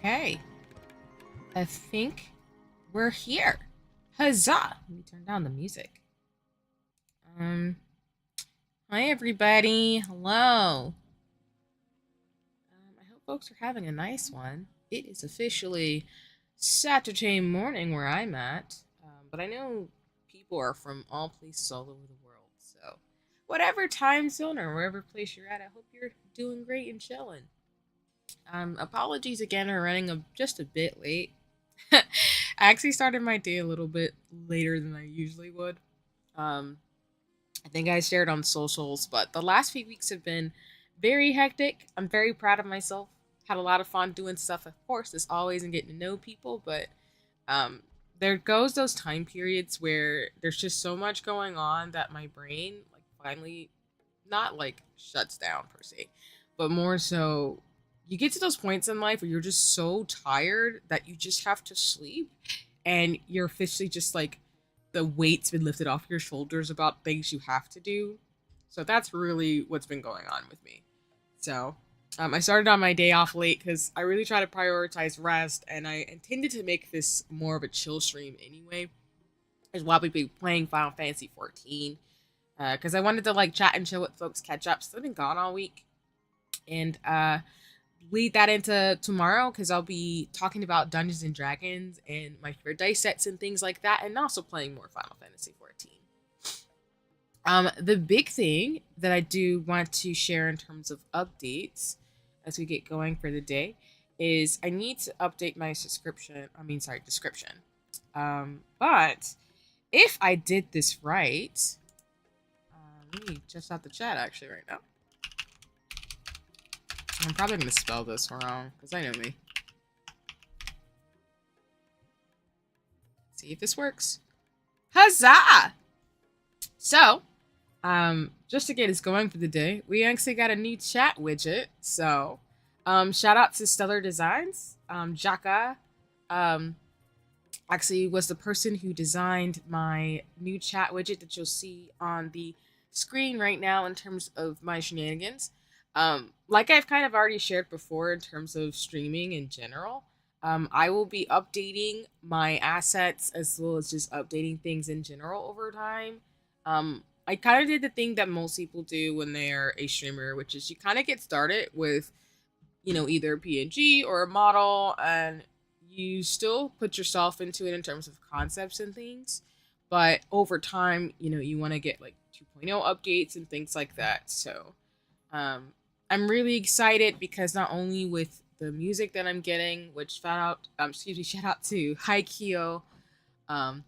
Okay, I think we're here. Huzzah! Let me turn down the music. Um, Hi everybody. Hello. I hope folks are having a nice one. It is officially Saturday morning where I'm at, but I know people are from all places all over the world. So, whatever time zone or wherever place you're at, I hope you're doing great and chilling. Apologies again for running just a bit late. I actually started my day a little bit later than I usually would. Um, I think I shared on socials, but the last few weeks have been very hectic. I'm very proud of myself. Had a lot of fun doing stuff, of course, as always, and getting to know people. But um, there goes those time periods where there's just so much going on that my brain like finally not like shuts down per se, but more so you get to those points in life where you're just so tired that you just have to sleep and you're officially just like the weight's been lifted off your shoulders about things you have to do. So that's really what's been going on with me. So I started on my day off late because I really try to prioritize rest, and I intended to make this more of a chill stream anyway. As well, we'll be playing Final Fantasy 14 because I wanted to like chat and chill with folks, catch up. So I've been gone all week, and lead that into tomorrow because I'll be talking about Dungeons and Dragons and my favorite dice sets and things like that, and also playing more Final Fantasy 14. The big thing that I do want to share in terms of updates as we get going for the day is I need to update my subscription. I mean, sorry, description. But if I did this right, let me just out the chat actually right now. I'm probably going to spell this wrong because I know me. See if this works. Huzzah! So, just to get us going for the day, we actually got a new chat widget. So, Shout out to Stellar Designs. Jaka um, actually was the person who designed my new chat widget that you'll see on the screen right now in terms of my shenanigans. Like I've kind of already shared before in terms of streaming in general, I will be updating my assets as well as just updating things in general over time. I kind of did the thing that most people do when they're a streamer, which is you kind of get started with, either a PNG or a model, and you still put yourself into it in terms of concepts and things. But over time, you want to get like 2.0 updates and things like that. So um, I'm really excited because not only with the music that I'm getting, which shout out to Haikyo, um,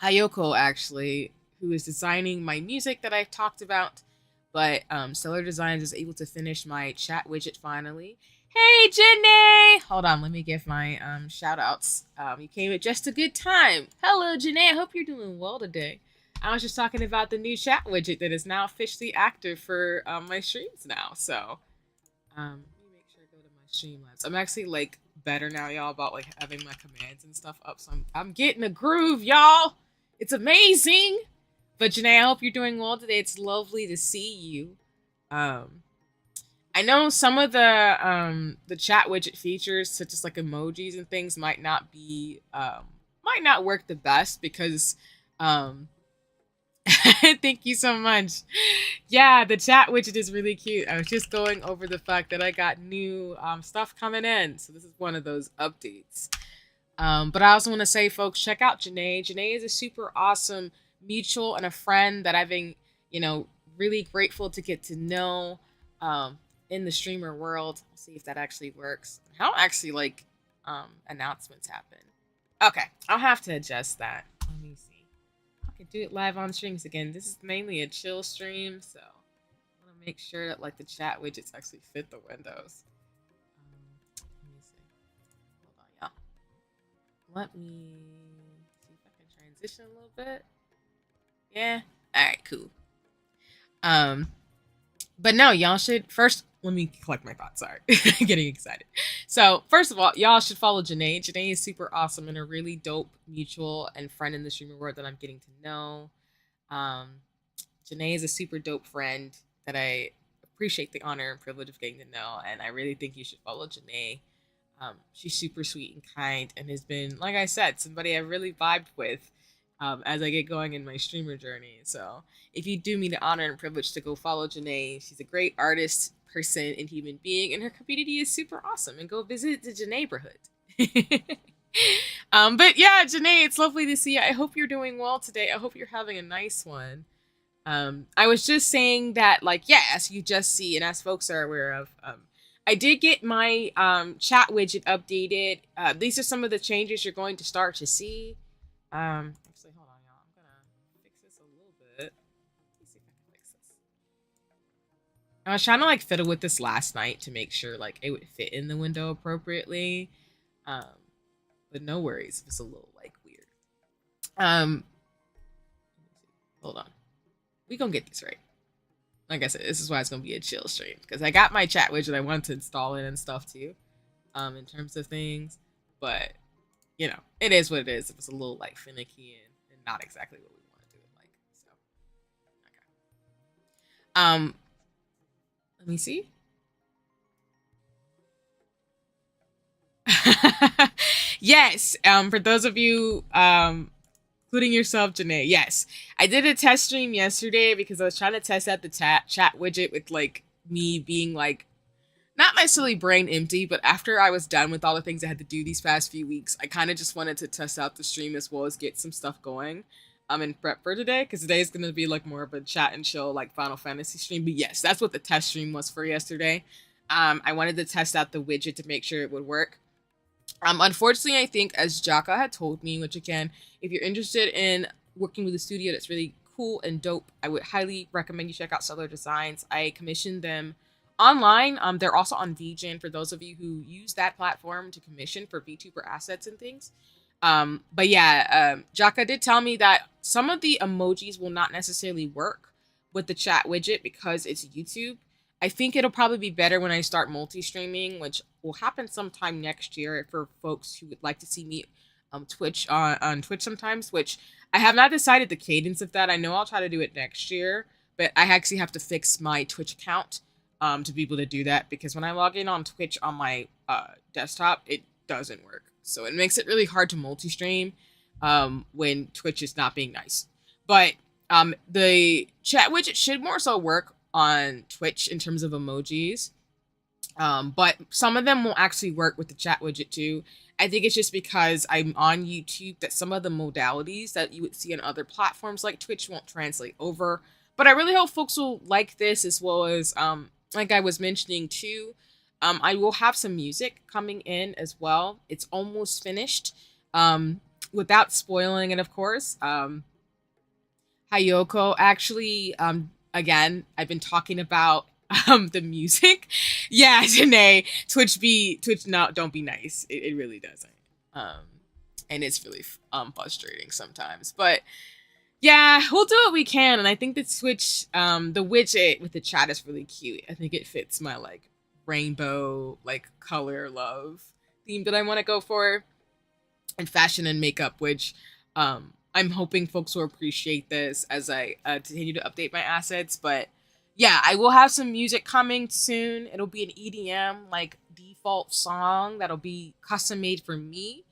Hayoko actually, who is designing my music that I've talked about. But Stellar Designs is able to finish my chat widget finally. Hey, Janae! Hold on, let me give my shout outs. You came at just a good time. Hello, Janae. I hope you're doing well today. I was just talking about the new chat widget that is now officially active for my streams now. So, let me make sure I go to my Streamlabs. I'm actually like better now, y'all, about like having my commands and stuff up. So I'm getting a groove, y'all. It's amazing. But Janae, I hope you're doing well today. It's lovely to see you. Um, I know some of the chat widget features, such as like emojis and things, might not work the best because thank you so much. Yeah, the chat widget is really cute. I was just going over the fact that I got new stuff coming in, so this is one of those updates. But I also want to say, folks, check out Janae. Janae is a super awesome mutual and a friend that I've been, really grateful to get to know in the streamer world. I'll see if that actually works. How actually like announcements happen. Okay, I'll have to adjust that. Let me see. I can do it live on streams again. This is mainly a chill stream, so I want to make sure that like the chat widgets actually fit the windows. Let me see. Hold on, y'all. Let me see if I can transition a little bit. Yeah. All right. Cool. But no, y'all should first. Let me collect my thoughts. Sorry, getting excited. So first of all, y'all should follow Janae. Janae is super awesome and a really dope mutual and friend in the streamer world that I'm getting to know. Um, Janae is a super dope friend that I appreciate the honor and privilege of getting to know, and I really think you should follow Janae. She's super sweet and kind, and has been, like I said, somebody I really vibed with as I get going in my streamer journey. So if you do me the honor and privilege to go follow Janae, she's a great artist, person, and human being, and her community is super awesome. And go visit the Janae neighborhood. But yeah, Janae, it's lovely to see you. I hope you're doing well today. I hope you're having a nice one. I was just saying that, like, yeah, as you just see, and as folks are aware of, I did get my chat widget updated. These are some of the changes you're going to start to see. Actually, hold on, y'all. I'm gonna fix this a little bit. Let me see if I can fix this. I was trying to like fiddle with this last night to make sure like it would fit in the window appropriately. Um, but no worries if it's a little like weird. Um, hold on. We gonna get this right. Like I said, this is why it's gonna be a chill stream because I got my chat widget I wanted to install it and stuff too. In terms of things, but it is what it is. If it's a little like finicky and not exactly what we want to do it like. So, okay. Let me see. Yes. For those of you, including yourself, Janae. Yes, I did a test stream yesterday because I was trying to test out the chat widget with like me being like not necessarily brain empty, but after I was done with all the things I had to do these past few weeks, I kind of just wanted to test out the stream as well as get some stuff going. In prep for today, because today is going to be like more of a chat and chill like Final Fantasy stream. But yes, that's what the test stream was for yesterday. I wanted to test out the widget to make sure it would work. Unfortunately, I think as Jaka had told me, which again, if you're interested in working with a studio that's really cool and dope, I would highly recommend you check out Stellar Designs. I commissioned them online. They're also on VGen for those of you who use that platform to commission for VTuber assets and things. But yeah, Jaka did tell me that some of the emojis will not necessarily work with the chat widget because it's YouTube. I think it'll probably be better when I start multi-streaming, which will happen sometime next year for folks who would like to see me Twitch on Twitch sometimes, which I have not decided the cadence of that. I know I'll try to do it next year, but I actually have to fix my Twitch account to be able to do that, because when I log in on Twitch on my desktop, it doesn't work. So it makes it really hard to multi-stream when Twitch is not being nice. But the chat widget should more so work on Twitch in terms of emojis. But some of them will actually work with the chat widget too. I think it's just because I'm on YouTube that some of the modalities that you would see on other platforms like Twitch won't translate over. But I really hope folks will like this, as well as, like I was mentioning too, I will have some music coming in as well. It's almost finished. Without spoiling it, of course. Hayoko actually, again, I've been talking about the music. Yeah, Janae, Twitch no, don't be nice. It really doesn't. And it's really frustrating sometimes. But yeah, we'll do what we can. And I think the Twitch, the widget with the chat is really cute. I think it fits my like rainbow, like color love theme that I want to go for. And fashion and makeup, which I'm hoping folks will appreciate this as I continue to update my assets. But yeah, I will have some music coming soon. It'll be an EDM like default song that'll be custom made for me.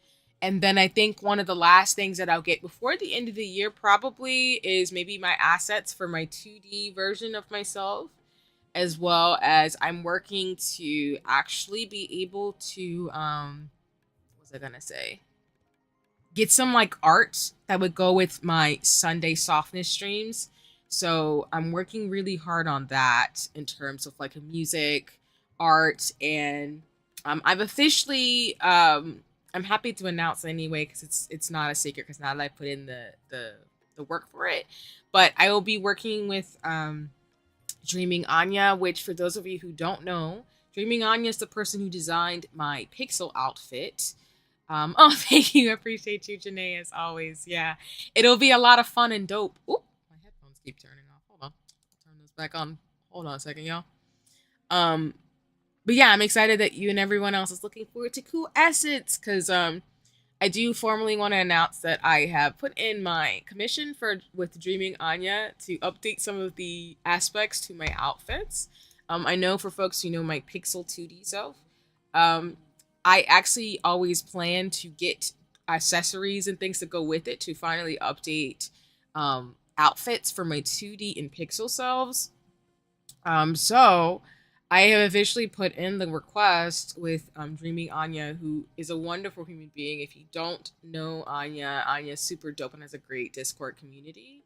And then I think one of the last things that I'll get before the end of the year probably is maybe my assets for my 2D version of myself, as well as I'm working to actually be able to what was I gonna say? Get some like art that would go with my Sunday softness streams. So I'm working really hard on that in terms of like a music, art, and I've officially I'm happy to announce anyway, because it's not a secret, because now that I put in the work for it. But I will be working with Dreaming Anya, which for those of you who don't know, Dreaming Anya is the person who designed my pixel outfit. Oh, thank you. I appreciate you, Janae, as always. Yeah, it'll be a lot of fun and dope. Oop, my headphones keep turning off. Hold on. I'll turn those back on. Hold on a second, y'all. But yeah, I'm excited that you and everyone else is looking forward to cool assets, because I do formally want to announce that I have put in my commission with Dreaming Anya to update some of the aspects to my outfits. I know for folks who know my Pixel 2D self, I actually always plan to get accessories and things that go with it to finally update outfits for my 2D and Pixel selves. So I have officially put in the request with Dreaming Anya, who is a wonderful human being. If you don't know Anya, Anya's super dope and has a great Discord community.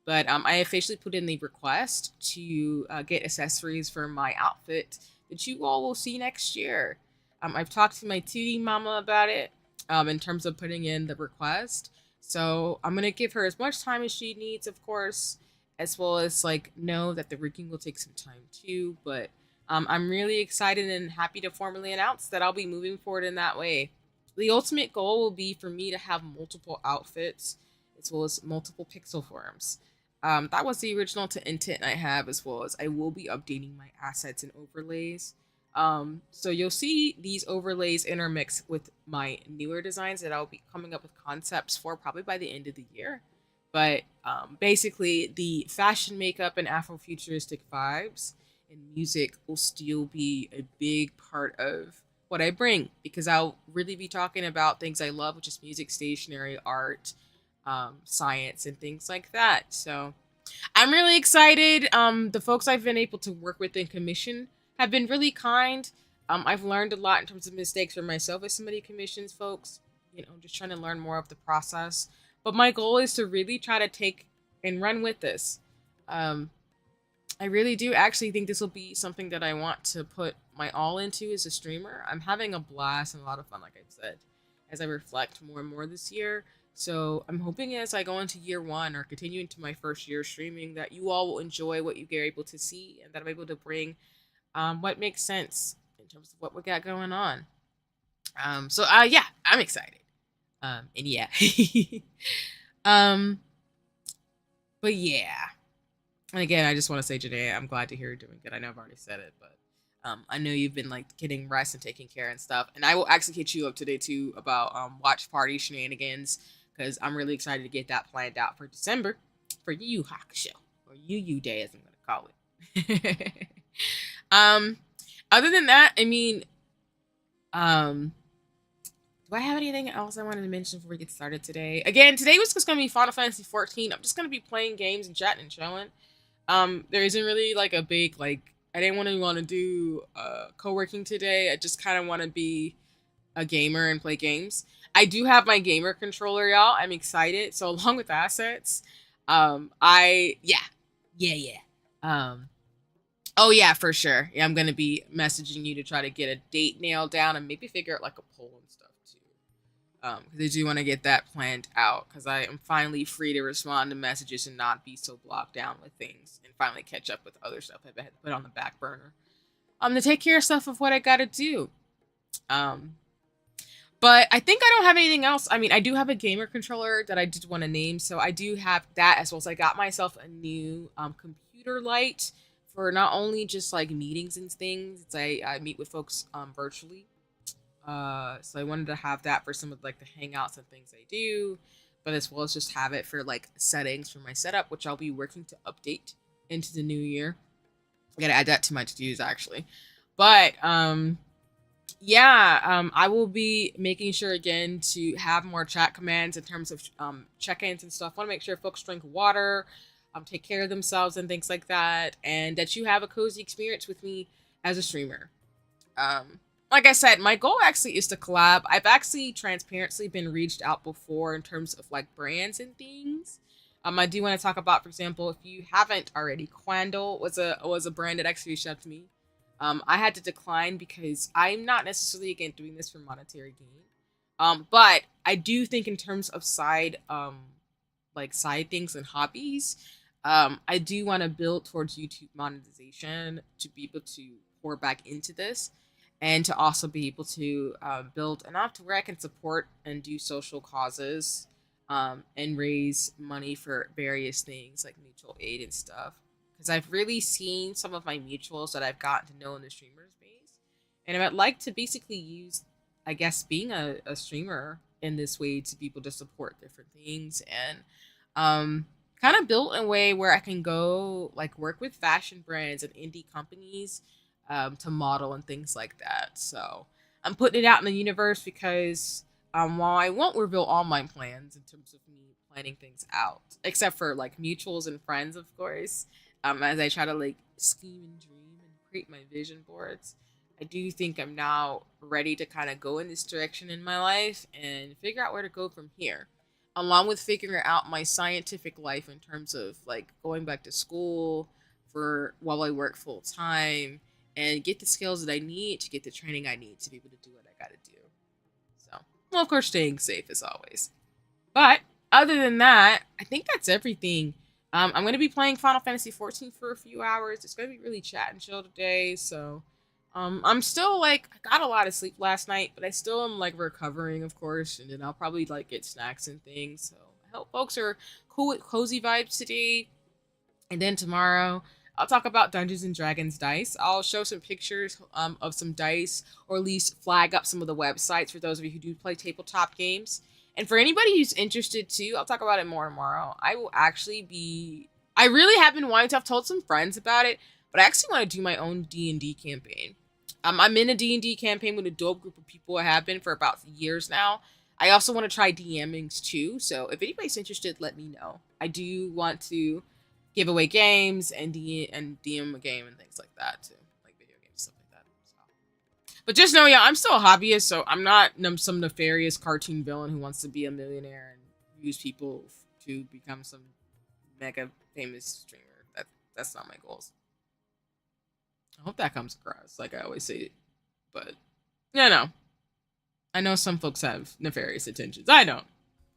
But I officially put in the request to get accessories for my outfit that you all will see next year. I've talked to my 2D mama about it in terms of putting in the request. So I'm going to give her as much time as she needs, of course, as well as like know that the rigging will take some time too. But I'm really excited and happy to formally announce that I'll be moving forward in that way. The ultimate goal will be for me to have multiple outfits as well as multiple pixel forms. That was the original intent I have, as well as I will be updating my assets and overlays. So you'll see these overlays intermix with my newer designs that I'll be coming up with concepts for probably by the end of the year. But basically, the fashion, makeup, and Afrofuturistic vibes and music will still be a big part of what I bring, because I'll really be talking about things I love, which is music, stationery, art, science, and things like that. So I'm really excited. The folks I've been able to work with and commission have been really kind. I've learned a lot in terms of mistakes for myself as somebody commissions folks. Just trying to learn more of the process. But my goal is to really try to take and run with this. I really do actually think this will be something that I want to put my all into as a streamer. I'm having a blast and a lot of fun, like I've said, as I reflect more and more this year. So I'm hoping as I go into year one or continue into my first year streaming that you all will enjoy what you get able to see, and that I'm able to bring what makes sense in terms of what we got going on. So yeah, I'm excited. And yeah. But yeah. And again, I just want to say, Janae, I'm glad to hear you're doing good. I know I've already said it, but I know you've been like getting rest and taking care and stuff. And I will actually hit you up today too about watch party shenanigans because I'm really excited to get that planned out for December for Yu Hakusho or Yu Day as I'm gonna call it. um, other than that, I mean, do I have anything else I wanted to mention before we get started today? Again, today was just gonna be Final Fantasy 14. I'm just gonna be playing games and chatting and chilling. There isn't really like a big like I didn't want to do co-working today. I just kind of want to be a gamer and play games. I do have my gamer controller, y'all. I'm excited. So along with assets, I yeah. Um, oh yeah, for sure. Yeah, I'm gonna be messaging you to try to get a date nailed down and maybe figure out like a poll and stuff too. Because I do want to get that planned out because I am finally free to respond to messages and not be so blocked down with things and finally catch up with other stuff I've had to put on the back burner. To take care of stuff of what I gotta do. Um, but I think I don't have anything else. I mean, I do have a gamer controller that I did want to name, so I do have that as well as I got myself a new computer light for not only just like meetings and things. It's I meet with folks virtually. So I wanted to have that for some of like the hangouts and things I do, but as well as just have it for like settings for my setup, which I'll be working to update into the new year. I gotta add that to my to-dos actually. But I will be making sure again to have more chat commands in terms of check-ins and stuff. I want to make sure folks drink water, take care of themselves and things like that, and that you have a cozy experience with me as a streamer. Like I said, my goal actually is to collab. I've actually transparently been reached out before in terms of like brands and things. I do want to talk about, for example, if you haven't already, Quandle was a brand that actually reached out to me. I had to decline because I'm not necessarily again doing this for monetary gain. But I do think in terms of side things and hobbies, I do want to build towards YouTube monetization to be able to pour back into this and to also be able to build enough to where I can support and do social causes and raise money for various things like mutual aid and stuff. Because I've really seen some of my mutuals that I've gotten to know in the streamer space. And I would like to basically use, I guess, being a streamer in this way to be able to support different things and kind of build in a way where I can go like work with fashion brands and indie companies to model and things like that. So I'm putting it out in the universe because while I won't reveal all my plans in terms of me planning things out, except for like mutuals and friends, of course, as I try to like scheme and dream and create my vision boards, I do think I'm now ready to kind of go in this direction in my life and figure out where to go from here. Along with figuring out my scientific life in terms of like going back to school for while I work full time and get the skills that I need to get the training I need to be able to do what I gotta do. So, well, of course, staying safe as always. But other than that, I think that's everything. I'm gonna be playing Final Fantasy 14 for a few hours. It's gonna be really chat and chill today. So, I'm still like I got a lot of sleep last night, but I still am like recovering, of course. And then I'll probably like get snacks and things. So I hope folks are cool with cozy vibes today. And then tomorrow, I'll talk about Dungeons and Dragons dice. I'll show some pictures of some dice, or at least flag up some of the websites for those of you who do play tabletop games. And for anybody who's interested too, I'll talk about it more tomorrow. I will actually be. I really have been wanting to. I've told some friends about it, but I actually want to do my own D&D campaign. I'm in a D&D campaign with a dope group of people. I have been for about years now. I also want to try DMings too. So if anybody's interested, let me know. I do want to give away games and DM a game and things like that too, like video games stuff like that. So. But just know, yeah, I'm still a hobbyist, so I'm not some nefarious cartoon villain who wants to be a millionaire and use people to become some mega famous streamer. That's not my goals. I hope that comes across like I always say it, but yeah, no. I know some folks have nefarious intentions. I don't.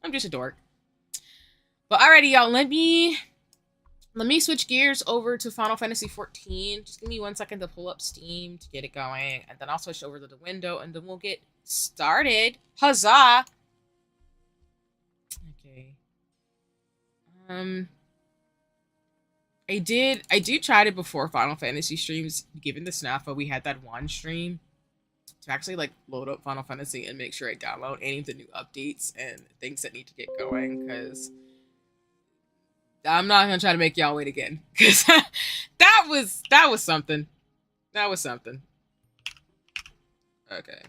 I'm just a dork. But alrighty, y'all. Let me switch gears over to Final Fantasy 14. Just give me 1 second to pull up Steam to get it going. And then I'll switch over to the window and then we'll get started. Huzzah! Okay. I do tried it before Final Fantasy streams. Given the snafu, we had that one stream to actually like load up Final Fantasy and make sure I download any of the new updates and things that need to get going. Because I'm not gonna try to make y'all wait again. Because that was something. That was something. Okay.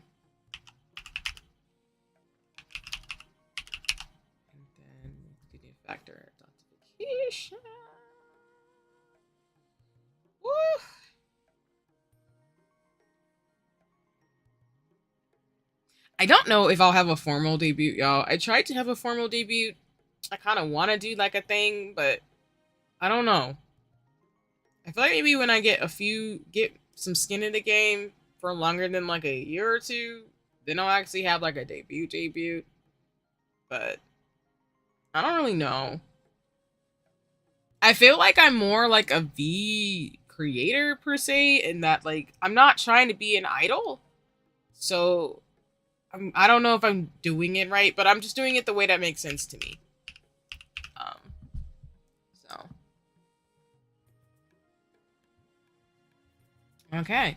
And then continue factor authentication. Woo! I don't know if I'll have a formal debut, y'all. I tried to have a formal debut. I kind of want to do like a thing, but I don't know. I feel like maybe when I get some skin in the game for longer than like a year or two, then I'll actually have like a debut. But I don't really know. I feel like I'm more like a V creator per se, in that like I'm not trying to be an idol. So I don't know if I'm doing it right, but I'm just doing it the way that makes sense to me. Um, so okay, I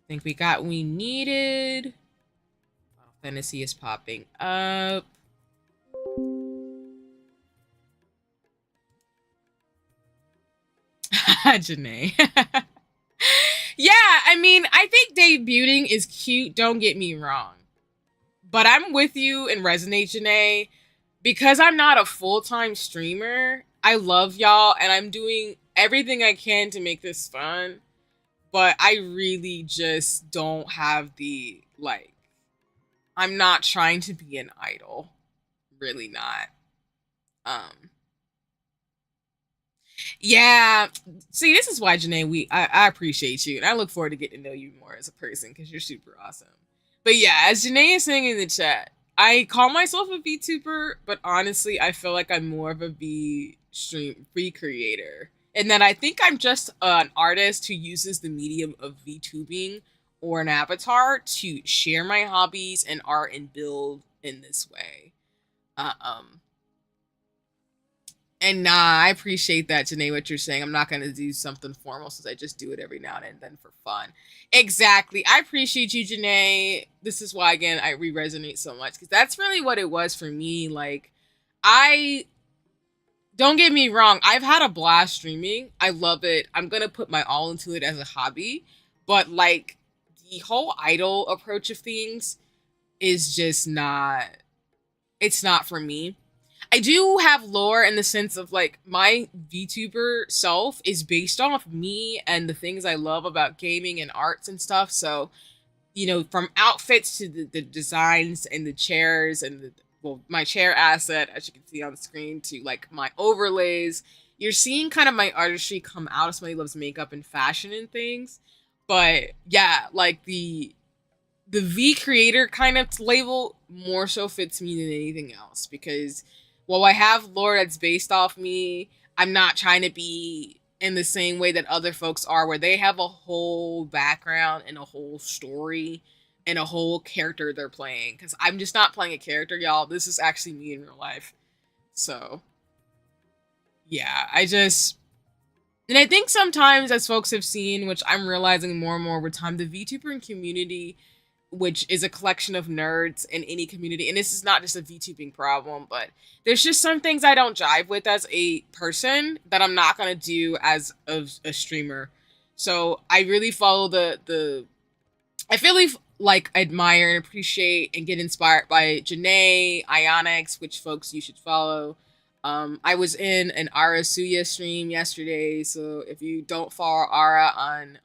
think we got what we needed. Final Fantasy is popping up. Janae. Yeah, I mean, I think debuting is cute. Don't get me wrong. But I'm with you and resonate, Janae, because I'm not a full-time streamer. I love y'all and I'm doing everything I can to make this fun, but I really just don't have the like I'm not trying to be an idol. Really not. Um yeah. See, this is why, Janae, I appreciate you and I look forward to getting to know you more as a person because you're super awesome. But yeah, as Janae is saying in the chat, I call myself a VTuber, but honestly, I feel like I'm more of a V creator. And that I think I'm just an artist who uses the medium of VTubing or an avatar to share my hobbies and art and build in this way. Uh, um, and I appreciate that, Janae, what you're saying. I'm not going to do something formal since I just do it every now and then for fun. Exactly. I appreciate you, Janae. This is why, again, I re-resonate so much because that's really what it was for me. Like, I don't get me wrong. I've had a blast streaming. I love it. I'm going to put my all into it as a hobby. But, like, the whole idol approach of things is just not, it's not for me. I do have lore in the sense of like my VTuber self is based off me and the things I love about gaming and arts and stuff. So, you know, from outfits to the designs and the chairs and well, my chair asset, as you can see on the screen, to like my overlays, you're seeing kind of my artistry come out of somebody who loves makeup and fashion and things. But yeah, like the V creator kind of label more so fits me than anything else because while I have lore that's based off me, I'm not trying to be in the same way that other folks are, where they have a whole background and a whole story and a whole character they're playing. Because I'm just not playing a character, y'all. This is actually me in real life. So, yeah, and I think sometimes, as folks have seen, which I'm realizing more and more over time, the VTuber community, which is a collection of nerds in any community, and this is not just a VTubing problem, but there's just some things I don't jive with as a person that I'm not gonna do as a streamer. So I really follow I really like admire and appreciate and get inspired by Janae, Ionix, which folks you should follow. I was in an Ara Suya stream yesterday, so if you don't follow Ara on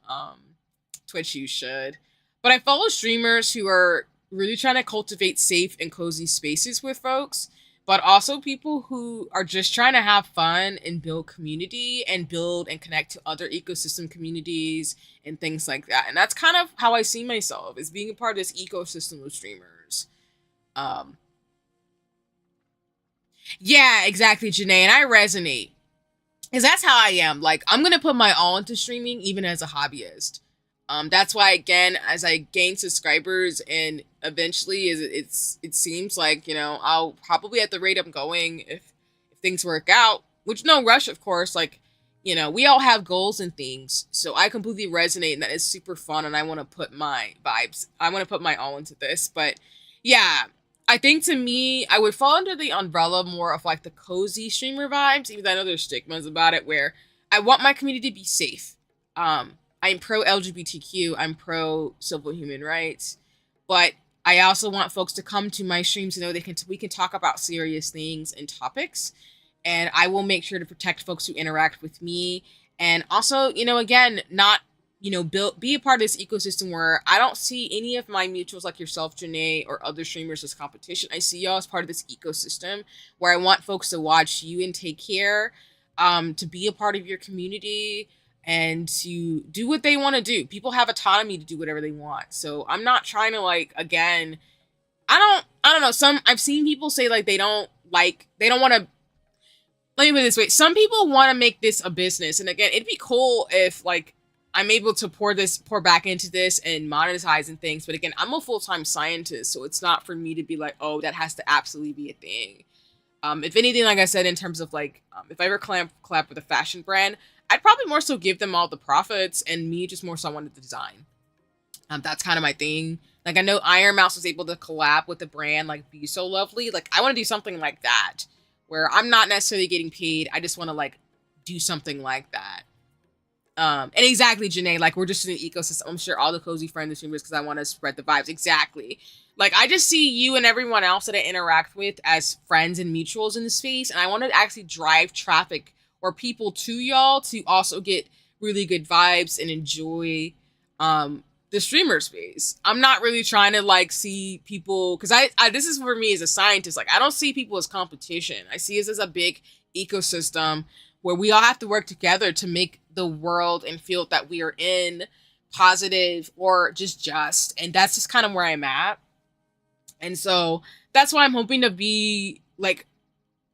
Twitch, you should. But I follow streamers who are really trying to cultivate safe and cozy spaces with folks, but also people who are just trying to have fun and build community and build and connect to other ecosystem communities and things like that. And that's kind of how I see myself, as being a part of this ecosystem of streamers. Um, yeah, exactly, Janae, and I resonate. Because that's how I am. Like, I'm going to put my all into streaming, even as a hobbyist. That's why, again, as I gain subscribers and eventually it seems like, you know, I'll probably at the rate I'm going, if things work out, which no rush, of course, like we all have goals and things. So I completely resonate and that is super fun and I want to put my vibes. I want to put my all into this. But yeah, I think to me, I would fall under the umbrella more of like the cozy streamer vibes, even though I know there's stigmas about it where I want my community to be safe. I'm pro LGBTQ, I'm pro civil human rights, but I also want folks to come to my streams to know we can talk about serious things and topics, and I will make sure to protect folks who interact with me. And also, again, not build be a part of this ecosystem where I don't see any of my mutuals like yourself, Janae, or other streamers as competition. I see y'all as part of this ecosystem where I want folks to watch you and take care, to be a part of your community and to do what they want to do. People have autonomy to do whatever they want. So I'm not trying to like again. I don't know. I've seen people say like they don't want to, let me put it this way. Some people want to make this a business. And again, it'd be cool if like I'm able to pour back into this and monetize and things. But again, I'm a full-time scientist, so it's not for me to be like, oh, that has to absolutely be a thing. If anything, like I said, in terms of like, if I ever collab with a fashion brand, I'd probably more so give them all the profits and me just more so I wanted the design. That's kind of my thing. Like I know Iron Mouse was able to collab with the brand like Be So Lovely. Like I want to do something like that where I'm not necessarily getting paid. I just want to like do something like that. And exactly, Janae, like we're just in the ecosystem. I'm sure all the cozy friends and streamers because I want to spread the vibes. Exactly. Like I just see you and everyone else that I interact with as friends and mutuals in the space, and I want to actually drive traffic or people to y'all to also get really good vibes and enjoy the streamer space. I'm not really trying to like see people because I this is for me as a scientist. Like I don't see people as competition. I see us as a big ecosystem where we all have to work together to make the world and field that we are in positive or just. And that's just kind of where I'm at. And so that's why I'm hoping to be like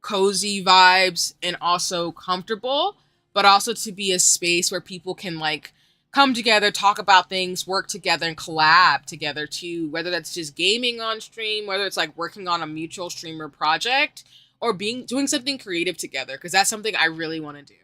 cozy vibes and also comfortable, but also to be a space where people can like come together, talk about things, work together, and collab together too. Whether that's just gaming on stream, whether it's like working on a mutual streamer project, or doing something creative together, because that's something I really want to do.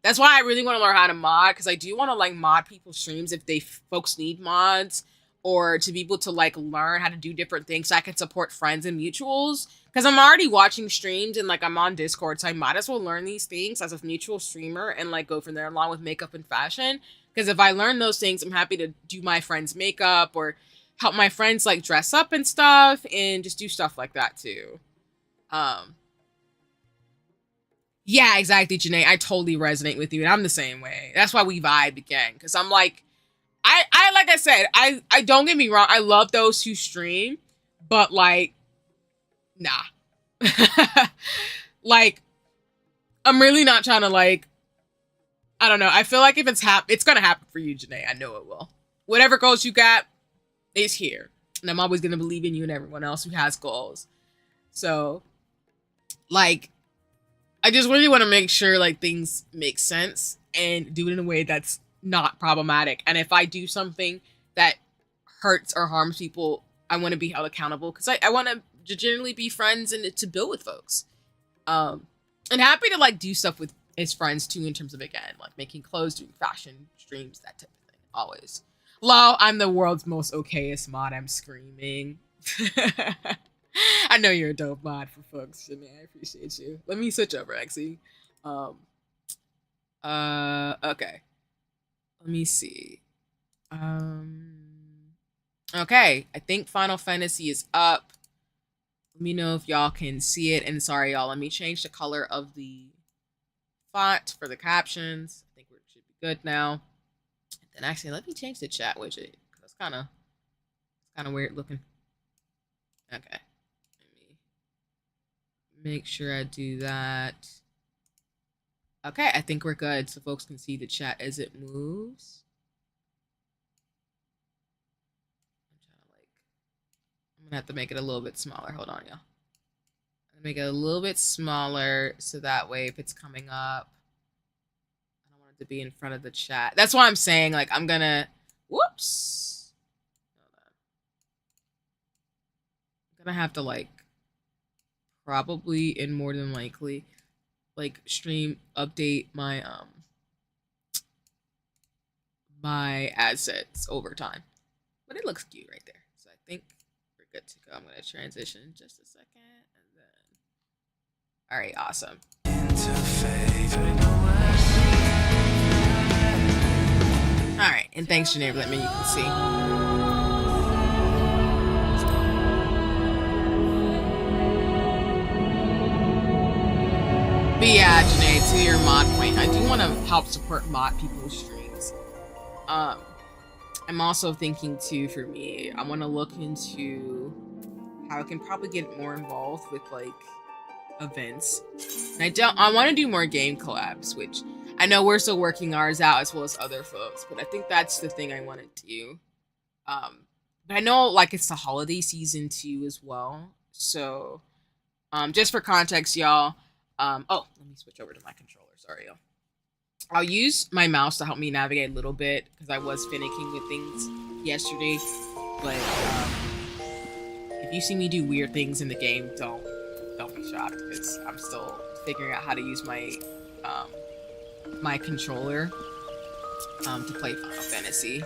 That's why I really want to learn how to mod, because I do want to like mod people's streams if folks need mods, or to be able to like learn how to do different things so I can support friends and mutuals. Because I'm already watching streams and like I'm on Discord, so I might as well learn these things as a mutual streamer and like go from there along with makeup and fashion. Because if I learn those things, I'm happy to do my friends' makeup or help my friends like dress up and stuff and just do stuff like that too. Um, yeah, exactly, Janae. I totally resonate with you, and I'm the same way. That's why we vibe again, because I'm like, I like I said, I don't get me wrong, I love those who stream, but like, nah, like, I'm really not trying to like, I don't know. I feel like if it's gonna happen for you, Janae. I know it will. Whatever goals you got is here, and I'm always gonna believe in you and everyone else who has goals. So, like, I just really want to make sure like things make sense and do it in a way that's not problematic. And if I do something that hurts or harms people, I want to be held accountable because I want to generally be friends and to build with folks. And happy to like do stuff with his friends too in terms of again like making clothes, doing fashion streams, that type of thing. Always. Lol, I'm the world's most okayest mod. I'm screaming. I know you're a dope mod for folks, Shanae. I appreciate you. Let me switch over, actually. Um, okay. Let me see. Okay. I think Final Fantasy is up. Let me know if y'all can see it. And sorry, y'all. Let me change the color of the font for the captions. I think we should be good now. And actually, let me change the chat widget. It's kind of weird looking. Okay. Make sure I do that. Okay, I think we're good so folks can see the chat as it moves. I'm gonna have to make it a little bit smaller. Hold on, y'all. I'm gonna make it a little bit smaller so that way if it's coming up, I don't want it to be in front of the chat. That's why I'm saying like I'm gonna, whoops. I'm gonna have to like probably and more than likely like stream update my my assets over time. But it looks cute right there. So I think we're good to go. I'm going to transition in just a second. And then... All right, awesome. All right, and thanks, Janae, for letting me you can see. But yeah, Janae, to your mod point, I do want to help support mod people's streams. I'm also thinking too, for me, I want to look into how I can probably get more involved with like events. And I want to do more game collabs, which I know we're still working ours out as well as other folks, but I think that's the thing I want to do. But I know like it's the holiday season too as well. So just for context, y'all, oh, let me switch over to my controller. Sorry, y'all. I'll use my mouse to help me navigate a little bit because I was finicking with things yesterday. But if you see me do weird things in the game, don't be shocked because I'm still figuring out how to use my my controller to play Final Fantasy.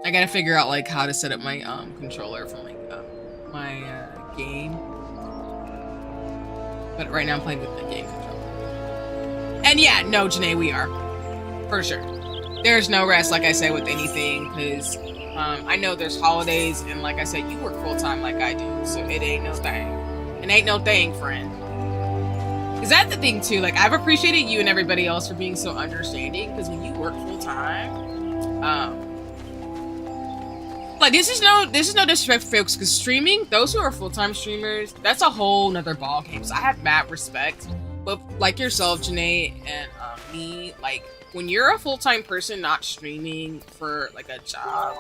I gotta figure out like how to set up my controller from like my game. But right now I'm playing with the game controller. And yeah, no, Janae, we are. For sure. There's no rest, like I said, with anything, because I know there's holidays, and like I said, you work full-time like I do, so it ain't no thing. It ain't no thing, friend. Because that's the thing, too. Like, I've appreciated you and everybody else for being so understanding, because when you work full-time, like, this is no disrespect, folks, because streaming, those who are full-time streamers, that's a whole nother ballgame. So I have mad respect. But like yourself, Janae, and me, like, when you're a full-time person not streaming for, like, a job,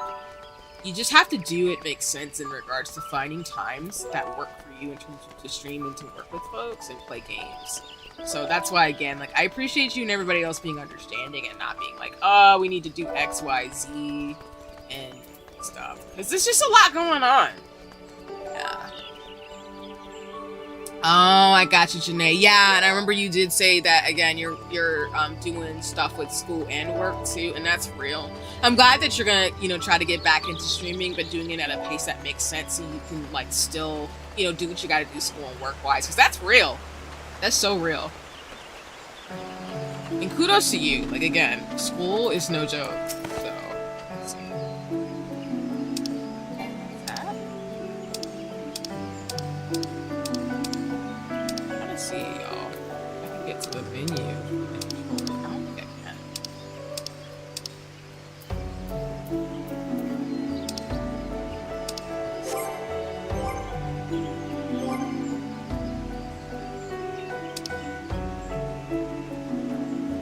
you just have to do it make sense in regards to finding times that work for you in terms of to stream and to work with folks and play games. So that's why, again, like, I appreciate you and everybody else being understanding and not being like, oh, we need to do X, Y, Z, and stuff, because there's just a lot going on. Yeah. Oh, I got you, Janae. Yeah, and I remember you did say that again. You're doing stuff with school and work too, and that's real. I'm glad that you're gonna try to get back into streaming, but doing it at a pace that makes sense, so you can like still do what you got to do school and work wise, because that's real. That's so real. And kudos to you. Like again, school is no joke. So. See, y'all. I can get to the menu. I don't think I can.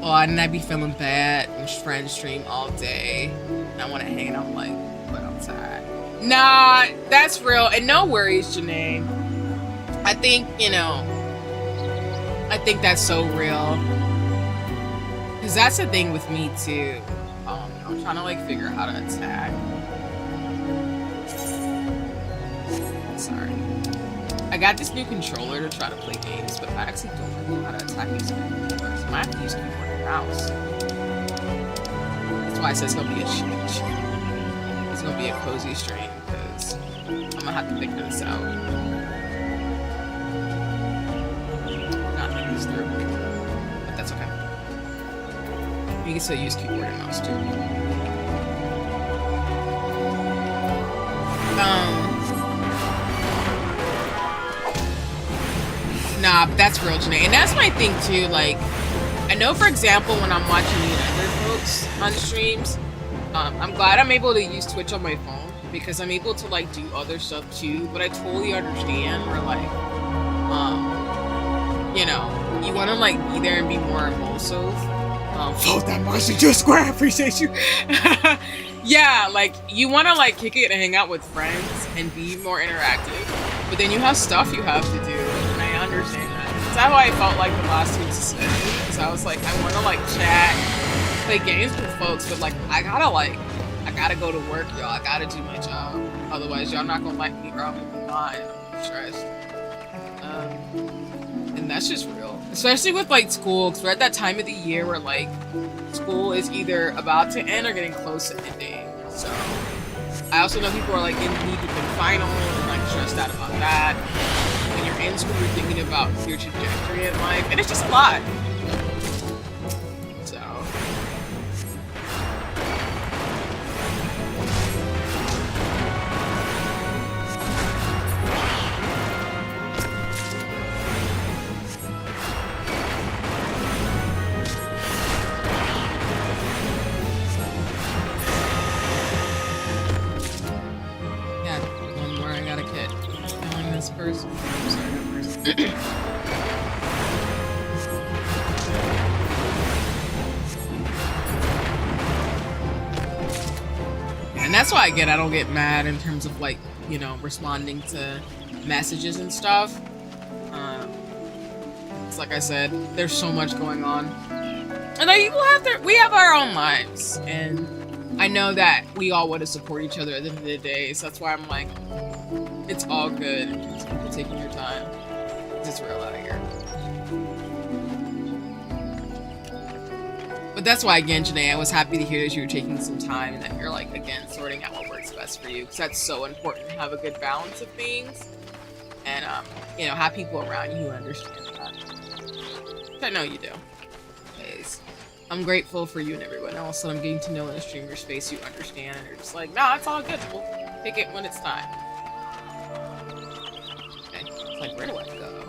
Oh, and I'd be feeling bad when friends stream all day. And I want to hang out like, but outside. Nah, that's real. And no worries, Janae. I think, I think that's so real. Because that's the thing with me, too. I'm trying to, like, figure out how to attack. Sorry. I got this new controller to try to play games, but I actually don't know how to attack these controllers. I might have to use keyboard and mouse. That's why I said it's going to be a stream. It's going to be a cozy stream, because I'm going to have to figure this out. Through, but that's okay. You can still use keyboard and mouse too. Nah, but that's real, Janae, and that's my thing too. Like, I know, for example, when I'm watching you and other folks on streams, I'm glad I'm able to use Twitch on my phone because I'm able to like do other stuff too. But I totally understand where like, you want to like be there and be more impulsive. Vote that Marcy just square. I appreciate you. Yeah, like you want to like kick it and hang out with friends and be more interactive, but then you have stuff you have to do, and I understand that. That's how I felt like the last 2 weeks, especially because I was like, I want to like chat, play games with folks, but like I gotta go to work, y'all. I gotta do my job. Otherwise, y'all not gonna like me, or I'm gonna be mine. I'm stressed. And that's just real. especially with like school, because we're at that time of the year where like school is either about to end or getting close to ending. So I also know people are like in need of their final and like stressed out about that. When you're in school, you're thinking about your trajectory in life, and it's just a lot. So yeah, one more I gotta get. Killing this person. I'm sorry, that person. And that's why I don't get mad in terms of like, you know, responding to messages and stuff. It's like I said, there's so much going on. And like people we have our own lives. And I know that we all want to support each other at the end of the day. So that's why I'm like, it's all good. It's people taking your time. It's real out here. But that's why, again, Janae, I was happy to hear that you were taking some time and that you're, like, again, sorting out what works best for you. Because that's so important to have a good balance of things. And, you know, have people around you who understand that. Which I know you do. Anyways, I'm grateful for you and everyone else that I'm getting to know in the streamer space who understand and are just like, nah, it's all good. We'll pick it when it's time. Okay, it's like, where do I go?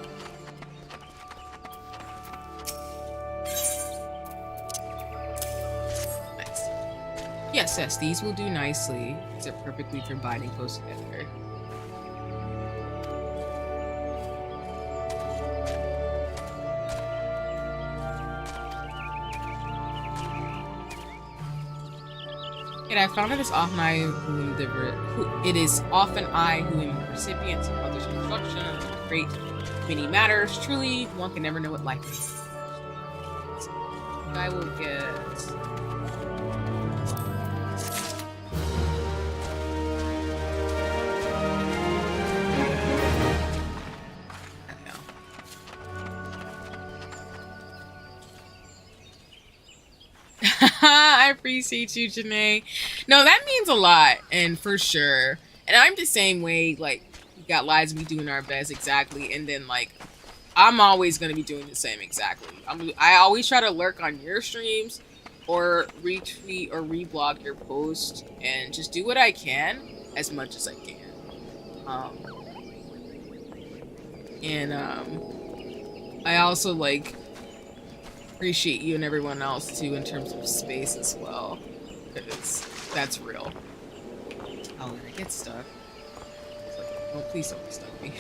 Yes, these will do nicely. These are perfectly for binding close together. And I found it is often I who am the recipients of others' instruction and create many matters. Truly, one can never know what life is. I will get. I appreciate you, Janae. No, that means a lot, and for sure. And I'm the same way, like, we got lives, we doing our best, exactly, and then, like, I'm always going to be doing the same, exactly. I always try to lurk on your streams, or retweet or reblog your post, and just do what I can, as much as I can. I also, like, appreciate you and everyone else too in terms of space as well, because that's real. Oh, did I get stuck? It's like, oh, please don't be stuck me.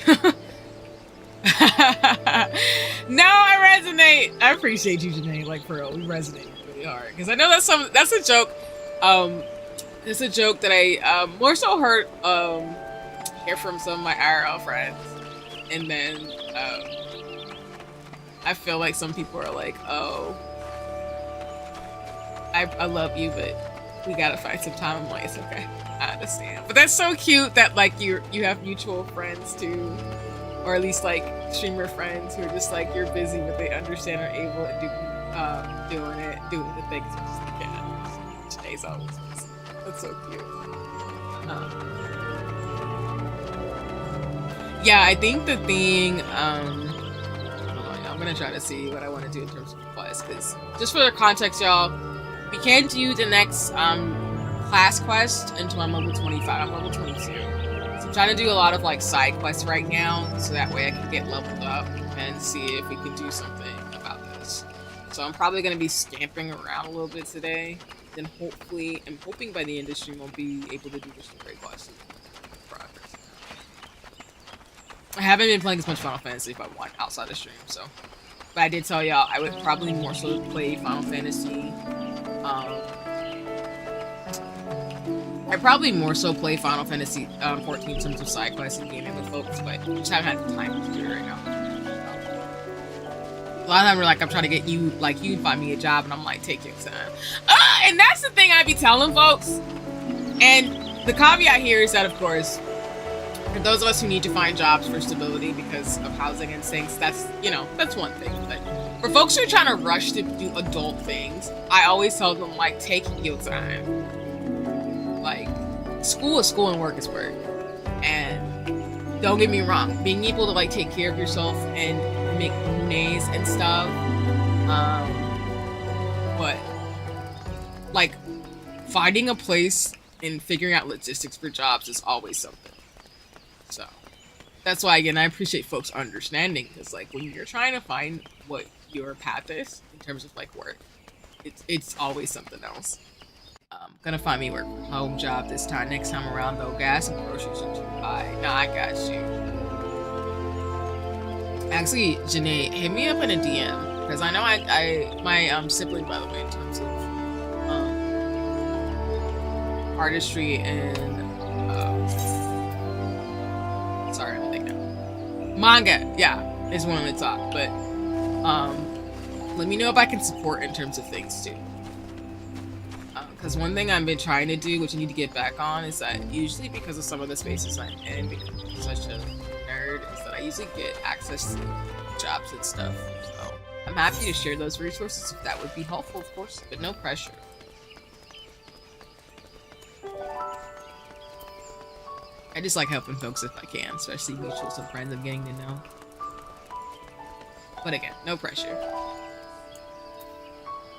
No, I resonate. I appreciate you, Janae. Like, for real, we resonate really hard because I know that's a joke. It's a joke that I more so heard hear from some of my IRL friends, and then I feel like some people are like, oh, I love you, but we gotta find some time. I'm like, it's okay, I understand. But that's so cute that like you have mutual friends too, or at least like streamer friends who are just like, you're busy, but they understand and are able to doing the things just like that. Today's always busy. That's so cute. Yeah, I think the thing, I'm gonna try to see what I want to do in terms of quests, because just for the context, y'all, we can't do the next class quest until I'm level 25. I'm level 22. So I'm trying to do a lot of like side quests right now, so that way I can get leveled up and see if we can do something about this. So I'm probably gonna be scampering around a little bit today. Then hopefully, I'm hoping by the end of the stream I'll be able to do the story quests. I haven't been playing as much Final Fantasy if I want outside the stream, so. But I did tell y'all I would probably more so play Final Fantasy. I probably more so play Final Fantasy 14 in terms of side quests and gaming with folks, but I just haven't had the time to do it right now. A lot of them are like, I'm trying to get you, like, you find me a job, and I'm like, take your time. And that's the thing I be telling folks. And the caveat here is that, of course, for those of us who need to find jobs for stability because of housing and things, that's, you know, that's one thing. But For folks who are trying to rush to do adult things, I always tell them, like, take your time. Like, school is school and work is work. And don't get me wrong, being able to, like, take care of yourself and make nays and stuff, but, like, finding a place and figuring out logistics for jobs is always something. So that's why, again, I appreciate folks understanding, because, like, when you're trying to find what your path is in terms of, like, work, it's always something else. Gonna find me work from home job this time. Next time around, though, gas and groceries are too high. Nah, I got you. Actually, Janae, hit me up in a DM, because I know my sibling, by the way, in terms of artistry and sorry, I'm thinking manga, yeah, is one of the top. But let me know if I can support in terms of things too. Because one thing I've been trying to do, which I need to get back on, is that usually because of some of the spaces I'm in, because I'm such a nerd, is that I usually get access to jobs and stuff. So I'm happy to share those resources if that would be helpful, of course, but no pressure. I just like helping folks if I can, especially mutuals and friends I'm getting to know. But again, no pressure.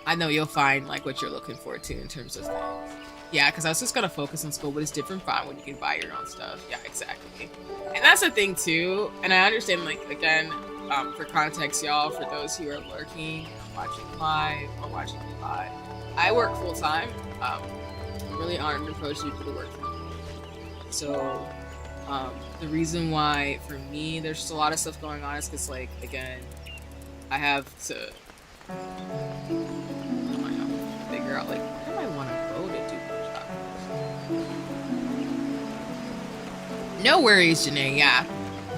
I know you'll find, like, what you're looking for too in terms of things. Yeah, because I was just gonna focus on school, but it's different fine when you can buy your own stuff. Yeah, exactly. And that's the thing too. And I understand, like, again, for context, y'all, for those who are lurking, watching live or watching me live, I work full time. I'm really honored and approach people to work for me. So the reason why for me there's just a lot of stuff going on is because, like, again, I have to figure out, like, where do I want to go to do more jobs? No worries, Janae. Yeah,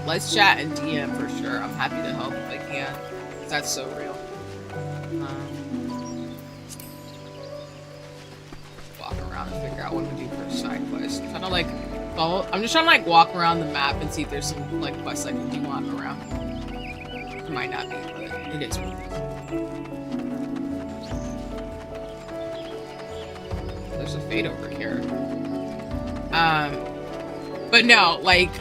let's chat and DM for sure. I'm happy to help if I can. That's so real. Walk around and figure out what to do for a side quest. Kind of like follow. I'm just trying to, like, walk around the map and see if there's some, like, quests I can do on around. It might not be, but it is what it is. There's a fade over here. But no, like,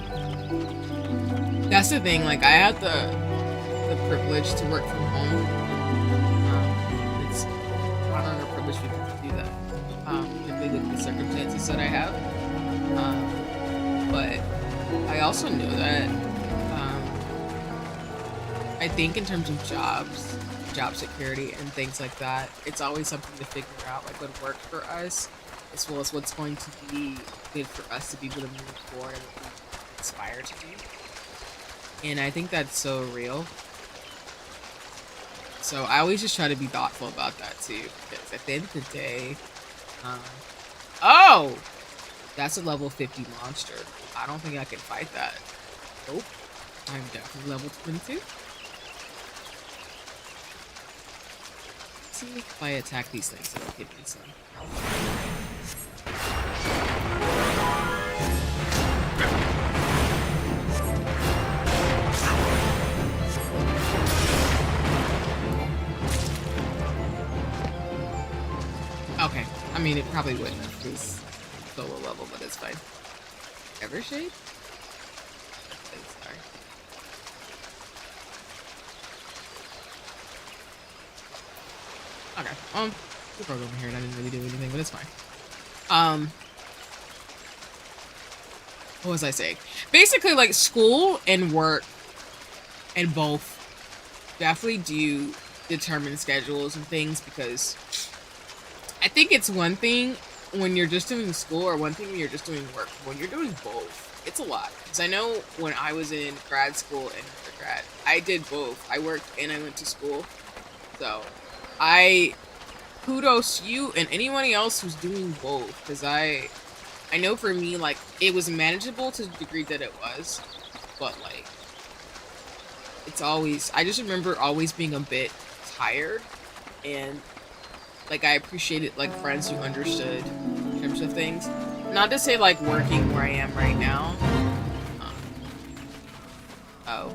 that's the thing. Like, I have the privilege to work from home. It's not an privilege for people to do that. Typically with the circumstances that I have. But I also know that I think in terms of jobs, job security and things like that, it's always something to figure out, like, what works for us, as well as what's going to be good for us to be able to move forward and what we aspire to do. And I think that's so real. So I always just try to be thoughtful about that too, because at the end of the day, oh, that's a level 50 monster. I don't think I can fight that. Nope. I'm definitely level 22. See if I attack these things, it'll give me some. Okay, I mean, it probably wouldn't if it was solo level, but it's fine. Evershade? Sorry. Okay, the road over here, and I didn't really do anything, but it's fine. What was I saying? Basically, like, school and work, and both, definitely do determine schedules and things, because I think it's one thing when you're just doing school, or one thing when you're just doing work. When you're doing both, it's a lot. Because I know when I was in grad school and undergrad, I did both. I worked and I went to school. So, kudos to you and anybody else who's doing both. Because I know for me, like, it was manageable to the degree that it was. But, like, it's always, I just remember always being a bit tired. And, like, I appreciated, like, friends who understood in terms of things. Not to say, like, working where I am right now. Oh.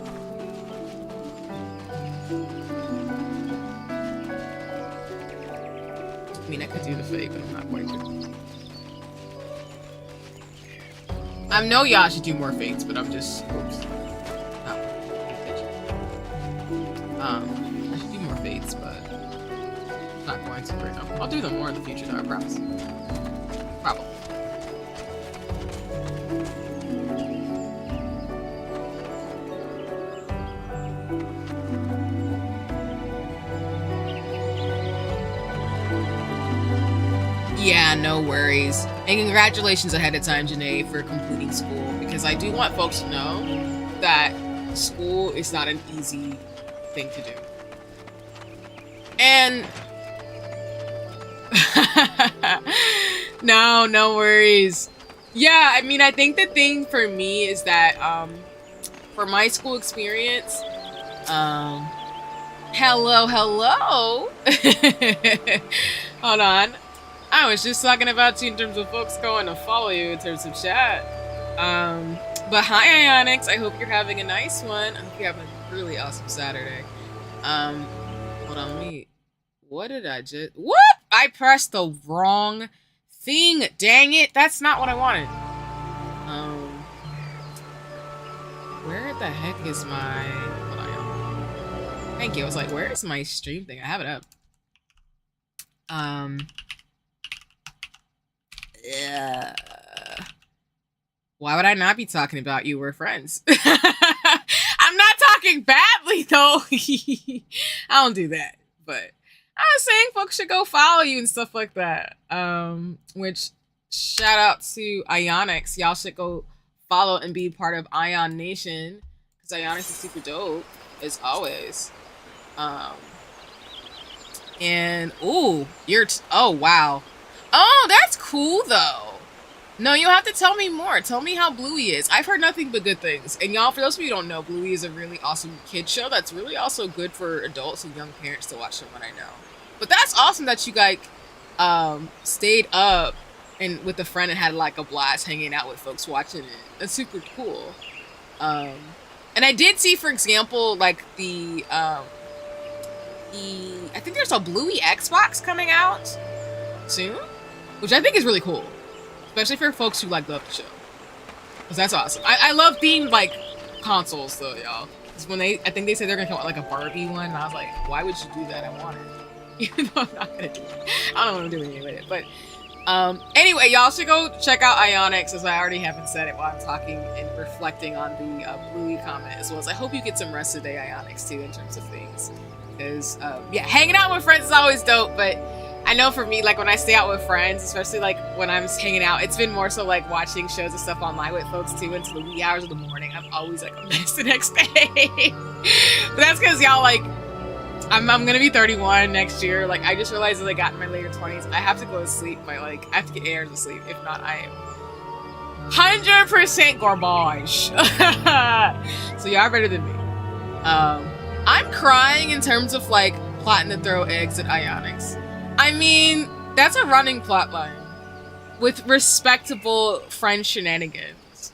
I mean, I could do the fake, but I'm not going to. I know y'all should do more fakes, but I'm just... Oops. Oh, I should do more fakes, but I'm not going to right now. I'll do them more in the future, though, I promise. Probably. Yeah, no worries. And congratulations ahead of time, Janae, for completing school, because I do want folks to know that school is not an easy thing to do. And no worries. Yeah, I mean, I think the thing for me is that for my school experience, hello. Hold on. I was just talking about you in terms of folks going to follow you in terms of chat. But hi, Ionics. I hope you're having a nice one. I hope you're having a really awesome Saturday. Hold on, what did I just... What? I pressed the wrong thing. Dang it. That's not what I wanted. Where the heck is my... Hold on. Thank you. I was like, where is my stream thing? I have it up. Yeah. Why would I not be talking about you? We're friends. I'm not talking badly, though. I don't do that. But I was saying folks should go follow you and stuff like that. Which, shout out to Ionics. Y'all should go follow and be part of Ion Nation. Because Ionics is super dope, as always. And, ooh, oh, wow. Oh, that's cool, though. No, you'll have to tell me more. Tell me how Bluey is. I've heard nothing but good things. And y'all, for those of you who don't know, Bluey is a really awesome kid show that's really also good for adults and young parents to watch from what I know. But that's awesome that you guys stayed up and with a friend and had like a blast hanging out with folks watching it. That's super cool. And I did see, for example, like I think there's a Bluey Xbox coming out soon, which I think is really cool, especially for folks who like love the show, because that's awesome. I love themed like consoles though, y'all. Because when I think they said they're gonna come out like a Barbie one, and I was like, why would you do that? I want it, even though I'm not gonna do it. I don't want to do anything with it. But anyway, y'all should go check out Ionics, as I already haven't said it while I'm talking and reflecting on the Bluey comment, as well as I hope you get some rest today, Ionics, too, in terms of things. Because yeah, hanging out with friends is always dope, but I know for me, like when I stay out with friends, especially like when I'm hanging out, it's been more so like watching shows and stuff online with folks too into the wee hours of the morning. I'm always like a mess the next day. But that's because y'all, like, I'm gonna be 31 next year. Like, I just realized that I got in my later 20s, I have to go to sleep. I have to get 8 hours of sleep. If not, I am 100% garbage. So y'all are better than me. I'm crying in terms of like plotting to throw eggs at Ionics. I mean, that's a running plot line with respectable French shenanigans.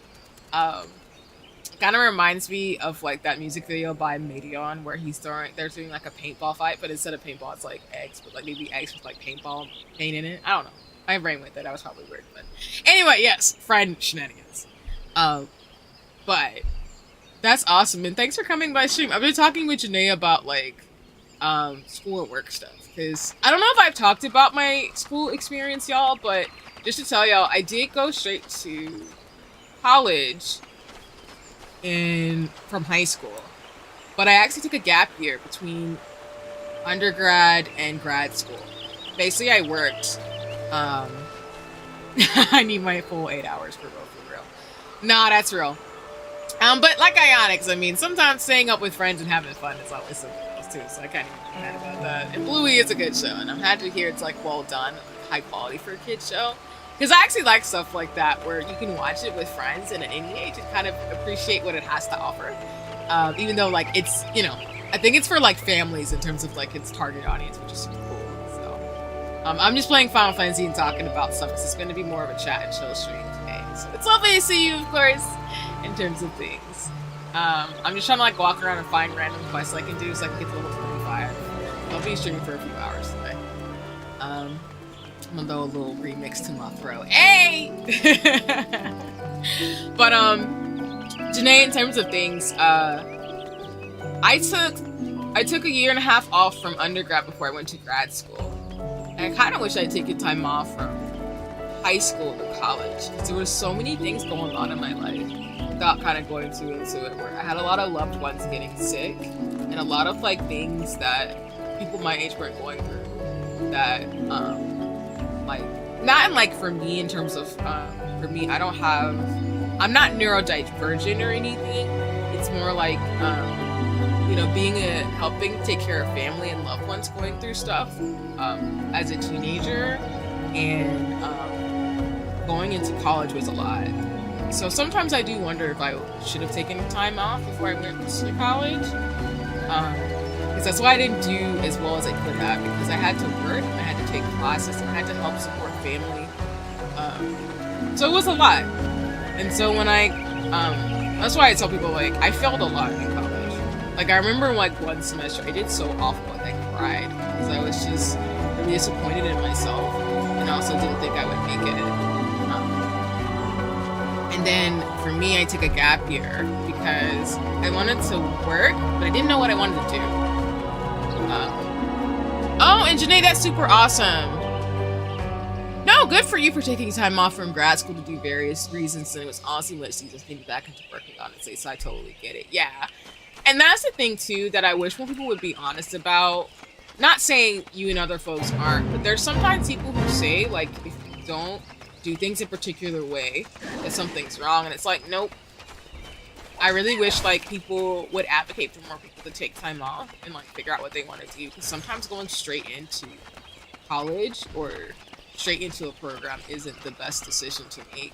Kind of reminds me of like that music video by Medion where they're doing like a paintball fight, but instead of paintball, it's like eggs, but like maybe eggs with like paintball paint in it. I don't know. I brain with it. That was probably weird, but anyway, yes, French shenanigans. But that's awesome, and thanks for coming by stream. I've been talking with Janae about like school and work stuff, because I don't know if I've talked about my school experience, y'all, but just to tell y'all, I did go straight to college from high school, but I actually took a gap year between undergrad and grad school. Basically, I worked. I need my full 8 hours for real. Nah, that's real. But like Ionics, I mean, sometimes staying up with friends and having fun is always something else too, so I kind of get mad about that. And Bluey is a good show, and I'm happy to hear it's like well done, high quality for a kid's show. Because I actually like stuff like that, where you can watch it with friends and at any age and kind of appreciate what it has to offer. Even though like it's, you know, I think it's for like families in terms of like its target audience, which is super cool. So I'm just playing Final Fantasy and talking about stuff, because it's going to be more of a chat and chill stream today. So it's lovely to see you, of course. In terms of things, I'm just trying to like walk around and find random quests I can do so I can get to level 25. I'll be streaming for a few hours today. I'm gonna do a little remix to my throat. Hey! But Janae, in terms of things, I took a year and a half off from undergrad before I went to grad school. And I kind of wish I'd taken time off from high school to college, because there were so many things going on in my life without kind of going too into it, where I had a lot of loved ones getting sick and a lot of like things that people my age weren't going through that like not in like for me in terms of for me I'm not neurodivergent or anything. It's more like being helping take care of family and loved ones going through stuff as a teenager, and going into college was a lot. So sometimes I do wonder if I should have taken time off before I went to college, because that's why I didn't do as well as I could have, because I had to work, I had to take classes, and I had to help support family. So it was a lot. And so when that's why I tell people, like, I failed a lot in college. Like, I remember, like, one semester, I did so awful, I cried, because I was just really disappointed in myself, and I also didn't think I would make it. And then, for me, I took a gap year, because I wanted to work, but I didn't know what I wanted to do. Oh, and Janae, that's super awesome! No, good for you for taking time off from grad school to do various reasons, and it was awesome to see just getting back into working on it, so I totally get it, yeah. And that's the thing, too, that I wish more people would be honest about. Not saying you and other folks aren't, but there's sometimes people who say, like, if you don't do things a particular way, that something's wrong. And it's like, nope. I really wish, like, people would advocate for more people to take time off and, like, figure out what they want to do. Because sometimes going straight into college or straight into a program isn't the best decision to make.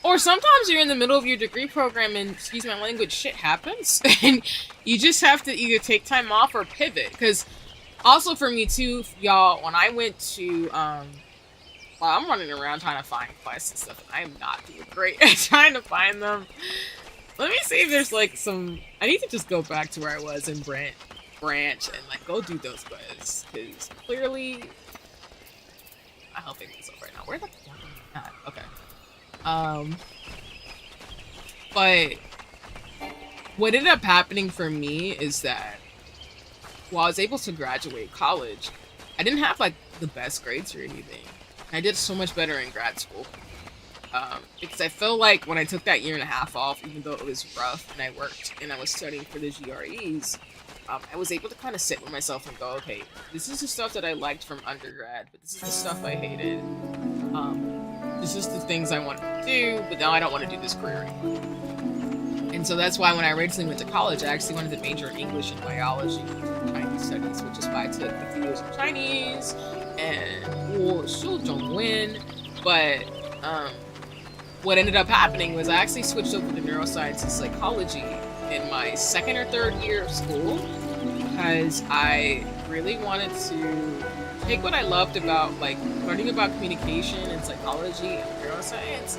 Or sometimes you're in the middle of your degree program and, excuse my language, shit happens. And you just have to either take time off or pivot. Because also for me too, y'all, when I went to, well, I'm running around trying to find quests and stuff, and I am not doing great at trying to find them. Let me see if there's like some, I need to just go back to where I was in Branch and like go do those quests. Because clearly, I'm not helping myself right now. Where the fuck am I at? Okay. But what ended up happening for me is that while I was able to graduate college, I didn't have like the best grades or anything. I did so much better in grad school. Because I felt like when I took that year and a half off, even though it was rough and I worked and I was studying for the GREs, I was able to kind of sit with myself and go, okay, this is the stuff that I liked from undergrad, but this is the stuff I hated. This is the things I wanted to do, but now I don't want to do this career anymore. And so that's why when I originally went to college, I actually wanted to major in English and biology and Chinese studies, which is why I took a few years of Chinese and win. But what ended up happening was I actually switched over to neuroscience and psychology in my second or third year of school, because I really wanted to take what I loved about like learning about communication and psychology and neuroscience,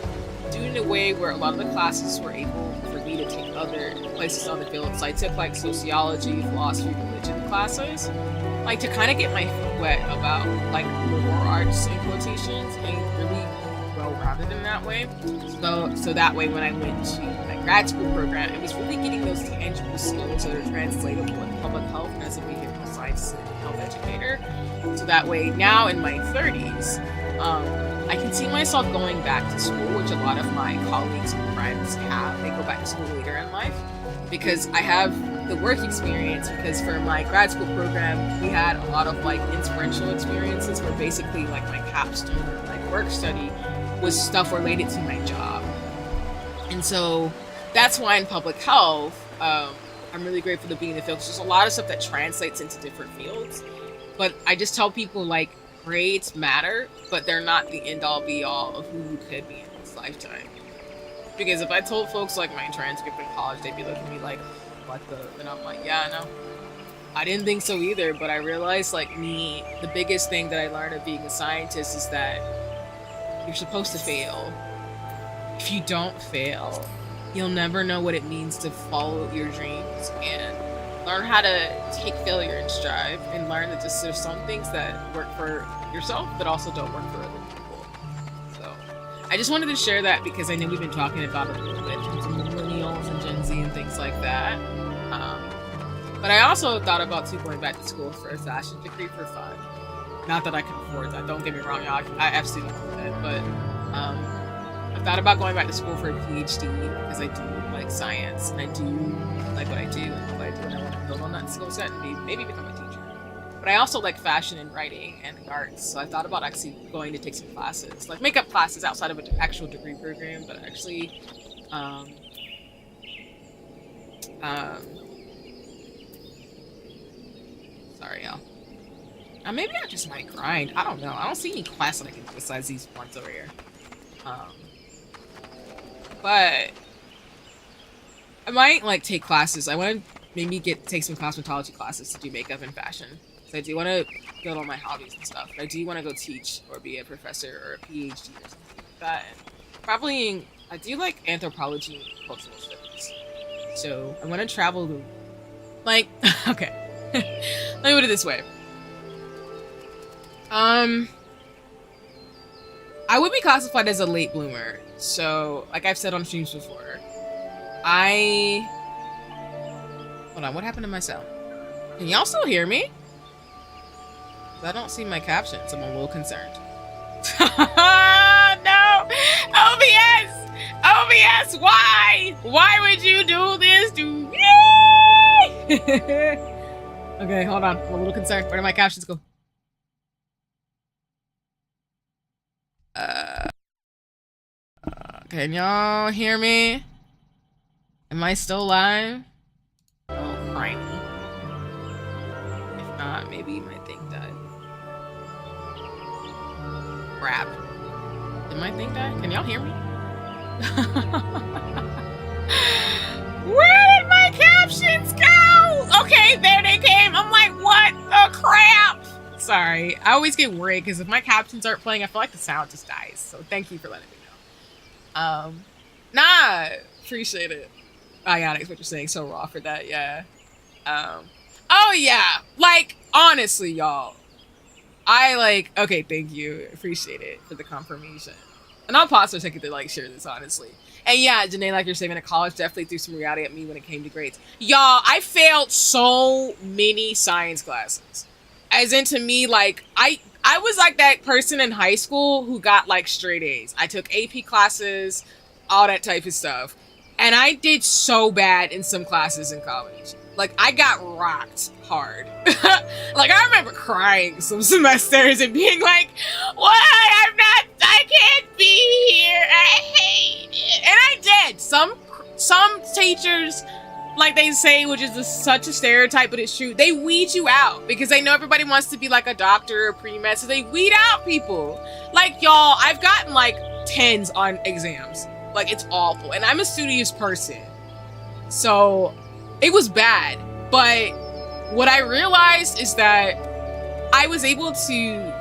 do it in a way where a lot of the classes were able for me to take other places on the field. So I took like sociology, philosophy, religion classes, like to kind of get my feet wet about like liberal arts in quotations and really well-rounded in that way. So that way when I went to my grad school program, it was really getting those tangible skills that are translatable in public health and as a behavioral science and health educator. So that way now in my 30s, I can see myself going back to school, which a lot of my colleagues and friends have. They go back to school later in life because I have the work experience, because for my grad school program, we had a lot of like inspirational experiences where basically like my capstone or my work study was stuff related to my job. And so that's why in public health, I'm really grateful to be in the field, because there's a lot of stuff that translates into different fields. But I just tell people like grades matter, but they're not the end all be all of who you could be in this lifetime. Because if I told folks like my transcript in college, they'd be looking at me like, what the? And I'm like, yeah, I know. I didn't think so either, but I realized like me, the biggest thing that I learned of being a scientist is that you're supposed to fail. If you don't fail, you'll never know what it means to follow your dreams and learn how to take failure in stride, and learn that just there's some things that work for yourself but also don't work for other people. So I just wanted to share that because I know we've been talking about it a little bit in terms of millennials and Gen Z and things like that. But I also thought about too going back to school for a fashion degree for fun. Not that I can afford that. Don't get me wrong, y'all. I absolutely afford that. But I thought about going back to school for a PhD because I do like science and I do like what I do and what I do, and I want to build on that skill set and maybe become a teacher. But I also like fashion and writing and the arts, so I thought about actually going to take some classes, like makeup classes outside of an actual degree program, but actually sorry, y'all. Maybe I just might grind. I don't know. I don't see any classes that I can do besides these ones over here. But I might like take classes. I want to maybe take some cosmetology classes to do makeup and fashion. So I do want to build on my hobbies and stuff. But I do want to go teach or be a professor or a PhD or something like that. And probably I do like anthropology and cultural studies. So I want to travel to, like, okay. Let me put it this way. I would be classified as a late bloomer. So, like I've said on streams before, hold on, what happened to my sound? Can y'all still hear me? I don't see my captions. I'm a little concerned. No! OBS! OBS, why? Why would you do this to me? Okay, hold on. I'm a little concerned. Where did my captions go? Can y'all hear me? Am I still live? Oh, crimey. If not, maybe my thing died. Crap. Did my thing die? Can y'all hear me? Where did my captions go? Okay, there they came. I'm like, what the crap? Sorry. I always get worried because if my captions aren't playing, I feel like the sound just dies. So thank you for letting me know. Nah, appreciate it. Ionics, what you're saying, so raw for that, yeah. Oh yeah, like, honestly, y'all. Okay, thank you. Appreciate it for the confirmation. And I'll pause for a second to, like, share this, honestly. And yeah, Janae, like you're saying, at college definitely threw some reality at me when it came to grades. Y'all, I failed so many science classes. As in, to me, like, I was like that person in high school who got, like, straight A's. I took AP classes, all that type of stuff. And I did so bad in some classes in college. Like, I got rocked hard. Like, I remember crying some semesters and being like, why? I can't be here. I hate it. And I did. Some teachers, like they say, which is such a stereotype, but it's true, they weed you out because they know everybody wants to be like a doctor or pre-med, so they weed out people. Like, y'all, I've gotten like 10s on exams. Like, it's awful. And I'm a studious person. So it was bad. But what I realized is that I was able to...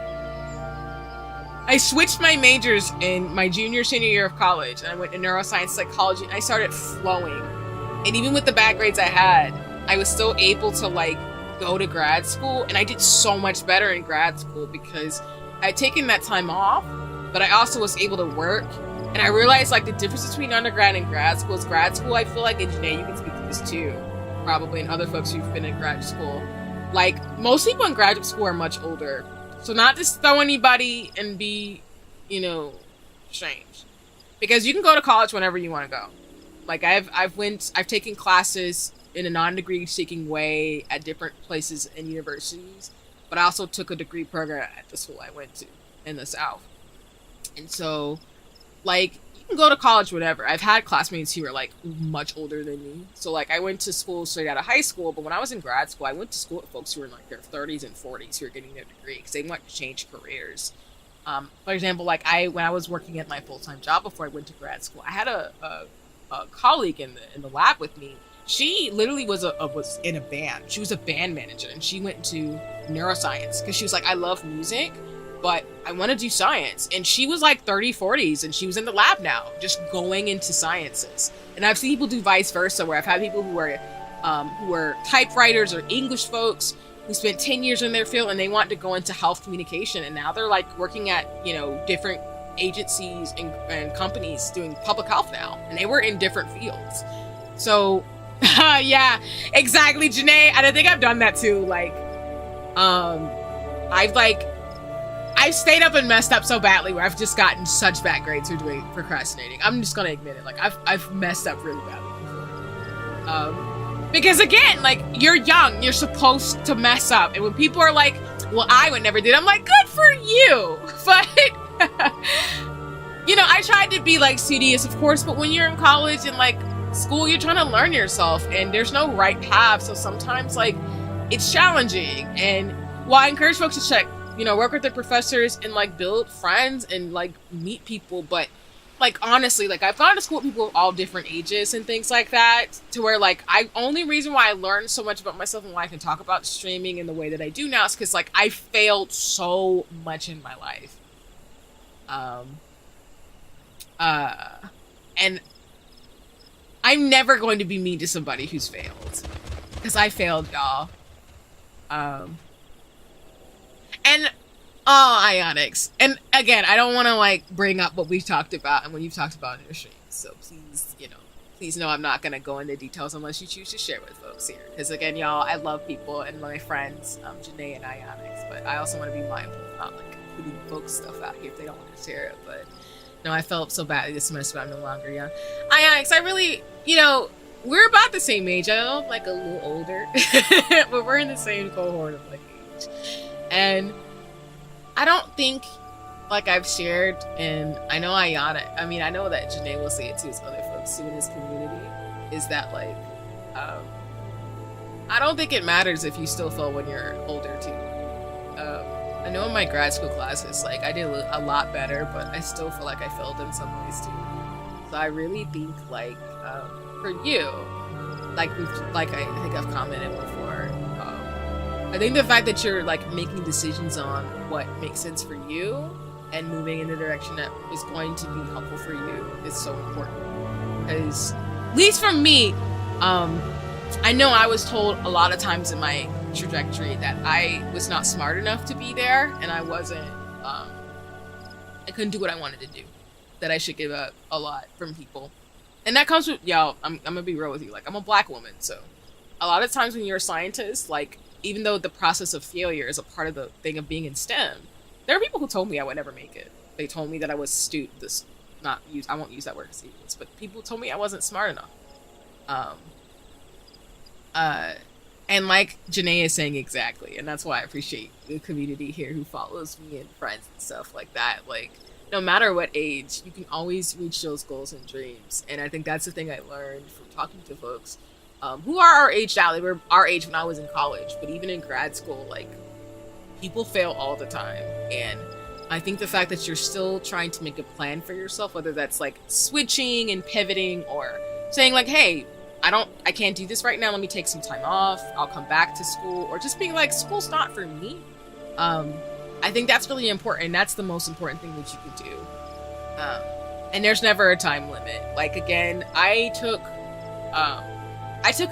I switched my majors in my senior year of college. And I went to neuroscience psychology. And I started flowing. And even with the bad grades I had, I was still able to, like, go to grad school. And I did so much better in grad school because I had taken that time off. But I also was able to work. And I realized, like, the difference between undergrad and grad school is grad school, I feel like, and Janae, you can speak to this too, probably, and other folks who've been in graduate school. Like, most people in graduate school are much older. So not just throw anybody and be, you know, strange. Because you can go to college whenever you want to go. Like, I've taken classes in a non-degree seeking way at different places and universities. But I also took a degree program at the school I went to in the South. And so... like, you can go to college, whatever. I've had classmates who are, like, much older than me. So, like, I went to school straight out of high school, but when I was in grad school, I went to school with folks who were in, like, their 30s and 40s who were getting their degree because they wanted to change careers. For example, like, when I was working at my full-time job before I went to grad school, I had a colleague in the lab with me. She literally was in a band. She was a band manager, and she went into neuroscience because she was like, I love music, but I want to do science. And she was like 30, 40s, and she was in the lab now, just going into sciences. And I've seen people do vice versa, where I've had people who are who are typewriters or English folks who spent 10 years in their field and they want to go into health communication, and now they're like working at, you know, different agencies and companies doing public health now, and they were in different fields. So yeah, exactly, Janae. And I think I've done that too. Like, I've stayed up and messed up so badly where I've just gotten such bad grades for doing procrastinating. I'm just gonna admit it. Like, I've messed up really badly before. Because again, like, you're young, you're supposed to mess up, and when people are like, "Well, I would never do it," I'm like, "Good for you." But you know, I tried to be like studious, of course, but when you're in college and like school, you're trying to learn yourself, and there's no right path. So sometimes, like, it's challenging. And while I encourage folks to check, you know, work with their professors and like build friends and like meet people, but like, honestly, like, I've gone to school with people of all different ages and things like that, to where like, only reason why I learned so much about myself and why I can talk about streaming in the way that I do now is because like I failed so much in my life. And I'm never going to be mean to somebody who's failed, because I failed, y'all. And Ionics. And again, I don't want to like bring up what we've talked about and what you've talked about in your stream. So please, you know, please know I'm not going to go into details unless you choose to share with folks here. Because again, y'all, I love people and my friends, Janae and Ionics, but I also want to be mindful of not like putting folks stuff out here if they don't want to share it. But no, I felt so badly this semester, but I'm no longer young. Ionics, I really, you know, we're about the same age. I know I'm like a little older, but we're in the same cohort of like age. And I don't think, like, I've shared, and I know I know that Janae will say it too, as other folks too in this community, is that like, I don't think it matters if you still fail when you're older too. I know in my grad school classes, like, I did a lot better, but I still feel like I failed in some ways too. So I really think, like, for you, like I think I've commented before, I think the fact that you're like making decisions on what makes sense for you and moving in the direction that is going to be helpful for you is so important. Because, at least for me, I know I was told a lot of times in my trajectory that I was not smart enough to be there, and I wasn't, I couldn't do what I wanted to do, that I should give up a lot from people. And that comes with, y'all, I'm gonna be real with you, like, I'm a black woman, so a lot of times when you're a scientist, like, even though the process of failure is a part of the thing of being in STEM, there are people who told me I would never make it. They told me that I was I won't use that word students, but people told me I wasn't smart enough. And like Janae is saying, exactly, and that's why I appreciate the community here who follows me and friends and stuff like that. Like, no matter what age, you can always reach those goals and dreams. And I think that's the thing I learned from talking to folks who are our age now. They were our age when I was in college, but even in grad school, like, people fail all the time. And I think the fact that you're still trying to make a plan for yourself, whether that's like switching and pivoting or saying like, hey, I can't do this right now, let me take some time off, I'll come back to school, or just being like, school's not for me. I think that's really important. That's the most important thing that you can do. And there's never a time limit. Like, again, I took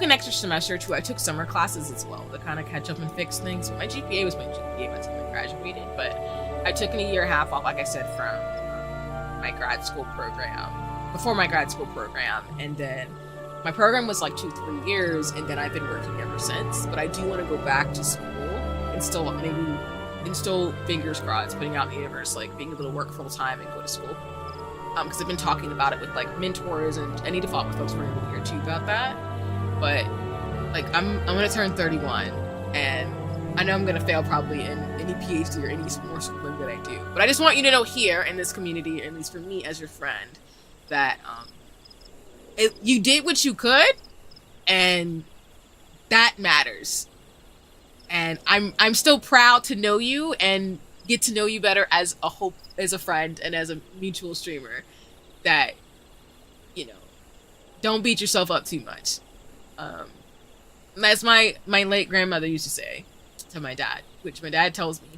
an extra semester too. I took summer classes as well to kind of catch up and fix things. My GPA was my GPA by the time I graduated, but I took a year and a half off, like I said, from my grad school program, before my grad school program, and then my program was like 2-3 years, and then I've been working ever since. But I do want to go back to school and still fingers crossed, putting out in the universe, like being able to work full time and go to school. Because I've been talking about it with like mentors, and I need to follow with folks for a year or two about that. But like, I'm gonna turn 31, and I know I'm gonna fail probably in any PhD or any more schooling that I do. But I just want you to know here in this community, at least for me as your friend, that you did what you could, and that matters. And I'm still proud to know you and get to know you better as a friend and as a mutual streamer. That, you know, don't beat yourself up too much. As my late grandmother used to say to my dad, which my dad tells me,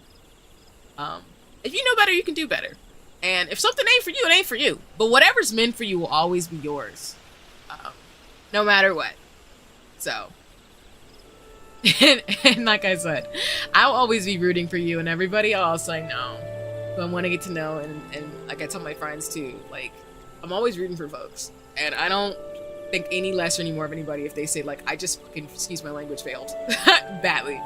if you know better, you can do better. And if something ain't for you, it ain't for you. But whatever's meant for you will always be yours, no matter what. So And like I said, I'll always be rooting for you and everybody else I know who I want to get to know. And like I tell my friends too, like, I'm always rooting for folks. And I don't think any less or any more of anybody if they say, like, I just fucking, excuse my language, failed badly.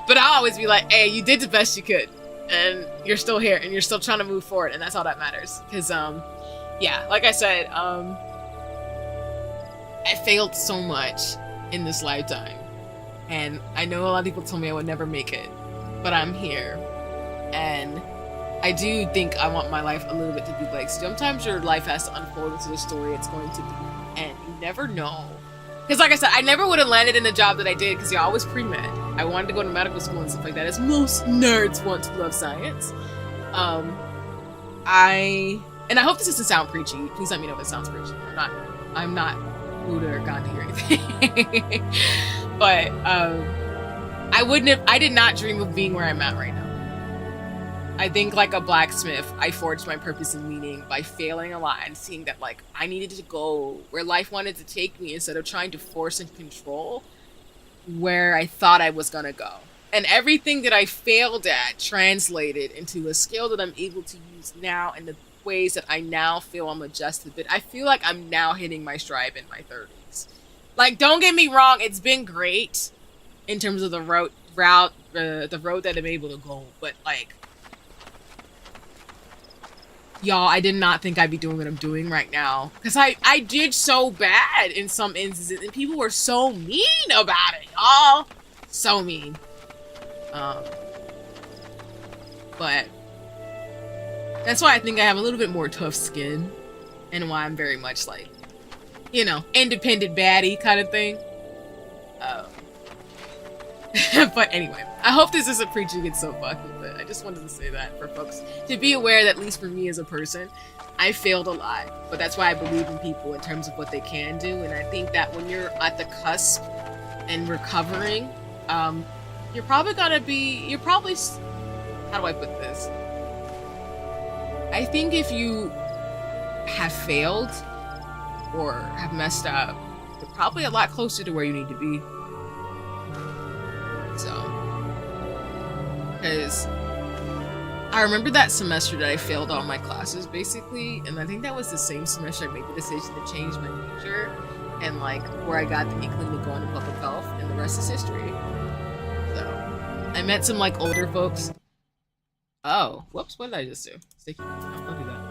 But I'll always be like, hey, you did the best you could. And you're still here and you're still trying to move forward. And that's all that matters. Because, yeah, like I said, I failed so much in this lifetime. And I know a lot of people told me I would never make it, but I'm here. And I do think I want my life a little bit to be like, sometimes your life has to unfold into the story it's going to be, and you never know. Because like I said, I never would have landed in the job that I did because I was pre-med. I wanted to go to medical school and stuff like that, as most nerds want to love science. I hope this doesn't sound preachy. Please let me know if it sounds preachy. I'm not Buddha or Gandhi or anything. But I did not dream of being where I'm at right now. I think like a blacksmith, I forged my purpose and meaning by failing a lot and seeing that, like, I needed to go where life wanted to take me instead of trying to force and control where I thought I was gonna go. And everything that I failed at translated into a skill that I'm able to use now in the ways that I now feel I'm adjusted. But I feel like I'm now hitting my stride in my 30s. Like, don't get me wrong, it's been great in terms of the road that I'm able to go. But, like, y'all, I did not think I'd be doing what I'm doing right now. Because I did so bad in some instances, and people were so mean about it, y'all. So mean. But that's why I think I have a little bit more tough skin, and why I'm very much like, you know, independent baddie kind of thing. But anyway, I hope this isn't preaching it so fucking, but I just wanted to say that for folks to be aware that, at least for me as a person, I failed a lot. But that's why I believe in people in terms of what they can do. And I think that when you're at the cusp and recovering, you're probably, how do I put this? I think if you have failed or have messed up, you're probably a lot closer to where you need to be. So, because I remember that semester that I failed all my classes, basically, and I think that was the same semester I made the decision to change my major, and like where I got the inkling to go into public health, and the rest is history. So, I met some like older folks. Oh, whoops! What did I just do? Sticky. No, don't do that.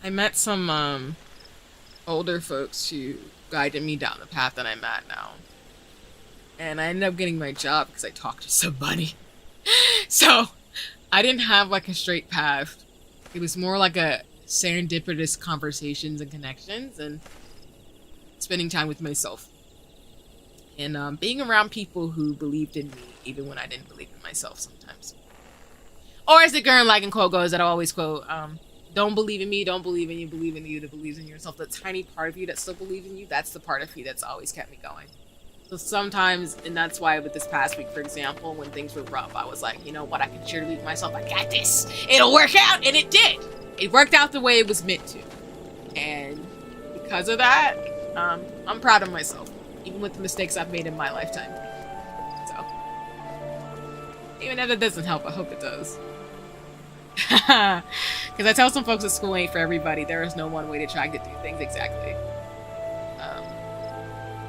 I met some older folks who guided me down the path that I'm at now. And I ended up getting my job because I talked to somebody. So I didn't have like a straight path. It was more like a serendipitous conversations and connections and spending time with myself. And being around people who believed in me even when I didn't believe in myself sometimes. Or as the Gurren Lagann quote goes that I always quote, don't believe in me, don't believe in you, believe in you that believes in yourself. The tiny part of you that still believes in you, that's the part of you that's always kept me going. So sometimes, and that's why with this past week, for example, when things were rough, I was like, you know what, I can cheerlead myself, I got this. It'll work out, and it did. It worked out the way it was meant to. And because of that, I'm proud of myself, even with the mistakes I've made in my lifetime. So, even if that doesn't help, I hope it does. Because I tell some folks that school ain't for everybody. There is no one way to try to do things exactly.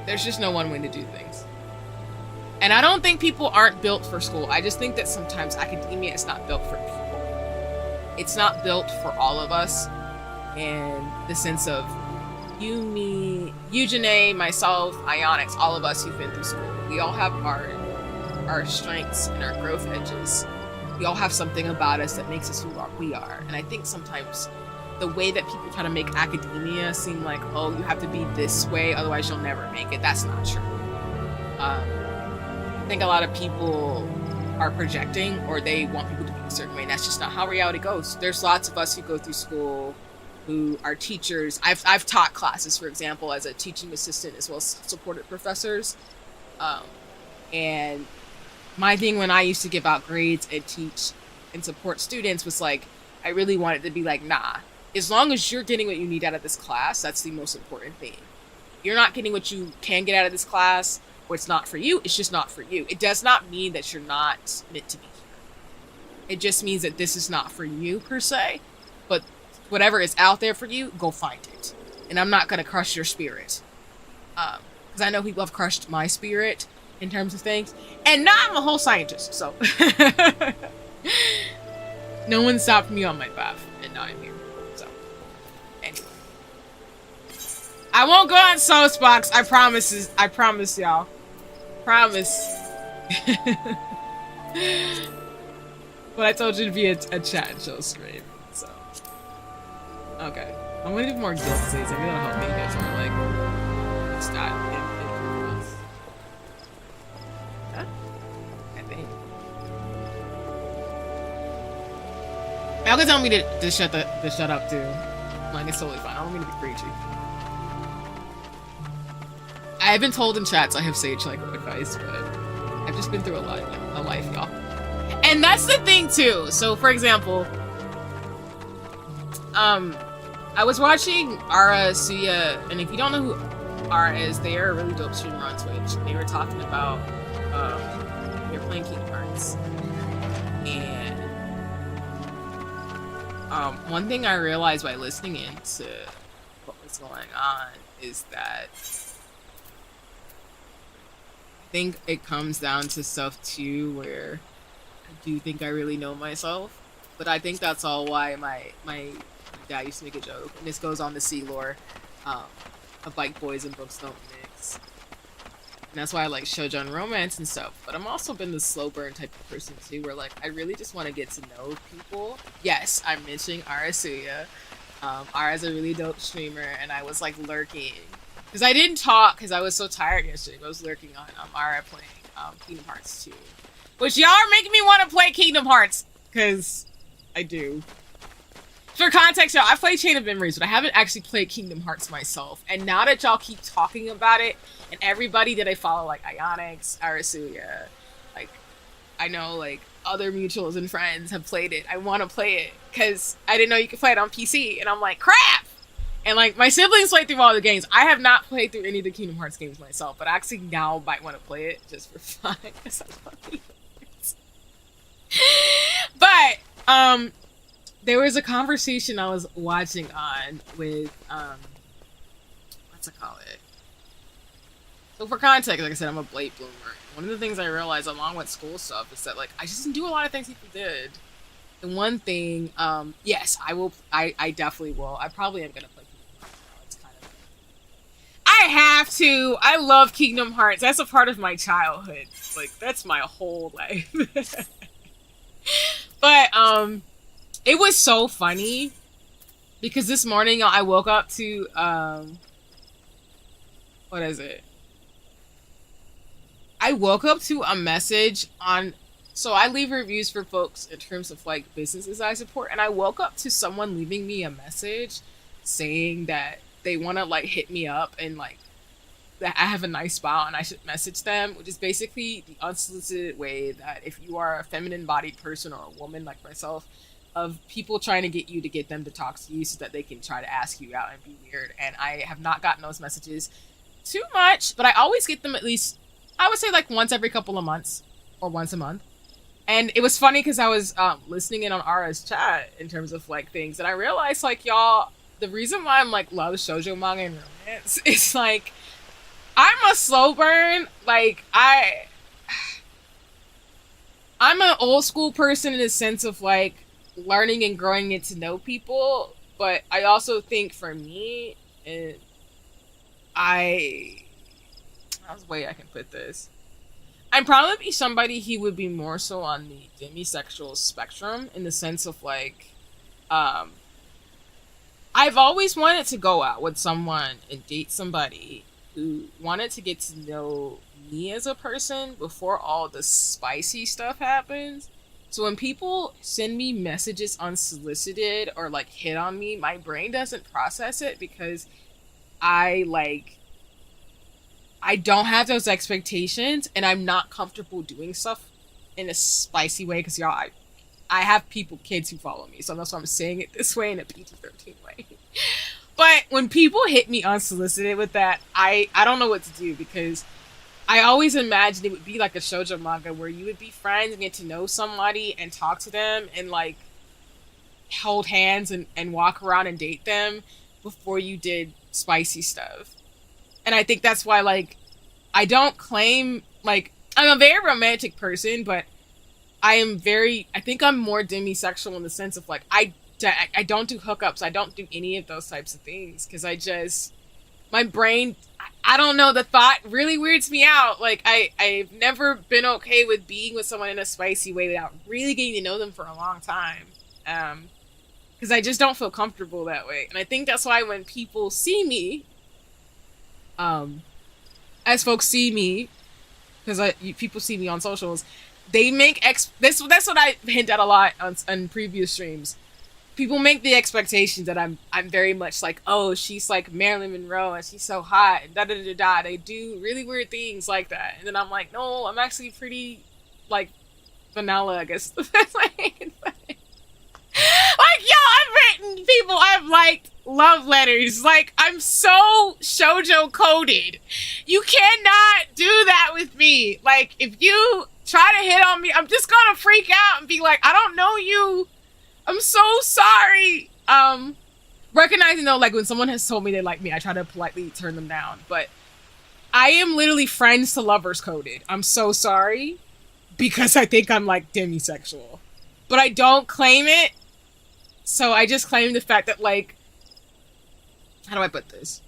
There's just no one way to do things. And I don't think people aren't built for school. I just think that sometimes academia is not built for people. It's not built for all of us. In the sense of you, me, you, Janae, myself, Ionix, all of us who've been through school. We all have our strengths and our growth edges. We all have something about us that makes us who we are. And I think sometimes the way that people try to make academia seem like, oh, you have to be this way, otherwise you'll never make it. That's not true. I think a lot of people are projecting, or they want people to be a certain way, and that's just not how reality goes. There's lots of us who go through school who are teachers. I've taught classes, for example, as a teaching assistant as well as supported professors. And my thing when I used to give out grades and teach and support students was like, I really wanted to be like, nah, as long as you're getting what you need out of this class, that's the most important thing. you're not getting what you can get out of this class, or it's not for you, it's just not for you. It does not mean that you're not meant to be here. It just means that this is not for you per se, but whatever is out there for you, go find it. And I'm not gonna crush your spirit, because I know people have crushed my spirit in terms of things, and now I'm a whole scientist, so no one stopped me on my path, and now I'm here. So anyway, I won't go on Soapbox. I promise. I promise y'all. Promise. But I told you to be a chat and show stream. So okay, I'm gonna do more guild states. I think that'll help me get more like stat improvements. Huh? I think. Y'all can tell me to shut up too. Like, it's totally fine. I don't mean to be preachy. I've been told in chats I have sage like advice, but I've just been through a life, y'all. And that's the thing too. So for example, I was watching Ara Suya, and if you don't know who Ara is, they are a really dope streamer on Twitch. They were talking about they're playing Kingdom Hearts. And one thing I realized by listening into what was going on is that I think it comes down to stuff too where I do think I really know myself, but I think that's all why my dad used to make a joke, and this goes on the sea lore of like boys and books don't mix, and that's why I like shoujo and romance and stuff. But I'm also been the slow burn type of person too, where like I really just want to get to know people. Yes, I'm mentioning Ara Suya. Ara's a really dope streamer, and I was like lurking because I didn't talk because I was so tired yesterday. I was lurking on Ara playing Kingdom Hearts 2, which y'all are making me want to play Kingdom Hearts because I do. For context, y'all, I've played Chain of Memories, but I haven't actually played Kingdom Hearts myself. And now that y'all keep talking about it, and everybody that I follow, like Ionix, Arasuya, like, I know, like, other mutuals and friends have played it. I want to play it, because I didn't know you could play it on PC, and I'm like, crap! And, like, my siblings played through all the games. I have not played through any of the Kingdom Hearts games myself, but I actually now might want to play it, just for fun, because I love Kingdom Hearts. But, there was a conversation I was watching on with, what's it called? So for context, like I said, I'm a late bloomer. One of the things I realized along with school stuff is that, like, I just didn't do a lot of things people did. And one thing, yes, I definitely will. I probably am gonna play Kingdom Hearts now. It's kind of, I have to. I love Kingdom Hearts. That's a part of my childhood. Like, that's my whole life. But, it was so funny because this morning I woke up to, what is it? I woke up to a message on, so I leave reviews for folks in terms of like businesses I support, and I woke up to someone leaving me a message saying that they want to like hit me up and like that I have a nice smile and I should message them, which is basically the unsolicited way that if you are a feminine bodied person or a woman like myself, of people trying to get you to get them to talk to you so that they can try to ask you out and be weird. And I have not gotten those messages too much, but I always get them at least, I would say like once every couple of months or once a month. And it was funny because I was listening in on Ara's chat in terms of like things, and I realized like, y'all, the reason why I'm like love shoujo manga and romance is like, I'm a slow burn. Like I'm an old school person in the sense of like, learning and growing it to know people, but I also think for me, and how's the way I can put this? I'm probably somebody he would be more so on the demisexual spectrum in the sense of like, I've always wanted to go out with someone and date somebody who wanted to get to know me as a person before all the spicy stuff happens. So when people send me messages unsolicited or like hit on me, my brain doesn't process it because I don't have those expectations and I'm not comfortable doing stuff in a spicy way because y'all, I have kids who follow me, so that's why I'm saying it this way in a PG-13 way. But when people hit me unsolicited with that, I don't know what to do, because I always imagined it would be like a shoujo manga where you would be friends and get to know somebody and talk to them and like hold hands and walk around and date them before you did spicy stuff. And I think that's why, like, I don't claim, like, I'm a very romantic person, but I think I'm more demisexual in the sense of, like, I don't do hookups. I don't do any of those types of things because my brain, I don't know, the thought really weirds me out. Like, I've never been okay with being with someone in a spicy way without really getting to know them for a long time. Because I just don't feel comfortable that way. And I think that's why when people see me, as folks see me, because people see me on socials, they make that's what I hint at a lot on previous streams. People make the expectation that I'm very much like, oh, she's like Marilyn Monroe and she's so hot and da da da da. They do really weird things like that, and then I'm like, no, I'm actually pretty like vanilla, I guess. Like, yo, I've written people I've liked love letters. Like, I'm so shoujo coded. You cannot do that with me. Like, if you try to hit on me, I'm just gonna freak out and be like, I don't know you. I'm so sorry. Recognizing though, like when someone has told me they like me, I try to politely turn them down. But I am literally friends to lovers coded. I'm so sorry. Because I think I'm like demisexual. But I don't claim it. So I just claim the fact that, like, how do I put this?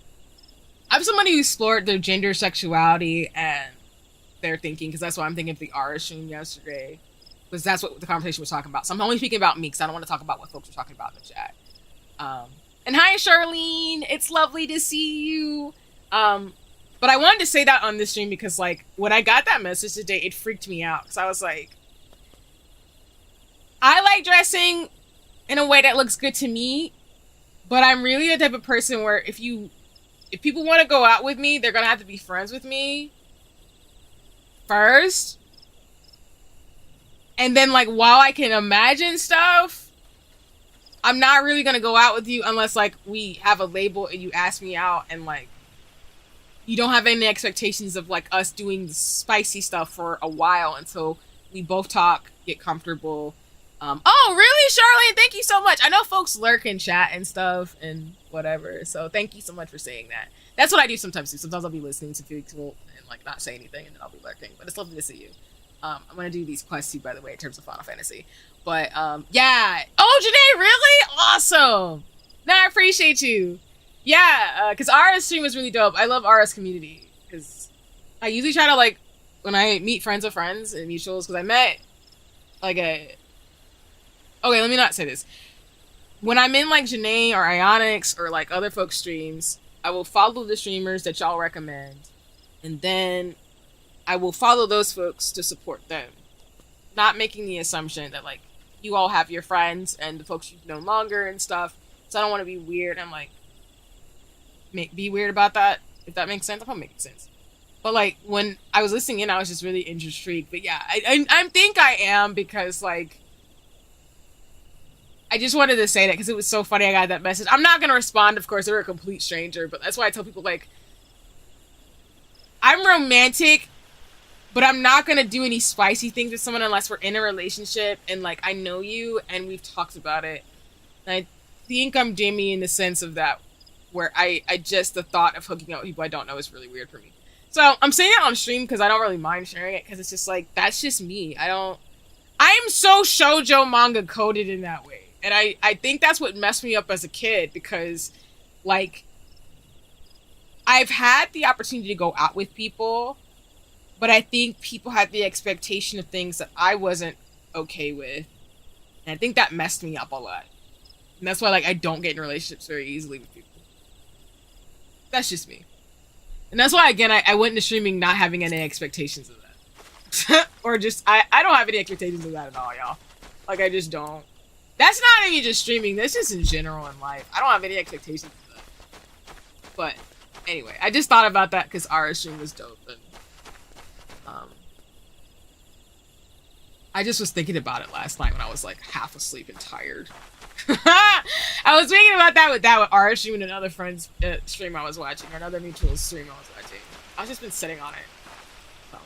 I'm somebody who explored their gender, sexuality, and their thinking, because that's what I'm thinking of the Aura stream yesterday. Because that's what the conversation was talking about. So I'm only speaking about me, because I don't want to talk about what folks were talking about in the chat. And hi, Charlene. It's lovely to see you. But I wanted to say that on this stream because, like, when I got that message today, it freaked me out. Because I was like, I like dressing in a way that looks good to me, but I'm really the type of person where if people want to go out with me, they're gonna have to be friends with me first, and then, like, while I can imagine stuff, I'm not really gonna go out with you unless, like, we have a label and you ask me out and, like, you don't have any expectations of, like, us doing spicy stuff for a while until we both talk, get comfortable. Oh, really, Charlene? Thank you so much. I know folks lurk in chat and stuff and whatever, so thank you so much for saying that. That's what I do sometimes too. Sometimes I'll be listening to people and, like, not say anything, and then I'll be lurking. But it's lovely to see you. I'm gonna do these quests too, by the way, in terms of Final Fantasy. But yeah. Oh, Janae, really? Awesome. No, I appreciate you. Yeah, because Ara's stream was really dope. I love Ara's community because I usually try to, like, when I meet friends of friends and mutuals, because I met like okay, let me not say this. When I'm in, like, Janae or Ionix or, like, other folks' streams, I will follow the streamers that y'all recommend, and then I will follow those folks to support them. Not making the assumption that, like, you all have your friends and the folks you've known longer and stuff, so I don't want to be weird and, like, be weird about that, if that makes sense. I hope it makes sense. But, like, when I was listening in, I was just really intrigued. But yeah, I think I am, because, like, I just wanted to say that because it was so funny I got that message. I'm not going to respond, of course. They're a complete stranger. But that's why I tell people, like, I'm romantic, but I'm not going to do any spicy things with someone unless we're in a relationship and, like, I know you and we've talked about it. And I think I'm Jamie in the sense of that, where I just, the thought of hooking up with people I don't know is really weird for me. So I'm saying it on stream because I don't really mind sharing it, because it's just, like, that's just me. I'm so shoujo manga coded in that way. And I think that's what messed me up as a kid, because, like, I've had the opportunity to go out with people, but I think people had the expectation of things that I wasn't okay with. And I think that messed me up a lot. And that's why, like, I don't get in relationships very easily with people. That's just me. And that's why, again, I went into streaming not having any expectations of that. Or just, I don't have any expectations of that at all, y'all. Like, I just don't. That's not even just streaming. That's just in general in life. I don't have any expectations of that. But anyway, I just thought about that because our stream was dope. And I just was thinking about it last night when I was like half asleep and tired. I was thinking about that with our stream and another friend's stream I was watching, or another mutual stream I was watching. I've just been sitting on it. So.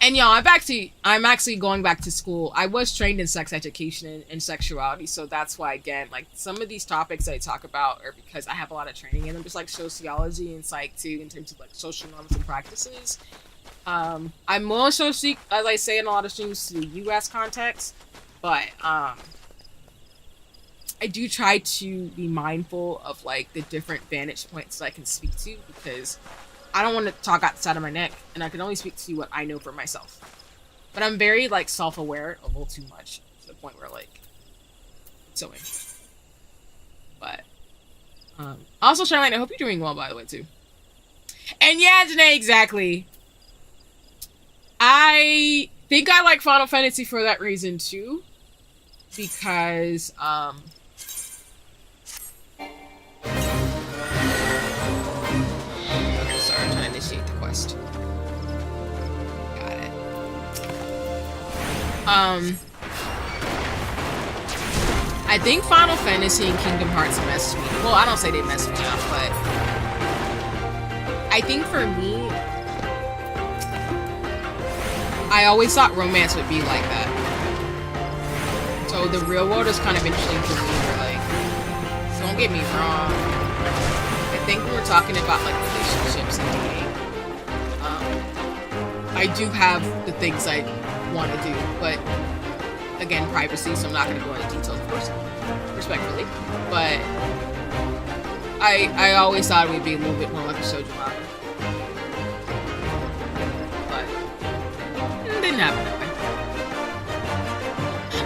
And y'all, I'm actually going back to school. I was trained in sex education and sexuality, so that's why, again, like some of these topics I talk about are because I have a lot of training in them, just like sociology and psych too, in terms of like social norms and practices. I'm more so seek, as I say in a lot of streams, to the U.S. context, but I do try to be mindful of like the different vantage points that I can speak to, because I don't want to talk out the side of my neck, and I can only speak to what I know for myself. But I'm very like self-aware, a little too much, to the point where like it's so annoying. But also, Charlene, I hope you're doing well, by the way, too. And yeah, Janae, exactly. I think I like Final Fantasy for that reason too, because sorry, I'm trying to initiate the quest. Got it. I think Final Fantasy and Kingdom Hearts messed me. Well, I don't say they messed me up, but I think for me, I always thought romance would be like that. So the real world is kind of interesting to me. Where, like, don't get me wrong. I think when we're talking about like relationships and dating, I do have the things I want to do, but again, privacy, so I'm not going to go into details, of course, respectfully. But I always thought it would be a little bit more like a shoujo manga. But it didn't happen that way.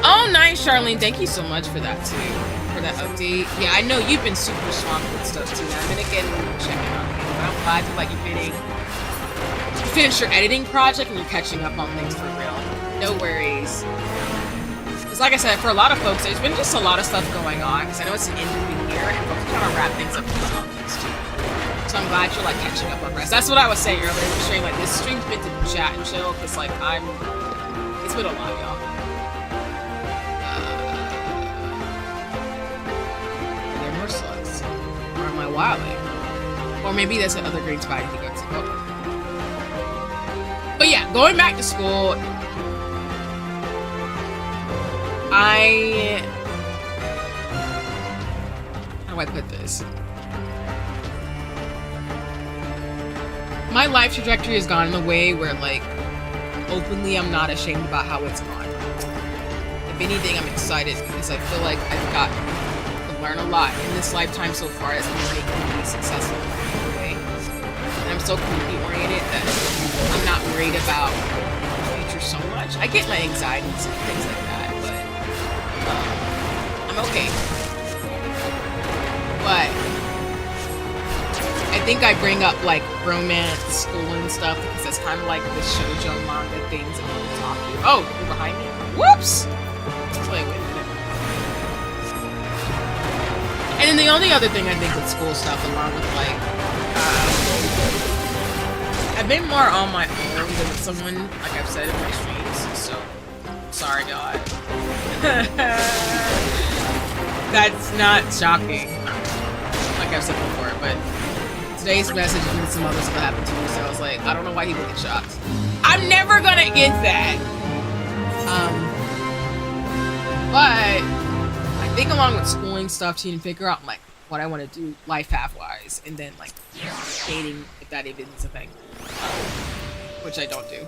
Oh, nice, Charlene. Thank you so much for that, too. For that update. Yeah, I know you've been super swamped with stuff, too. I'm going to get checking on you. But I'm glad that, like, you finished your editing project and you're catching up on things for real. No worries. Because like I said, for a lot of folks, there's been just a lot of stuff going on. Because I know it's the end of the year and folks are trying to wrap things up for the holidays too. So I'm glad you're like catching up on rest. That's what I was saying earlier in the stream. Like this stream's meant to chat and chill. Because like it's been a lot, y'all. Are there more slugs? Or am I wilding? Or maybe that's another green spot you can go to. Oh. But yeah, going back to school, how do I put this? My life trajectory has gone in a way where, like, openly I'm not ashamed about how it's gone. If anything, I'm excited because I feel like I've got to learn a lot in this lifetime so far as to make me successful in a way. And I'm so community oriented that I'm not worried about the future so much. I get my anxieties and things like that, but I'm okay. But I think I bring up like romance, school and stuff because that's kind of like the shoujo manga things that people talk to. Oh, you're behind me. Whoops! Wait a minute. And then the only other thing I think with school stuff, along with like, I've been more on my own than with someone, like I've said in my streams, so sorry God. That's not shocking, like I've said before, but today's message and some other stuff happened to me, so I was like, I don't know why people get shocked. I'm never gonna get that! But I think along with schooling stuff, to figure out like what I want to do life path-wise, and then like dating, if that even is a thing, which I don't do.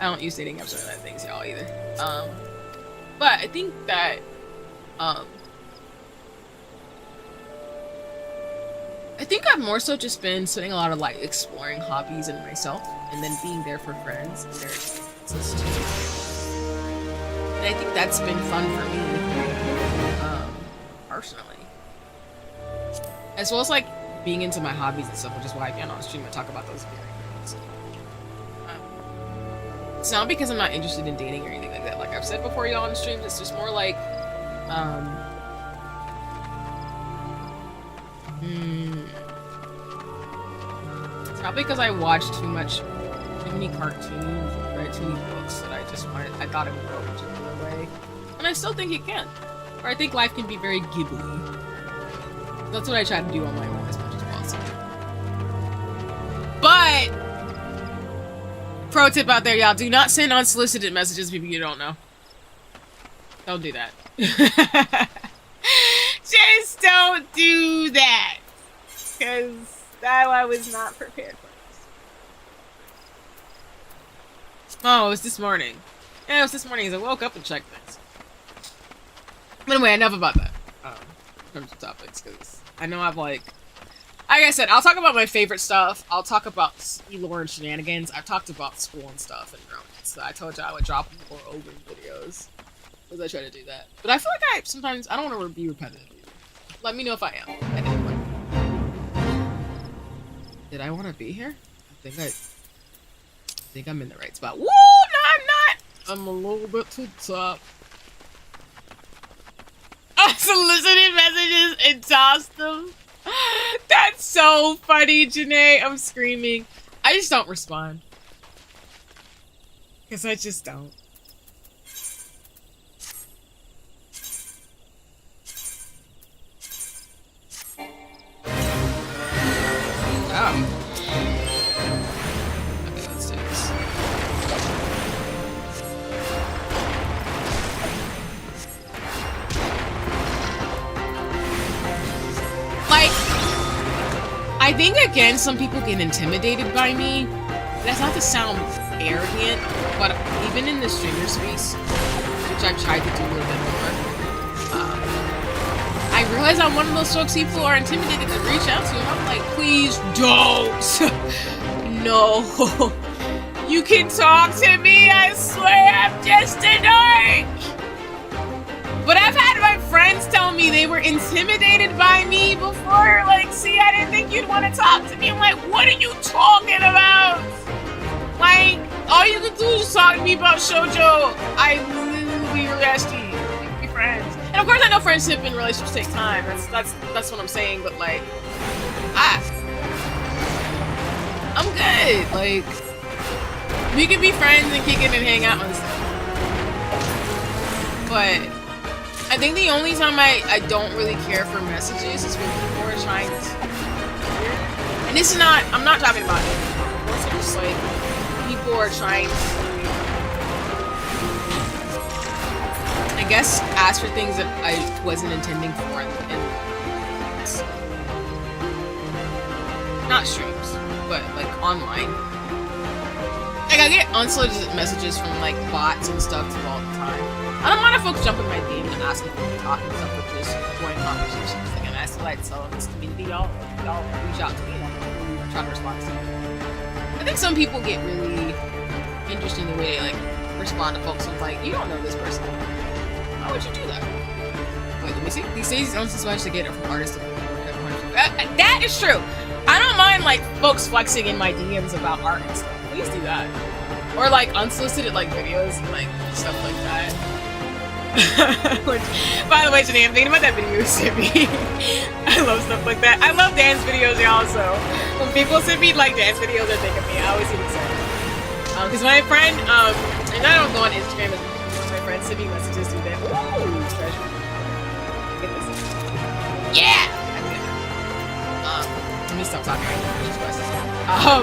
I don't use dating apps or that things, y'all, either. But I think that I think I've more so just been spending a lot of like exploring hobbies in myself, and then being there for friends and their experiences too. And I think that's been fun for me, personally. As well as like being into my hobbies and stuff, which is why again on stream I talk about those experiences. It's not because I'm not interested in dating or anything like that. Like I've said before, y'all on the streams, it's just more like It's probably because I watched too many cartoons, read too many books that I thought it would go into another way. And I still think it can. Or I think life can be very Ghibli. That's what I try to do on my own as much as possible. But, pro tip out there, y'all, do not send unsolicited messages to people you don't know. Don't do that. Just don't do that. Because I was not prepared for this. Oh, it was this morning. Yeah, it was this morning as I woke up and checked things. But anyway, enough about that. In terms of topics, because I know I've like I said, I'll talk about my favorite stuff. I'll talk about lore and shenanigans. I've talked about school and stuff and romance. So I told you I would drop more over videos. Because I try to do that. But I feel like sometimes I don't want to be repetitive either. Let me know if I am at any point. Did I want to be here? I think I'm in the right spot. Woo! No, I'm not! I'm a little bit too top. I solicited messages and tossed them. That's so funny, Janae. I'm screaming. I just don't respond. Because I just don't. Oh. Okay, let's do this. Like, I think again, some people get intimidated by me. That's not to sound arrogant, but even in the streamer space, which I've tried to do a little bit more, I realize I'm one of those folks people are intimidated to reach out to, and I'm like, please don't. No. You can talk to me, I swear, I'm just annoying. But I've had my friends tell me they were intimidated by me before. Like, see, I didn't think you'd want to talk to me. I'm like, what are you talking about? Like, all you can do is talk to me about shoujo. I literally really asked you to be friends. And of course, I know friendship and relationships take time. That's what I'm saying. But like, I'm good. Like, we can be friends and kick it and hang out and stuff. But I think the only time I don't really care for messages is when people are trying to. And this is not. I'm not talking about it. It's just like people are trying to, I guess, ask for things that I wasn't intending for, and not streams, but like online. Like I get unsolicited messages from like bots and stuff all the time. I don't mind if folks jump in my DM and ask me to talk and stuff, but just join conversations. Like, and I still like tell this community, y'all reach out to me. I'm trying to respond to them. I think some people get really interested in the way they like respond to folks and like, you don't know this person. Why would you do that? Wait, let me see. These days, don't just to get it from artists. That is true. I don't mind like folks flexing in my DMs about art and stuff. Please do that. Or like unsolicited like videos and like stuff like that. Which, by the way, Janae, I'm thinking about that video you sent me. I love stuff like that. I love dance videos, y'all. So when people send me like dance videos or think of me, I always get excited. Because my friend, and I don't go on Instagram, my friend sent me messages through that. Ooh, treasure. Get this. Yeah. Let me stop talking right now.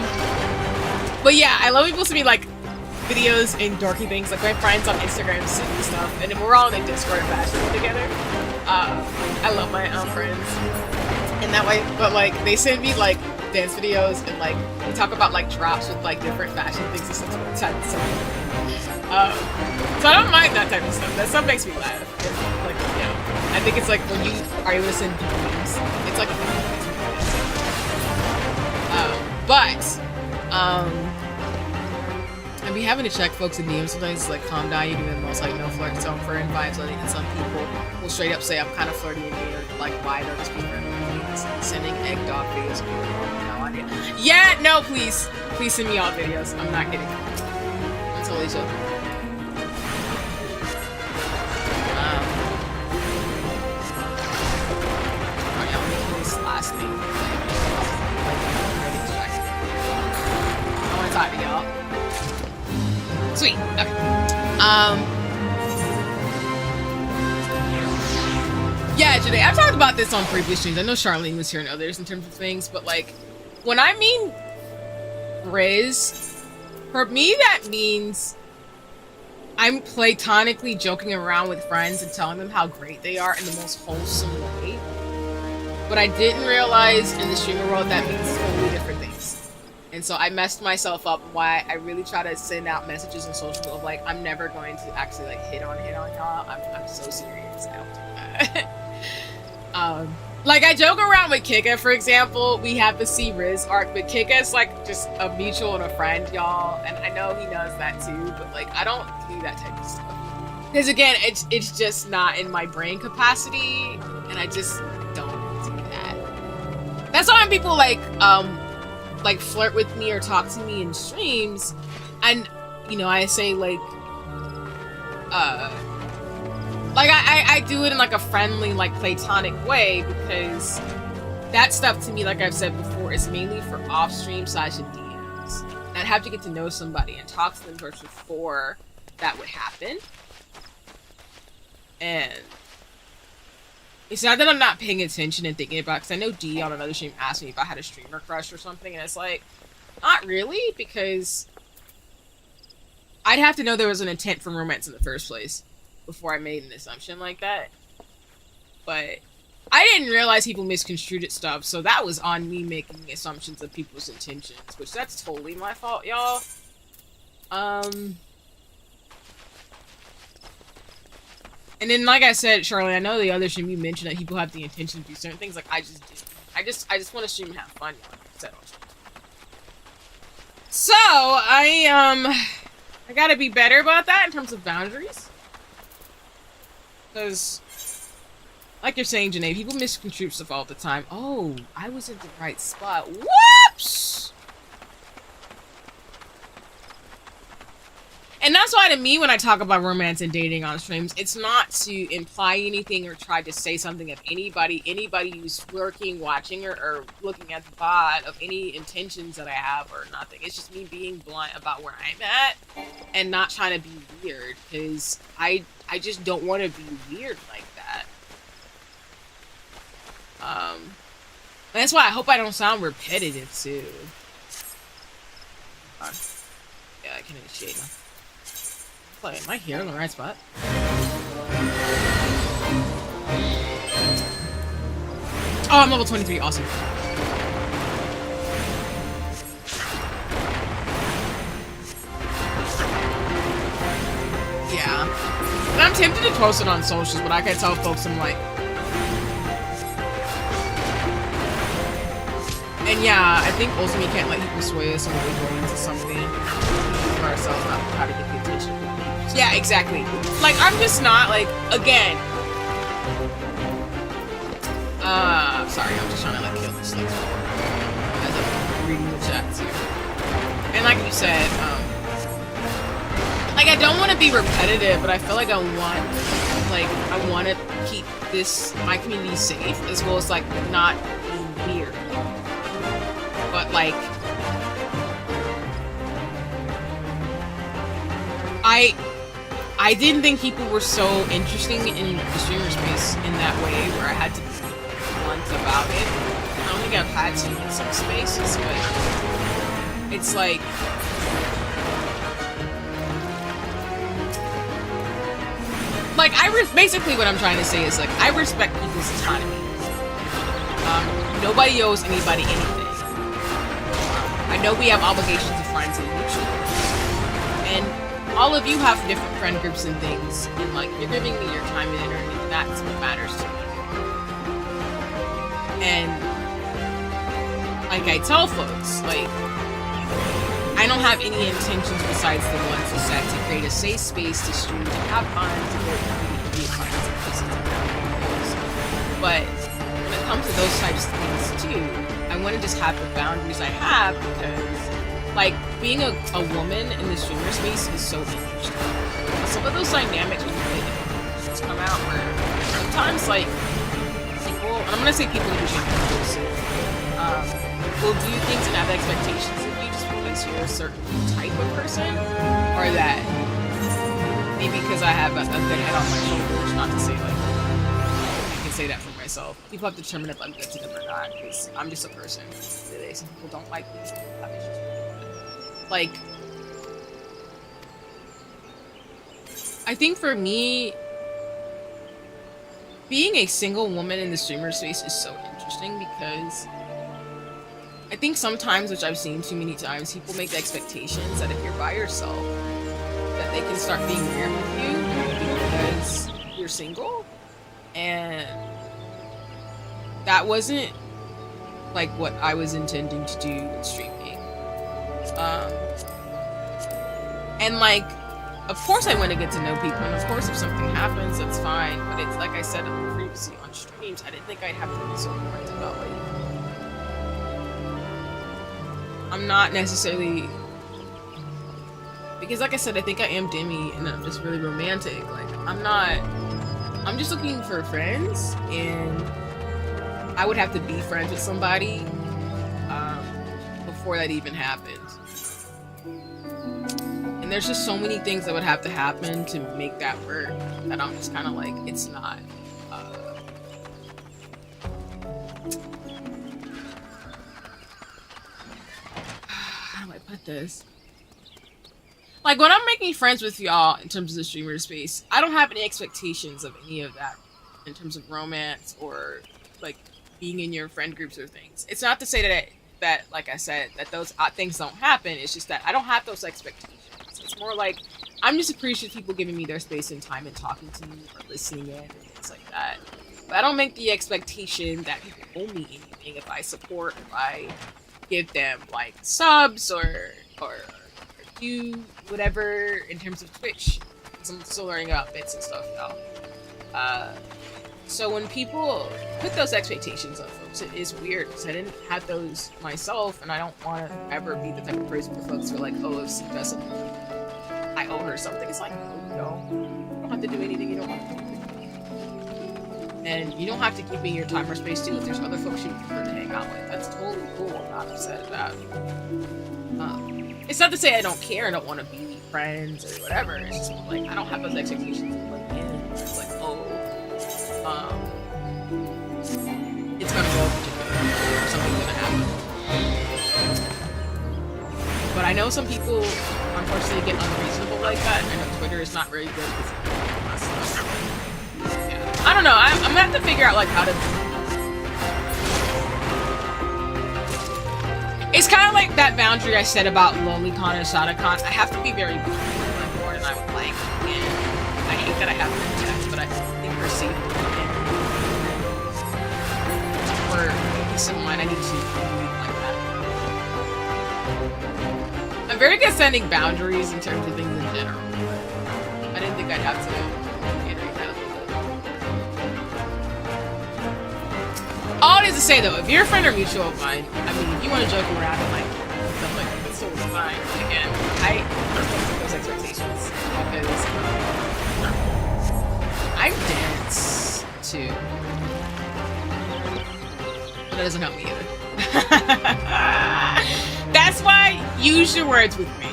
But yeah, I love people send me like videos and dorky things. Like my friends on Instagram send me stuff, and then we're all in a Discord fashion together. I love my friends in that way, but like they send me like dance videos and like we talk about like drops with like different fashion things and stuff like that. So I don't mind that type of stuff. That stuff makes me laugh. And, like, you know, I think it's like when you are able to send memes, it's like a thing that makes me laugh. And we having to check folks in DMs sometimes. It's like calm down, you do the most like no flirt tone for invites. I think that some people will straight up say I'm kind of flirty and or like why they're just being friendly. Sending egg dog videos. No idea. Yeah, no, please send me all videos. I'm not kidding. I'm totally joking. Oh yeah, let me do this last thing. Great. Okay. Yeah, Janae, I've talked about this on previous streams. I know Charlene was here and others in terms of things, but like, when I mean Riz, for me that means I'm platonically joking around with friends and telling them how great they are in the most wholesome way. But I didn't realize in the streamer world that means totally different things. And so I messed myself up why I really try to send out messages on social of like, I'm never going to actually like hit on y'all. I'm so serious. I don't do that. Like I joke around with Kika, for example. We have the C Riz arc, but Kika's like just a mutual and a friend, y'all. And I know he knows that too, but like I don't do that type of stuff. Because again, it's just not in my brain capacity, and I just don't do that. That's why when people like flirt with me or talk to me in streams, and you know, I say like I do it in like a friendly, like platonic way, because that stuff to me, like I've said before, is mainly for off stream / DMs. And I'd have to get to know somebody and talk to them first before that would happen. And it's not that I'm not paying attention and thinking about it, because I know D on another stream asked me if I had a streamer crush or something, and it's like, not really, because I'd have to know there was an intent for romance in the first place before I made an assumption like that. But I didn't realize people misconstrued it stuff, so that was on me making assumptions of people's intentions, which that's totally my fault, y'all. And then, like I said, Charlie, I know the other stream you mentioned that people have the intention to do certain things. Like I just did. I just want to stream and have fun, y'all. So I gotta be better about that in terms of boundaries. Because, like you're saying, Janae, people misconstrue stuff all the time. Oh, I was in the right spot. Whoops! And that's why, to me, when I talk about romance and dating on streams, it's not to imply anything or try to say something of anybody who's lurking, watching, or looking at the VOD of any intentions that I have or nothing. It's just me being blunt about where I'm at and not trying to be weird, because I just don't want to be weird like that. That's why I hope I don't sound repetitive too. Yeah, I can initiate now. Am I here in the right spot? Oh, I'm level 23. Awesome. Yeah. And I'm tempted to post it on socials, but I can tell folks I'm like... And yeah, I think ultimately you can't let people sway us and really go into something for ourselves, not how to get the attention. Yeah, exactly. Like, I'm just not, like, again. Sorry, I'm just trying to, like, kill this, like, as I'm reading the chat, too. And like you said, like, I don't want to be repetitive, but I feel like I want to keep my community safe, as well as, like, not being weird. But, like, I didn't think people were so interesting in the streamer space in that way, where I had to be blunt about it. I don't think I've had to in some spaces, but it's like... basically what I'm trying to say is, like, I respect people's autonomy. Nobody owes anybody anything. I know we have obligations to friends and mutual. And all of you have different friend groups and things, and like, you're giving me your time and energy, and that's what matters to me. And like I tell folks, like, I don't have any intentions besides the ones you set to create a safe space to stream, to have fun, to be friends and places to have. But when it comes to those types of things too, I want to just have the boundaries I have, because like, being a woman in the streamer space is so interesting. Some of those dynamics when you play the just come out where sometimes, like, people, and I'm gonna say people usually will do things and have expectations of you just because because you're a certain type of person, or that maybe because I have a good head on my shoulders, not to say like I can say that for myself. People have to determine if I'm good to them or not, because I'm just a person. Some people don't like me, some people have issues with me. Like, I think for me, being a single woman in the streamer space is so interesting because I think sometimes, which I've seen too many times, people make the expectations that if you're by yourself, that they can start being weird with you because you're single, and that wasn't like what I was intending to do with streaming. And like, of course I want to get to know people, and of course if something happens, that's fine, but it's like I said previously on streams, I didn't think I'd have to be so blunt about like, I'm not necessarily, because like I said, I think I am Demi and I'm just really romantic. Like, I'm just looking for friends, and I would have to be friends with somebody before that even happened. And there's just so many things that would have to happen to make that work that I'm just kind of like, it's not. How do I put this? Like, when I'm making friends with y'all in terms of the streamer space, I don't have any expectations of any of that in terms of romance or like being in your friend groups or things. It's not to say that like I said, that those things don't happen. It's just that I don't have those expectations. It's more like I'm just appreciative of people giving me their space and time and talking to me or listening in and things like that. But I don't make the expectation that people owe me anything if I support, if I give them like subs or do whatever in terms of Twitch, because I'm still learning about bits and stuff, y'all. So when people put those expectations on folks, it is weird because I didn't have those myself, and I don't want to ever be the type of person where folks are like, oh, if she does something, I owe her something. It's like, no, you don't. You don't have to do anything you don't want to do. And you don't have to keep in your time or space too if there's other folks you prefer to hang out with. That's totally cool. I'm not upset about it. It's not to say I don't care and don't want to be friends or whatever. It's just like I don't have those expectations of like it's like, oh, it's gonna go or something's gonna happen. But I know some people unfortunately get unreasonable like that. I know Twitter is not very good with yeah. I don't know. I'm gonna have to figure out like how to. It's kind of like that boundary I said about LollyCon and ShadaCon. I have to be very mindful more than I would like, and I hate that I have to protect, but I think for safety and for peace of mind, I need to move like that. I'm very good at setting boundaries in terms of things in general, but I didn't think I'd have to iterate that a little bit. All it is to say though, if you're a friend or mutual of mine, I mean, if you want to joke around and like stuff like that, it's totally fine. Again, I respect those expectations because I dance too, but that doesn't help me either. That's why use your words with me.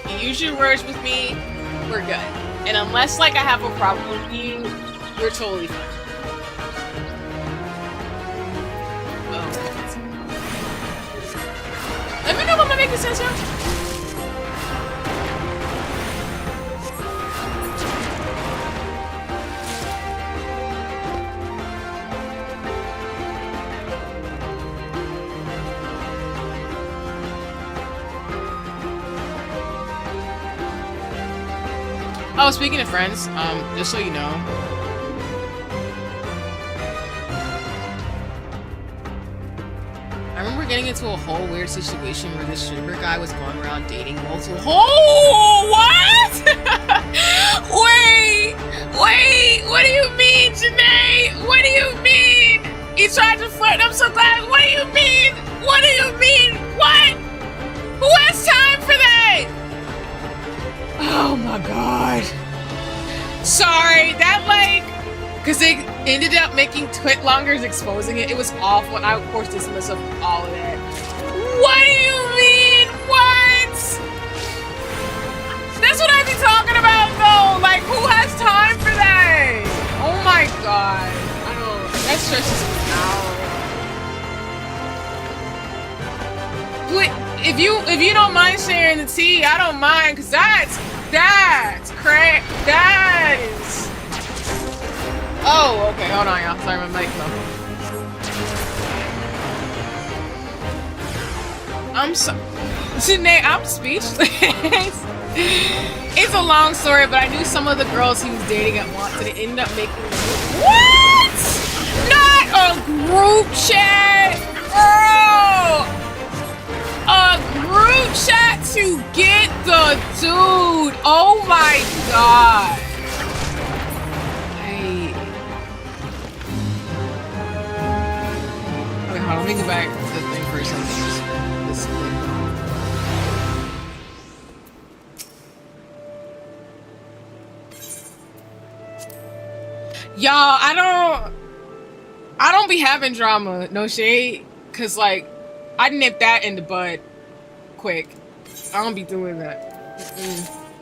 If you use your words with me, we're good. And unless like I have a problem with you, we're totally fine. Let me know if I'm making sense now. Oh, speaking of friends, just so you know, I remember getting into a whole weird situation where this streamer guy was going around dating multiple. Oh, what? Wait, what do you mean, Janae? What do you mean? He tried to flirt. I'm so glad. What do you mean? What do you mean? What? Who has time for that? Oh my god. Sorry, that like, because they ended up making Twitlongers exposing it. It was awful, and I of course dismissed all of that. What do you mean? What? talking about though? Like, who has time for that? Oh my god. I don't. That stresses me out. If you don't mind sharing the tea, I don't mind, cause that's crack. That is. Oh, okay. Hold on, y'all. Sorry, my mic fell. I'm so. Janae, I'm speechless. It's a long story, but I knew some of the girls he was dating at once, and it ended up making. What? Not a group chat, girl. A group chat to get the dude. Oh my god. Wait, hold on. Let me go back to the thing for a second. This y'all, I don't be having drama, no shade, cause like I nipped that in the bud quick. I don't be doing that.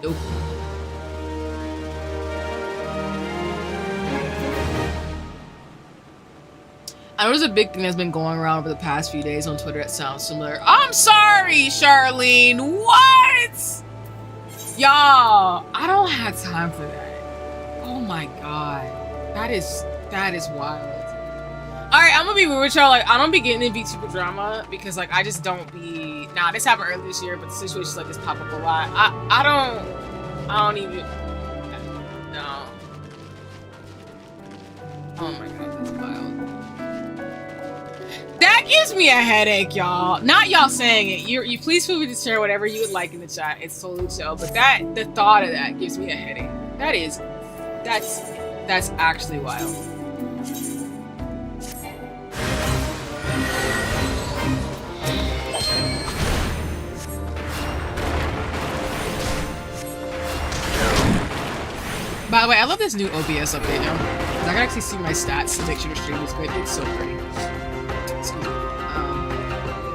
Nope. I know there's a big thing that's been going around over the past few days on Twitter that sounds similar. I'm sorry, Charlene. What? Y'all, I don't have time for that. Oh my god. That is wild. Alright, I'm gonna be real with y'all. Like, I don't be getting in VTuber drama because like I just don't be. Nah, this happened earlier this year, but the situations like this pop up a lot. I don't even. No. Oh my god, that's wild. That gives me a headache, y'all. Not y'all saying it. You please feel free to share whatever you would like in the chat. It's totally chill. But the thought of that gives me a headache. That's actually wild. By the way, I love this new OBS update now. I can actually see my stats to make sure the stream is good. It's so pretty. Excuse me. Oh,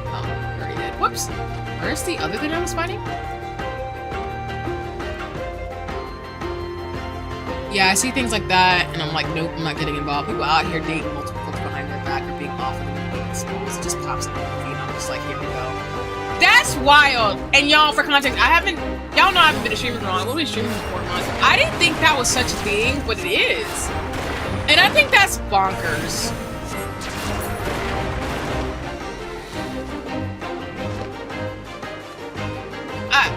I already did. Whoops. Where's the other thing I was finding? Yeah, I see things like that, and I'm like, nope, I'm not getting involved. People out here dating multiple folks behind their back or being off of them and being exposed. It just pops up on the feed, and I'm just like, here we go. That's wild! And y'all, for context, y'all know I haven't been a streamer long. I've only been streaming for 4 months. I didn't think that was such a thing, but it is. And I think that's bonkers. I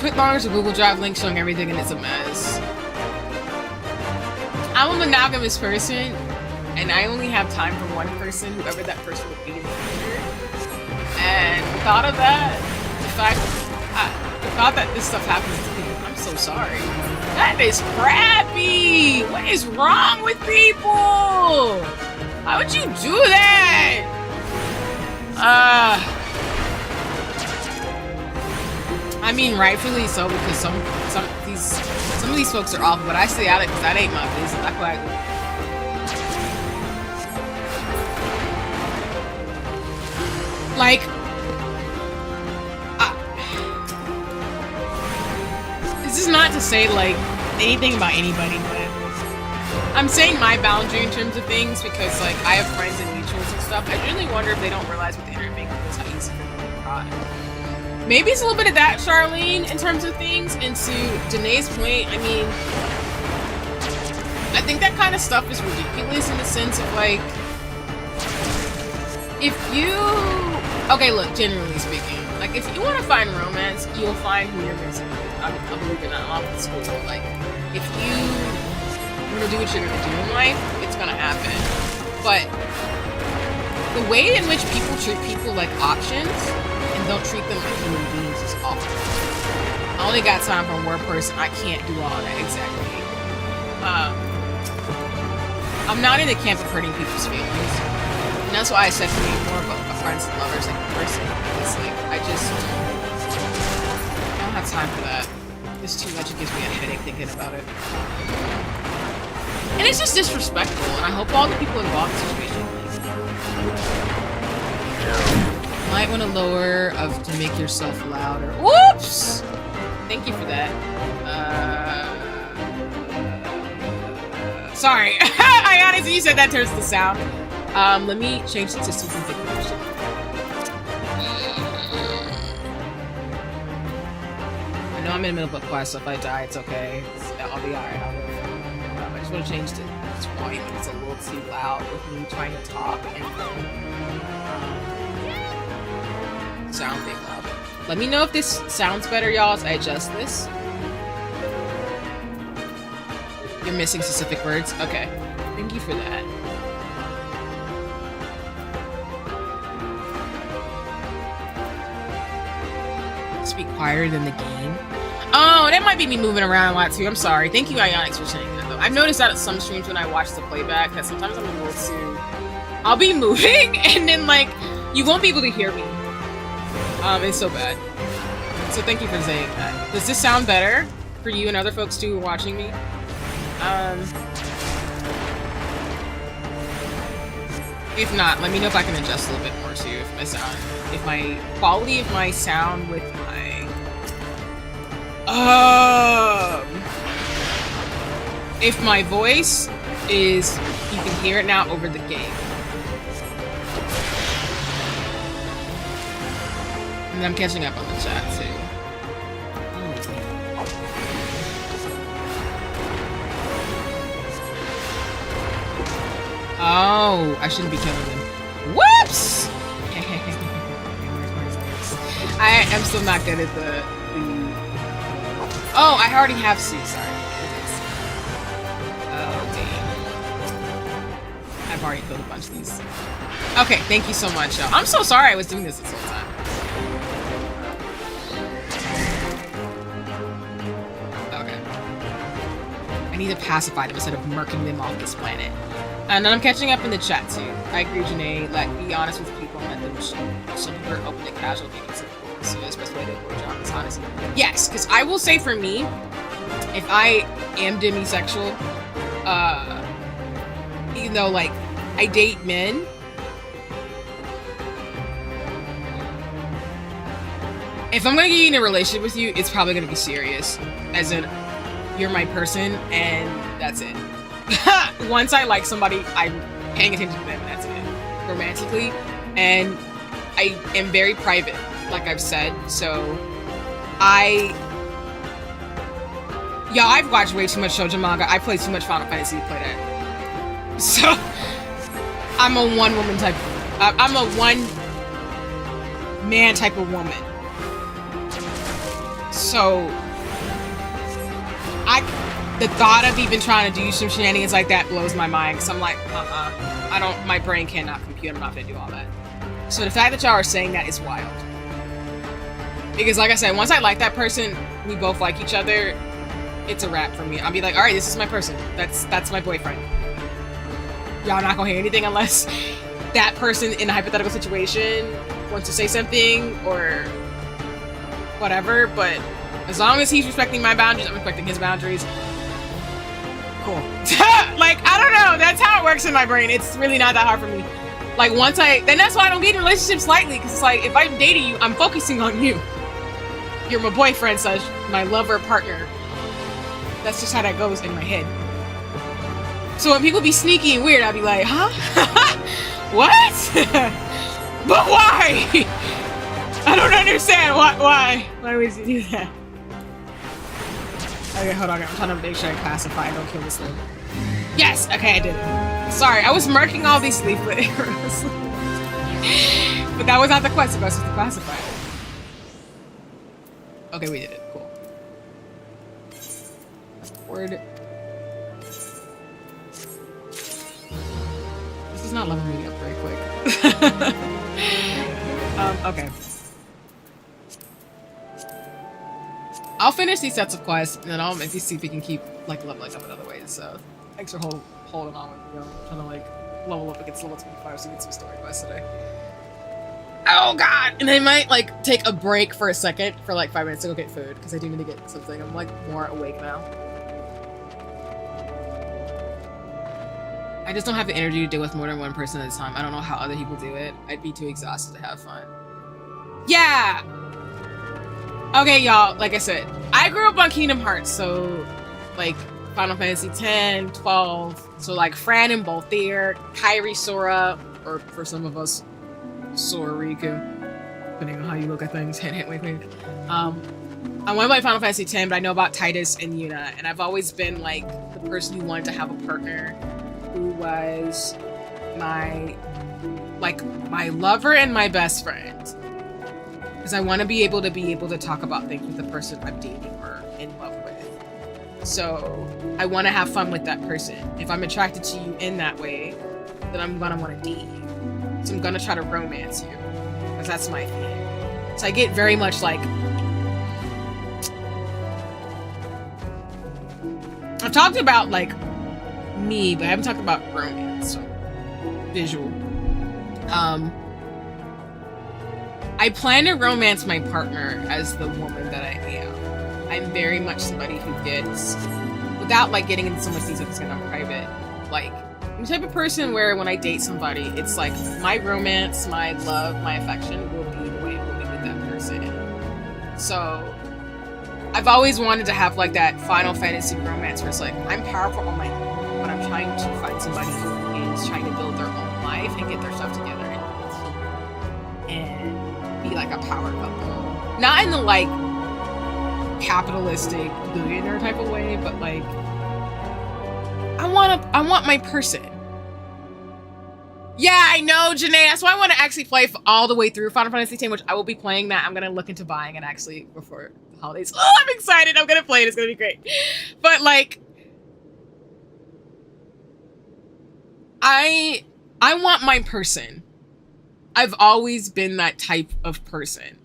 put longer to Google Drive link showing everything, and it's a mess. I'm a monogamous person, and I only have time for one person, whoever that person would be in the future. And the thought of that, the thought that this stuff happens to me, I'm so sorry. That is crappy! What is wrong with people? Why would you do that? I mean, rightfully so, because some of these folks are awful, but I stay out of it because that ain't my business. I feel like this is not to say like anything about anybody, but I'm saying my boundary in terms of things because like I have friends and mutuals and stuff. I really wonder if they don't realize what the internet makes is how easy for them to cry. Maybe it's a little bit of that, Charlene, in terms of things. And to Danae's point, I mean, I think that kind of stuff is ridiculous in the sense of like, if you, okay, look, generally speaking, like if you want to find romance, you'll find who you're missing. I believe in that a lot with school. Like, if you want to do what you're going to do in life, it's going to happen. But the way in which people treat people like options and don't treat them like human beings is awful. I only got time for one person. I can't do all that exactly. I'm not in the camp of hurting people's feelings. And that's why I said to me more of a friends and lovers like a person. It's like, I don't have time for that. It's too much. It gives me a headache thinking about it. And it's just disrespectful. And I hope all the people involved in the situation might want to lower to make yourself louder. Whoops! Thank you for that. Sorry. I honestly, you said that turns the sound. Let me change it to something different. I know I'm in the middle of a quest, so if I die, it's okay. I'll be alright. I just want to change to volume. It's a little too loud with me trying to talk and sound being loud. Let me know if this sounds better, y'all, as I adjust this. You're missing specific words? Okay. Thank you for that. Speak quieter than the game. Oh, that might be me moving around a lot too. I'm sorry. Thank you, Ionics, for saying that though. I've noticed that at some streams when I watch the playback that sometimes I'm a little too... I'll be moving and then like, you won't be able to hear me. It's so bad. So thank you for saying that. Does this sound better for you and other folks too who are watching me? If not, let me know if I can adjust a little bit more too. If my quality of my sound with my if my voice is, you can hear it now over the game. And I'm catching up on the chat too. Oh, I shouldn't be killing them. Whoops! I am still not good at the... Oh, I already have C, sorry. Oh, dang. I've already killed a bunch of these. Okay, thank you so much, y'all. I'm so sorry I was doing this whole time. Okay. I need to pacify them instead of murking them off this planet. And then I'm catching up in the chat too. I agree, Janae. Like, be honest with people and let them show. Some people are open to casual games. So that's the best way to approach honest, honestly. Yes, because I will say for me, if I am demisexual, even though like I date men, if I'm gonna get in a relationship with you, it's probably gonna be serious. As in, you're my person, and that's it. Once I like somebody, I'm paying attention to them, and that's it. Romantically, and I am very private, like I've said. So, I've watched way too much shoujo manga. I play too much Final Fantasy to play that. So, I'm a one-woman type. I'm a one-man type of woman. So, the thought of even trying to do some shenanigans like that blows my mind. Cause I'm like, my brain cannot compute. I'm not gonna do all that. So the fact that y'all are saying that is wild. Because like I said, once I like that person, we both like each other, it's a wrap for me. I'll be like, all right, this is my person. That's my boyfriend. Y'all not gonna hear anything unless that person in a hypothetical situation wants to say something or whatever. But as long as he's respecting my boundaries, I'm respecting his boundaries. Cool. Like, I don't know. That's how it works in my brain. It's really not that hard for me. Like, then that's why I don't get in relationships lightly. Because it's like, if I'm dating you, I'm focusing on you. You're my boyfriend, such my lover, partner. That's just how that goes in my head. So when people be sneaky and weird, I'll be like, huh? What? But why? I don't understand. Why? Why would you do that? Okay, hold on. I'm trying to make sure I pacify. I don't kill this thing. Yes! Okay, I did it. Sorry, I was marking all these leaflet arrows. But that was not the quest. I was supposed to pacify it. Okay, we did it. Cool. Word. This is not leveling me up very quick. Okay. I'll finish these sets of quests, and then I'll maybe see if we can keep like leveling up in other ways. So thanks for holding on with me. I'm trying to like level up against level 25 so we get some story quests today. Oh god! And I might like take a break for a second for like 5 minutes to go get food because I do need to get something. I'm like more awake now. I just don't have the energy to deal with more than one person at a time. I don't know how other people do it. I'd be too exhausted to have fun. Yeah! Okay, y'all, like I said, I grew up on Kingdom Hearts, so like Final Fantasy 10, 12, so like Fran and Balthier, Kairi, Sora, or for some of us, Sora Riku, depending on how you look at things. Hint, hint, wink, wink. I want to play Final Fantasy 10, but I know about Titus and Yuna, and I've always been like the person who wanted to have a partner who was my lover and my best friend. Because I want to be able to talk about things with the person I'm dating or in love with. So I want to have fun with that person. If I'm attracted to you in that way, then I'm gonna want to date you. So I'm gonna try to romance you, because that's my thing. So I get very much like, I've talked about like me, but I haven't talked about romance, so visual. I plan to romance my partner as the woman that I am. I'm very much somebody who gets, without like getting into so much detail because I'm private, like I'm the type of person where when I date somebody, it's like my romance, my love, my affection will be the way it will be with that person. So I've always wanted to have like that Final Fantasy romance where it's like, I'm powerful on my own, but I'm trying to find somebody who is trying to build their own life and get their stuff together and be like a power couple. Not in the like capitalistic billionaire type of way, but like I want my person. Yeah, I know, Janae. That's why I want to actually play all the way through Final Fantasy X, which I will be playing that. I'm gonna look into buying it actually before the holidays. Oh, I'm excited. I'm gonna play it. It's gonna be great. But like I want my person. I've always been that type of person.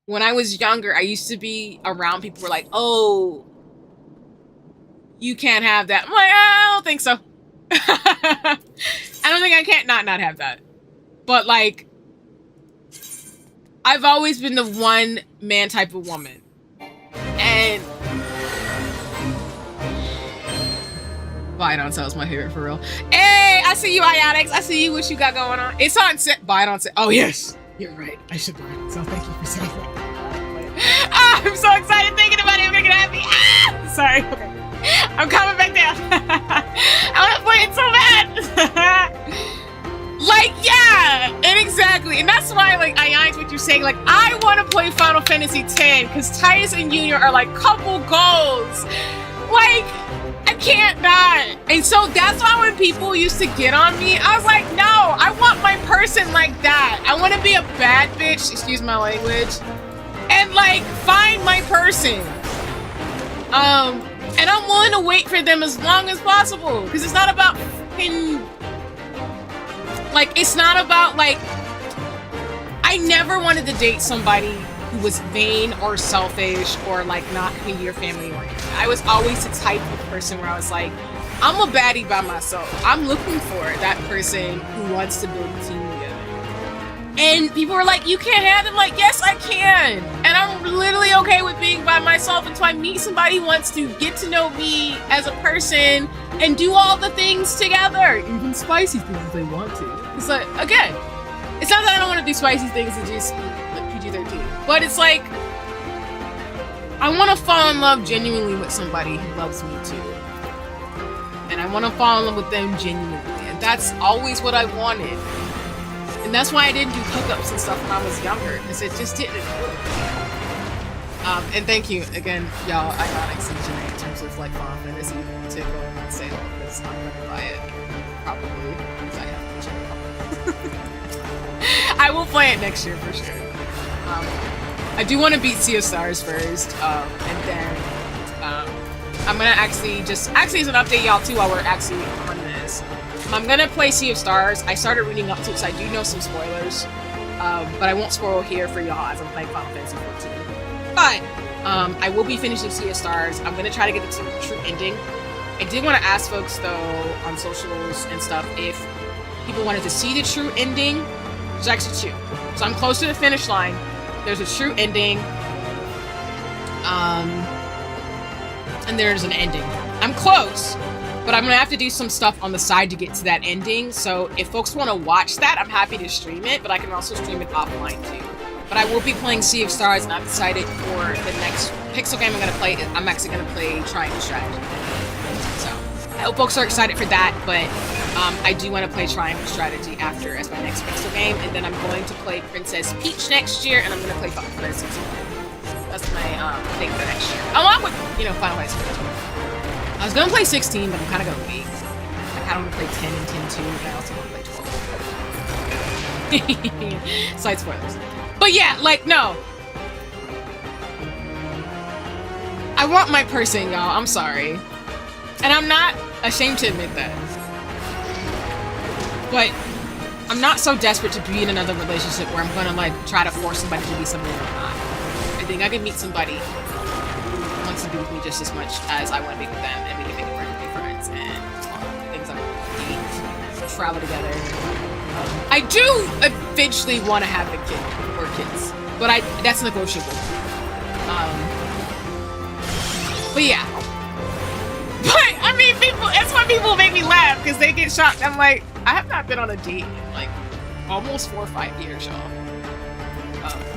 When I was younger, I used to be around people who were like, oh, you can't have that. I'm like, I don't think so. I don't think I can't not have that. But like, I've always been the one man type of woman. And Buy on Sale is my favorite for real. Hey, I see you, Iotics. I see you. What you got going on? It's on sale. Buy it on sale. Oh yes, you're right. I should buy it. So thank you for saying that. Ah, I'm so excited thinking about it. I'm gonna get happy. Ah, sorry. Okay, I'm coming back down. I want to play it so bad. Like yeah, and exactly, and that's why like Iotics, what you're saying. Like I want to play Final Fantasy X because Titus and Junior are like couple goals. Like. I can't not. And so that's why when people used to get on me, I was like, no, I want my person like that. I want to be a bad bitch, excuse my language, and like find my person. And I'm willing to wait for them as long as possible because it's not about fucking, like, it's not about like, I never wanted to date somebody who was vain or selfish or like not community or family oriented. I was always the type of person where I was like, I'm a baddie by myself. I'm looking for that person who wants to build a team together. And people were like, you can't have them. Like, yes, I can. And I'm literally okay with being by myself until I meet somebody who wants to get to know me as a person and do all the things together, even spicy things if they want to. It's like, again, it's not that I don't want to do spicy things and just PG-13, but it's like I want to fall in love genuinely with somebody who loves me too, and I want to fall in love with them genuinely, and that's always what I wanted, and that's why I didn't do hookups and stuff when I was younger, because it just didn't work. And thank you again, y'all, Iotics and Janae, in terms of like Final Fantasy to go on sale, because I'm gonna buy it probably because I have to. I will play it next year for sure. I do want to beat Sea of Stars first, and then I'm gonna actually as an update, y'all, too, while we're actually on this. I'm gonna play Sea of Stars. I started reading up to it, so I do know some spoilers, but I won't spoil here for y'all as I'm playing Final Fantasy 14. But I will be finishing Sea of Stars. I'm gonna try to get the true ending. I did want to ask folks though on socials and stuff if people wanted to see the true ending. There's actually two. So I'm close to the finish line. There's a true ending. And there's an ending. I'm close, but I'm gonna have to do some stuff on the side to get to that ending. So if folks want to watch that, I'm happy to stream it, but I can also stream it offline too. But I will be playing Sea of Stars, and I've decided for the next pixel game I'm gonna play, I'm actually gonna play Triangle Strategy. So I hope folks are excited for that, but I do want to play Triangle Strategy after as my next pixel game, and then I'm going to play Princess Peach next year, and I'm gonna play Final Fantasy 16. That's my thing for next year, along with Final Fantasy 15. I was gonna play 16, but I'm kind of gonna wait. I kind of want to play 10 and 10 too, but I also want to play 12. Side spoilers. But yeah, like, no. I want my person, y'all. I'm sorry. And I'm not ashamed to admit that. But I'm not so desperate to be in another relationship where I'm gonna, like, try to force somebody to be something they're not. I think I can meet somebody who wants to be with me just as much as I want to be with them, and we can make it work and be friends, and things like eat, travel together. I do eventually want to have a kid or kids, but that's negotiable. But yeah. But I mean, that's why people make me laugh, because they get shocked. I'm like, I have not been on a date in like almost 4 or 5 years, y'all.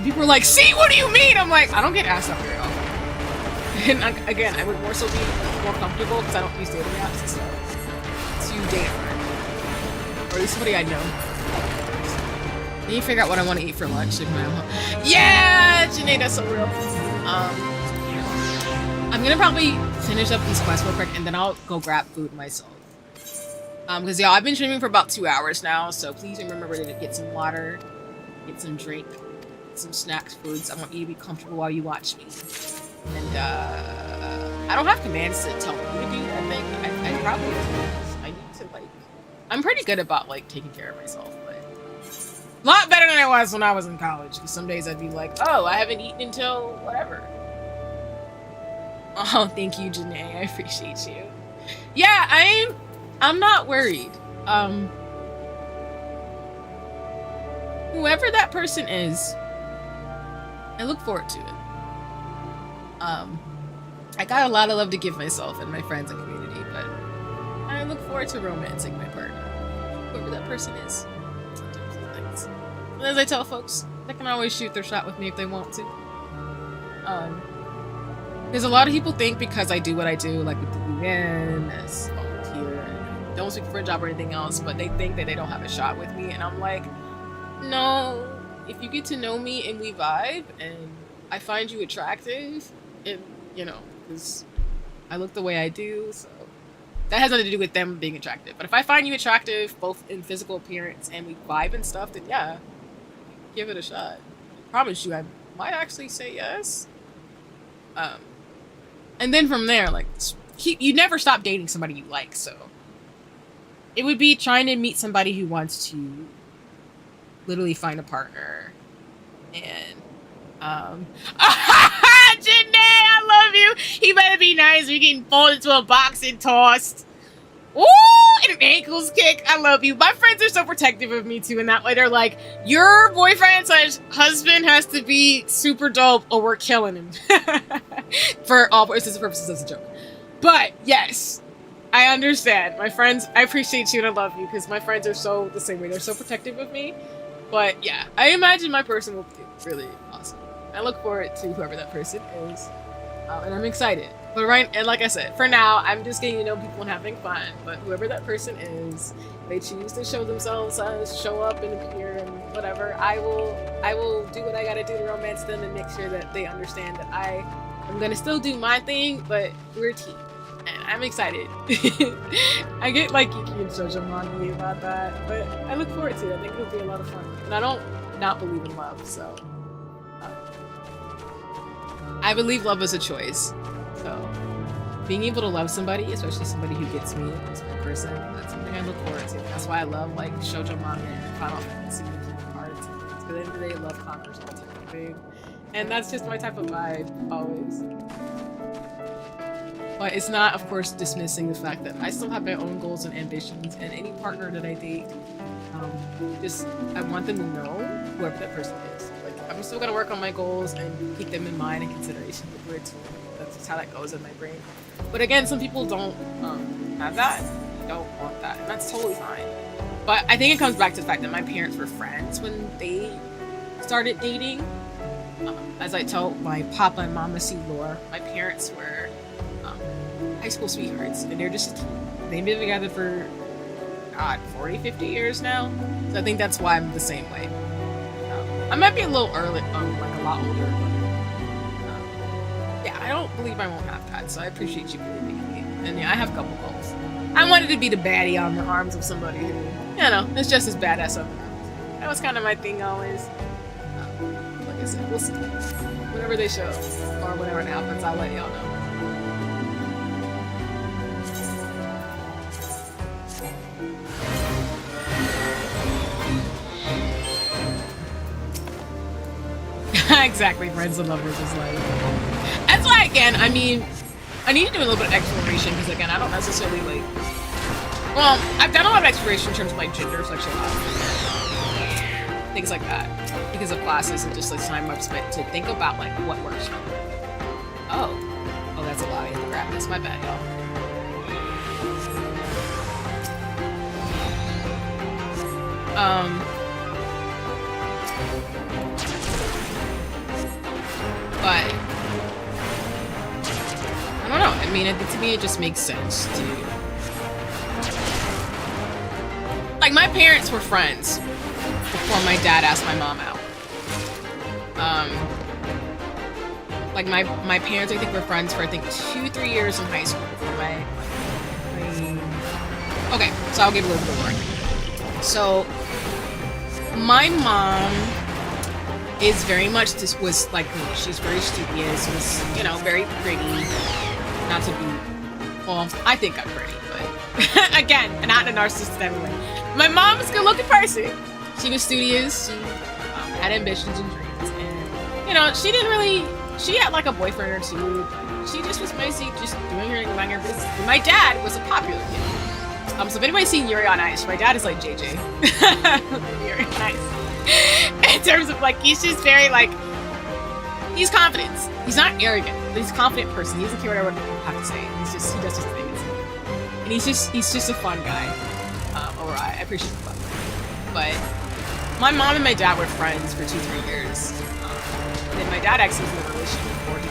People are like, "See, what do you mean?" I'm like, I don't get asked that very often. And again, I would more so be more comfortable because I don't use dating apps and stuff to date a friend, or at least somebody I know. I need to figure out what I want to eat for lunch. Yeah, Janae, that's so real. I'm gonna probably finish up these quests real quick, and then I'll go grab food myself. Because y'all, I've been streaming for about 2 hours now, so please remember to get some water, get some drink, get some snacks, foods. I want you to be comfortable while you watch me. And I don't have commands to tell me to do. I think I probably I need to like. I'm pretty good about like taking care of myself, but a lot better than I was when I was in college. Because some days I'd be like, oh, I haven't eaten until whatever. Oh, thank you, Janae. I appreciate you. Yeah, I'm not worried. Whoever that person is, I look forward to it. I got a lot of love to give myself and my friends and community, but I look forward to romancing my partner, whoever that person is. Sometimes. And as I tell folks, they can always shoot their shot with me if they want to. Because a lot of people think because I do what I do, like with the UN, as volunteer, and don't speak for a job or anything else, but they think that they don't have a shot with me, and I'm like, no. If you get to know me and we vibe, and I find you attractive, and because I look the way I do, so that has nothing to do with them being attractive. But if I find you attractive, both in physical appearance and we vibe and stuff, then yeah, give it a shot. I promise you, I might actually say yes. And then from there, like, you never stop dating somebody you like, so it would be trying to meet somebody who wants to literally find a partner. And Janae, I love you. He better be nice. We're getting folded into a box and tossed. Ooh, and an ankles kick. I love you. My friends are so protective of me too in that way. They're like, your boyfriend / husband has to be super dope or we're killing him. For all purposes and purposes, that's a joke. But yes, I understand. My friends, I appreciate you and I love you because my friends are so the same way. They're so protective of me. But yeah, I imagine my person will be really awesome. I look forward to whoever that person is. And I'm excited. But and like I said, for now, I'm just getting to know people and having fun. But whoever that person is, they choose to show themselves, show up and appear and whatever. I will do what I gotta do to romance them and make sure that they understand that I'm gonna still do my thing, but we're a team. And I'm excited. I get like geeky and shoujo manga about that, but I look forward to it. I think it'll be a lot of fun. And I don't not believe in love, so I believe love is a choice. So being able to love somebody, especially somebody who gets me as my person, that's something I look forward to. That's why I love like shoujo manga and Final Fantasy and Kingdom Hearts. Because at the end of the day, love conquers all type of thing. And that's just my type of vibe, always. But it's not, of course, dismissing the fact that I still have my own goals and ambitions, and any partner that I date, I want them to know whoever that person is. Like, I'm still gonna work on my goals and keep them in mind and consideration. That's just how that goes in my brain. But again, some people don't have that. They don't want that, and that's totally fine. But I think it comes back to the fact that my parents were friends when they started dating. As I told my papa and mama Lore, my parents were high school sweethearts, and they've been together for 40, 50 years now. So I think that's why I'm the same way. I might be a little early, like a lot older, but yeah, I don't believe I won't have that. So I appreciate you believing in me. And yeah, I have a couple goals. I wanted to be the baddie on the arms of somebody who, is just as badass on the arms. That was kind of my thing always. Like I said, we'll see. Whenever they show, or whenever it happens, I'll let y'all know. Exactly, friends and lovers is like. That's why, again, I need to do a little bit of exploration, because again, I don't necessarily like. Well, I've done a lot of exploration in terms of like gender, sexuality, things like that, because of classes and just like time I've spent to think about like what works for me. Oh, that's a lot. I have to grab this. My bad, y'all. But I don't know. I mean, to me, it just makes sense to. Like, my parents were friends before my dad asked my mom out. Like, my parents, I think, were friends for, 2-3 years in high school before Okay, so I'll give a little bit of warning. So, my mom is very much, was like me. She's very studious, was, very pretty. Not to be, well, I think I'm pretty, but again, not in a narcissistic way. My mom was a good-looking person. She was studious. She had ambitions and dreams, and she didn't really. She had like a boyfriend or two. She just was basically just doing her thing, minding her business. And my dad was a popular kid. So if anybody's seen Yuri on Ice, my dad is like JJ. Yuri on Ice. In terms of like, he's just very like, he's confident. He's not arrogant, but he's a confident person. He doesn't care what everyone have to say. He does his things, and he's just a fun guy. Overall, I appreciate the fun. But my mom and my dad were friends for 2-3 years. And then my dad actually was in a relationship before he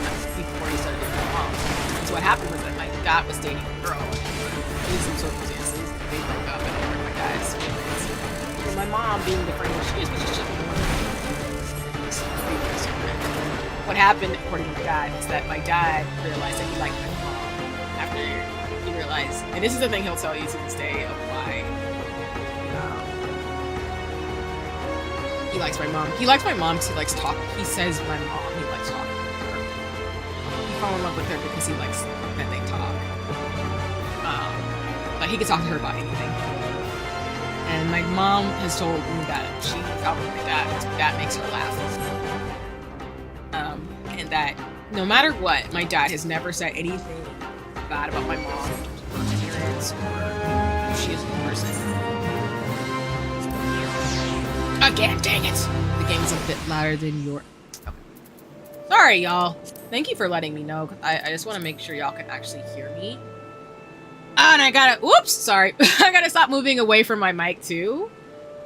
started dating my mom. And so what happened was that my dad was dating a girl. Due to some circumstances, they broke up, and my dad's feelings. And my mom, being the friend that she is, was just what happened, according to my dad, is that my dad realized that he liked my mom after he realized, and this is the thing he'll tell you to this day of why he likes my mom. He likes my mom because he likes talking. He says my mom, he likes talking to her. He fell in love with her because he likes that they talk. Like, he can talk to her about anything. And my mom has told me that she felt with my dad because my dad makes her laugh. And that no matter what, my dad has never said anything bad about my mom, her appearance, or who she is as a person. Again, dang it! The game's a bit louder than your. Okay. Sorry, y'all. Thank you for letting me know. I just want to make sure y'all can actually hear me. And I gotta. Whoops! Sorry. I gotta stop moving away from my mic too.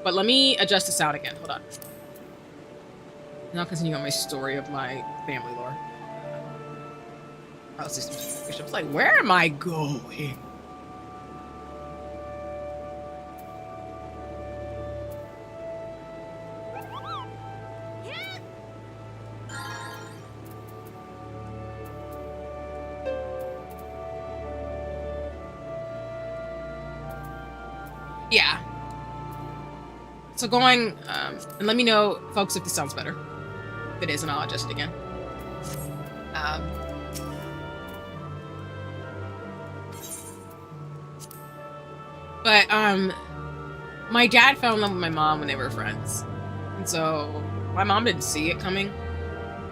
But let me adjust the sound again. Hold on. And I'll continue on my story of my family lore. I was like, where am I going? Yeah. So going, and let me know, folks, if this sounds better. If it is, and I'll adjust it again. But my dad fell in love with my mom when they were friends. And so my mom didn't see it coming.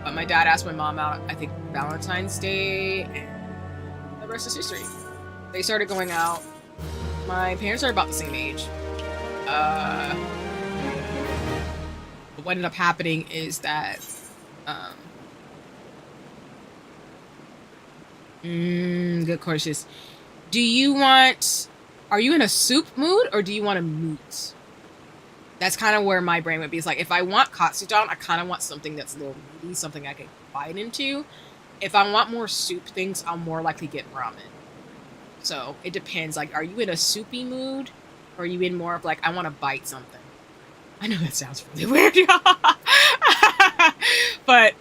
But my dad asked my mom out, I think, Valentine's Day, and the rest is history. They started going out. My parents are about the same age. What ended up happening is that good questions. Are you in a soup mood or do you want a moot? That's kind of where my brain would be. It's like, if I want katsudon, I kind of want something that's a little meaty, something I can bite into. If I want more soup things, I'm more likely to get ramen. So it depends. Like, are you in a soupy mood? Or are you in more of like, I want to bite something? I know that sounds really weird, y'all. But,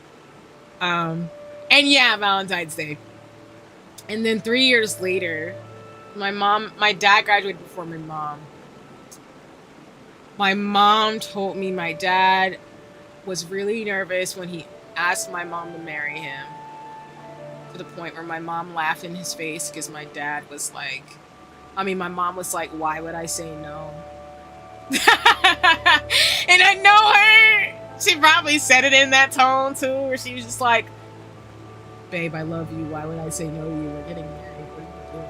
and yeah, Valentine's Day. And then 3 years later, my dad graduated before my mom. My mom told me my dad was really nervous when he asked my mom to marry him. To the point where my mom laughed in his face because my dad was like, my mom was like, why would I say no? And I know her. She probably said it in that tone too, where she was just like, babe, I love you. Why would I say no to you? We're getting married. What are you doing?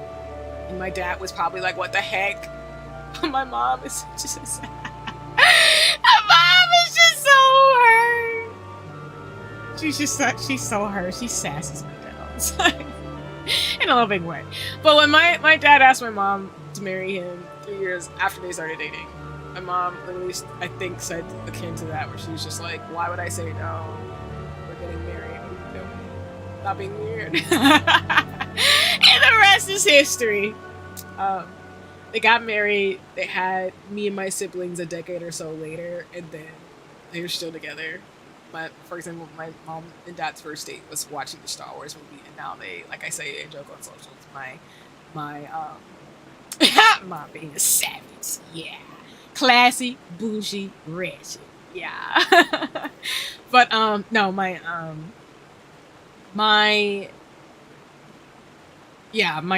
And my dad was probably like, what the heck? My mom is just so sad. My mom is just so hurt. She's so hurt. She sasses me down. It's like, in a little big way. But when my dad asked my mom to marry him 3 years after they started dating, my mom literally, I think, said akin to that, where she was just like, why would I say no? We're getting married. What are you doing? Stop being weird. And the rest is history. They got married. They had me and my siblings a decade or so later, and then they were still together. But for example, my mom and dad's first date was watching the Star Wars movie, and now they, like I say, joke on socials. My mom being a savage, yeah, classy, bougie, rich, yeah. But no, my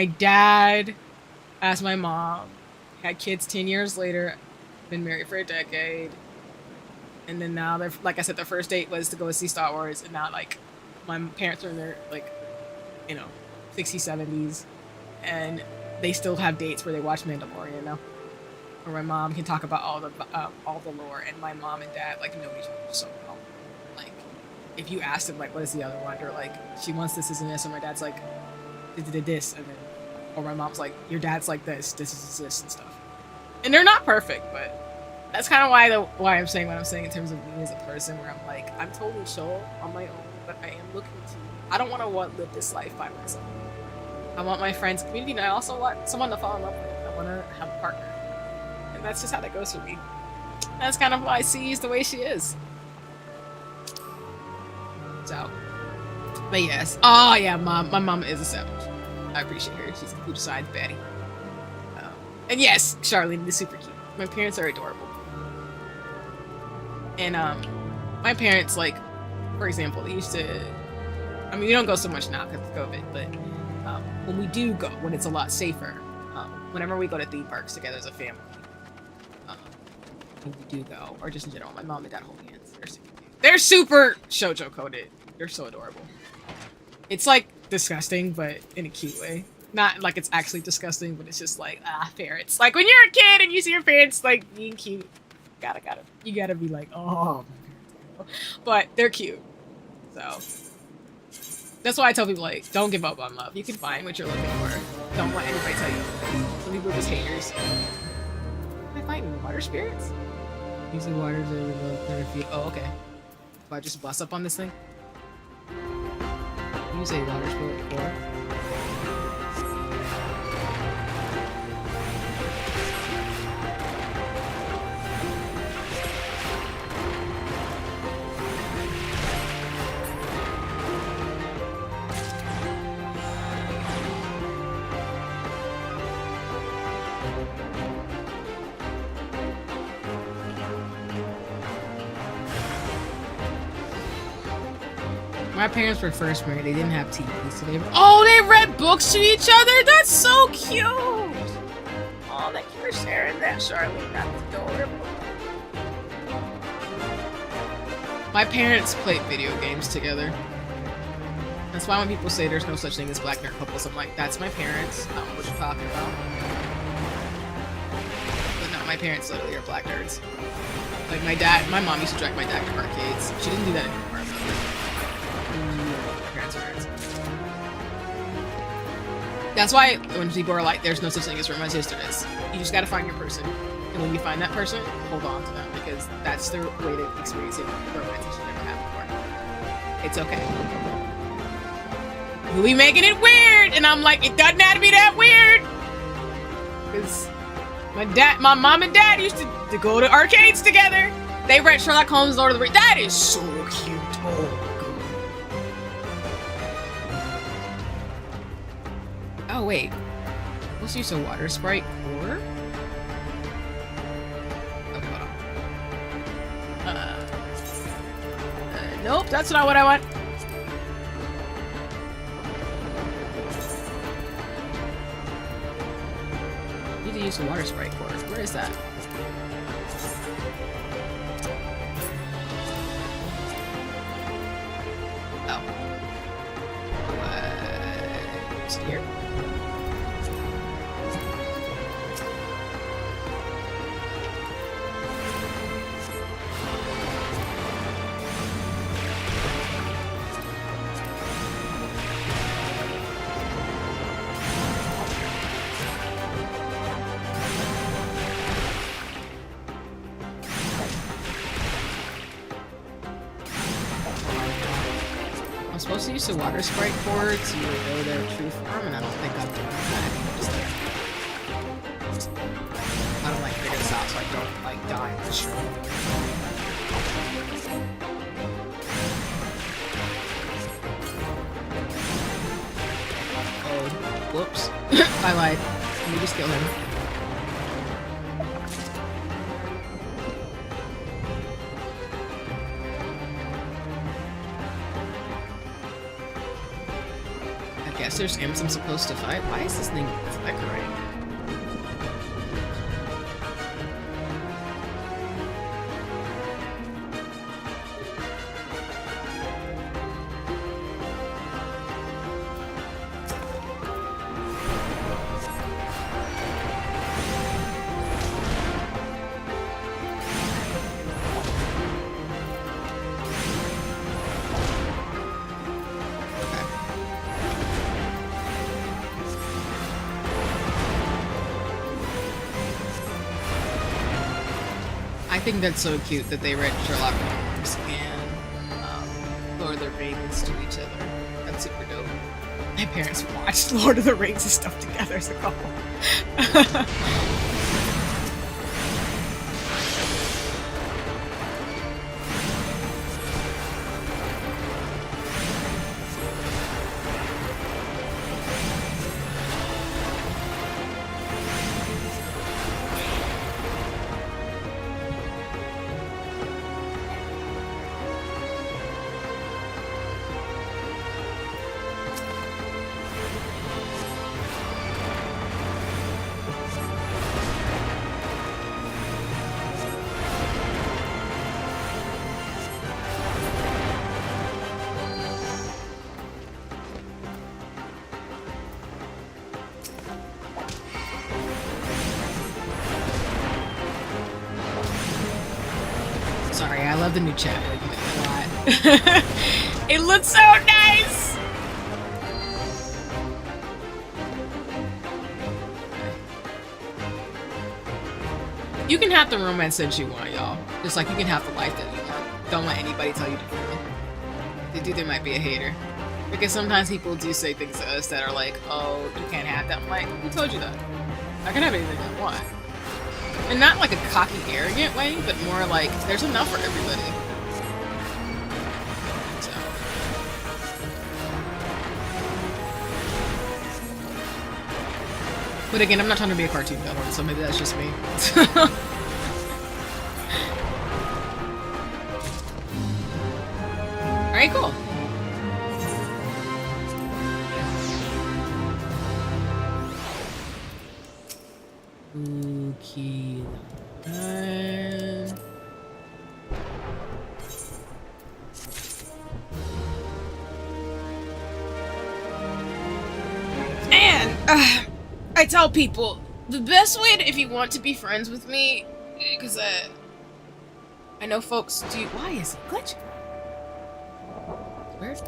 dad asked my mom, had kids 10 years later, been married for a decade. And then now they're, like I said, their first date was to go see Star Wars. And now, like, my parents are in their, like, 60s, 70s. And they still have dates where they watch Mandalorian now. Where my mom can talk about all the lore. And my mom and dad, like, know each other so well. Like, if you ask them, like, what is the other one? Or, like, she wants this and this. And my dad's like, this. And then, or my mom's like, your dad's like this is this and stuff. And they're not perfect, but that's kind of why I'm saying what I'm saying in terms of me as a person, where I'm like, I'm totally chill on my own, but I am looking to, I don't want to live this life by myself. I want my friends, community, and I also want someone to fall in love with. I want to have a partner. And that's just how that goes for me. That's kind of why C's the way she is. So, but yes. Oh yeah, my mom is a savage. I appreciate her. She's a good side baddie. And yes, Charlene is super cute. My parents are adorable. And my parents, like, for example, they used to, we don't go so much now because of COVID, but when we do go, when it's a lot safer, whenever we go to theme parks together as a family, when we do go, or just in general, my mom and dad hold hands. They're super shoujo coded. They're so adorable. It's like disgusting, but in a cute way. Not like it's actually disgusting, but it's just like, parents. Like when you're a kid and you see your parents like being cute, you gotta be like, oh, but they're cute. So that's why I tell people, like, don't give up on love. You can find what you're looking for. Don't let anybody tell you otherwise. Some people are just haters. Am I fighting water spirits? Usually waters are above 100 feet. Oh, okay. If I just bust up on this thing? Use a water spirit before. My parents were first married. They didn't have TVs, so they read books to each other. That's so cute. Oh, thank you for sharing that, Charlotte. That's adorable. My parents played video games together. That's why when people say there's no such thing as black nerd couples, I'm like, that's my parents. I don't know what you're talking about. But no, my parents literally are black nerds. Like my mom used to drag my dad to arcades. She didn't do that anymore. That's why when people are like, there's no such thing as romance sisters, you just gotta find your person. And when you find that person, hold on to them, because that's the way to experience it romance that you never had before. It's okay. We making it weird, and I'm like, it doesn't have to be that weird. Because my mom and dad used to go to arcades together. They read Sherlock Holmes' Lord of the Rings. That is so cute. Oh wait, let's use a water sprite core. Okay, hold on. Nope, that's not what I want. I need to use the water sprite core. Where is that? Oh. Is it here? I'm supposed to use the water sprite core to reveal their true form, and I don't think I'm doing that. I don't like figure this out so I don't like die in the stream. Oh, whoops. I lied. Let me just kill him. I guess there's imps I'm supposed to fight. Why is this thing flickering? I think that's so cute that they read Sherlock Holmes and Lord of the Rings to each other. That's super dope. My parents watched Lord of the Rings and stuff together as a couple. Sorry, I love the new chat. I like it a lot. It looks so nice! You can have the romance that you want, y'all. Just like you can have the life that you want. Don't let anybody tell you differently. They do, there might be a hater. Because sometimes people do say things to us that are like, oh, you can't have that. I'm like, who told you that? I can have anything I want. And not like a cocky, arrogant way, but more like, there's enough for everybody. So. But again, I'm not trying to be a cartoon villain, so maybe that's just me. Alright, cool. Okay, done. And I tell people the best way to, if you want to be friends with me, because I know folks do. Why is it glitching? Where's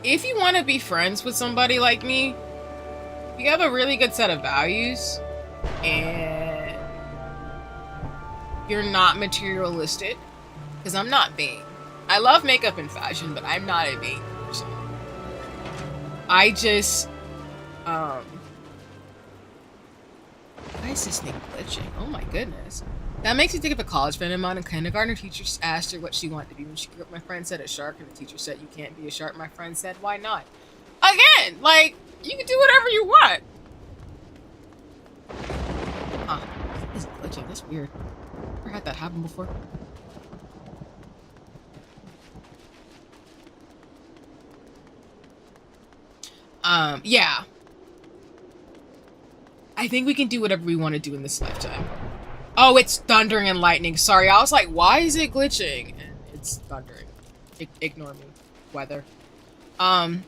if you want to be friends with somebody like me, you have a really good set of values and you're not materialistic, because I'm not vain. I love makeup and fashion, but I'm not a vain person. I just, why is this thing glitching? Oh my goodness. That makes me think of a college friend of mine in kindergarten. Her teacher asked her what she wanted to be when she grew up. My friend said a shark, and the teacher said, you can't be a shark. My friend said, why not? Again, like, you can do whatever you want. Huh. This is glitching. That's weird. Never had that happen before. Yeah. I think we can do whatever we want to do in this lifetime. Oh, it's thundering and lightning. Sorry, I was like, why is it glitching? And it's thundering. Ignore me. Weather. I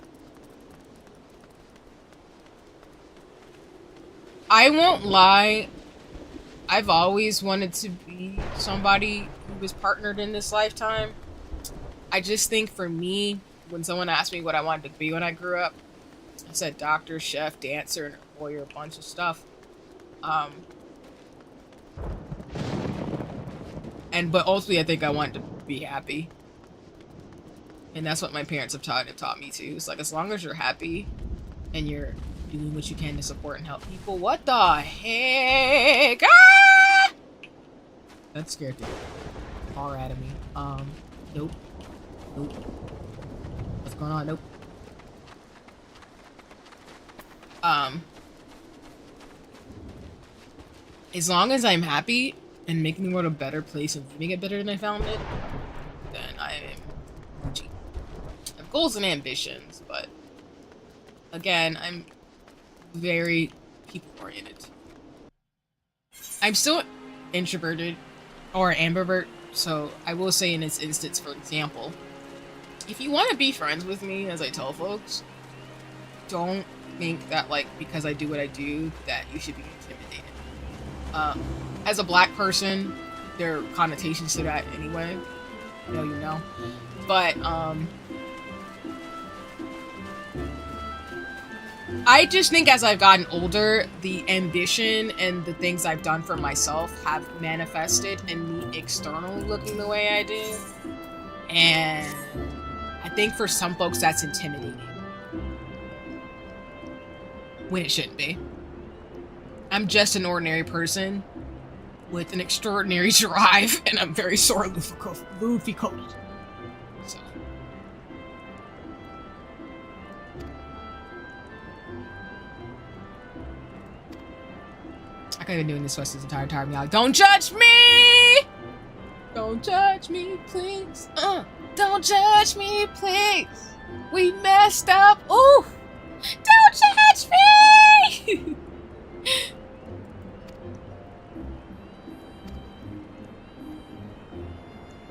won't lie. I've always wanted to be somebody who was partnered in this lifetime. I just think for me, when someone asked me what I wanted to be when I grew up, I said doctor, chef, dancer, and a lawyer, a bunch of stuff. But ultimately, I think I wanted to be happy. And that's what my parents have taught me too. It's like, as long as you're happy and you're doing what you can to support and help people. What the heck? Ah! That scared the tar out of me. Nope. Nope. What's going on? Nope. As long as I'm happy and making the world a better place and leaving it better than I found it, then I am Gucci. I have goals and ambitions, but again, I'm very people-oriented. I'm still introverted or ambivert, so I will say in this instance, for example, if you want to be friends with me, as I tell folks, don't think that, like, because I do what I do, that you should be intimidated. As a black person, there are connotations to that anyway. You know. But, I just think as I've gotten older, the ambition and the things I've done for myself have manifested in me externally looking the way I do. And I think for some folks that's intimidating. When it shouldn't be. I'm just an ordinary person with an extraordinary drive, and I'm very sore luffy-coated. So. I could have been doing this this entire time. Y'all, don't judge me! Don't judge me, please. Don't judge me, please. We messed up. Ooh! Don't judge me!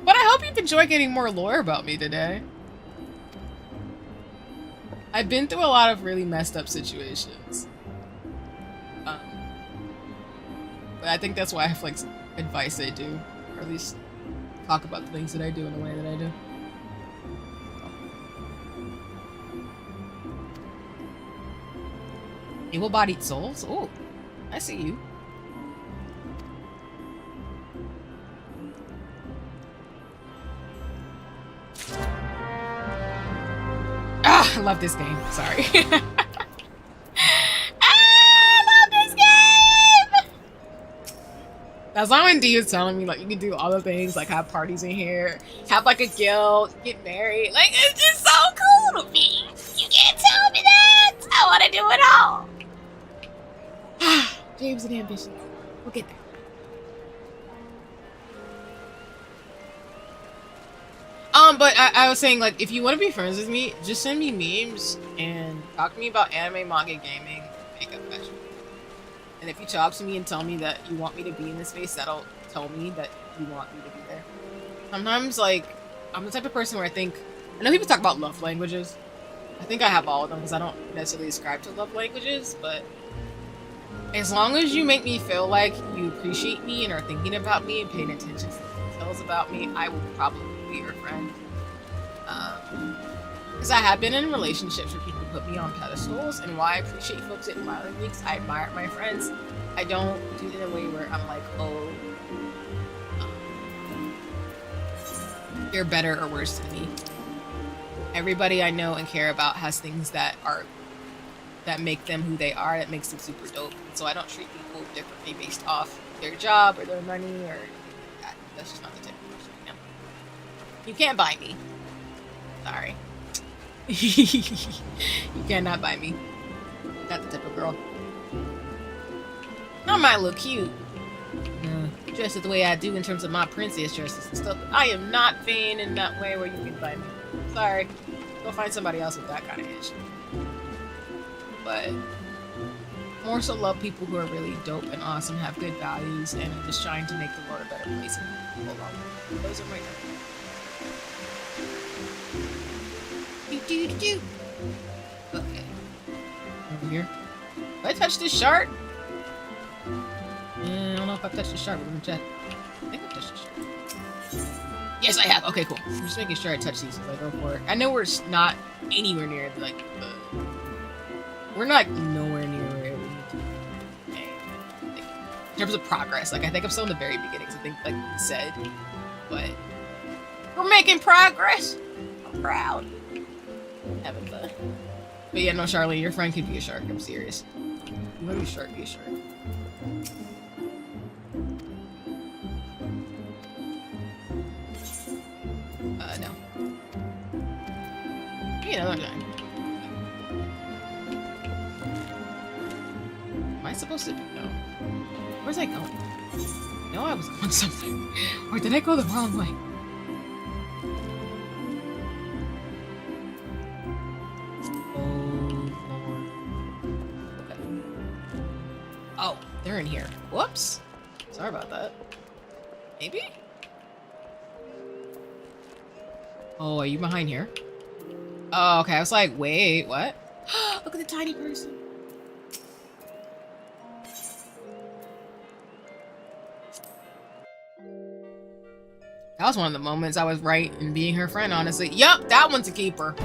But I hope you've enjoyed getting more lore about me today. I've been through a lot of really messed up situations. But I think that's why I have, like, advice I do. Or at least talk about the things that I do in the way that I do. Able-bodied souls? Oh, I see you. Ah, I love this game. Sorry. I love this game! That's why when D was telling me, like, you can do all the things, like, have parties in here, have, like, a guild, get married. Like, it's just so cool to me. You can't tell me that! I want to do it all! Dreams and ambitions. We'll get there. But I was saying, like, if you want to be friends with me, just send me memes and talk to me about anime, manga, gaming, makeup, fashion. And if you talk to me and tell me that you want me to be in this space, that'll tell me that you want me to be there. Sometimes, like, I'm the type of person where I know people talk about love languages. I think I have all of them because I don't necessarily ascribe to love languages, but as long as you make me feel like you appreciate me and are thinking about me and paying attention to the details about me, I will probably be your friend. Because I have been in relationships where people put me on pedestals, and why I appreciate folks admiring me, because I admire my friends. I don't do it in a way where I'm like, oh, you're better or worse than me. Everybody I know and care about has things that make them who they are, that makes them super dope. So I don't treat people differently based off their job or their money or anything like that. That's just not the type of person I am. You can't buy me. Sorry. You cannot buy me. Not the type of girl. I might look cute. Dressed the way I do in terms of my princess dresses and stuff. But I am not vain in that way where you can buy me. Sorry. Go find somebody else with that kind of issue. But more so love people who are really dope and awesome, have good values, and are just trying to make the world a better place. Hold on. Those are my do. Okay. Over here. Did I touch this shark? I don't know if I touched the shark. We're gonna check. I think I touched the shark. Yes, I have. Okay, cool. I'm just making sure I touch these as I go for it. I know we're not anywhere near we're not nowhere near where we need to be. In terms of progress, like I think I'm still in the very beginnings. I think, like you said, but we're making progress. I'm proud. Having fun. But yeah, no, Charlene, your friend could be a shark. I'm serious. You want to be a shark? Be a shark. No. You know, okay. Am I supposed to? No. Where's I going? No, I was going something. Or did I go the wrong way? Oh, they're in here. Whoops. Sorry about that. Maybe? Oh, are you behind here? Oh, okay. I was like, wait, what? Look at the tiny person. That was one of the moments I was right in being her friend, honestly. Yup, that one's a keeper.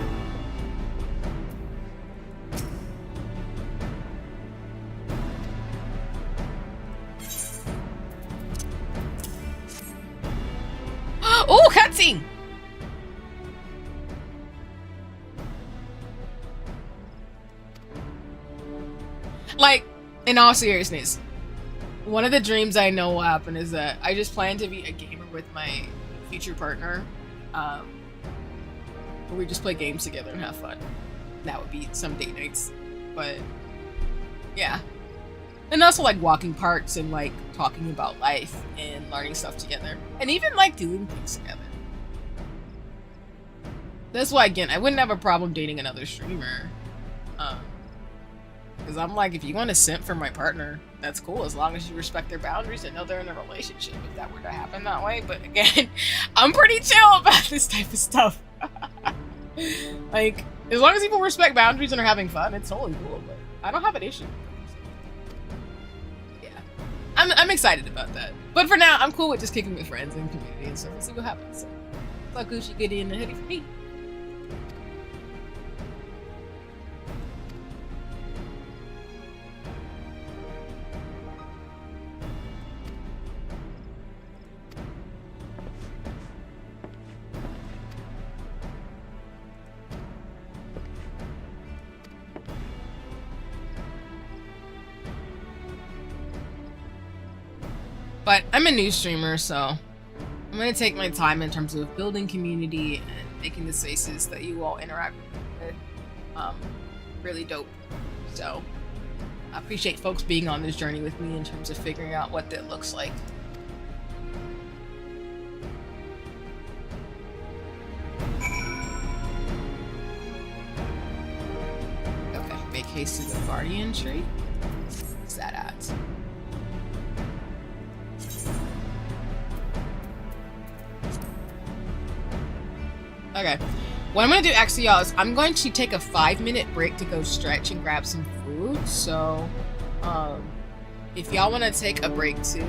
Oh, cutscene! Like, in all seriousness, one of the dreams I know will happen is that I just plan to be a gamer with my future partner. Where we just play games together and have fun. That would be some date nights. But, yeah. And also, like, walking parks and, like, talking about life and learning stuff together. And even, like, doing things together. That's why, again, I wouldn't have a problem dating another streamer. Because I'm like, if you want to simp for my partner, that's cool. As long as you respect their boundaries and know they're in a relationship. If that were to happen that way. But, again, I'm pretty chill about this type of stuff. Like, as long as people respect boundaries and are having fun, it's totally cool. But I don't have an issue. I'm excited about that. But for now, I'm cool with just kicking with friends and community and stuff. We'll see what happens. So, fuck Gucci, Goody, and the hoodie for me. But I'm a new streamer, so I'm going to take my time in terms of building community and making the spaces that you all interact with really dope. So I appreciate folks being on this journey with me in terms of figuring out what that looks like. Okay, make haste to the guardian tree. What's that at? Okay, what I'm going to do actually, y'all, is I'm going to take a 5-minute break to go stretch and grab some food. So, if y'all want to take a break too,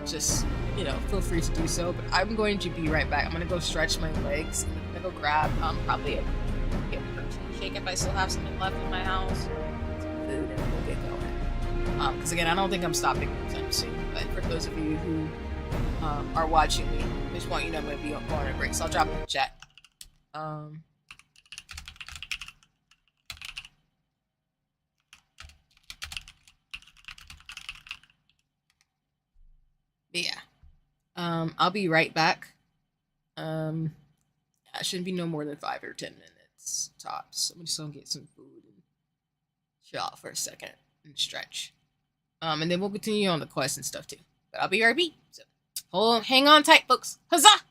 just, you know, feel free to do so. But I'm going to be right back. I'm going to go stretch my legs. I'm going to go grab probably get protein shake if I still have something left in my house. Some food, and then we'll get going. Because again, I don't think I'm stopping anytime soon. But for those of you who are watching me, I just want you to know I'm going to be going on a break. So I'll drop it in the chat. But yeah. I'll be right back. It shouldn't be no more than 5 or 10 minutes tops. I'm just gonna get some food and chill out for a second and stretch. And then we'll continue on the quest and stuff too. But I'll be right back. So hold on, hang on tight, folks. Huzzah!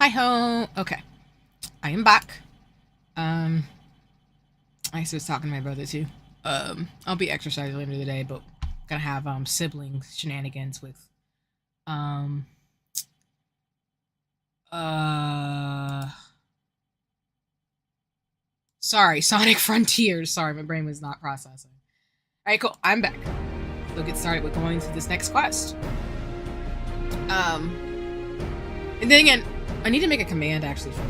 Hi ho. Okay, I am back. I was talking to my brother too. I'll be exercising later today, but gonna have siblings shenanigans with um uh sorry, Sonic Frontiers. Sorry, my brain was not processing. Alright, cool. I'm back. We'll get started with going to this next quest. And then again, I need to make a command actually for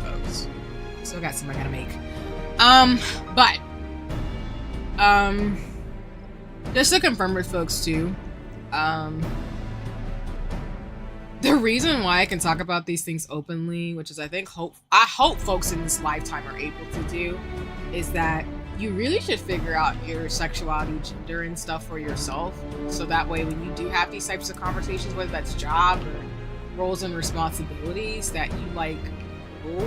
folks. Still got some I gotta make. But just to confirm with folks too, the reason why I can talk about these things openly, which is I hope folks in this lifetime are able to do, is that you really should figure out your sexuality, gender, and stuff for yourself. So that way, when you do have these types of conversations, whether that's job or roles and responsibilities, that you like know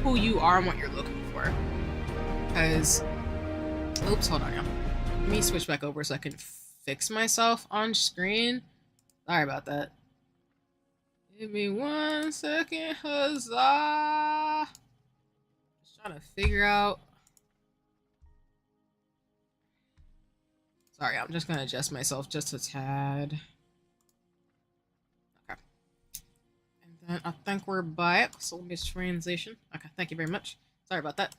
who you are and what you're looking for. Because, oops, hold on, y'all. Let me switch back over so I can fix myself on screen. Sorry about that. Give me 1 second, huzzah! Just trying to figure out. Sorry, I'm just gonna adjust myself just a tad. Okay. And then I think we're back. So let me transition. Okay, thank you very much. Sorry about that.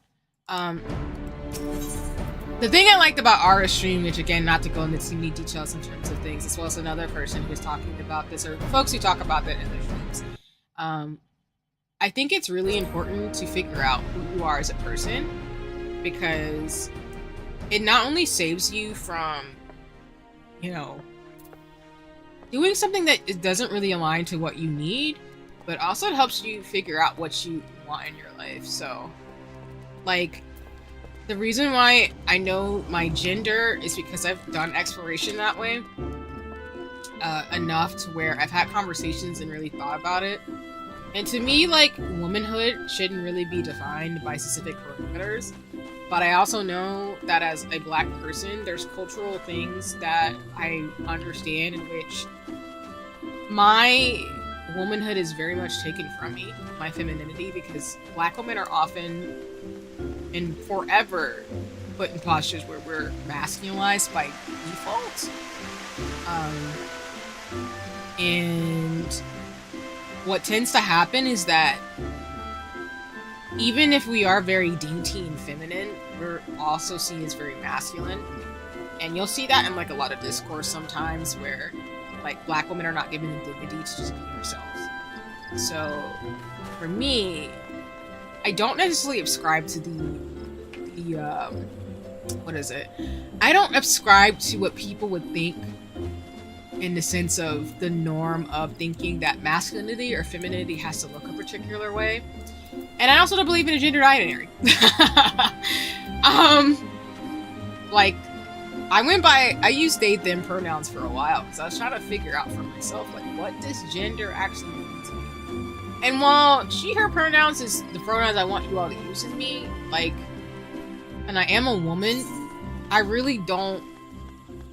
The thing I liked about our stream, which again, not to go into too many details in terms of things, as well as another person who was talking about this, or folks who talk about that in their streams. I think it's really important to figure out who you are as a person, because it not only saves you from, doing something that doesn't really align to what you need, but also it helps you figure out what you want in your life. So, like, the reason why I know my gender is because I've done exploration that way enough to where I've had conversations and really thought about it. And to me, like, womanhood shouldn't really be defined by specific parameters. But I also know that as a black person, there's cultural things that I understand in which my womanhood is very much taken from me, my femininity, because black women are often and forever put in postures where we're masculinized by default. And what tends to happen is that even if we are very dainty and feminine, we're also seen as very masculine. And you'll see that in like a lot of discourse sometimes where like black women are not given the dignity to just be themselves. So for me, I don't necessarily ascribe to I don't ascribe to what people would think in the sense of the norm of thinking that masculinity or femininity has to look a particular way. And I also don't believe in a gender binary. Like, I used they, them pronouns for a while because I was trying to figure out for myself, like, what does gender actually mean to me? And while she, her pronouns is the pronouns I want you all to use with me, like, and I am a woman, I really don't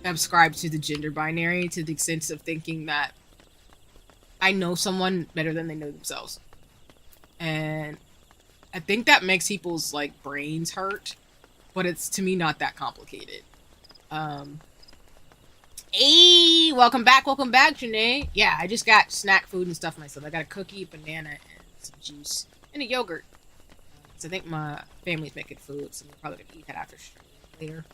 ascribe to the gender binary to the sense of thinking that I know someone better than they know themselves. And I think that makes people's like brains hurt, but it's to me not that complicated. Hey, welcome back, Janae. Yeah, I just got snack food and stuff myself. I got a cookie, banana, and some juice, and a yogurt. So I think my family's making food, so we're probably gonna eat that after stream later.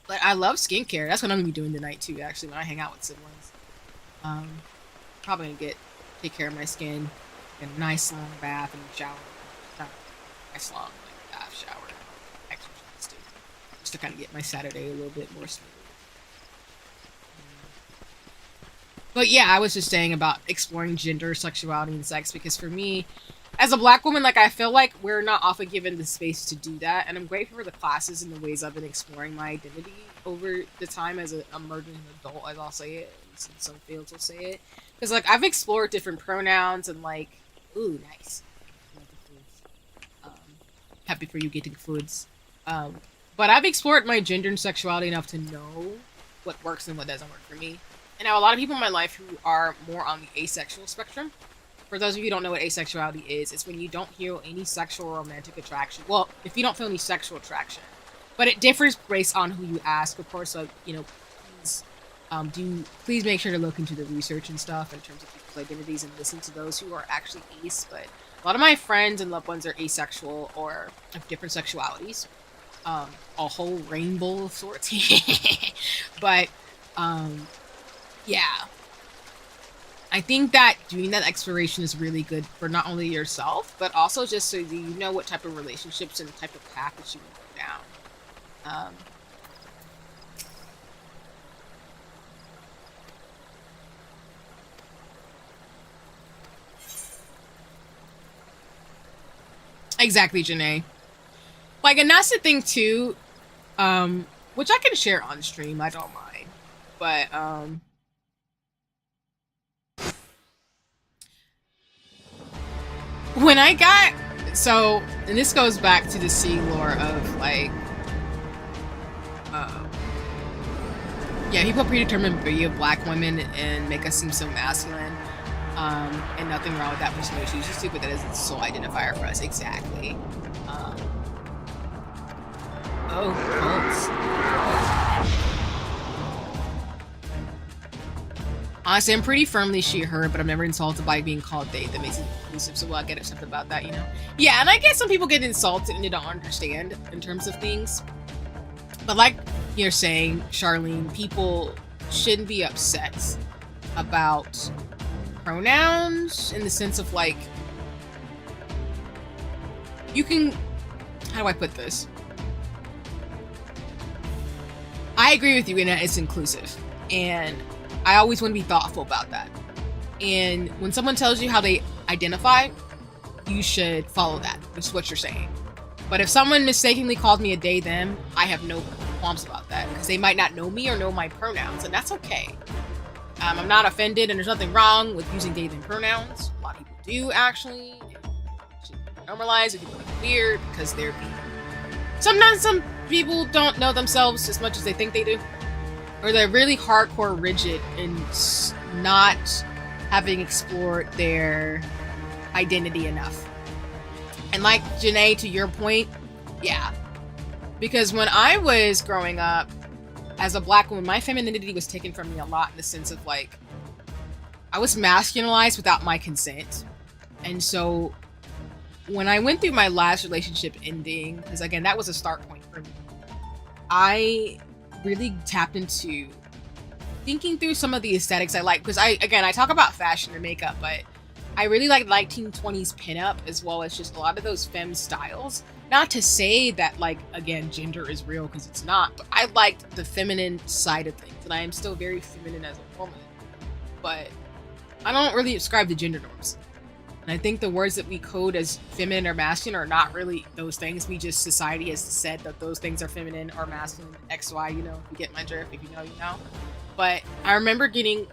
But I love skincare. That's what I'm gonna be doing tonight too. Actually, when I hang out with siblings, probably gonna take care of my skin, get a nice long bath and shower. Not nice long like bath, shower, exercise too, just to kind of get my Saturday a little bit more smooth. But yeah, I was just saying about exploring gender, sexuality, and sex because for me, as a black woman, like I feel like we're not often given the space to do that, and I'm grateful for the classes and the ways I've been exploring my identity over the time as an emerging adult, as I'll say it. Some fields will say it, because like I've explored different pronouns and like, ooh, nice. Happy for you getting foods. But I've explored my gender and sexuality enough to know what works and what doesn't work for me. And I have a lot of people in my life who are more on the asexual spectrum. for those of you who don't know what asexuality is, it's when you don't feel any sexual or romantic attraction. Well, if you don't feel any sexual attraction, but it differs based on who you ask, of course. So, you know, please make sure to look into the research and stuff in terms of people's identities and listen to those who are actually ace. But a lot of my friends and loved ones are asexual or of different sexualities, a whole rainbow of sorts. But yeah, I think that doing that exploration is really good for not only yourself, but also just so you know what type of relationships and type of path that you want to go down. Exactly, Janae. Like, and that's the thing too, which I can share on stream. I don't mind, but when I got and this goes back to the sea lore of like, yeah, people predetermine beauty of black women and make us seem so masculine. And nothing wrong with that for somebody chooses to, but that is a sole identifier for us. Exactly. Cults. Honestly, I'm pretty firmly she, her, but I'm never insulted by being called they. That makes it inclusive, so I get something about that, you know? Yeah, and I guess some people get insulted and they don't understand in terms of things. But like you're saying, Charlene, people shouldn't be upset about pronouns in the sense of like, you can, how do I put this? I agree with you in that it's inclusive, and I always want to be thoughtful about that. And when someone tells you how they identify, you should follow that, which is what you're saying. But if someone mistakenly called me a they, them, I have no qualms about that, because they might not know me or know my pronouns, and that's okay. I'm not offended, and there's nothing wrong with using they, them pronouns. A lot of people do, actually. It should be normalized. If people think it's weird because they're being... Sometimes some people don't know themselves as much as they think they do. Or they're really hardcore rigid in not having explored their identity enough. And like Janae, to your point, yeah. Because when I was growing up, as a black woman, my femininity was taken from me a lot in the sense of like, I was masculinized without my consent. And so when I went through my last relationship ending, because again, that was a start point for me, I really tapped into thinking through some of the aesthetics I like. Because I talk about fashion and makeup, but I really like 1920s pinup as well as just a lot of those femme styles. Not to say that, like, again, gender is real, because it's not, but I liked the feminine side of things, and I am still very feminine as a woman, but I don't really ascribe to gender norms. And I think the words that we code as feminine or masculine are not really those things. We just, society has said that those things are feminine or masculine, X, Y, you know, if you get my drift, if you know, you know. But I remember getting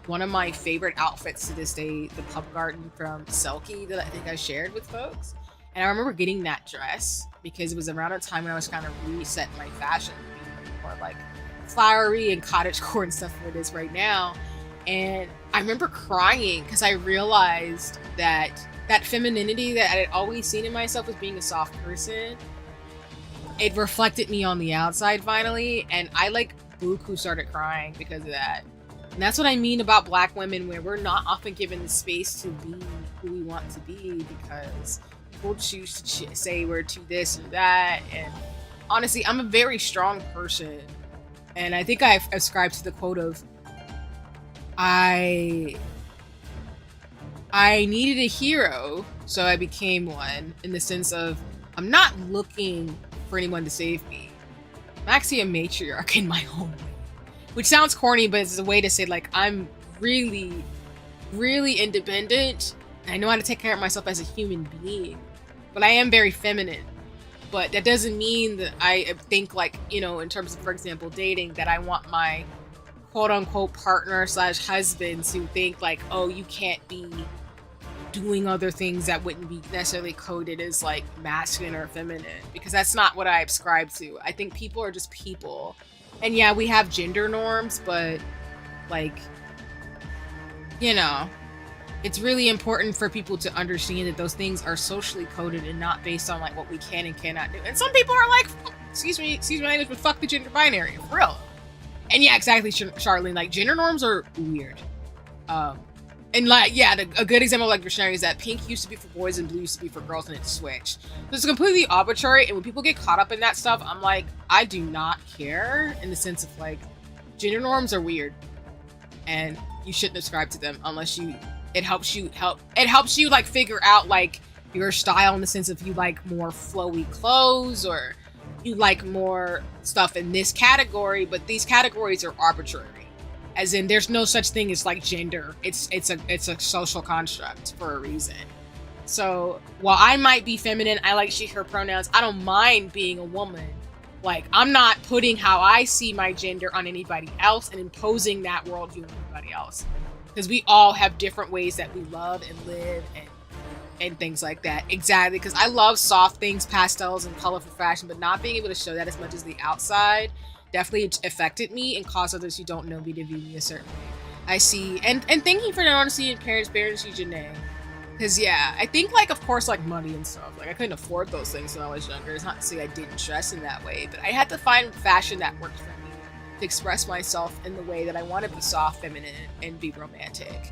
one of my favorite outfits to this day, the Pub Garden from Selkie that I think I shared with folks. And I remember getting that dress because it was around a time when I was kind of resetting my fashion, being more like flowery and cottagecore and stuff like it is right now. And I remember crying because I realized that that femininity that I had always seen in myself as being a soft person, it reflected me on the outside finally. And I like buku started crying because of that. And that's what I mean about black women, where we're not often given the space to be who we want to be because people choose to say we're too this or that. And honestly, I'm a very strong person. And I think I ascribe to the quote of, I needed a hero, so I became one, in the sense of, I'm not looking for anyone to save me. I'm actually a matriarch in my own way. Which sounds corny, but it's a way to say, like, I'm really, really independent. I know how to take care of myself as a human being. But I am very feminine. But that doesn't mean that I think, like, you know, in terms of, for example, dating, that I want my quote-unquote partner / husband to think, like, oh, you can't be doing other things that wouldn't be necessarily coded as, like, masculine or feminine. Because that's not what I ascribe to. I think people are just people. And yeah, we have gender norms, but, like, you know, it's really important for people to understand that those things are socially coded and not based on like what we can and cannot do. And some people are like, excuse me language, but fuck the gender binary, for real. And yeah, exactly, Charlene. Like, gender norms are weird. And like, yeah, a good example like you're sharing is that pink used to be for boys and blue used to be for girls, and it switched. So it's completely arbitrary. And when people get caught up in that stuff, I'm like, I do not care, in the sense of like, gender norms are weird, and you shouldn't ascribe to them unless it helps you like figure out like your style, in the sense of you like more flowy clothes, or you like more stuff in this category, but these categories are arbitrary. As in, there's no such thing as like gender. It's a social construct for a reason. So while I might be feminine, I like she, her pronouns. I don't mind being a woman. Like, I'm not putting how I see my gender on anybody else and imposing that worldview on anybody else. Because we all have different ways that we love and live and things like that. Exactly. Because I love soft things, pastels, and colorful fashion, but not being able to show that as much as the outside definitely affected me and caused others who don't know me to view me a certain way. I see, and thank you for the honesty and transparency, Janae. Because yeah, I think like, of course, like money and stuff, like I couldn't afford those things when I was younger. It's not to say I didn't dress in that way, but I had to find fashion that worked for me to express myself in the way that I want to be soft, feminine, and be romantic.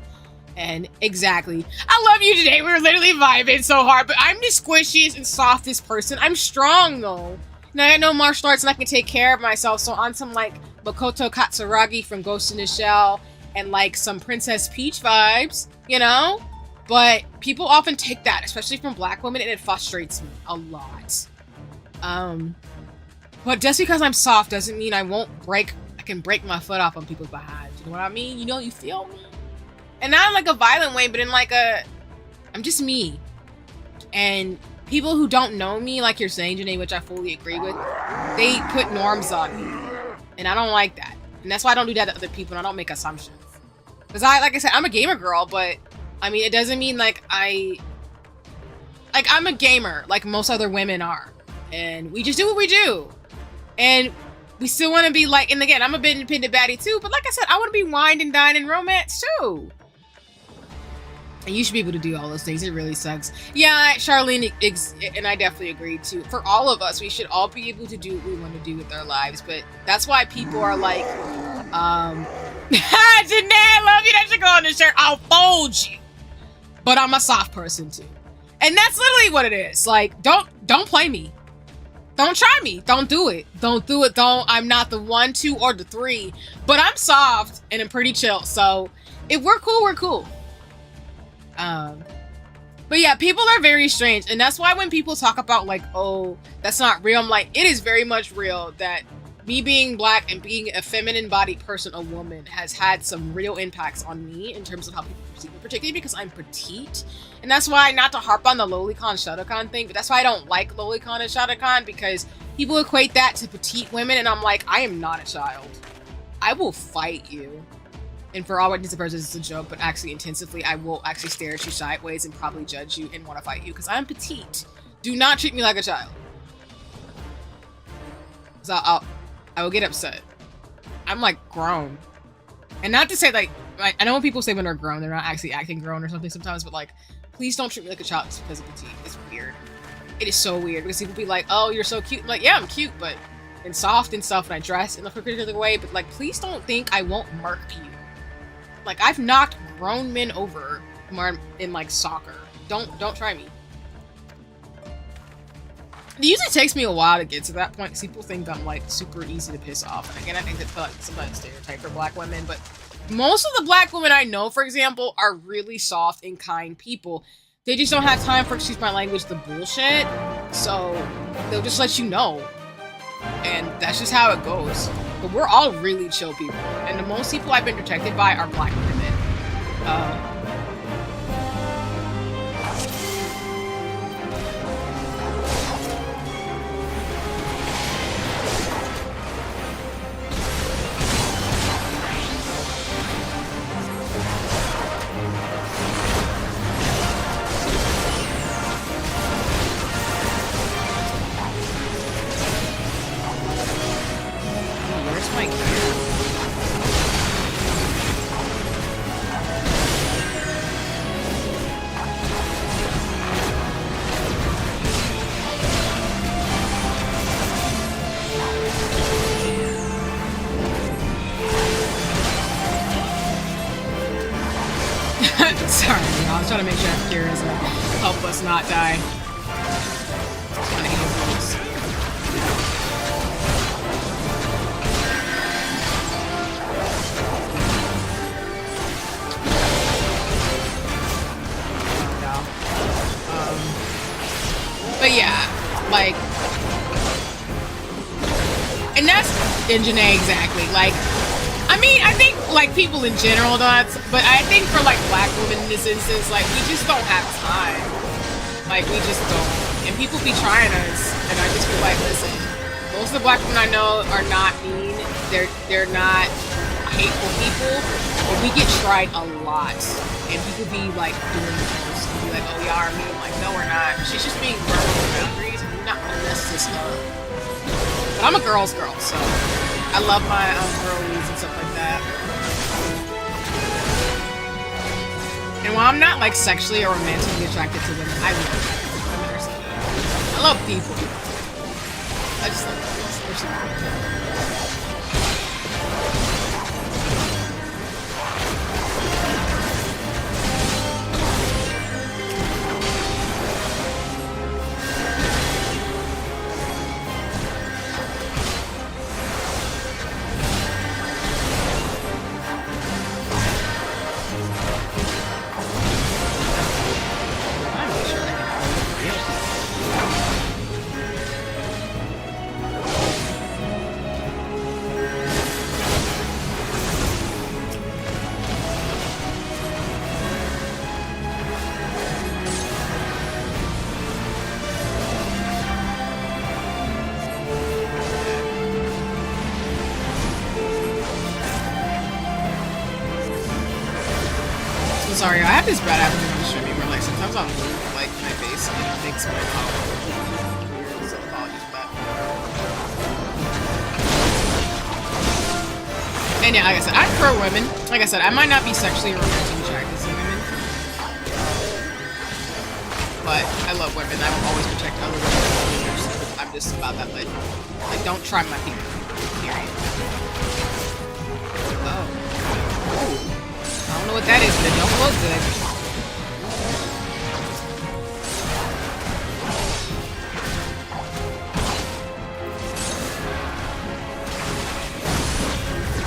And exactly, I love you today. We were literally vibing so hard, but I'm the squishiest and softest person. I'm strong though. Now I know martial arts and I can take care of myself. So on some like Makoto Katsuragi from Ghost in the Shell and like some Princess Peach vibes, you know? But people often take that, especially from Black women, and it frustrates me a lot. But just because I'm soft doesn't mean I can break my foot off on people's behind. You know what I mean? You know, you feel me? And not in like a violent way, but in like I'm just me. And people who don't know me, like you're saying, Janae, which I fully agree with, they put norms on me. And I don't like that. And that's why I don't do that to other people, and I don't make assumptions. Because like I said, I'm a gamer girl, but I mean, it doesn't mean like I'm a gamer, like most other women are. And we just do what we do. And we still want to be like, and again, I'm a bit independent baddie too, but like I said, I want to be wined and dined in romance too. And you should be able to do all those things. It really sucks. Yeah, Charlene, and I definitely agree too. For all of us, we should all be able to do what we want to do with our lives. But that's why people are like, Janae, I love you. That should go on the shirt. I'll fold you. But I'm a soft person too. And that's literally what it is. Like, don't play me. Don't try me. Don't do it. Don't do it. I'm not the 1, 2, or the 3. But I'm soft and I'm pretty chill. So if we're cool, we're cool. But yeah, people are very strange, and that's why when people talk about like, oh, that's not real, I'm like, it is very much real that me being Black and being a feminine bodied person, a woman, has had some real impacts on me in terms of how people perceive me, particularly because I'm petite. And that's why, not to harp on the lolicon shadowcon thing, but that's why I don't like lolicon and shadowcon, because people equate that to petite women, and I'm like, I am not a child. I will fight you. And for all intents and purposes, it's a joke, but actually intensively, I will actually stare at you sideways and probably judge you and want to fight you, because I'm petite. Do not treat me like a child. So I will get upset. I'm like grown. And not to say like I know when people say when they're grown, they're not actually acting grown or something sometimes, but like, please don't treat me like a child just because of petite. It's weird. It is so weird, because people be like, oh, you're so cute. I'm like, yeah, I'm cute, but and soft and stuff, and I dress in a particular way, but like, please don't think I won't murk you. Like, I've knocked grown men over in like soccer. Don't try me. It usually takes me a while to get to that point, because people think I'm like super easy to piss off. And again, I think that's like sometimes a stereotype for Black women, but most of the Black women I know, for example, are really soft and kind people. They just don't have time for, excuse my language, the bullshit. So they'll just let you know. And that's just how it goes. But we're all really chill people. And the most people I've been protected by are Black women. Sorry, y'all. I was trying to make sure Keira's help us not die. Kind of hate those. But yeah, like, and that's in Janae exactly. Like, I mean, I think like people in general don't, but I think for like black women in this instance, like we just don't have time. Like we just don't. And people be trying us, and I just feel like, listen, most of the black women I know are not mean. They're not hateful people, but we get tried a lot, and people be like doing the most and be like, oh, y'all are mean. Like, no, we're not. She's just being firm on the boundaries, and we're not gonna mess this up. But I'm a girl's girl, so I love my girlies and stuff like that. And while I'm not like sexually or romantically attracted to women, I love women are so good. I love people. I just love people. They're so good. Sorry, I have this bad habit when I'm streaming where like sometimes I'll move like my face and it makes my mouth weird, so apologies for that. And yeah, like I said, I prefer women. Like I said, I might not be sexually or romantically attracted to women, but I love women. I will always protect other women. I'm just about that, like don't try my people. Period. Oh. Ooh. I don't know what that is, but it don't look good.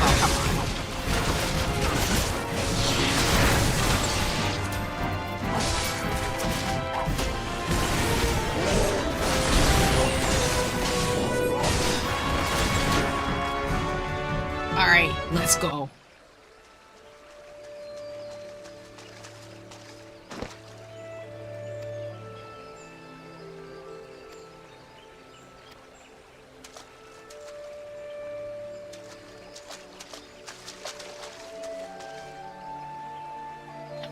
Oh, come on. All right, let's go.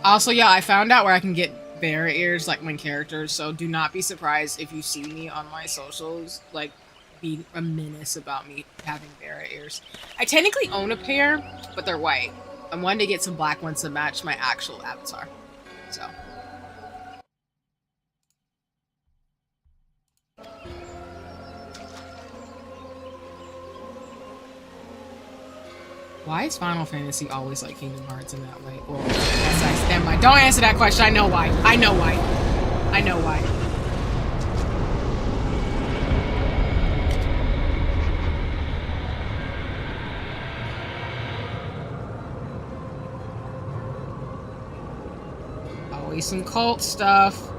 Also, yeah, I found out where I can get bear ears, like my characters, so do not be surprised if you see me on my socials, like, be a menace about me having bear ears. I technically own a pair, but they're white. I wanted to get some black ones to match my actual avatar, so. Why is Final Fantasy always like Kingdom Hearts in that way? Well, yes, I stand by. Don't answer that question. I know why. I know why. I know why. Always some cult stuff.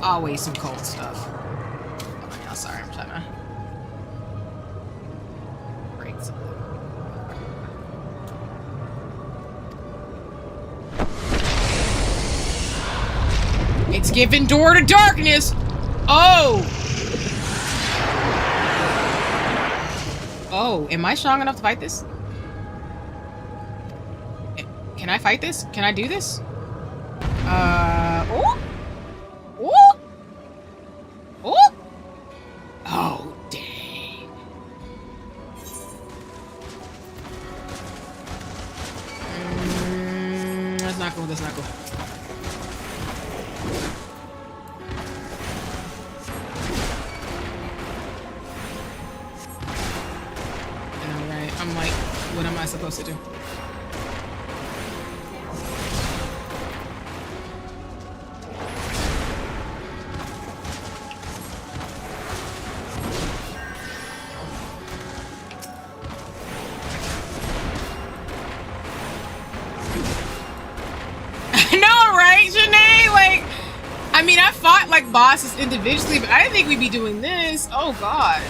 Always some cult stuff. Sorry, I'm trying to break something. It's giving door to darkness! Oh! Oh, am I strong enough to fight this? Can I fight this? Can I do this? Oh? Oh? Oh? Oh, dang. That's not cool, that's not cool. Alright. I'm like, what am I supposed to do? I mean, I fought like bosses individually, but I didn't think we'd be doing this. Oh gosh.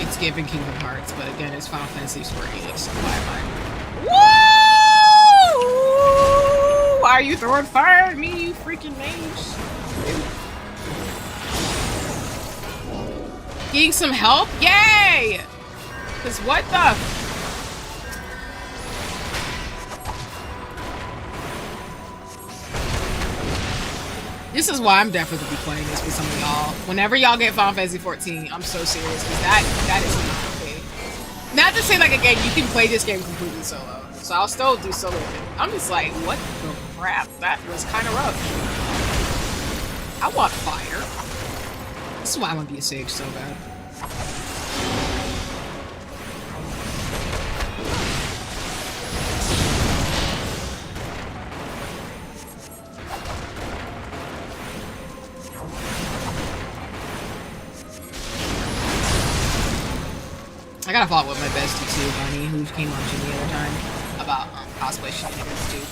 It's giving Kingdom Hearts, but again, it's Final Fantasy 14, so why am I? Woo! Why are you throwing fire at me, you freaking mage? Getting some help? Yay! Cause what the? This is why I'm definitely gonna be playing this with some of y'all. Whenever y'all get Final Fantasy 14, I'm so serious because that is not okay. Not to say like again, you can play this game completely solo. So I'll still do solo with it. I'm just like, what the crap? That was kind of rough. I want fire. This is why I want to be a sage so bad. I gotta follow up with my bestie too, Bunny, who came on to me the other time about cosplay shenanigans too.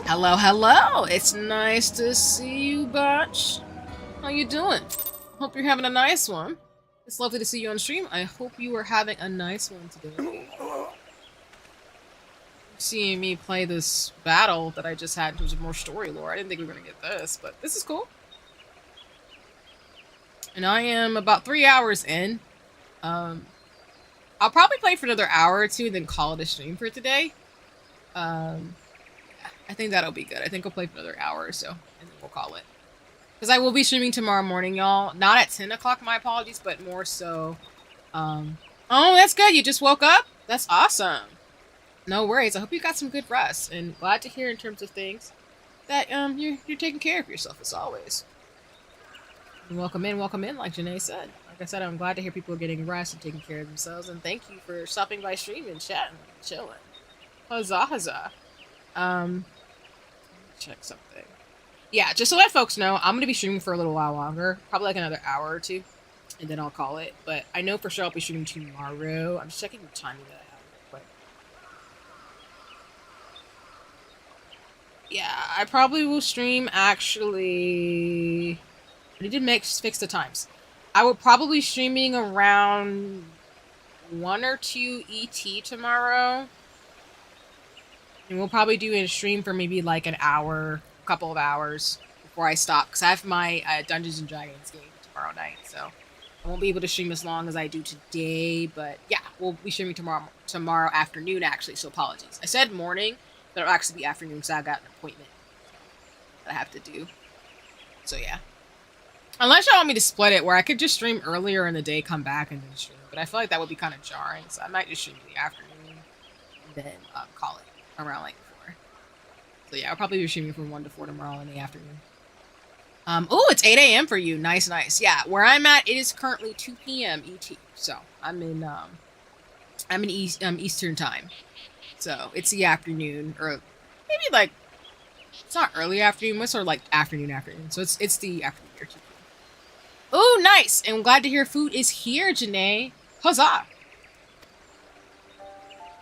Hello, hello! It's nice to see you, Botch. How you doing? Hope you're having a nice one. It's lovely to see you on stream. I hope you are having a nice one today. Seeing me play this battle that I just had in terms of more story lore. I didn't think we were gonna get this, but this is cool. And I am about 3 hours in. I'll probably play for another hour or two and then call it a stream for today. I think that'll be good. I think I'll play for another hour or so and then we'll call it. Because I will be streaming tomorrow morning, y'all. Not at 10 o'clock, my apologies, but more so. Oh, that's good. You just woke up? That's awesome. No worries. I hope you got some good rest. And glad to hear in terms of things that you're taking care of yourself as always. Welcome in, like Janae said. Like I said, I'm glad to hear people are getting rest and taking care of themselves. And thank you for stopping by stream and chatting, chilling. Huzzah, huzzah. Check something. Yeah, just to let folks know, I'm going to be streaming for a little while longer. Probably like another hour or two. And then I'll call it. But I know for sure I'll be streaming tomorrow. I'm just checking the timing that I have real quick. Yeah, I probably will stream actually... I need to fix the times. I will probably be streaming around 1 or 2 ET tomorrow. And we'll probably do a stream for maybe like an hour, a couple of hours before I stop. Because I have my Dungeons & Dragons game tomorrow night. So I won't be able to stream as long as I do today. But yeah, we'll be streaming tomorrow afternoon actually. So apologies. I said morning, but it'll actually be afternoon because I got an appointment that I have to do. So yeah. Unless y'all want me to split it, where I could just stream earlier in the day, come back, and then stream. But I feel like that would be kind of jarring, so I might just stream in the afternoon, and then call it around like 4. So yeah, I'll probably be streaming from 1 to 4 tomorrow in the afternoon. Oh, it's 8 a.m. for you. Nice, nice. Yeah, where I'm at, it is currently 2 p.m. ET. So I'm in Eastern time. So it's the afternoon, or maybe like it's not early afternoon, but sort of like afternoon. So it's the afternoon or 2 p.m. Oh, nice! And I'm glad to hear food is here, Janae. Huzzah!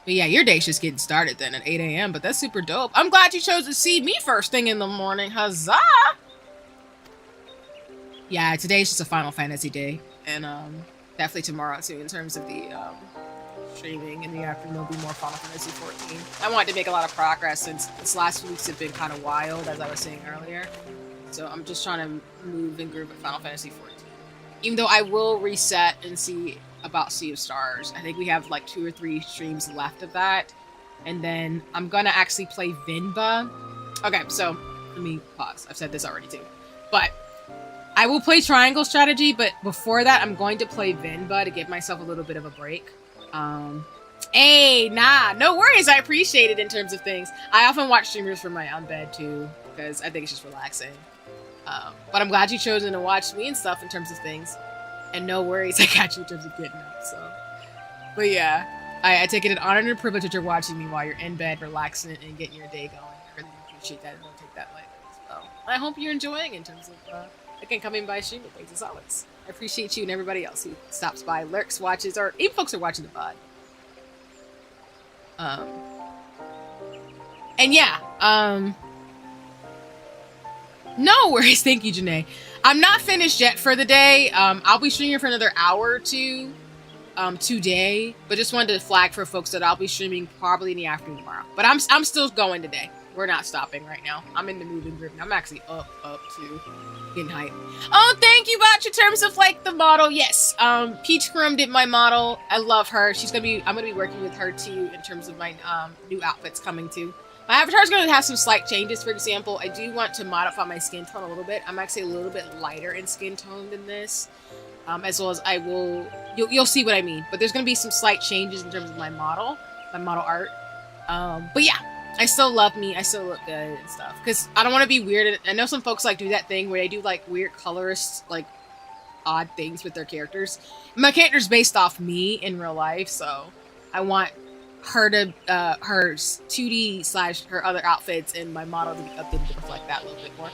But yeah, your day's just getting started then at 8 a.m., but that's super dope. I'm glad you chose to see me first thing in the morning. Huzzah! Yeah, today's just a Final Fantasy day. And definitely tomorrow too, in terms of the streaming in the afternoon will be more Final Fantasy 14. I wanted to make a lot of progress since this last few weeks have been kind of wild, as I was saying earlier. So I'm just trying to move and groove at Final Fantasy 14. Even though I will reset and see about Sea of Stars. I think we have like 2 or 3 streams left of that. And then I'm gonna actually play Vinba. Okay, so let me pause. I've said this already too. But I will play Triangle Strategy, but before that, I'm going to play Venba to give myself a little bit of a break. Hey, nah, no worries. I appreciate it in terms of things. I often watch streamers from my own bed too, because I think it's just relaxing. But I'm glad you chosen to watch me and stuff in terms of things. And no worries, I got you in terms of getting up, so. But yeah, I take it an honor and a privilege that you're watching me while you're in bed, relaxing and getting your day going. I really appreciate that and don't take that lightly as well. I hope you're enjoying in terms of, again, coming by streaming things as always. I appreciate you and everybody else who stops by, lurks, watches, or even folks who are watching the pod. And yeah, no worries. Thank you, Janae. I'm not finished yet for the day. I'll be streaming for another hour or two today, but just wanted to flag for folks that I'll be streaming probably in the afternoon tomorrow. But I'm still going today. We're not stopping right now. I'm in the moving group. I'm actually up to getting hype. Oh, thank you, Botch, in terms of like the model. Yes, Peach Crumb did my model. I love her. I'm gonna be working with her too in terms of my new outfits coming too. My avatar is going to have some slight changes. For example, I do want to modify my skin tone a little bit. I'm actually a little bit lighter in skin tone than this, as well as I will. You'll see what I mean. But there's going to be some slight changes in terms of my model art. But yeah, I still love me. I still look good and stuff because I don't want to be weird. I know some folks like do that thing where they do like weird colorist, like odd things with their characters. My character's based off me in real life, so I want her to her 2D / her other outfits and my model to be updated to reflect that a little bit more.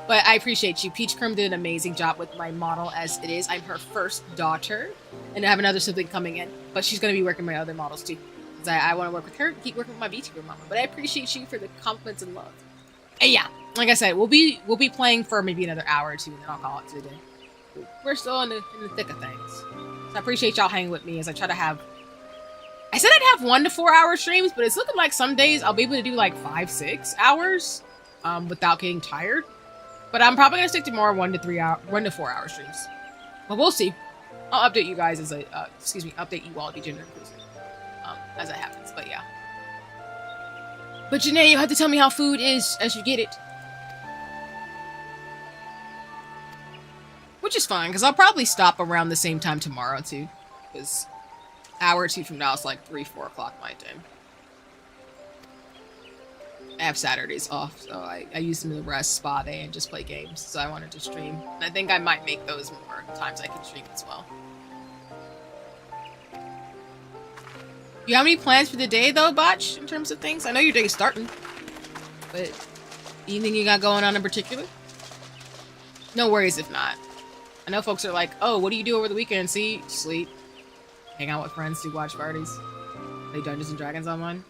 But I appreciate you. Peach Crumb did an amazing job with my model as it is. I'm her first daughter, and I have another sibling coming in, but she's going to be working my other models too. Because I want to work with her, keep working with my VTuber mama. But I appreciate you for the compliments and love. And yeah, like I said, we'll be playing for maybe another hour or two, and then I'll call it to the day. We're still in the thick of things. So I appreciate y'all hanging with me as I try to have. I said I'd have 1 to 4 hour streams, but it's looking like some days I'll be able to do like 5-6 hours without getting tired. But I'm probably gonna stick to more 1 to 4 hour streams. But we'll see. I'll update you guys as I update you all to be gender inclusive as it happens. But yeah. But Janae, you have to tell me how food is as you get it. Which is fine, because I'll probably stop around the same time tomorrow too. Because hour or two from now, it's like 3-4 o'clock my time. I have Saturdays off, so I use them to rest, spa day, and just play games. So I wanted to stream. And I think I might make those more times I can stream as well. You have any plans for the day though, Botch, in terms of things? I know your day's starting, but anything you got going on in particular? No worries if not. I know folks are like, oh, what do you do over the weekend? See, sleep. Hang out with friends, do watch parties, play Dungeons and Dragons online,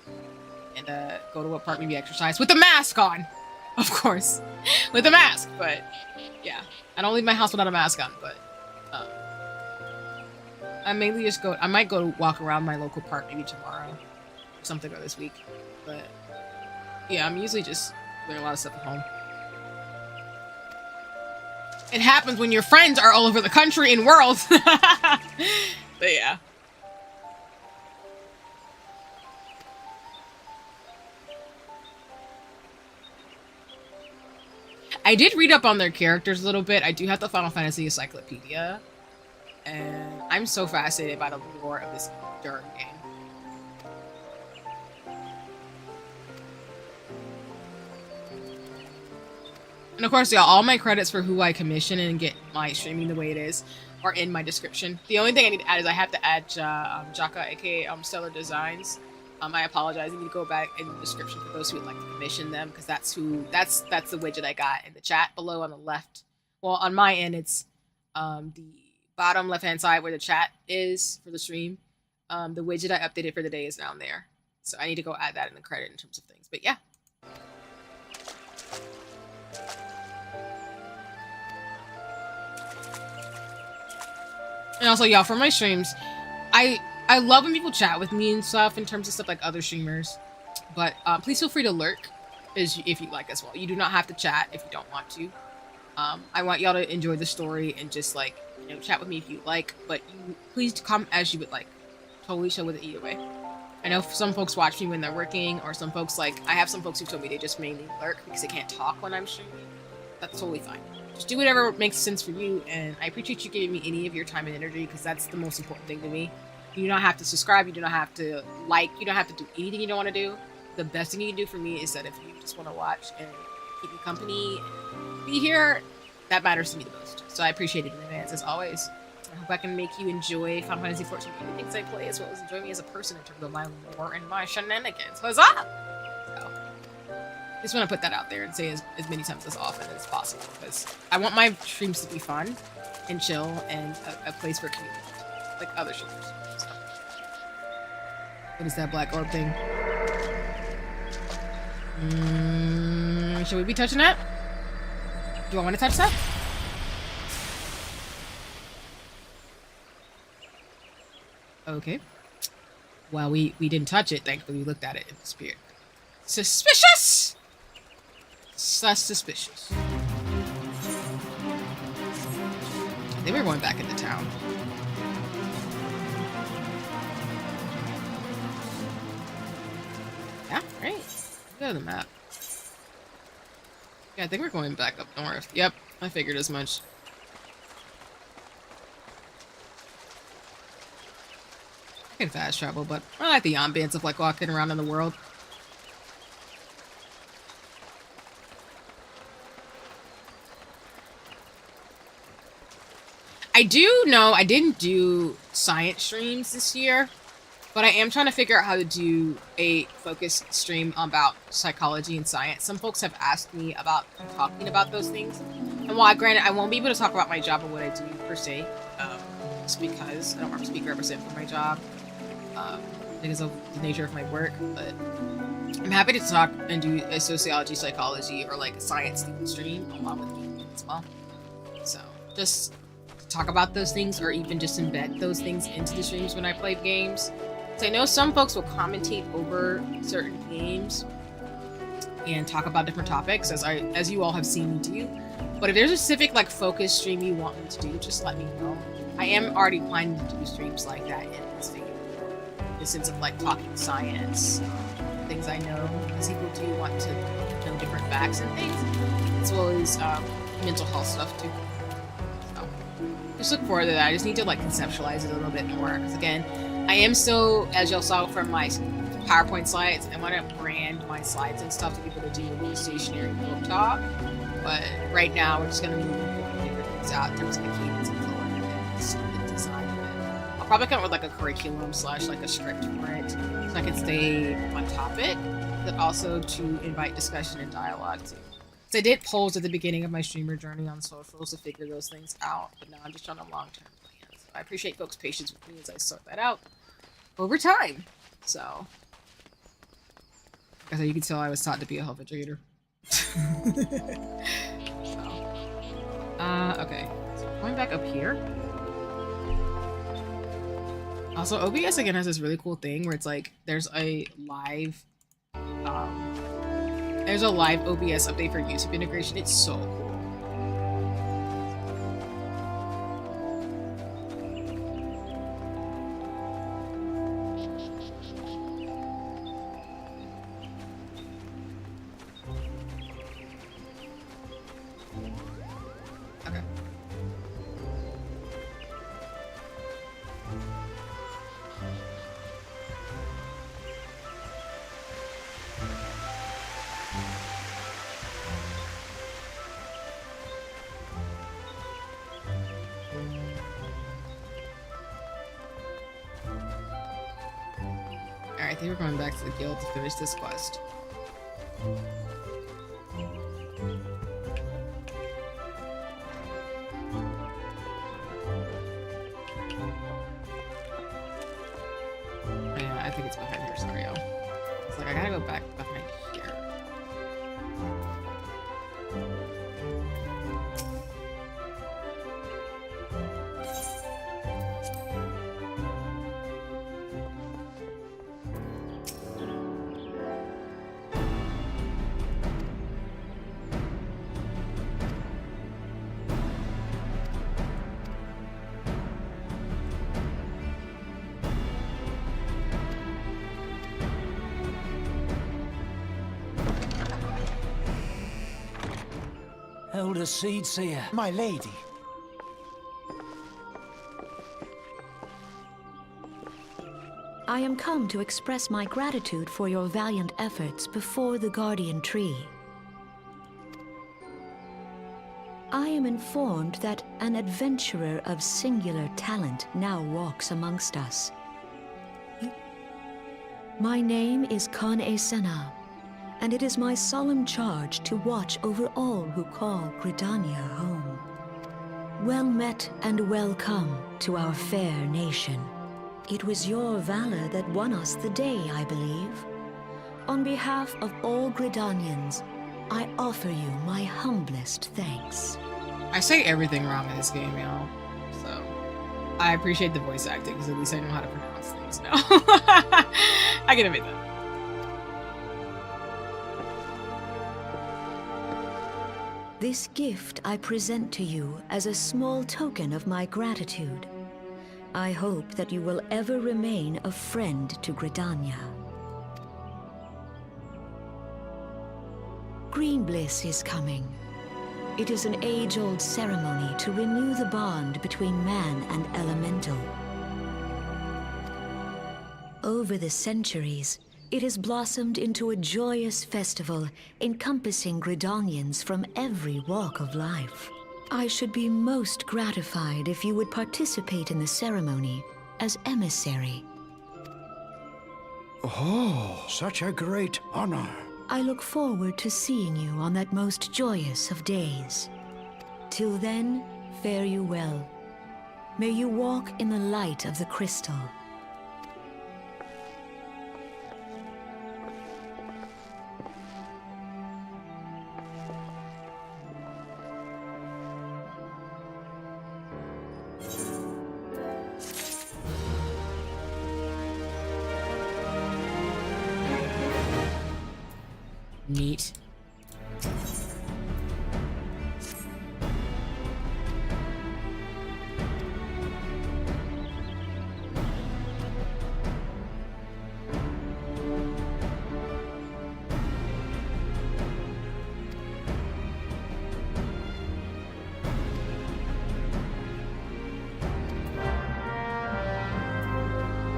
and go to a park, maybe exercise with a mask on, of course, with a mask. But yeah, I don't leave my house without a mask on. But I mainly just go. I might go to walk around my local park maybe tomorrow, or something, or this week. But yeah, I'm usually just doing a lot of stuff at home. It happens when your friends are all over the country and world. But yeah. I did read up on their characters a little bit. I do have the Final Fantasy Encyclopedia. And I'm so fascinated by the lore of this darn game. And of course, yeah, all my credits for who I commission and get my streaming the way it is are in my description. The only thing I need to add is I have to add Jaka, aka Stellar Designs. I apologize. I need to go back in the description for those who would like to commission them, because that's the widget I got in the chat below on the left. Well, on my end, it's the bottom left-hand side where the chat is for the stream. The widget I updated for the day is down there. So I need to go add that in the credit in terms of things. But yeah. And also, y'all, for my streams, I love when people chat with me and stuff in terms of stuff like other streamers. But please feel free to lurk if you like as well. You do not have to chat if you don't want to. I want y'all to enjoy the story and just like, you know, chat with me if you like. But please come as you would like. Totally chill with it either way. I know some folks watch me when they're working, or some folks I have some folks who told me they just mainly lurk because they can't talk when I'm streaming. That's totally fine. Just do whatever makes sense for you, and I appreciate you giving me any of your time and energy, because that's the most important thing to me. You do not have to subscribe, you do not have to like, you don't have to do anything you don't want to do. The best thing you can do for me is that if you just want to watch and keep me company and be here, that matters to me the most. So I appreciate it in advance, as always. I hope I can make you enjoy Final Fantasy XIV and the things I play, as well as enjoy me as a person in terms of my lore and my shenanigans. Huzzah! Just want to put that out there and say as many times as often as possible, because I want my streams to be fun and chill and a place for community, like other streamers. So. What is that black orb thing? Should we be touching that? Do I want to touch that? Okay. Well, we didn't touch it, thankfully. We looked at it in the spirit. Suspicious! Sus suspicious. I think we're going back into town. Yeah, right. Go to the map. Yeah, I think we're going back up north. Yep, I figured as much. I can fast travel, but I like the ambience of like walking around in the world. I do know I didn't do science streams this year, but I am trying to figure out how to do a focused stream about psychology and science. Some folks have asked me about talking about those things. And while granted, I won't be able to talk about my job and what I do per se, just because I don't want to speak represent for my job, because of the nature of my work, but I'm happy to talk and do a sociology, psychology, or like a science themed stream along with gaming as well. So just talk about those things, or even just embed those things into the streams when I play games. So I know some folks will commentate over certain games and talk about different topics, as you all have seen me do. But if there's a specific like focus stream you want me to do, just let me know. I am already planning to do streams like that in this video, in the sense of like talking science, things I know, because people do want to know different facts and things, as well as mental health stuff too. Just look forward to that. I just need to like conceptualize it a little bit more, because again, I am still, as y'all saw from my PowerPoint slides, I want to brand my slides and stuff to be able to do a stationary book talk. But right now, we're just going to be figuring things out in terms of the cadence and flow and the design of it. I'll probably come up with like a curriculum / like a script for it, so I can stay on topic, but also to invite discussion and dialogue too. I did polls at the beginning of my streamer journey on socials to figure those things out, but now I'm just on a long-term plan. So I appreciate folks' patience with me as I sort that out over time. So, as you can tell, I was taught to be a health educator. Okay. So going back up here. Also, OBS again has this really cool thing where it's like there's a live OBS update for YouTube integration. It's so cool. Okay. Alright, I think we're going back to the guild to finish this quest. Yeah, I think it's behind here, sorry, yo. It's like, I gotta go back behind here. Elder Seedseer. My lady. I am come to express my gratitude for your valiant efforts before the Guardian Tree. I am informed that an adventurer of singular talent now walks amongst us. My name is Kan-e Senna, and it is my solemn charge to watch over all who call Gridania home. Well met and welcome to our fair nation. It was your valor that won us the day, I believe. On behalf of all Gridanians, I offer you my humblest thanks. I say everything wrong in this game, y'all. So, I appreciate the voice acting, because at least I know how to pronounce things now. I can admit that. This gift I present to you as a small token of my gratitude. I hope that you will ever remain a friend to Gridania. Green Bliss is coming. It is an age-old ceremony to renew the bond between man and elemental. Over the centuries, it has blossomed into a joyous festival encompassing Gridanians from every walk of life. I should be most gratified if you would participate in the ceremony as emissary. Oh, such a great honor. I look forward to seeing you on that most joyous of days. Till then, fare you well. May you walk in the light of the crystal. Neat.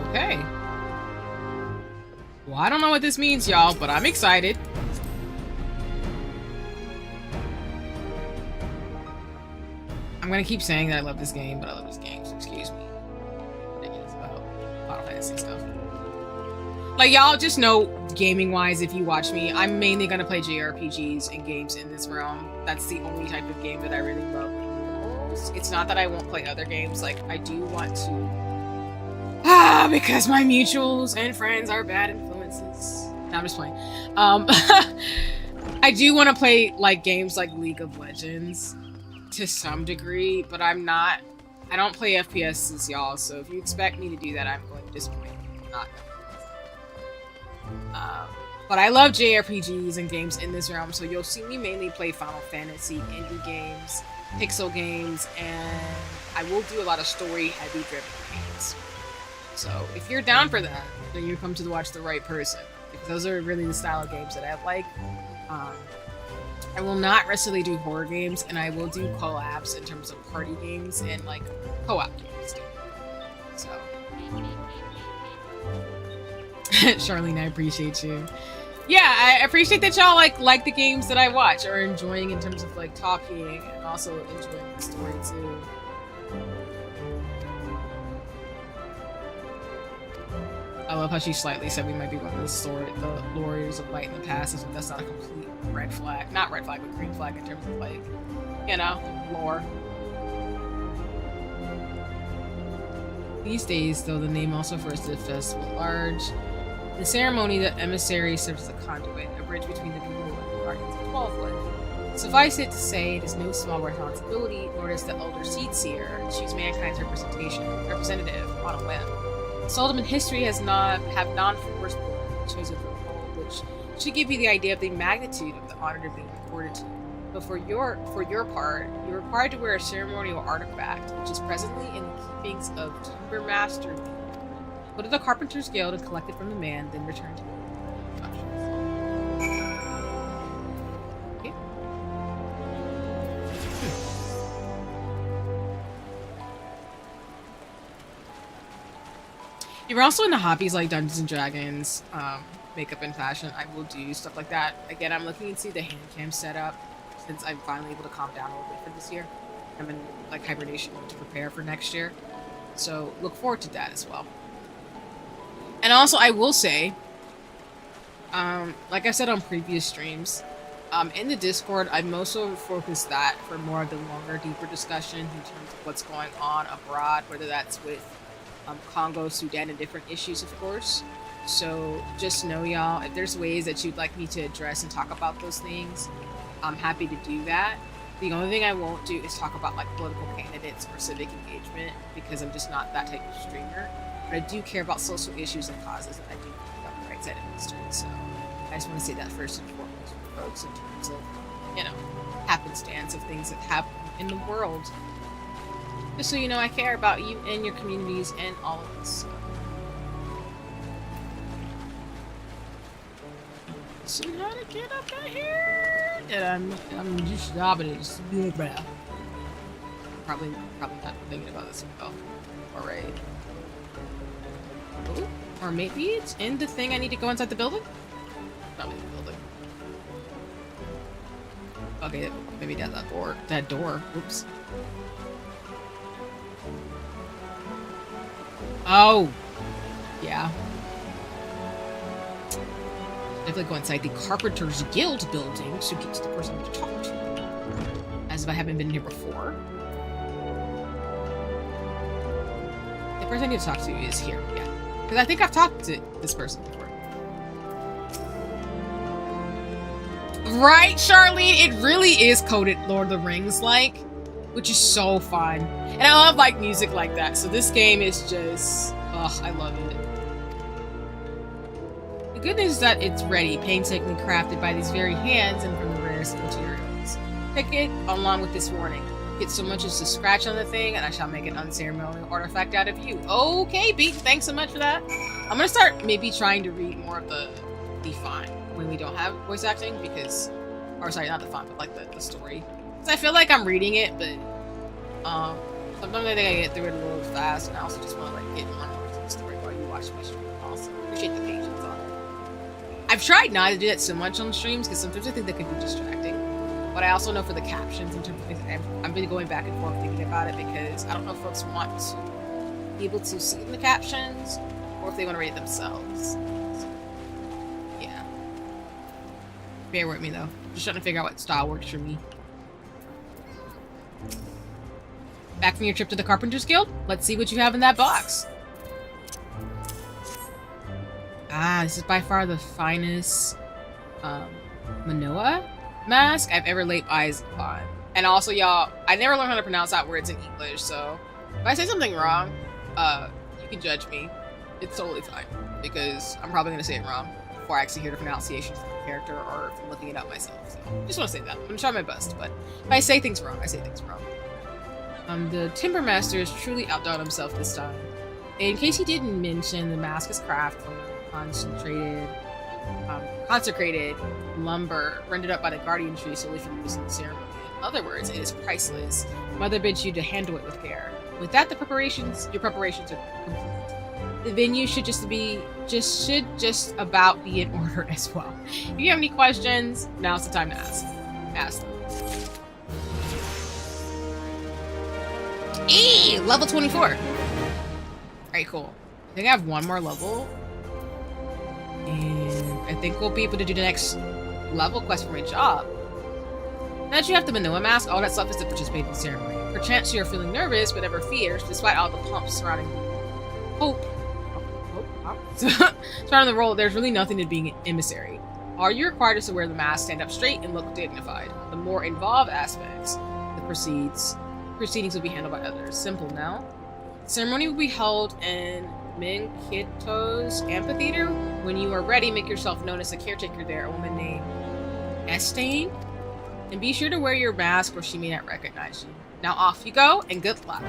Okay. Well, I don't know what this means, y'all, but I'm excited. I'm gonna keep saying that I love this game, but I love this game, so excuse me. Ridiculous about Final Fantasy stuff. Like, y'all just know, gaming-wise, if you watch me, I'm mainly gonna play JRPGs and games in this realm. That's the only type of game that I really love the most. It's not that I won't play other games, like, I do want to... because my mutuals and friends are bad influences. No, I'm just playing. I do want to play, like, games like League of Legends to some degree, but I don't play FPSs, y'all, so if you expect me to do that, I'm going to disappoint you. Not but I love JRPGs and games in this realm, so you'll see me mainly play Final Fantasy, indie games, pixel games, and I will do a lot of story-heavy driven games. So if you're down for that, then you come to watch the right person, because those are really the style of games that I like. I will not necessarily do horror games, and I will do collabs in terms of party games and like co-op games too. So, Charlene, I appreciate you. Yeah, I appreciate that y'all like the games that I watch, or enjoying in terms of like talking and also enjoying the story too. I love how she slightly said we might be one of the Warriors of Light in the past. So that's not a complete red flag. Not red flag, but green flag in terms of, like, you know, lore. These days, though, the name also refers to the festival at large. The ceremony, the emissary serves as a conduit, a bridge between the people and the guardians of 12wood. Suffice it to say, it is no small responsibility, nor does the Elder Seedseer choose mankind's representative on a whim. Seldom in history have non-firstborn chosen for a role, which should give you the idea of the magnitude of the honor to be accorded to you. But for your part, you're required to wear a ceremonial artifact, which is presently in the keepings of Timber Master. Go to the Carpenter's Guild and collect it from the man, then return to it. Okay. You're also into hobbies like Dungeons and Dragons, makeup and fashion. I will do stuff like that. Again, I'm looking to see the hand cam setup since I'm finally able to calm down a little bit for this year. I'm in like hibernation mode to prepare for next year. So look forward to that as well. And also I will say, like I said on previous streams, in the Discord, I've mostly focused that for more of the longer, deeper discussion in terms of what's going on abroad, whether that's with Congo, Sudan, and different issues, of course. So just know, y'all, if there's ways that you'd like me to address and talk about those things, I'm happy to do that. The only thing I won't do is talk about like political candidates or civic engagement because I'm just not that type of streamer. But I do care about social issues and causes, and I do care about the right side of history. So I just want to say that first and foremost for folks in terms of, you know, happenstance of things that happen in the world. Just so you know, I care about you and your communities and all of us. So. See how to get up in here? And I'm just stopping it. Just probably not thinking about this well. Alright. Oh, or maybe it's in the thing I need to go inside the building? Probably the building. Okay, maybe that door. That door. Oops. Oh. Yeah. Definitely go inside the Carpenters Guild building to get to the person to talk to. As if I haven't been here before. The person I need to talk to is here, yeah. Because I think I've talked to this person before. Right, Charlene? It really is coded Lord of the Rings like, which is so fun. And I love like music like that. So this game is just, ugh, I love it. The good news is that it's ready, painstakingly crafted by these very hands and from the rarest materials. Pick it along with this warning. Get so much as to scratch on the thing, and I shall make an unceremonial artifact out of you. Okay, Beat, thanks so much for that. I'm gonna start maybe trying to read more of the font when we don't have voice acting, because, or sorry, not the font, but like the story. Because I feel like I'm reading it, but sometimes I think I get through it a little fast, and I also just want to like get more into the story while you watch my stream. Also, appreciate the patience on it. I've tried not to do that so much on streams because sometimes I think that could be distracting. But I also know for the captions in terms of things, I've been going back and forth thinking about it because I don't know if folks want to be able to see in the captions or if they want to read it themselves. So, yeah. Bear with me though. Just trying to figure out what style works for me. Back from your trip to the Carpenters Guild? Let's see what you have in that box. Ah, this is by far the finest Manoa mask I've ever laid eyes on. And also, y'all, I never learned how to pronounce that words in English, so if I say something wrong, you can judge me. It's totally fine, because I'm probably going to say it wrong before I actually hear the pronunciation from the character or from looking it up myself. So just want to say that. I'm going to try my best, but if I say things wrong, I say things wrong. The Timber Master has truly outdone himself this time. In case he didn't mention, the mask is crafted from consecrated lumber rendered up by the guardian tree solely for use in the ceremony. In other words, it is priceless. Mother bids you to handle it with care. With that, your preparations are complete. The venue should just about be in order as well. If you have any questions, now's the time to ask them. Eee! Level 24. Alright, cool. I think I have one more level. And I think we'll be able to do the next level quest for my job. Now that you have the Manoa mask, all that stuff is to participate in the ceremony. Perchance you're feeling nervous, but never fears, despite all the pomp surrounding surrounding the role, there's really nothing to being an emissary. All you required is to wear the mask, stand up straight, and look dignified. The more involved aspects, the proceedings will be handled by others. Simple now. The ceremony will be held in Minkito's amphitheater. When you are ready, make yourself known as the caretaker there, a woman named Estain. And be sure to wear your mask or she may not recognize you. Now off you go, and good luck.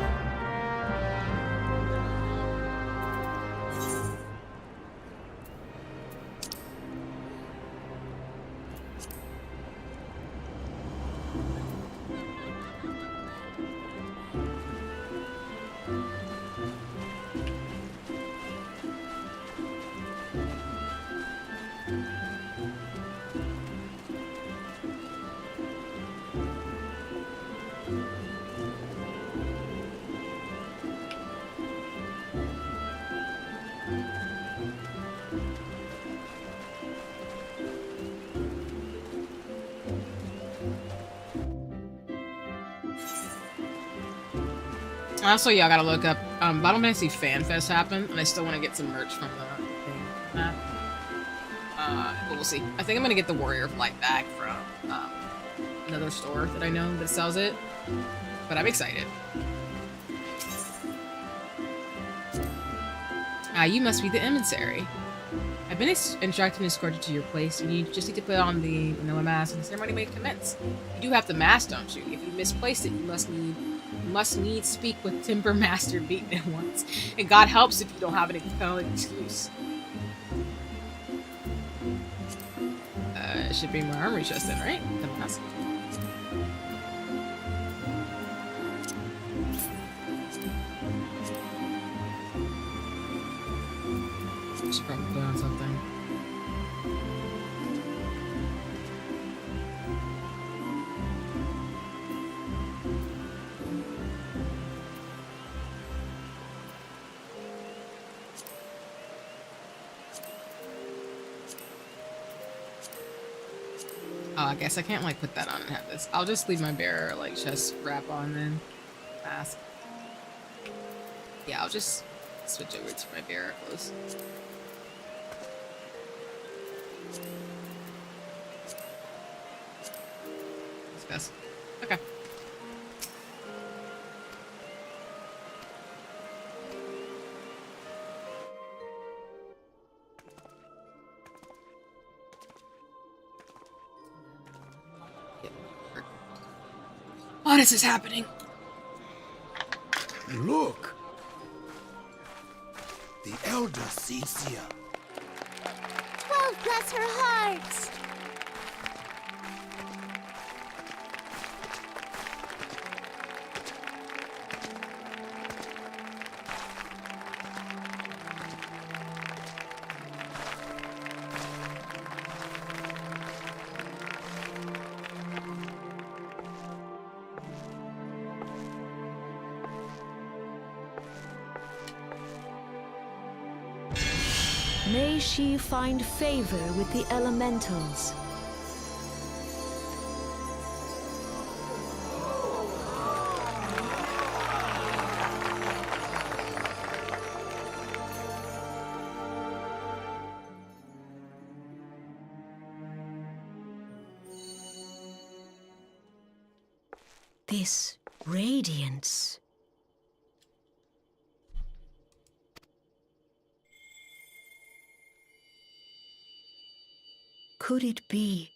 Also, yeah, I gotta look up Final Fantasy Fan Fest happened, and I still want to get some merch from the thing. But we'll see. I think I'm gonna get the Warrior of Light bag from another store that I know that sells it. But I'm excited. You must be the emissary. I've been instructed and escorted to your place, and you just need to put on the Manoa mask, and the ceremony may commence. You do have the mask, don't you? If you misplaced it, you must need speak with Timber Master Beaten at once. And God helps if you don't have an compelling excuse. It should be my armory chest then, right? The mask. I should probably put on something. Oh, I guess I can't like put that on and have this. I'll just leave my bearer like chest wrap on then. Mask. Yeah, I'll just switch over to my bearer clothes. Discuss. Okay. What is this happening? Look! The elder Cecia. 12 bless her heart! May she find favor with the elementals. This radiance. Could it be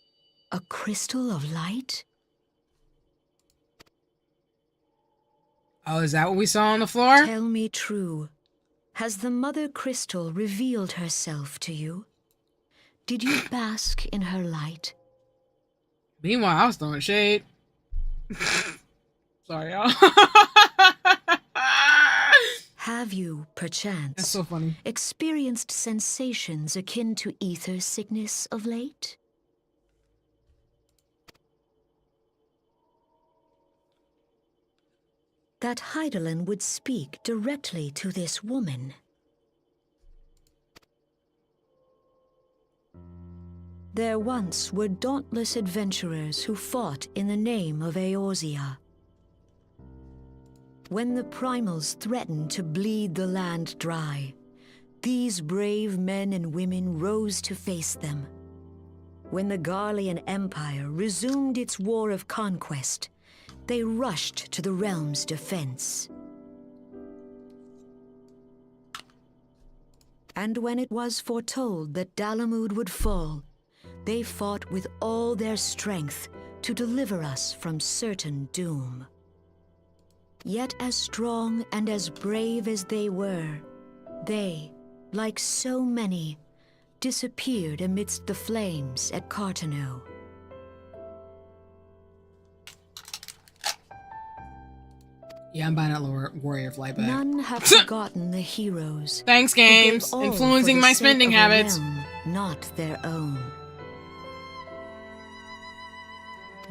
a crystal of light? Oh, is that what we saw on the floor? Tell me true. Has the Mother Crystal revealed herself to you? Did you bask in her light? Meanwhile, I was throwing shade. Sorry, y'all. Have you, perchance, That's so funny. experienced sensations akin to ether sickness of late? That Hydaelyn would speak directly to this woman. There once were dauntless adventurers who fought in the name of Eorzea. When the primals threatened to bleed the land dry, these brave men and women rose to face them. When the Garlean Empire resumed its war of conquest, they rushed to the realm's defense. And when it was foretold that Dalamud would fall, they fought with all their strength to deliver us from certain doom. Yet as strong and as brave as they were, they, like so many, disappeared amidst the flames at Cartano. Yeah, I'm buying that Warrior of Light back. None have forgotten the heroes. Thanks, who gave games. all Influencing for the my sake spending of a habits. realm not their own.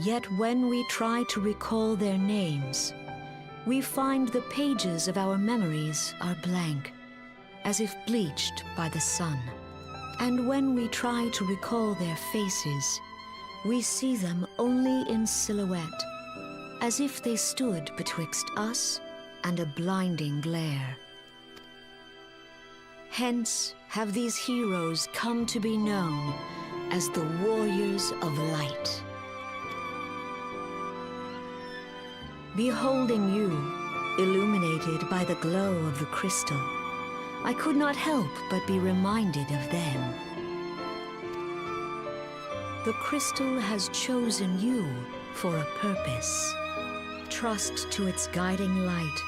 Yet when we try to recall their names, we find the pages of our memories are blank, as if bleached by the sun. And when we try to recall their faces, we see them only in silhouette, as if they stood betwixt us and a blinding glare. Hence have these heroes come to be known as the Warriors of Light. Beholding you, illuminated by the glow of the crystal, I could not help but be reminded of them. The crystal has chosen you for a purpose. Trust to its guiding light,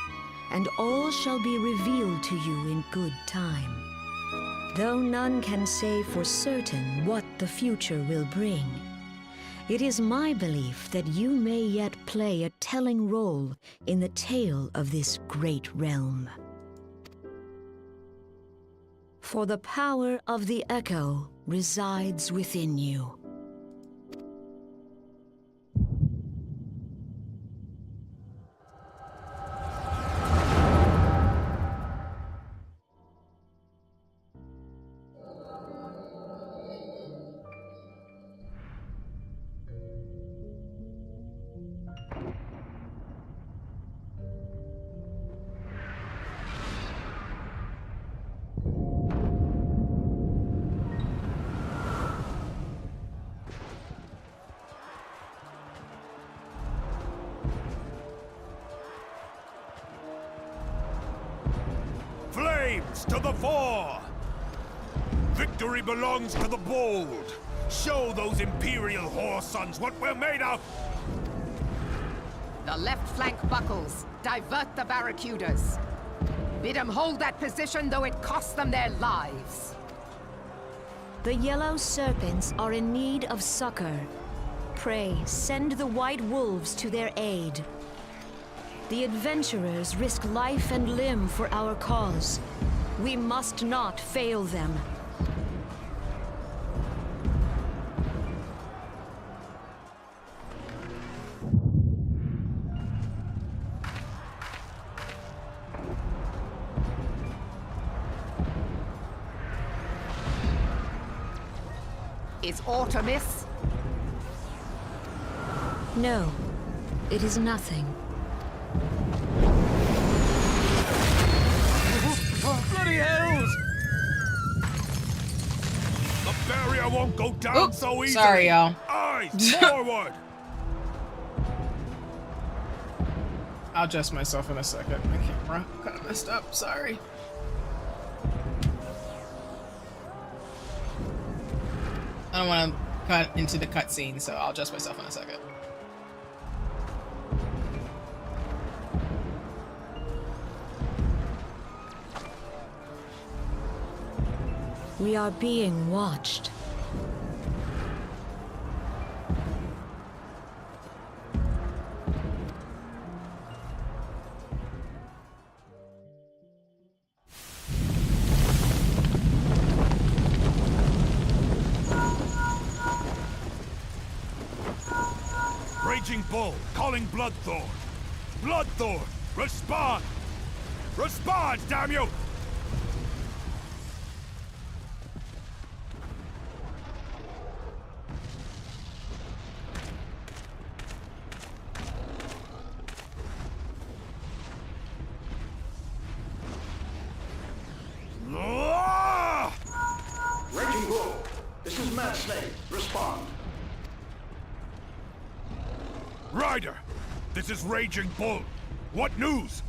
and all shall be revealed to you in good time. Though none can say for certain what the future will bring, it is my belief that you may yet play a telling role in the tale of this great realm. For the power of the echo resides within you. Flames to the fore! Victory belongs to the bold. Show those Imperial whore sons what we're made of! The left flank buckles. Divert the barracudas. Bid them hold that position, though it costs them their lives. The yellow serpents are in need of succor. Pray, send the white wolves to their aid. The adventurers risk life and limb for our cause. We must not fail them. Is aught amiss? No, it is nothing. Bloody hells! The barrier won't go down Oop, so easily! sorry, y'all. Eyes forward! I'll adjust myself in a second. My camera kind of messed up. Sorry. I don't want to cut into the cutscene, so I'll adjust myself in a second. We are being watched. Raging Bull, calling Bloodthorn. Bloodthorn, respond! Respond, damn you! Raging Bull, this is Mad Snake. Respond. Ryder, this is Raging Bull. What news?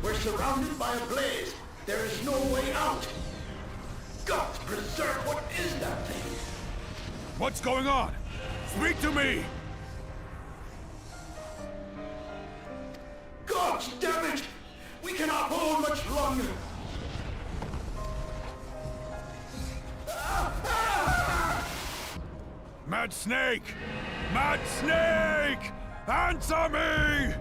We're surrounded by a blaze. There is no way out. God preserve, what is that thing? What's going on? Speak to me! God damn it! We cannot hold much longer. Mad Snake! Mad Snake! Answer me!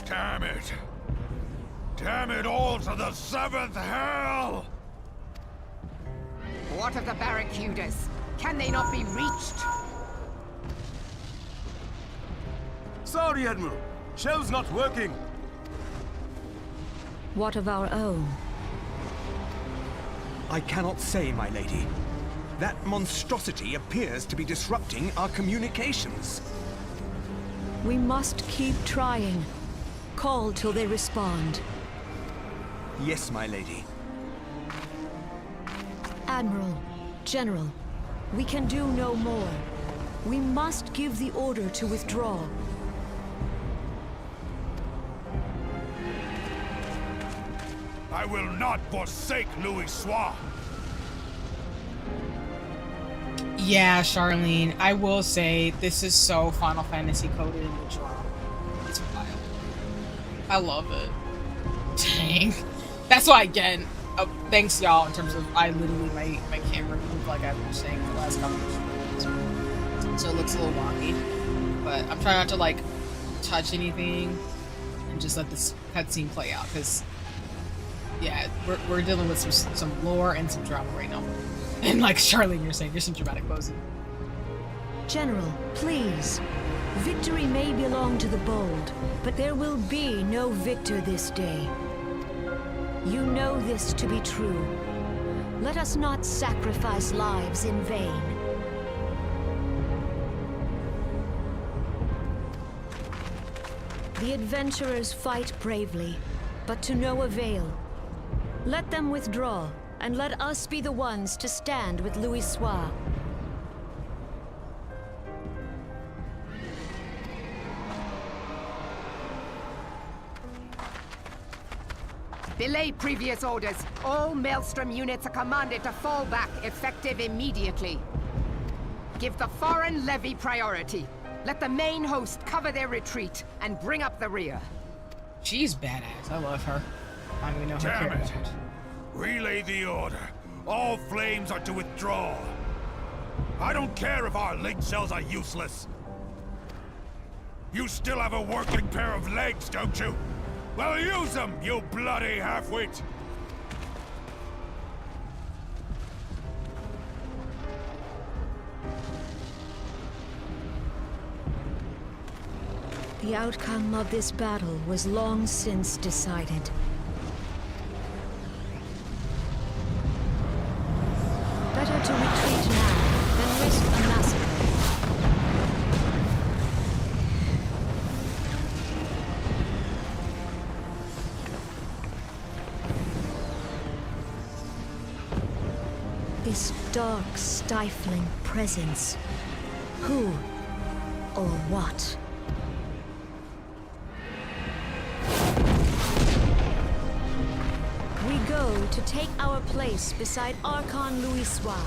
Damn it! Damn it all to the seventh hell! What of the barracudas? Can they not be reached? Sorry, Admiral. Shell's not working. What of our own? I cannot say, my lady. That monstrosity appears to be disrupting our communications. We must keep trying. Call till they respond. Yes, my lady. Admiral, General, we can do no more. We must give the order to withdraw. I will not forsake Louis Soir. Yeah, Charlene, I will say this is so Final Fantasy coded in the draw. It's wild. I love it. Dang. That's why, again, thanks y'all in terms of I literally, my camera moved like I was saying the last couple of minutes. So it looks a little wonky. But I'm trying not to, like, touch anything and just let this cutscene play out, because, yeah, we're dealing with some lore and some drama right now. And like Charlene, you're saying, there's some dramatic posing. General, please. Victory may belong to the bold, but there will be no victor this day. You know this to be true. Let us not sacrifice lives in vain. The adventurers fight bravely, but to no avail. Let them withdraw, and let us be the ones to stand with Louis Soir. Belay previous orders. All Maelstrom units are commanded to fall back, effective immediately. Give the foreign levy priority. Let the main host cover their retreat and bring up the rear. She's badass. I love her. I don't even know her Damn it! character. Relay the order. All flames are to withdraw. I don't care if our link cells are useless. You still have a working pair of legs, don't you? Well, use them, you bloody half-wit! The outcome of this battle was long since decided. Better to retreat now than risk a massacre. This dark, stifling presence. Who or what? We go to take our place beside Archon Louis Soir.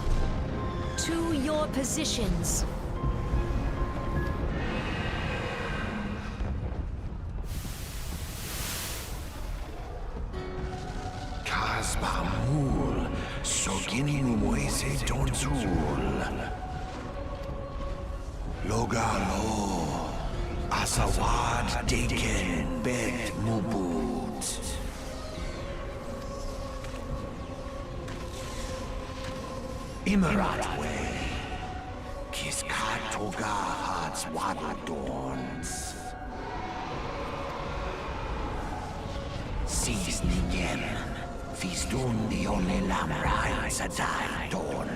To your positions. Kasbamul, Sogin Moise Donzul. Logalo, Asawad Deken Bet Mubut. Imarat way. Kiskatoga Hats Wadadorns. Sees Nigem. Fistun the only Lamrai Sadai Dorn.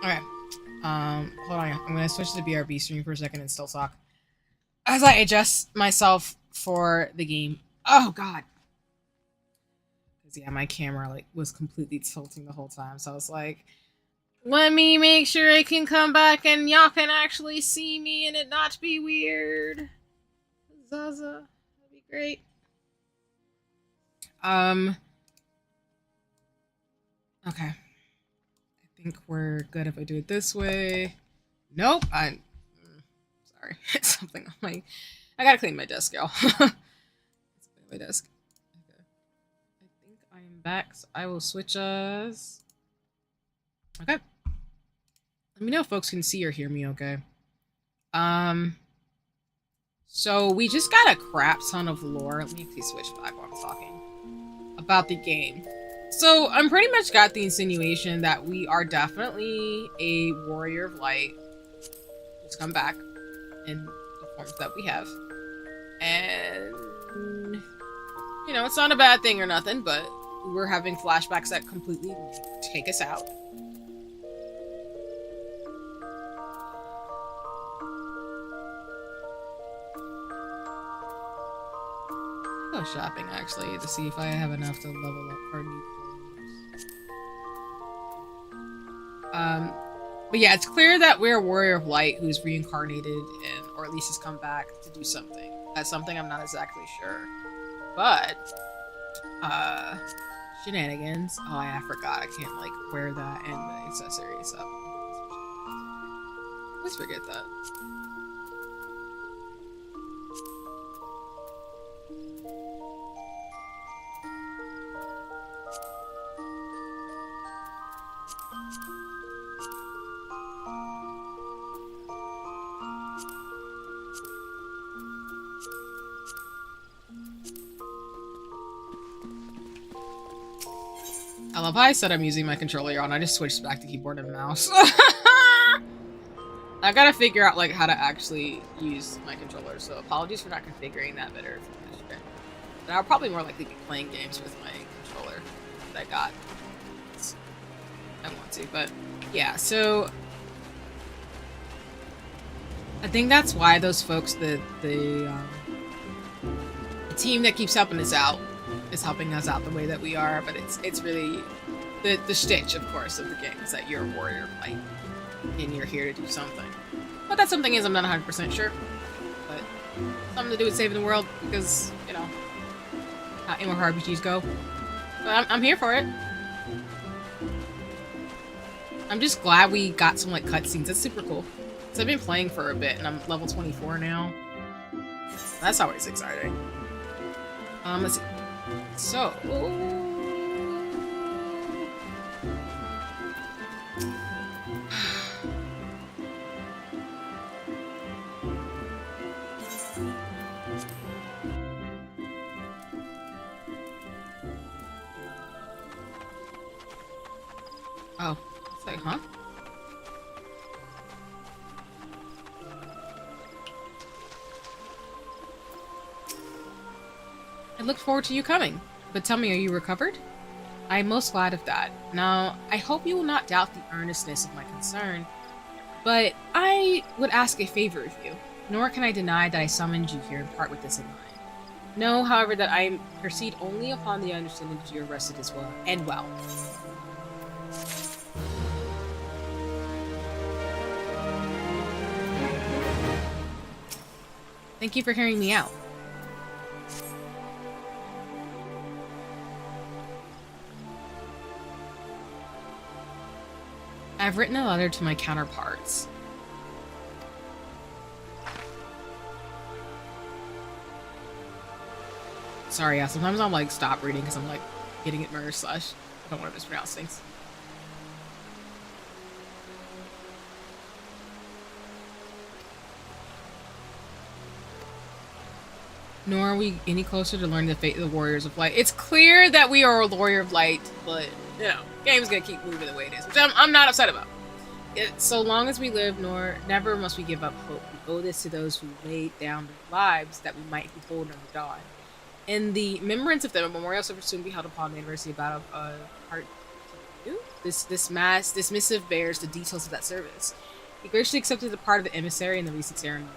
Okay. Hold on. I'm gonna switch to BRB stream for a second and still talk as I adjust myself for the game. Oh God. Because yeah, my camera like was completely tilting the whole time. So I was like, let me make sure I can come back and y'all can actually see me and it not be weird. Huzzah. That'd be great. Okay. I think we're good if I do it this way. Nope. I'm sorry. It's something on my... I gotta clean my desk, y'all. My desk. Okay. I think I am back, so I will switch us. Okay. Let me know if folks can see or hear me okay. So we just got a crap ton of lore. Let me actually switch back while I'm talking about the game. So I'm pretty much got the insinuation that we are definitely a warrior of light who's come back in the forms that we have. And, you know, it's not a bad thing or nothing, but we're having flashbacks that completely take us out. Go shopping, actually, to see if I have enough to level up for new clothes. But yeah, it's clear that we're a warrior of light who's reincarnated and, or at least has come back to do something. That's something I'm not exactly sure. But, Shenangians. Oh, I forgot. I can't, like, wear that and the accessories up. Let's forget that. I love how I said I'm using my controller on. I just switched back to keyboard and mouse. I gotta figure out like how to actually use my controller, so apologies for not configuring that better. And I'll probably more likely be playing games with my controller that I got. I want to, but yeah, so I think that's why those folks, the team that keeps helping us out is helping us out the way that we are, but it's really the stitch, of course, of the game is that you're a warrior of light and you're here to do something. What that something is, I'm not 100% sure, but something to do with saving the world because, you know, how MMORPGs go. But I'm here for it. I'm just glad we got some like cutscenes. That's super cool. So I've been playing for a bit and I'm level 24 now. That's always exciting. Let's see. So, oh, it's like, huh? I look forward to you coming. But tell me, are you recovered? I am most glad of that. Now, I hope you will not doubt the earnestness of my concern, but I would ask a favor of you, nor can I deny that I summoned you here in part with this in mind. Know, however, that I proceed only upon the understanding that you are rested as well, and well. Thank you for hearing me out. I've written a letter to my counterparts. Sorry, yeah, sometimes I'm like stop reading because I'm like getting it merged / I don't want to mispronounce things. Nor are we any closer to learning the fate of the Warriors of Light. It's clear that we are a Warrior of Light, but, you know, game's gonna keep moving the way it is, which I'm not upset about. So long as we live, never must we give up hope. We owe this to those who laid down their lives that we might behold on the dawn. In the remembrance of them, a memorial service soon be held upon the anniversary battle of Part 2. This missive bears the details of that service. He graciously accepted the part of the emissary in the recent ceremony.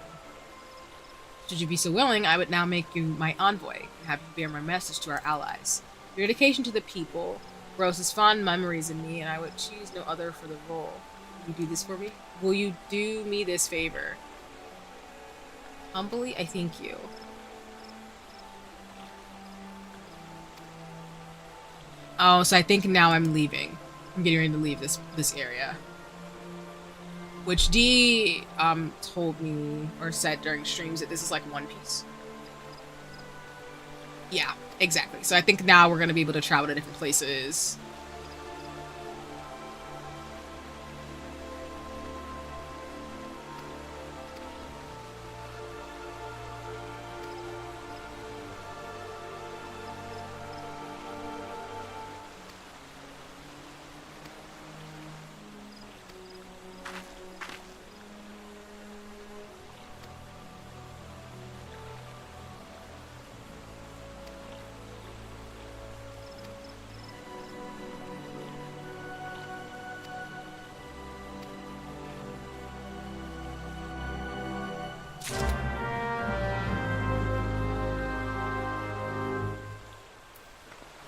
Should you be so willing, I would now make you my envoy and have you bear my message to our allies. Your dedication to the people rouses fond memories in me, and I would choose no other for the role. Will you do this for me? Will you do me this favor? Humbly, I thank you. Oh, so I think now I'm leaving. I'm getting ready to leave this area. Which D told me or said during streams that this is like One Piece. Yeah, exactly. So I think now we're gonna be able to travel to different places.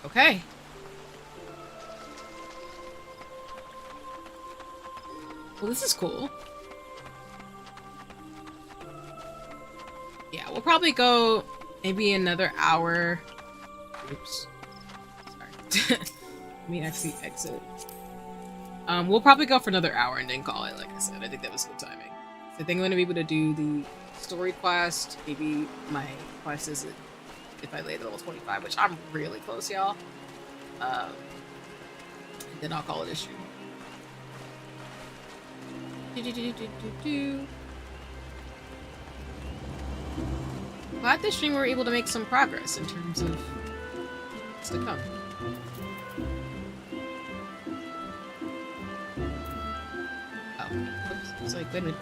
Okay. Well, this is cool. Yeah, we'll probably go maybe another hour. Oops. Sorry. Let me actually exit. We'll probably go for another hour and then call it, like I said. I think that was good timing. So I think I'm going to be able to do the story quest. Maybe my quest is if I lay the level 25, which I'm really close, y'all. And then I'll call it a stream. Glad this stream we were able to make some progress in terms of what's to come. Oh, oops. It's like, wait a minute.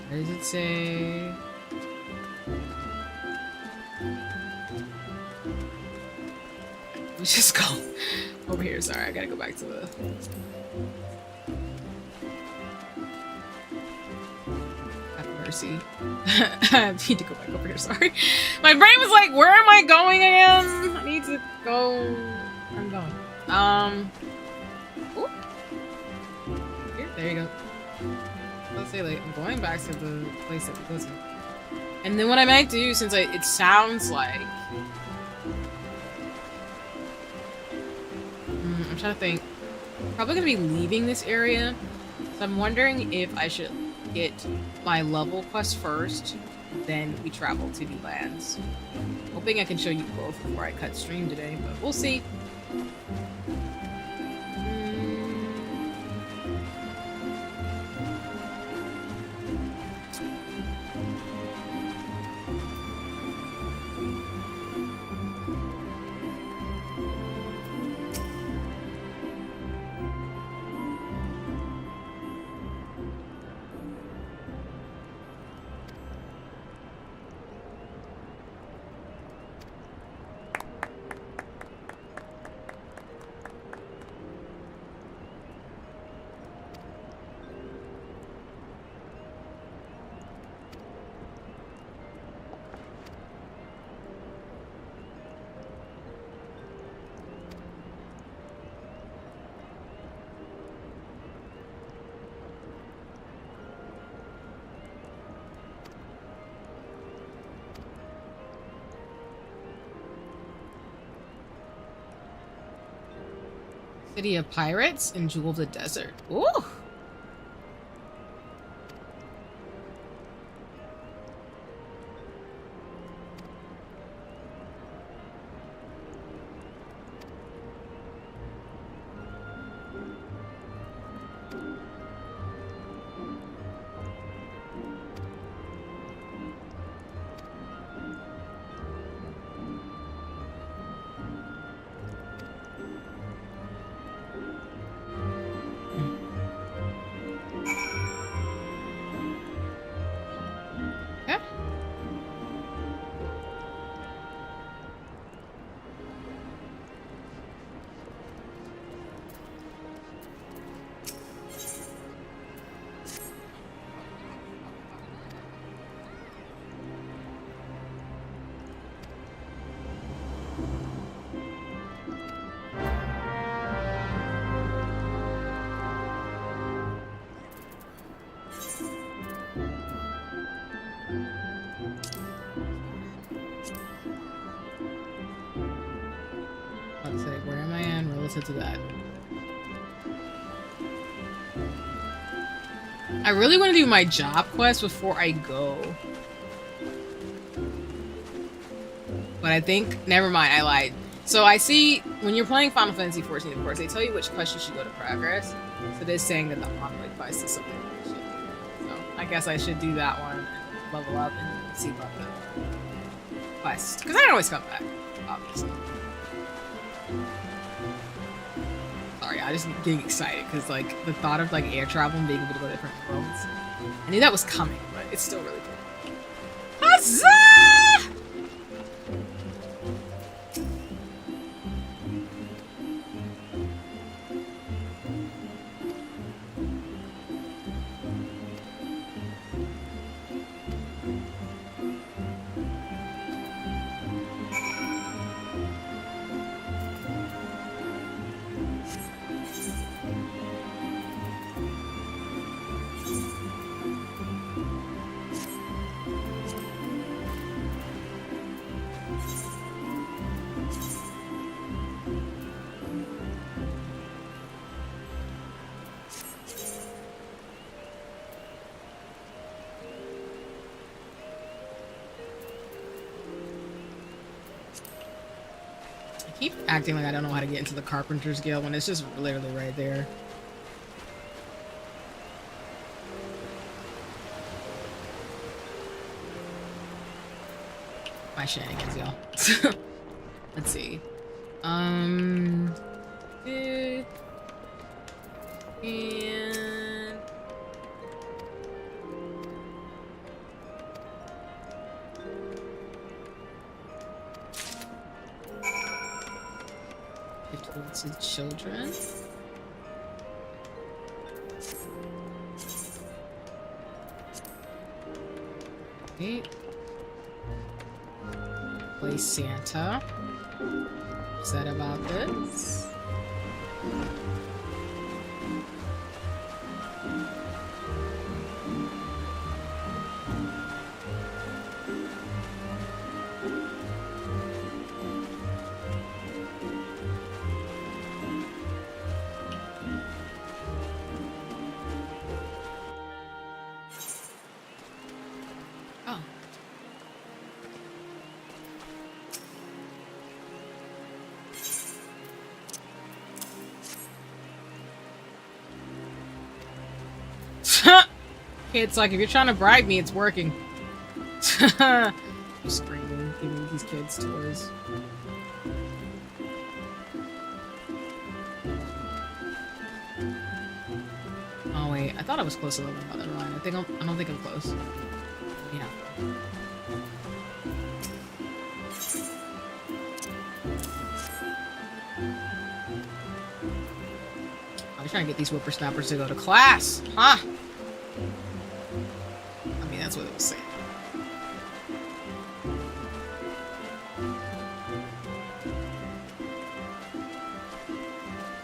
What does it say? Let's just go over here. Sorry, I gotta go back to the... Have mercy. I need to go back over here, sorry. My brain was like, where am I going again? I need to go... I'm going. Ooh. Here, there you go. Let's say, like, I'm going back to the place that we go to. And then what I might do, since it sounds like... I'm trying to think. Probably gonna be leaving this area. So I'm wondering if I should get my level quest first, then we travel to the lands. Hoping I can show you both before I cut stream today, but we'll see. City of Pirates and Jewel of the Desert. Ooh! Let's say, where am I in relative to that? I really want to do my job quest before I go. But I think, never mind, I lied. So I see, when you're playing Final Fantasy XIV, of course, they tell you which quest you should go to progress. So they're saying that the envoy quest is something I should do. So I guess I should do that one, level up, and see about the quest. Because I can always come back, obviously. Sorry, I just getting excited because like the thought of like air travel and being able to go to different worlds. I knew that was coming, but it's still really cool. Huzzah! I keep acting like I don't know how to get into the Carpenter's Guild when it's just literally right there. My shenanigans, y'all. Let's see. And to children. Okay. Play Santa. Upset about this. It's like, if you're trying to bribe me, it's working. Just screaming, giving these kids toys. Oh wait, I thought I was close to the other line. I don't think I'm close. Yeah. I was trying to get these whippersnappers to go to class, huh? I mean, that's what it was saying.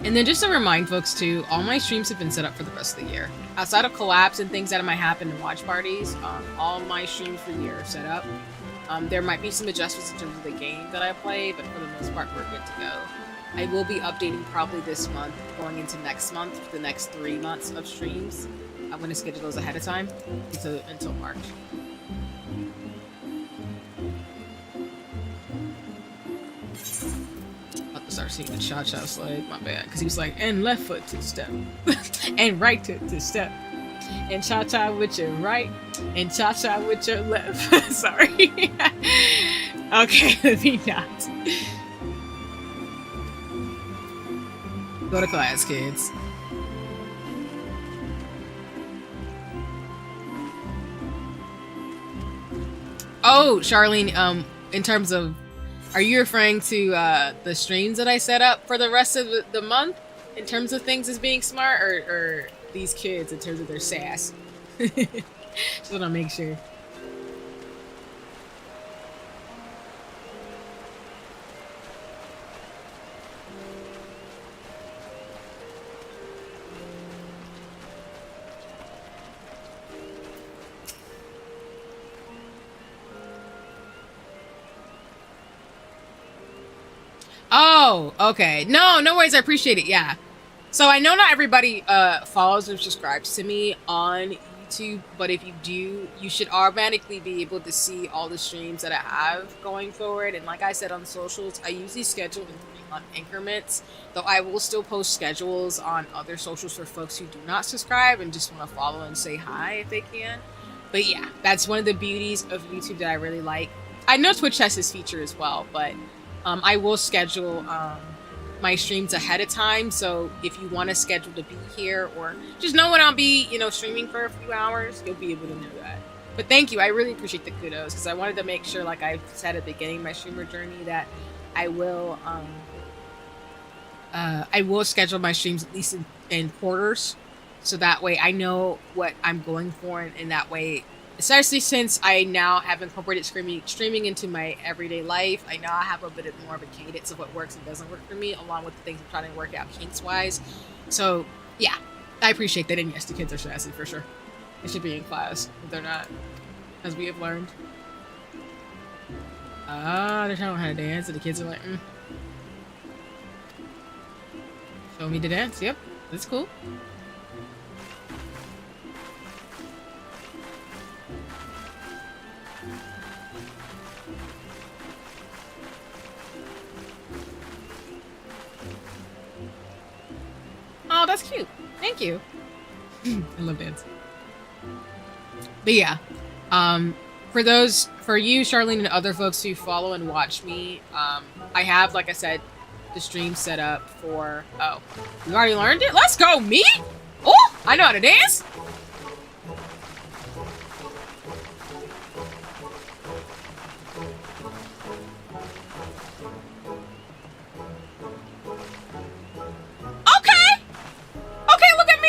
And then just to remind folks too, all my streams have been set up for the rest of the year. Outside of collabs and things that might happen in watch parties, all my streams for the year are set up. There might be some adjustments in terms of the game that I play, but for the most part, we're good to go. I will be updating probably this month, going into next month, for the next 3 months of streams. I'm going to schedule those ahead of time until March. About to start singing the cha-cha slide, my bad, because he was like, and left foot to step, and right to step, and cha-cha with your right, and cha-cha with your left. Sorry. Okay, let me not. Go to class, kids. Oh, Charlene, in terms of, are you referring to the streams that I set up for the rest of the month in terms of things as being smart, or these kids in terms of their sass? Just want to make sure. Oh, okay. No worries. I appreciate it. Yeah. So I know not everybody follows or subscribes to me on YouTube, but if you do, you should automatically be able to see all the streams that I have going forward. And like I said on socials, I usually schedule in 3-month increments, though I will still post schedules on other socials for folks who do not subscribe and just want to follow and say hi if they can. But yeah, that's one of the beauties of YouTube that I really like. I know Twitch has this feature as well, but I will schedule my streams ahead of time, so if you want to schedule to be here or just know when I'll be, streaming for a few hours, you'll be able to know that. But thank you, I really appreciate the kudos, because I wanted to make sure, like I said at the beginning of my streamer journey, that I will schedule my streams at least in quarters, so that way I know what I'm going for, and that way, especially since I now have incorporated streaming into my everyday life, I now have a bit more of a cadence of what works and doesn't work for me, along with the things I'm trying to work out kinks-wise. So, yeah, I appreciate that, and yes, the kids are sassy, for sure. They should be in class, if they're not, as we have learned. They're telling me how to dance, and the kids are like, Show me the dance, yep, that's cool. Oh, that's cute. Thank you. I love dance. But yeah, for you, Charlene, and other folks who follow and watch me, I have, like I said, the stream set up for. Oh, you already learned it. Let's go, me. Oh, I know how to dance.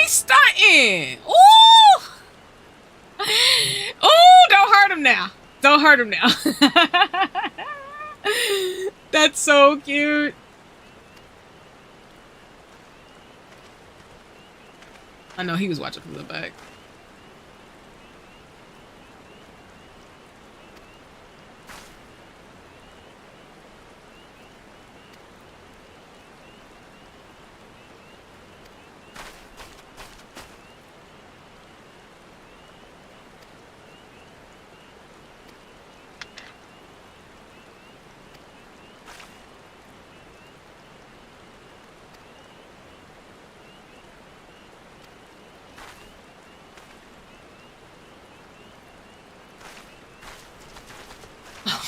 Stunting! Ooh! Ooh, don't hurt him now. Don't hurt him now. That's so cute. I know he was watching from the back.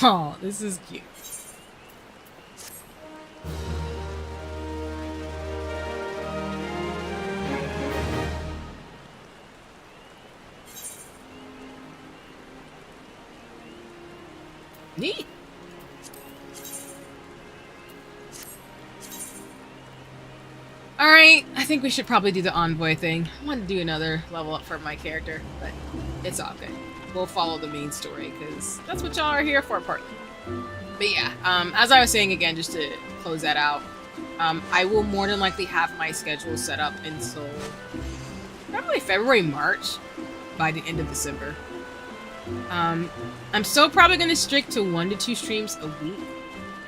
Oh, this is cute. Neat. Alright, I think we should probably do the envoy thing. I want to do another level up for my character, but it's all good. We'll follow the main story, because that's what y'all are here for, partly. But yeah, as I was saying again, just to close that out, I will more than likely have my schedule set up until probably February, March, by the end of December. I'm still probably going to stick to 1 to 2 streams a week.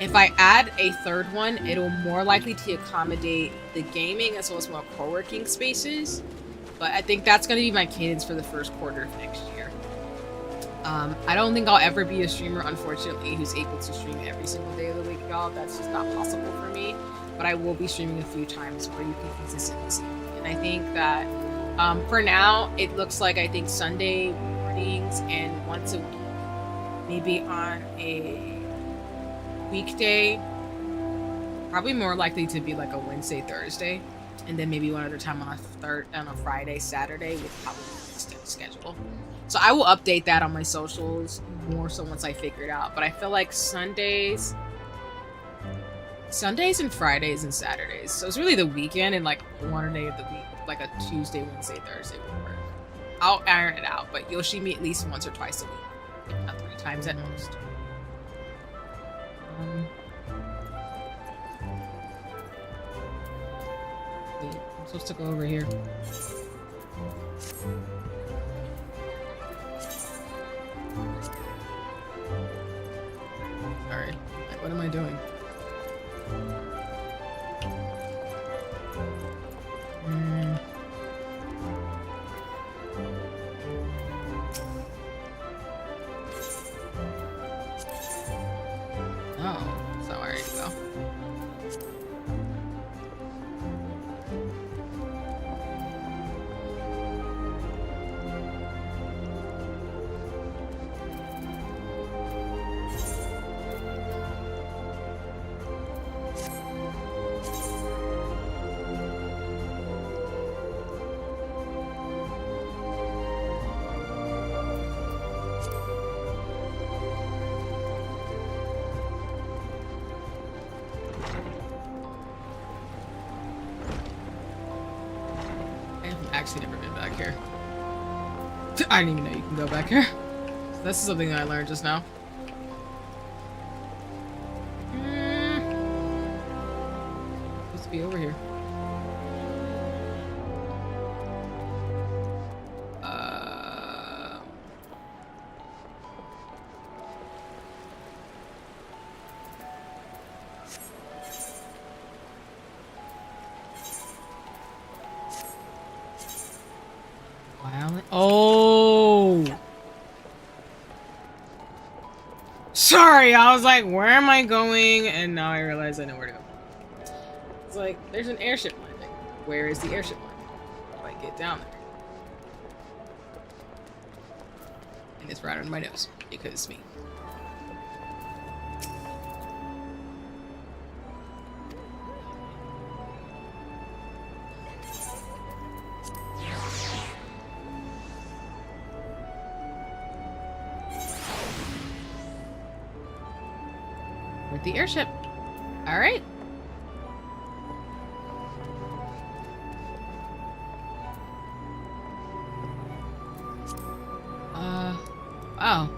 If I add a third one, it'll more likely to accommodate the gaming as well as more co-working spaces. But I think that's going to be my cadence for the first quarter of next year. I don't think I'll ever be a streamer, unfortunately, who's able to stream every single day of the week, y'all. That's just not possible for me. But I will be streaming a few times where you can consistently see me. And I think that for now, it looks like I think Sunday mornings and once a week, maybe on a weekday, probably more likely to be like a Wednesday, Thursday, and then maybe one other time on a Friday, Saturday with probably an extended schedule. So I will update that on my socials more so once I figure it out. But I feel like Sundays and Fridays and Saturdays. So it's really the weekend and like one day of the week, like a Tuesday, Wednesday, Thursday would work. I'll iron it out, but you'll see me at least once or twice a week, if not 3 times at most. I'm supposed to go over here. Sorry. What am I doing? Oh, that's not where I need to go. Actually never been back here. I didn't even know you can go back here. So this is something that I learned just now. Supposed to be over here. Oh! Sorry, I was like, where am I going? And now I realize I know where to go. It's like, there's an airship landing. Where is the airship landing? How do I get down there? And it's right under my nose, because it's me. With the airship. All right. Wow.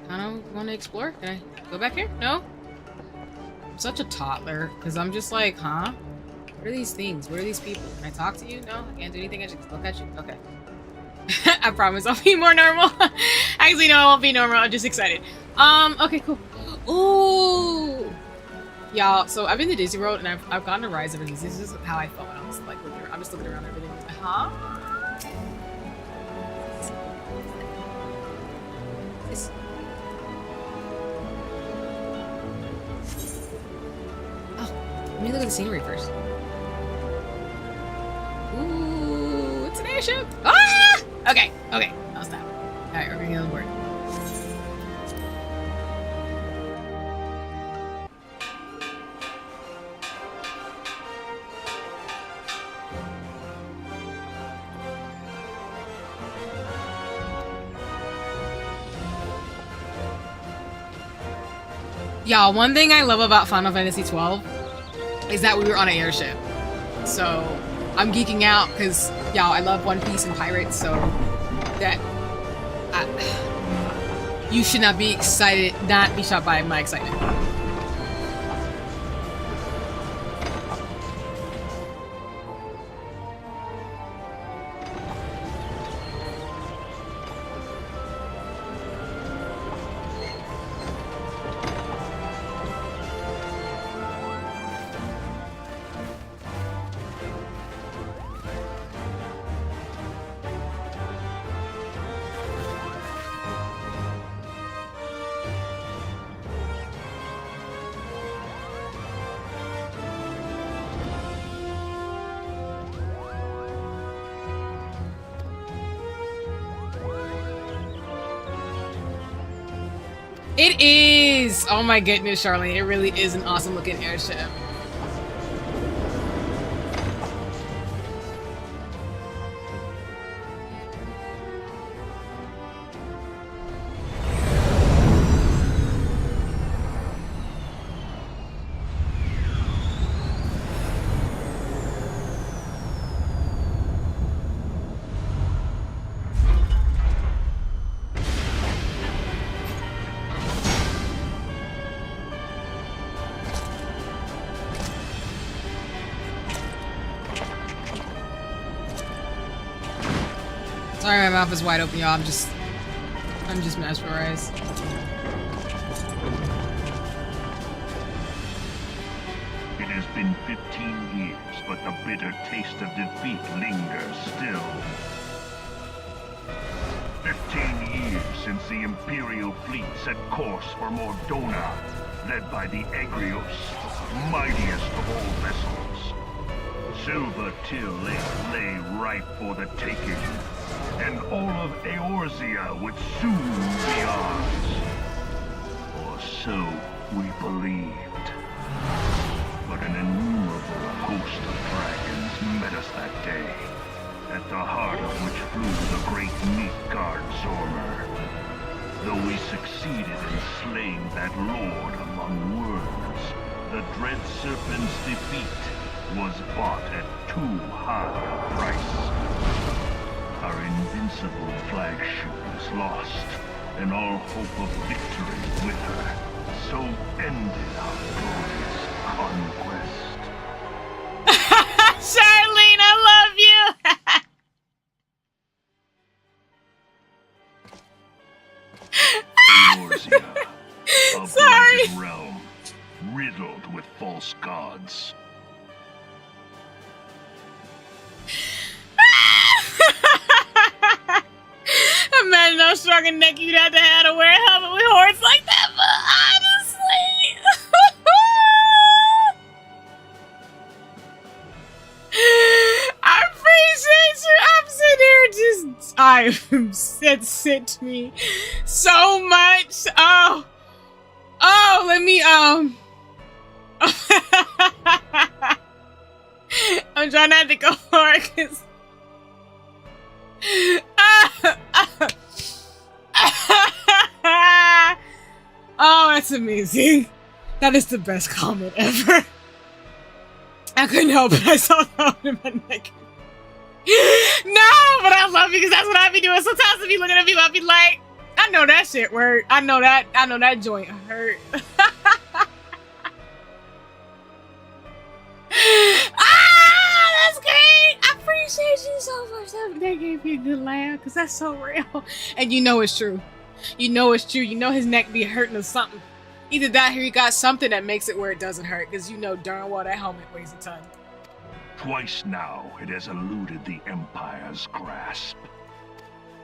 Kind of want to explore. Can I go back here? No? I'm such a toddler, because I'm just like, huh? What are these things? What are these people? Can I talk to you? No? I can't do anything? I just look at you? Okay. I promise I'll be more normal. Actually, no, I won't be normal. I'm just excited. Okay, cool. Ooh! Y'all, so I've been to Disney World, and I've gotten a rise of it. This is how I felt when I was, like, looking around. I'm just looking around everything. Huh? Oh, let me look at the scenery first. Ooh, it's an airship! Ah! Okay, okay, I'll stop. Alright, we're gonna go to work. Y'all, one thing I love about Final Fantasy XII is that we were on an airship. So, I'm geeking out because, y'all, I love One Piece and pirates, so that... you should not be excited, not be shocked by my excitement. It is! Oh my goodness, Charlene. It really is an awesome looking airship. Sorry, my mouth is wide open, y'all. I'm just mesmerized. It has been 15 years, but the bitter taste of defeat lingers still. 15 since the Imperial fleet set course for Mordona, led by the Agrios, mightiest of all vessels. Silver Till lay ripe for the taking, and all of Eorzea would soon be ours. Or so we believed. But an innumerable host of dragons met us that day, at the heart of which flew the great Midgard Zormer. Though we succeeded in slaying that lord among worms, the dread serpent's defeat was bought at too high a price. Our invincible flagship was lost, and all hope of victory with her. So ended our glorious conquest. Charlene, I love you! Eorzea, a blighted realm, riddled with false gods. Imagine how strong a neck you'd have to wear a helmet with horns like that, but honestly... I appreciate you. I'm sitting here just... It me so much. Oh, let me, I'm trying not to go for it, because... Oh, that's amazing. That is the best comment ever. I couldn't help it. I saw that in my neck. No, but I love you because that's what I be doing. Sometimes I be looking at people, I be like, I know that shit word. I know that joint hurt. That's great. I appreciate you so much. That gave me a good laugh because that's so real. And you know it's true. You know it's true. You know his neck be hurting or something. Either that or he got something that makes it where it doesn't hurt, because you know darn well that helmet weighs a ton. Twice now it has eluded the Empire's grasp.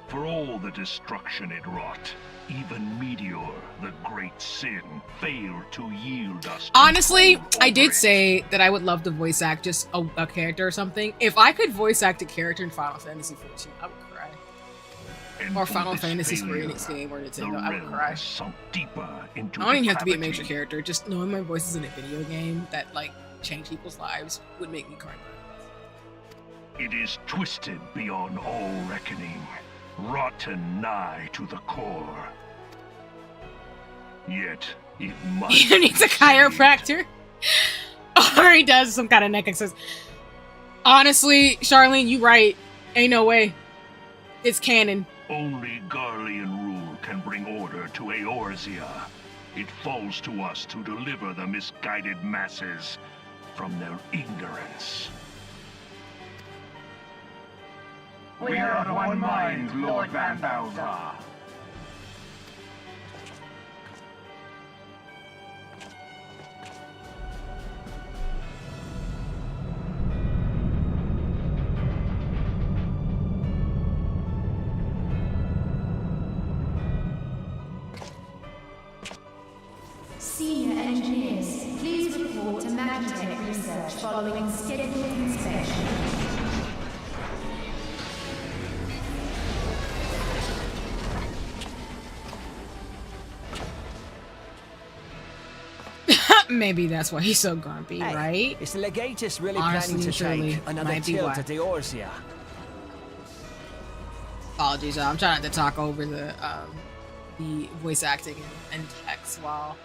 For all the destruction it wrought, even Meteor, the great sin, failed to yield us. Honestly, I did say that I would love to voice act just a character or something. If I could voice act a character in Final Fantasy XIV, I would cry. Or Final Fantasy Square Enix game or Nintendo, I would cry. Sunk deeper into I don't even have to be a depravity. major character. Just knowing my voice is in a video game that like change people's lives would make me cry. It is twisted beyond all reckoning, rotten nigh to the core. Yet it must. He needs a chiropractor, or he does some kind of neck exercise. Honestly, Charlene, you right. Ain't no way. It's canon. Only Garlean rule can bring order to Eorzea. It falls to us to deliver the misguided masses from their ignorance. We are of one mind, Lord Van Balthar. Senior engineers, please report to Magitech research following scheduled inspection. Maybe that's why he's so grumpy, right? Is the Legatus really Honestly, planning to surely, take another might be tilt why. at Eorzea? Apologies, I'm trying not to talk over the voice acting and text while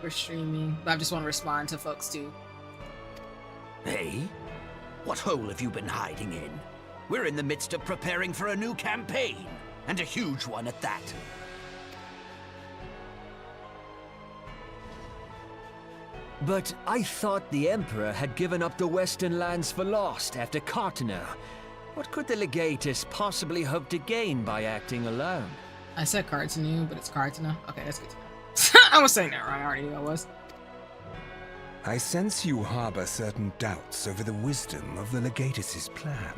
we're streaming, but I just want to respond to folks too. Hey? What hole have you been hiding in? We're in the midst of preparing for a new campaign, and a huge one at that. But I thought the Emperor had given up the Western lands for lost after Cartena. What could the Legatus possibly hope to gain by acting alone? I said Cartena, but it's Cartena. Okay, that's good to know. I was saying that right. I already knew I was. I sense you harbor certain doubts over the wisdom of the Legatus's plan.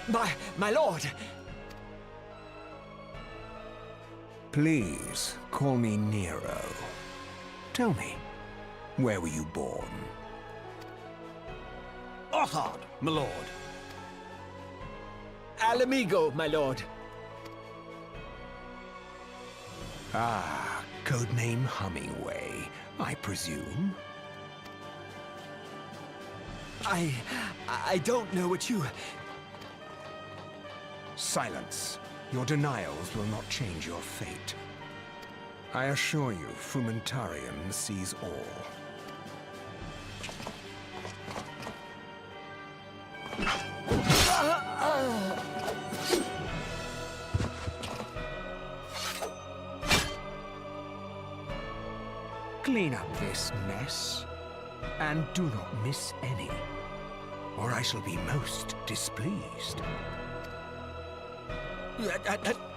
My lord! Please, call me Nero. Tell me, where were you born? Othard, my lord. Alamigo, my lord. Ah, codename Hummingway, I presume? I don't know what you... Silence. Your denials will not change your fate. I assure you, Frumentarium sees all. Clean up this mess, and do not miss any, or I shall be most displeased.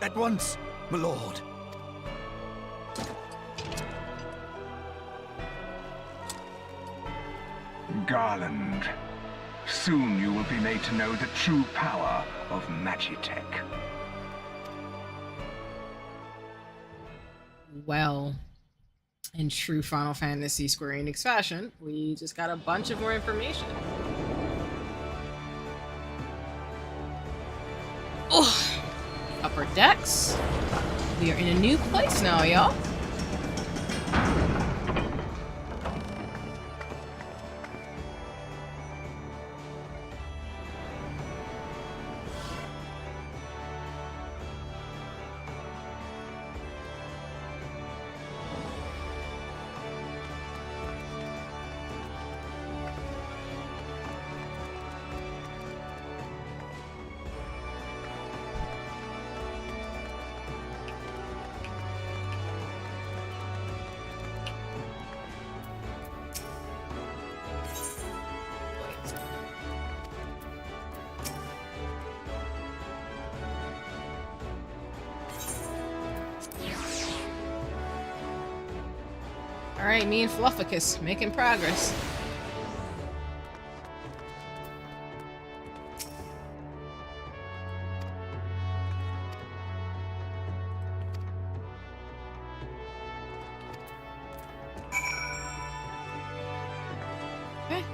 At once, my lord. Garland, soon you will be made to know the true power of Magitech. Well, in true Final Fantasy Square Enix fashion, we just got a bunch of more information. Oh, upper decks. We are in a new place now, y'all. Alright, me and Flufficus making progress. Okay.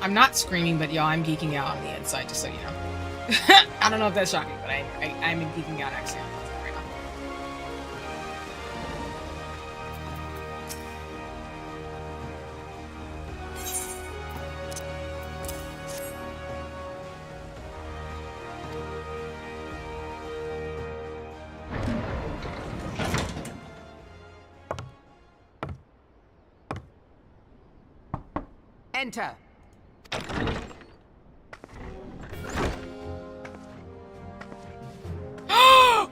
I'm not screaming, but y'all, I'm geeking out on the inside, just so you know. I don't know if that's shocking, but I'm geeking out actually on the inside right now. Enter.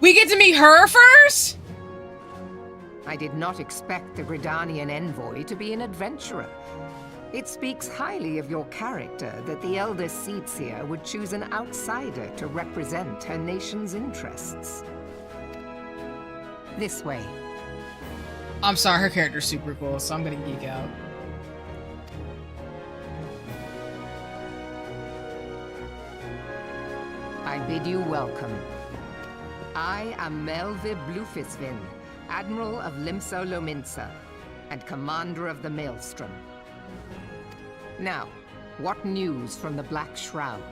We get to meet her first? I did not expect the Gridanian envoy to be an adventurer. It speaks highly of your character that the Elder Seedseer would choose an outsider to represent her nation's interests. This way. I'm sorry, her character's super cool, so I'm gonna geek out. I bid you welcome. I am Melve Blufisvin, Admiral of Limso Lominsa, and Commander of the Maelstrom. Now, what news from the Black Shroud?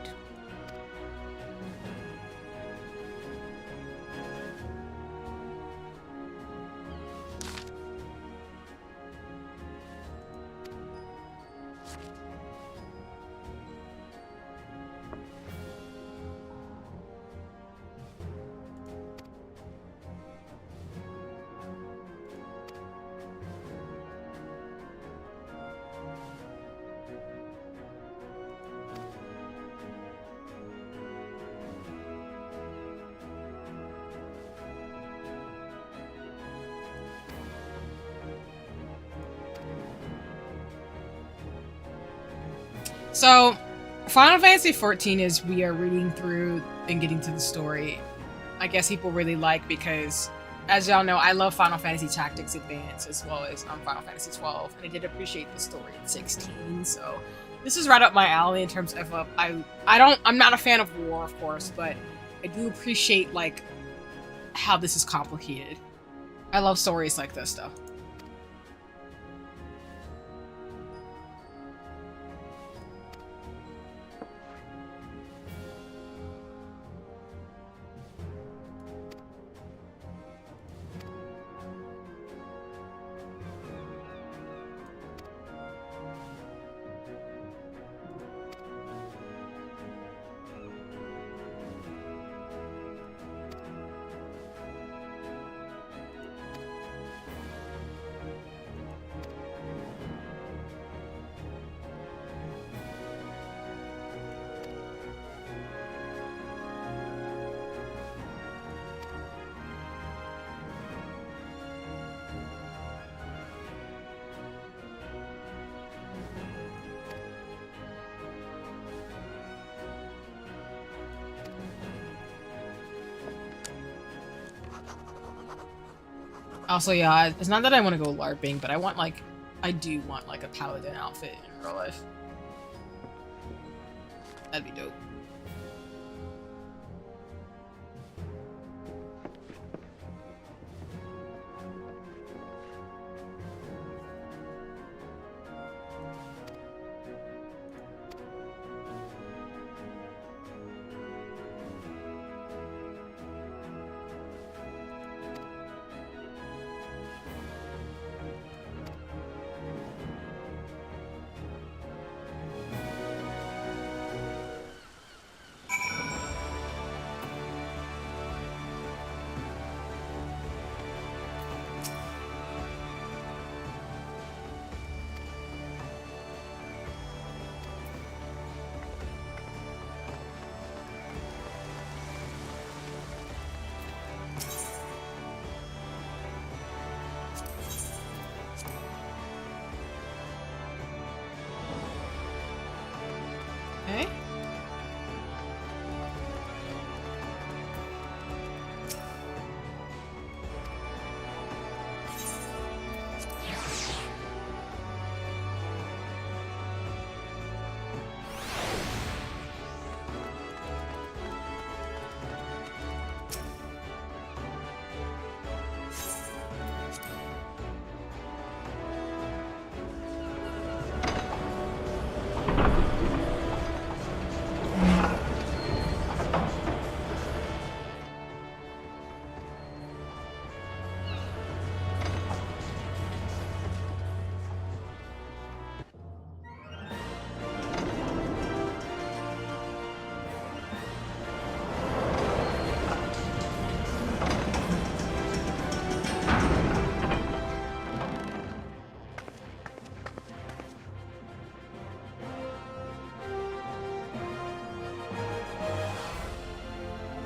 So, Final Fantasy XIV is we are reading through and getting to the story. I guess people really like because, as y'all know, I love Final Fantasy Tactics Advance as well as Final Fantasy XII, and I did appreciate the story in 16. So, this is right up my alley in terms of I'm not a fan of war, of course, but I do appreciate like how this is complicated. I love stories like this, though. Also, yeah, it's not that I want to go LARPing, but I do want like a paladin outfit in real life. That'd be dope. Okay.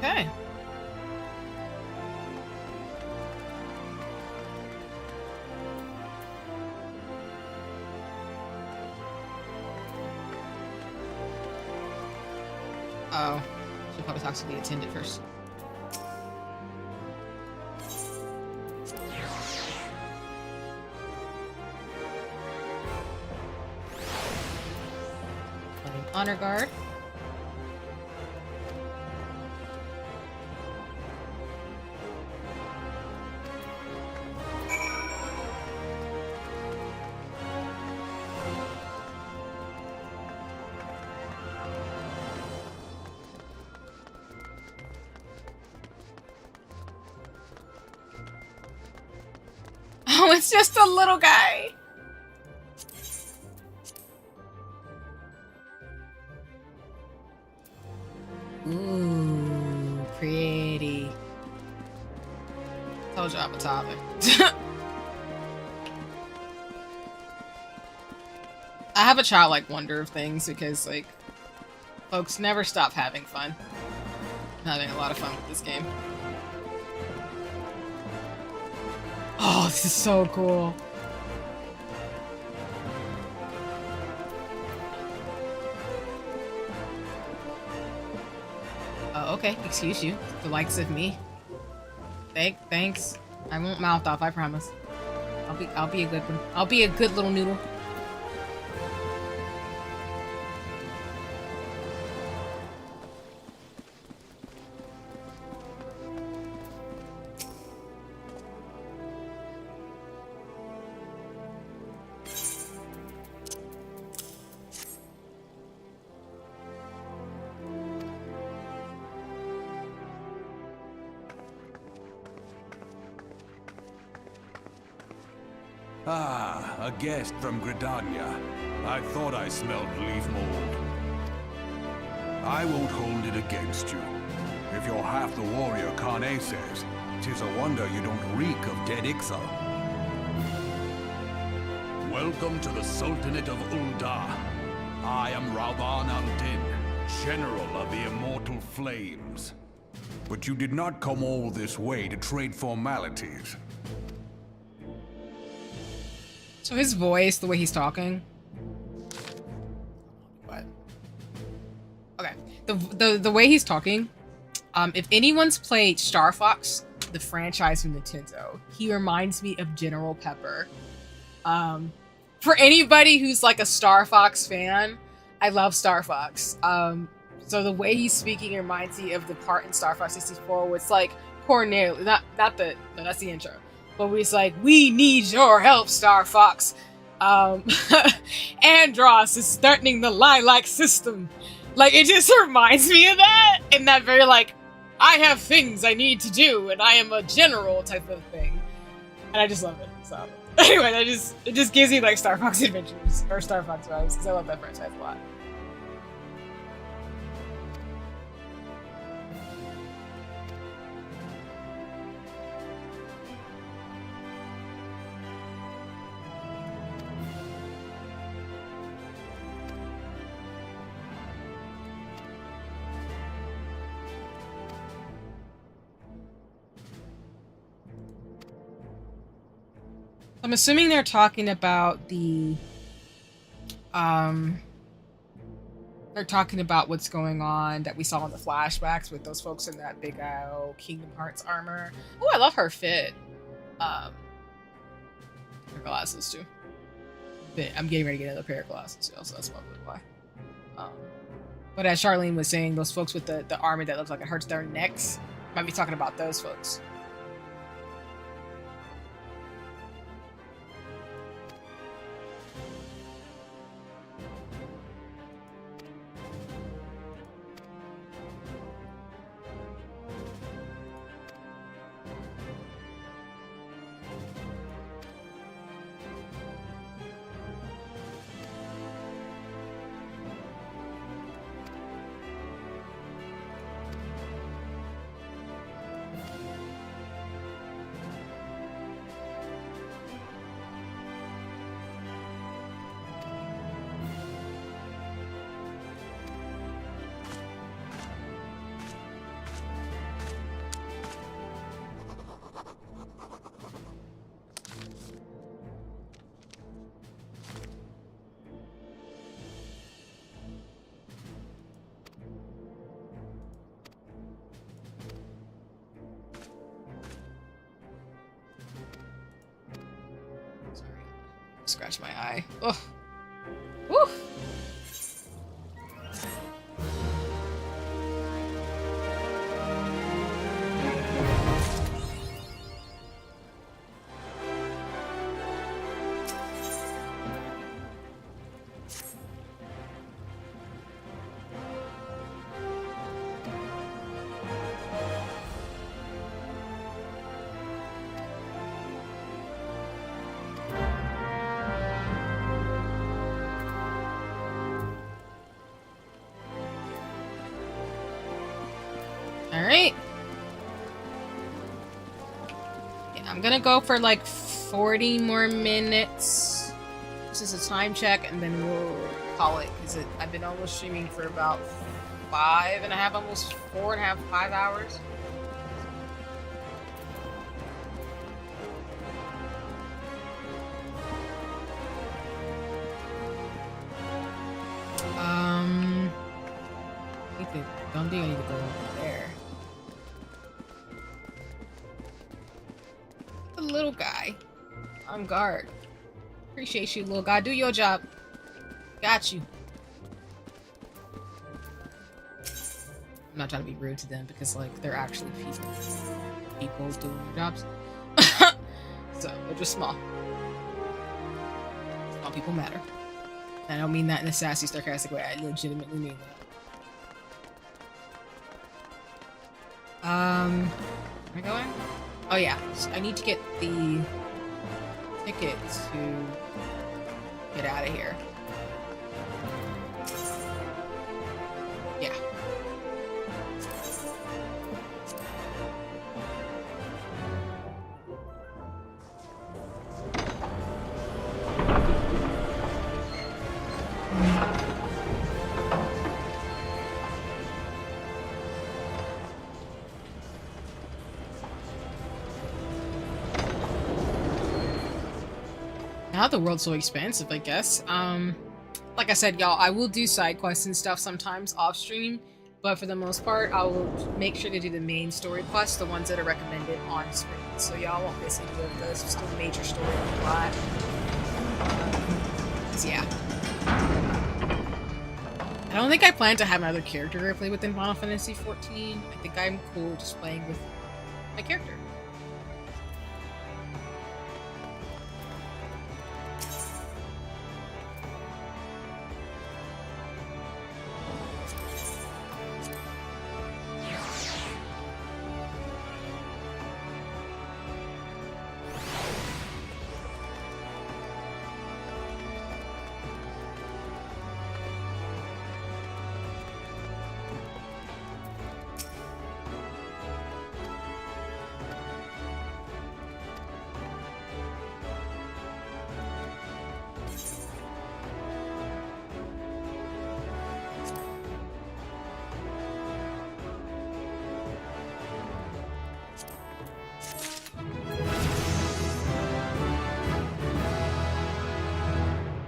Okay. Oh, should probably talk to the attendant first. Honor guard. Oh, it's just a little guy. Ooh, pretty. Told you I'm a topic. I have a childlike wonder of things because, like, folks never stop having fun. I'm having a lot of fun with this game. Oh, this is so cool. Okay, excuse you. The likes of me. Thanks. I won't mouth off, I promise. I'll be a good one. I'll be a good little noodle. Ah, a guest from Gridania. I thought I smelled leaf mold. I won't hold it against you. If you're half the warrior Kane says, 'tis a wonder you don't reek of dead Ixal. Welcome to the Sultanate of Ul'dah. I am Rauban al-Din, General of the Immortal Flames. But you did not come all this way to trade formalities. So his voice, the way he's talking. What? Okay. The way he's talking, if anyone's played Star Fox, the franchise from Nintendo, he reminds me of General Pepper. For anybody who's like a Star Fox fan, I love Star Fox. So the way he's speaking reminds me of the part in Star Fox 64 where it's like Cornelius, that's the intro. But it's like, we need your help, Star Fox. Andros is threatening the Lilac system. Like, it just reminds me of that. In that very, like, I have things I need to do, and I am a general type of thing. And I just love it. So, anyway, it just gives me, like, Star Fox Adventures, or Star Fox vibes, because I love that franchise a lot. I'm assuming they're talking about the, they're talking about what's going on that we saw in the flashbacks with those folks in that big Kingdom Hearts armor. Oh, I love her fit. Her glasses too. But I'm getting ready to get another pair of glasses too, so that's probably why. But as Charlene was saying, those folks with the armor that looks like it hurts their necks, might be talking about those folks. Scratch my eye. Ugh. Woo! Alright. Yeah, I'm gonna go for like 40 more minutes. This is a time check, and then we'll call it, because I've been almost streaming for about 5.5, almost 4.5, 5 hours. I don't think I need to go over there. little guy. On guard. Appreciate you, little guy. Do your job. Got you. I'm not trying to be rude to them because, like, they're actually people. People doing their jobs. So, they're just small. Small people matter. And I don't mean that in a sassy, sarcastic way. I legitimately mean that. Am I going? Oh yeah, so I need to get the ticket to get out of here. Yeah. Now the world's so expansive, I guess. Like I said, y'all, I will do side quests and stuff sometimes off stream, but for the most part, I will make sure to do the main story quests, the ones that are recommended on screen. So y'all won't miss any of those. Just a major story plot. Yeah. I don't think I plan to have another character I play with in Final Fantasy XIV. I think I'm cool just playing with my character.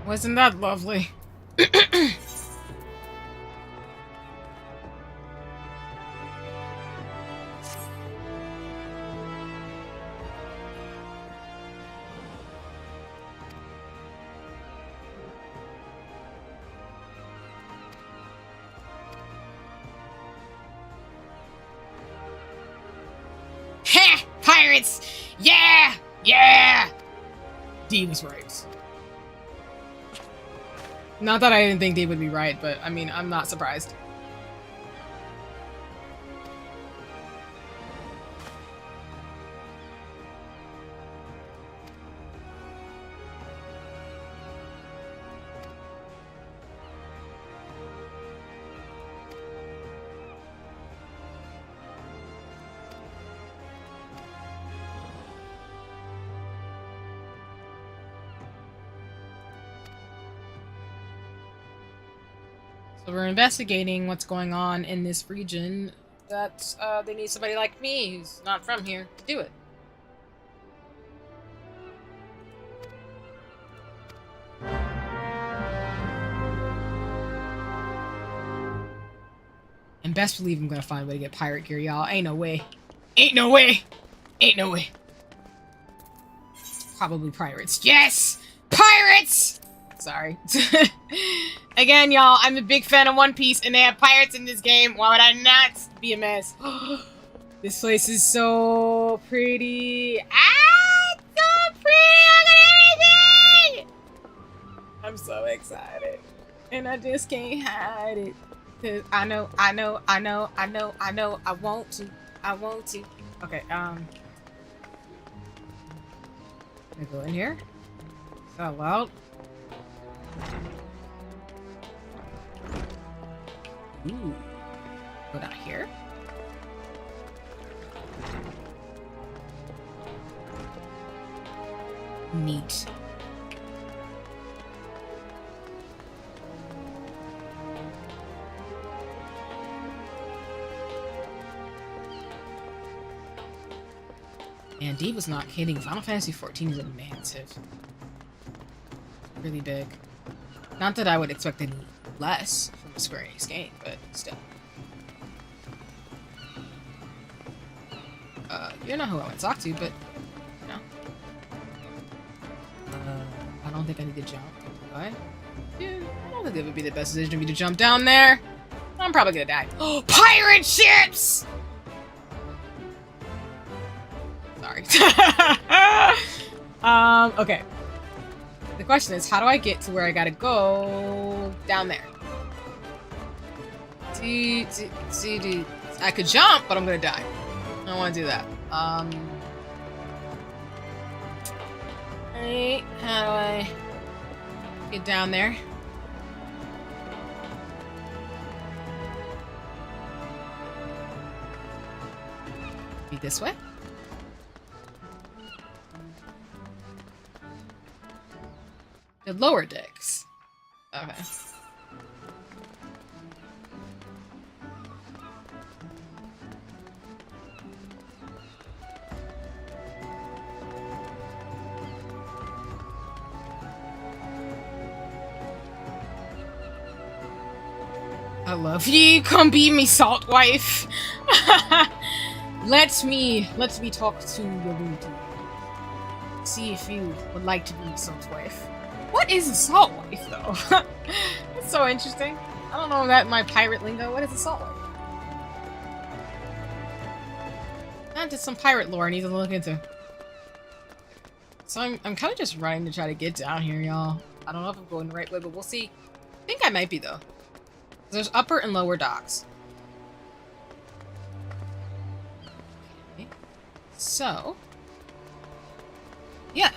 Wasn't that lovely? Heh! Pirates! Yeah! Yeah! D was right. Not that I didn't think they would be right, but I mean, I'm not surprised. So we're investigating what's going on in this region. That they need somebody like me, who's not from here, to do it. And best believe I'm gonna find a way to get pirate gear, y'all. Ain't no way. Ain't no way. Ain't no way. Probably pirates. Yes! Pirates! Sorry. Again, y'all, I'm a big fan of One Piece, and they have pirates in this game. Why would I not be a mess? This place is so pretty. Ah, it's so pretty. Look at everything. I'm so excited, and I just can't hide it. Cause I know, I want to. Okay, can I go in here? Is that loud? Ooh. Go down here. Neat. And Dave was not kidding. Final Fantasy XIV is massive. Really big. Not that I would expect any less from a Square Enix game, but still. You don't know who I want to talk to, but, you know. don't think I need to jump, do I? Yeah, I don't think it would be the best decision for me to jump down there. I'm probably gonna die. Oh, pirate ships! Sorry. Okay. The question is, how do I get to where I gotta go down there? I could jump, but I'm gonna die. I don't want to do that. Hey, how do I get down there? Be this way? The lower decks. Okay. I love you. Come be me, salt wife. Let me talk to your beauty. See if you would like to be salt wife. What is a salt wife, though? That's so interesting. I don't know that in my pirate lingo. What is a salt wife? That's some pirate lore I need to look into. So I'm kind of just running to try to get down here, y'all. I don't know if I'm going the right way, but we'll see. I think I might be, though. There's upper and lower docks. Okay. So, yeah.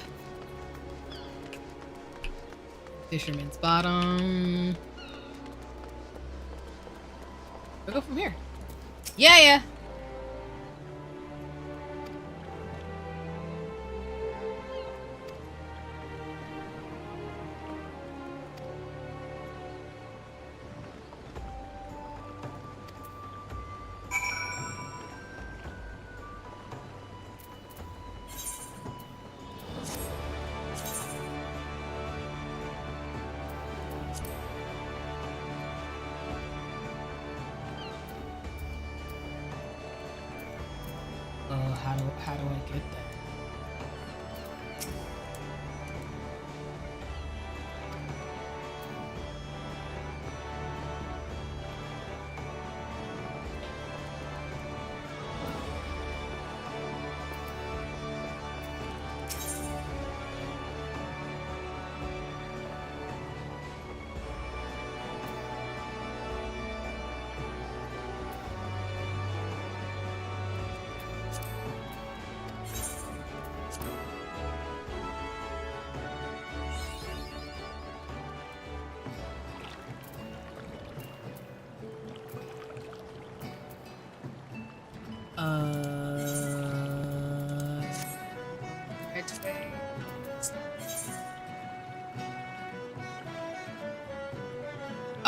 Fisherman's Bottom. We'll go from here. Yeah. How do I get there?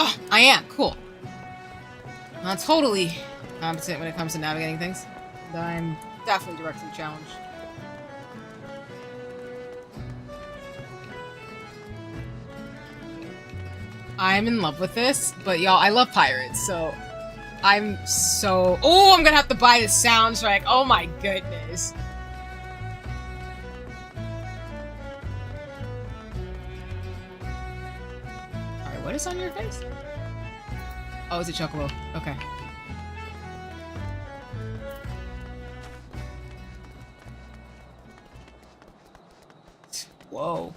Oh, I am. Cool. I'm totally competent when it comes to navigating things. But I'm definitely directly challenged. I'm in love with this, but y'all, I love pirates, so I'm so... Oh, I'm gonna have to buy the soundtrack. Oh my goodness. Alright, what is on your face? Oh, it's a chocobo. Okay. Whoa.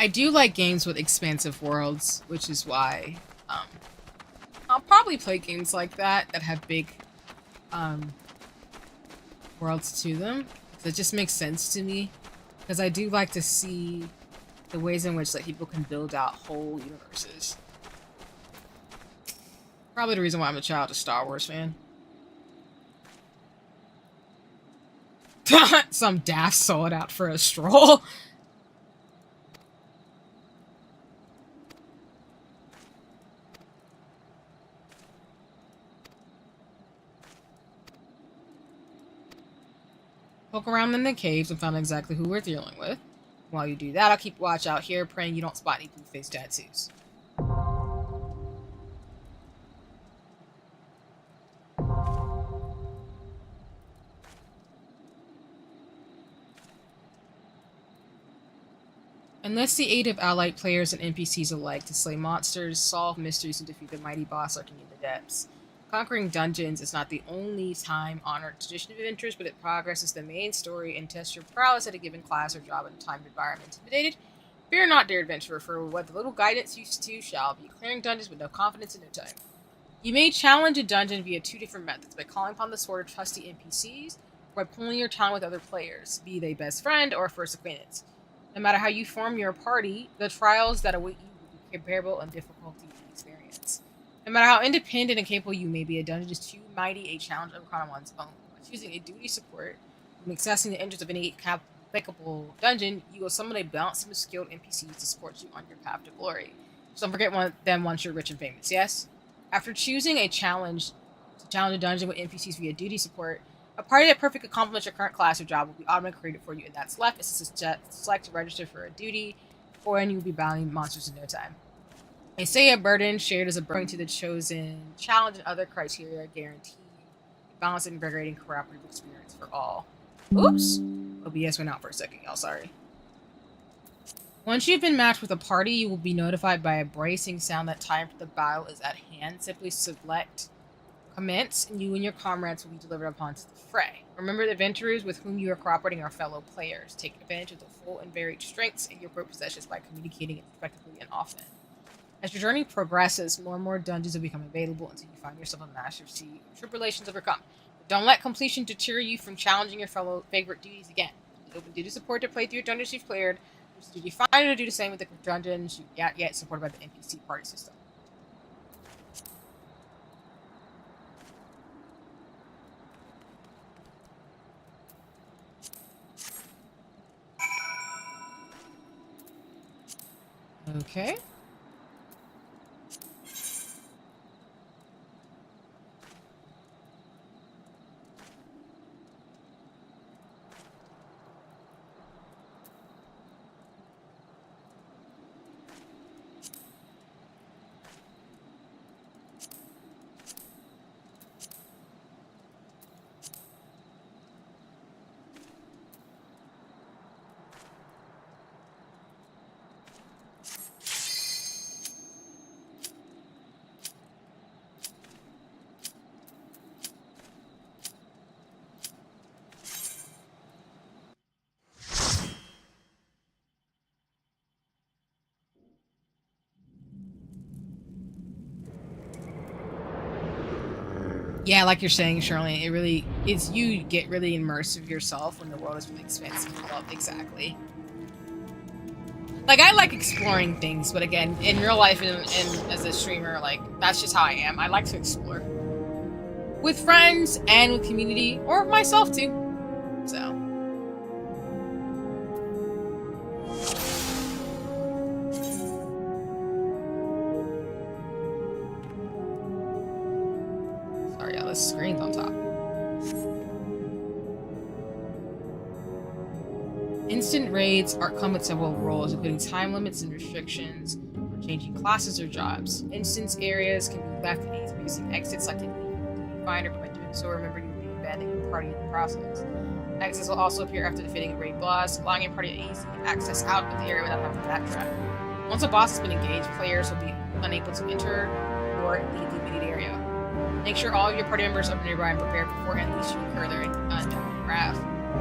I do like games with expansive worlds, which is why I'll probably play games like that have big worlds to them. It just makes sense to me, because I do like to see the ways in which like people can build out whole universes. Probably the reason why I'm a child Star Wars fan. Some daft sold out for a stroll. Poke around in the caves and find exactly who we're dealing with. While you do that, I'll keep watch out here, praying you don't spot any blue-face tattoos. Enlist the aid of allied players and NPCs alike to slay monsters, solve mysteries, and defeat the mighty boss lurking in the depths. Conquering dungeons is not the only time-honored tradition of adventures, but it progresses the main story and tests your prowess at a given class or job in a timed environment. Intimidated? Fear not, dear adventurer, for what the little guidance you to shall be clearing dungeons with no confidence in no time. You may challenge a dungeon via two different methods: by calling upon the sword of trusty NPCs, or by pulling your tongue with other players, be they best friend or first acquaintance. No matter how you form your party, the trials that await you will be comparable in difficulty and experience. No matter how independent and capable you may be, a dungeon is too mighty a challenge of on one's own. By choosing a duty support and accessing the entrance of any applicable dungeon, you will summon a balanced and skilled NPCs to support you on your path to glory. So don't forget them once you're rich and famous, yes? After choosing a challenge a dungeon with NPCs via duty support, a party that perfectly complements your current class or job will be automatically created for you, and that's left is to select to register for a duty, and you'll be battling monsters in no time. They say a burden shared as a burden to the chosen challenge and other criteria guarantee a balanced, invigorating, cooperative experience for all. Oops! OBS went out for a second, y'all, sorry. Once you've been matched with a party, you will be notified by a bracing sound that time for the battle is at hand. Simply select commence, and you and your comrades will be delivered upon to the fray. Remember, the adventurers with whom you are cooperating are fellow players. Take advantage of the full and varied strengths in your possessions by communicating effectively and often. As your journey progresses, more and more dungeons will become available until you find yourself a master sea of tribulations overcome. But don't let completion deter you from challenging your fellow favorite duties again. Open duty support to play through your dungeons you've cleared. Use duty finder to do the same with the dungeons you yet supported by the NPC party system. Okay. Yeah, like you're saying, Shirley, you get really immersive yourself when the world is really expansive. Well, exactly. Like, I like exploring things, but again, in real life and as a streamer, like, that's just how I am. I like to explore. With friends and with community, or myself too. So. The screen's on top. Instant raids come with several roles, including time limits and restrictions for changing classes or jobs. Instance areas can be left and easy using exits like in the finder, but by doing so, remember you will be abandoning your party in the process. Exits will also appear after defeating a raid boss, allowing your party to easy access out of the area without having to backtrack. Once a boss has been engaged, players will be unable to enter or leave the immediate area. Make sure all of your party members are nearby and prepared before at least you incur their wrath.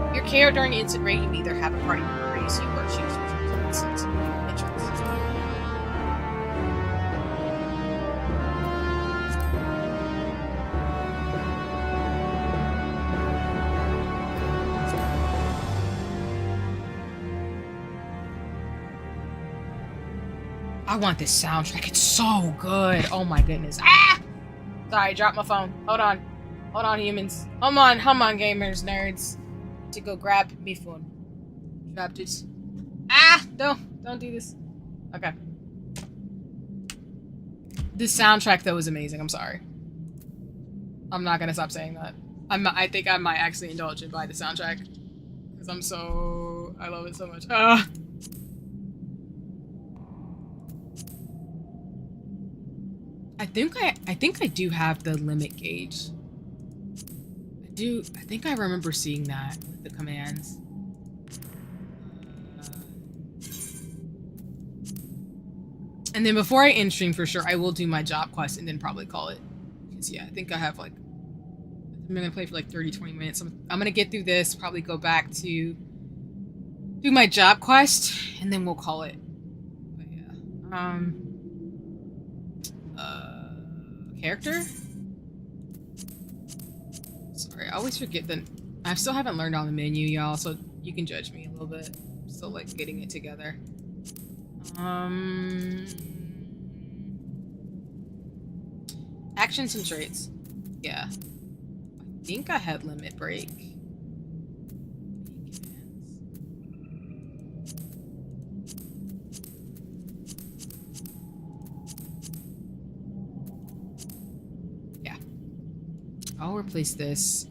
If you're KO during an instant raid, you either have a party member raise you or choose to return to the Entrance. I want this soundtrack. It's so good. Oh my goodness. Ah! Sorry, I dropped my phone. Hold on. Hold on, humans. Come on, gamers, nerds. To go grab me phone. Dropped it. Ah! Don't do this. Okay. This soundtrack though is amazing. I'm sorry. I'm not gonna stop saying that. I think I might actually indulge it by the soundtrack. Because I love it so much. Ah! I think I do have the limit gauge. I think I remember seeing that with the commands. And then before I end stream for sure, I will do my job quest and then probably call it. Because yeah, I think I have like, I'm gonna play for like 30-20 minutes. I'm gonna get through this, probably go back to do my job quest, and then we'll call it. But yeah. Character? Sorry, I always forget that I still haven't learned on the menu, y'all, so you can judge me a little bit. I'm still like getting it together. Actions and traits. Yeah. I think I had limit break. I'll replace this.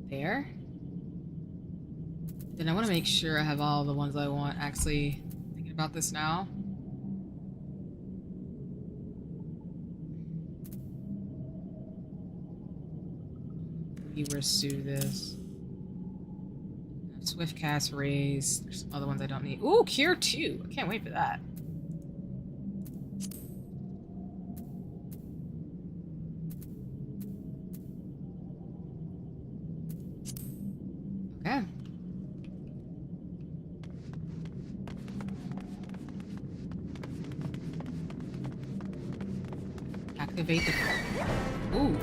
There. Then I want to make sure I have all the ones I want. Actually, thinking about this now. We pursue this. Swift cast, raise. There's some other ones I don't need. Ooh, cure 2. I can't wait for that. Okay. Activate the. Ooh.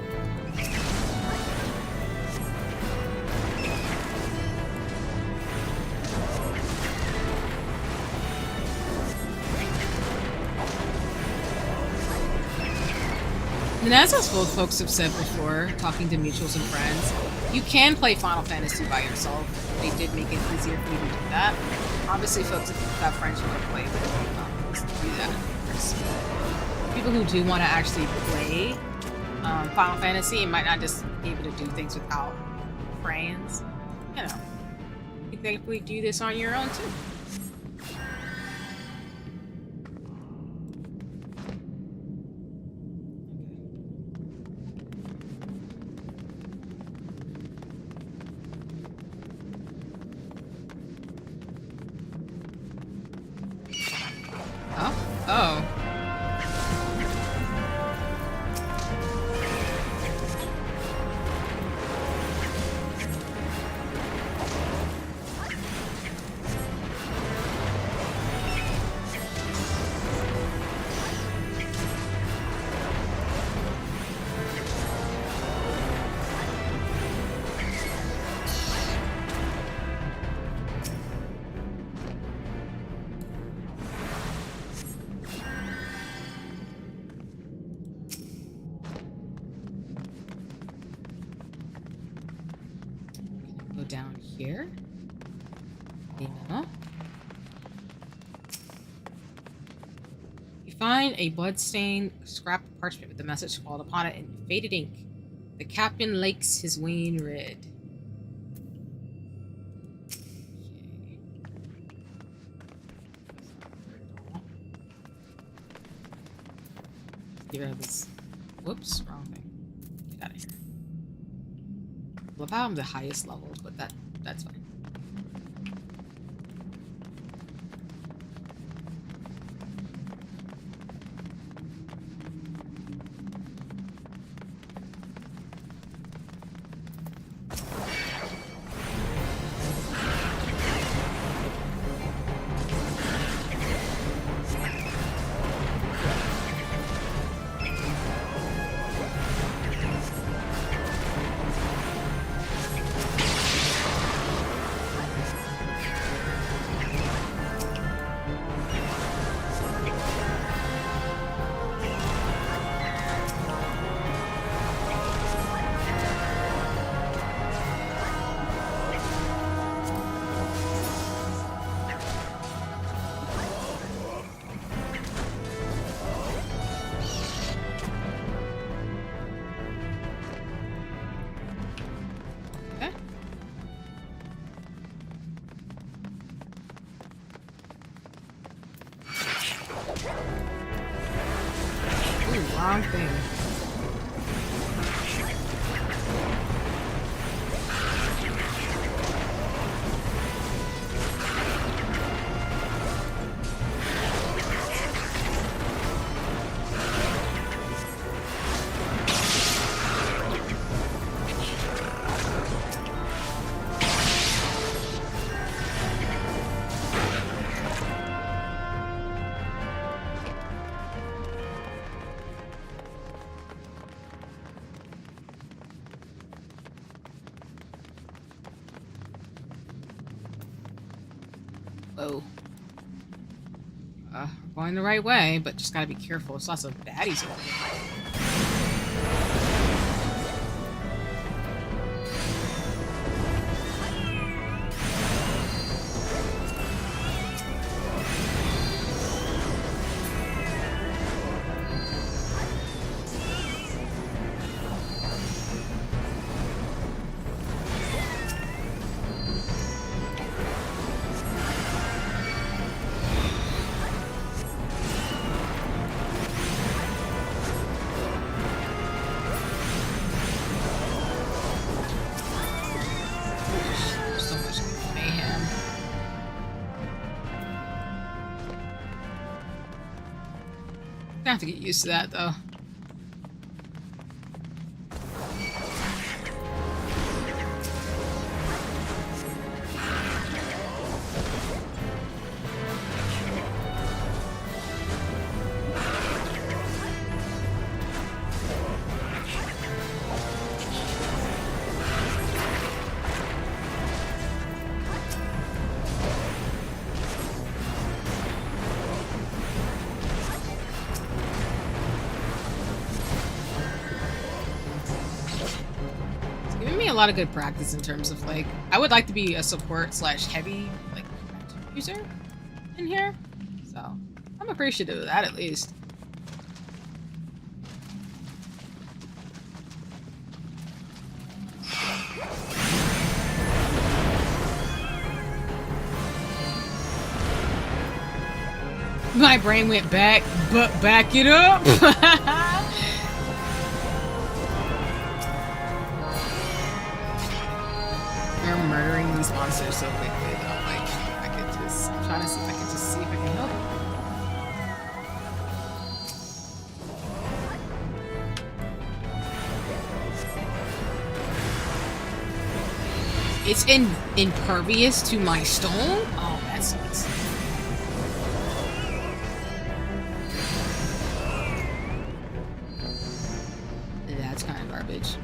And as both folks have said before, talking to mutuals and friends, you can play Final Fantasy by yourself. They did make it easier for you to do that. Obviously, folks, if you have friends you can play with, do that. People who do want to actually play Final Fantasy and might not just be able to do things without friends, you know, you can definitely do this on your own too. Down here. You find a bloodstained scrap of parchment with the message scrawled upon it in faded ink. The captain lakes his wane red. Okay. Get rid of this. Whoops, wrong thing. Get out of here. Love how I'm the highest level, but that's fine. wrong thing. Whoa. We're going the right way, but just gotta be careful. There's lots of baddies over here. So much mayhem. I have to get used to that, though. A lot of good practice in terms of like I would like to be a support slash heavy like user in here, so I'm appreciative of that at least. My brain went back, but back it up. They're murdering these monsters so quickly though. Like, I could just, I'm trying to see if I can just see if I can help. It's impervious to my stone? Oh, that sucks. That's kind of garbage.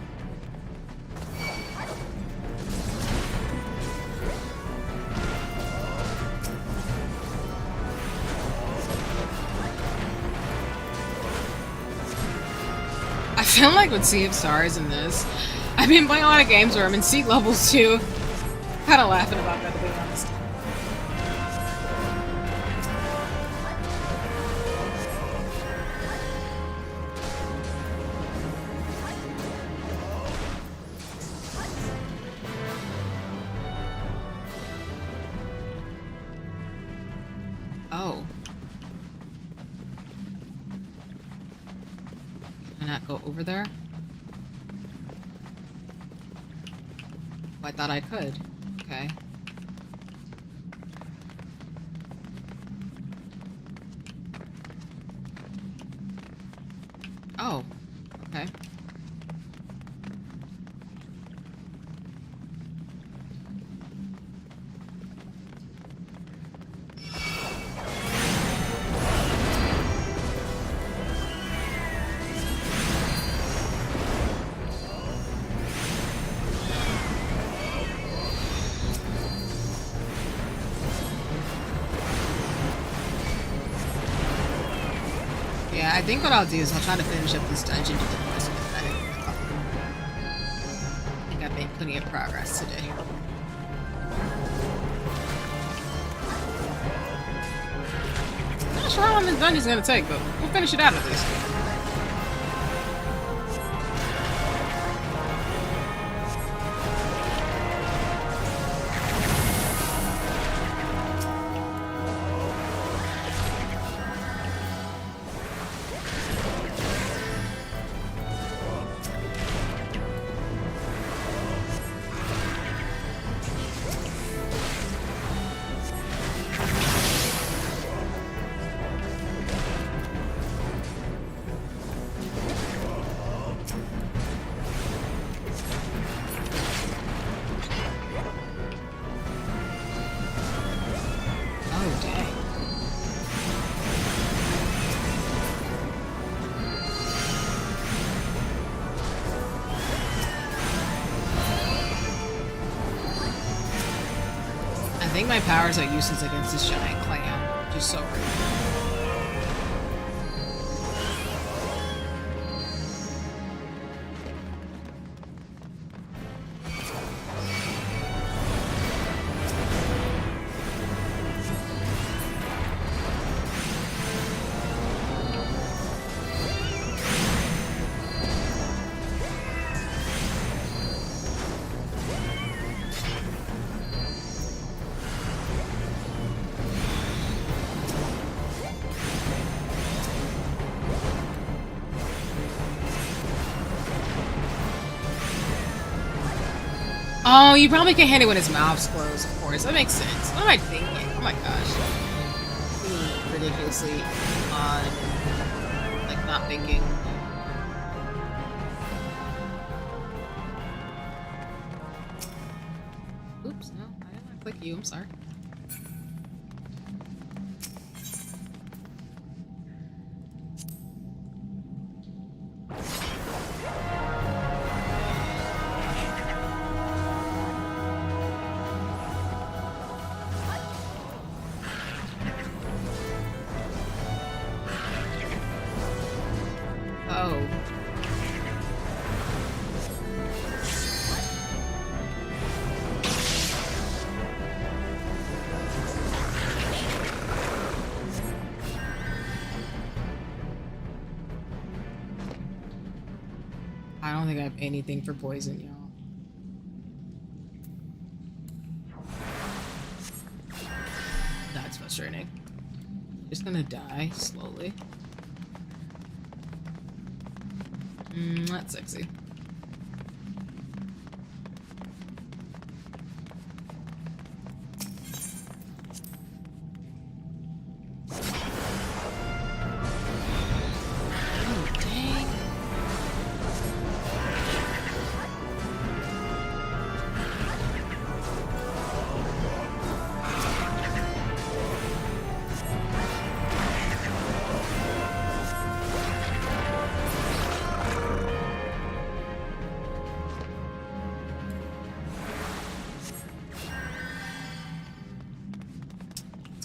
I feel like with Sea of Stars in this, I've been playing a lot of games where I'm in sea levels too. Kind of laughing about that, to be honest. Oh. Can I not go over there? I thought I could. Okay. Oh. Okay. Yeah, I think what I'll do is I'll try to finish up this dungeon to the quest. I think I've made plenty of progress today. I'm not sure how long this dungeon's gonna take, but we'll finish it out at least. I think my powers are useless against this giant clam, which is so rude. Oh, you probably can hit it when his mouth's closed, of course. That makes sense. What am I thinking? Oh my gosh. Ridiculously like not thinking. Oops, no, I didn't want to click you, I'm sorry. I don't think I have anything for poison, y'all. That's frustrating. Just gonna die slowly. That's sexy.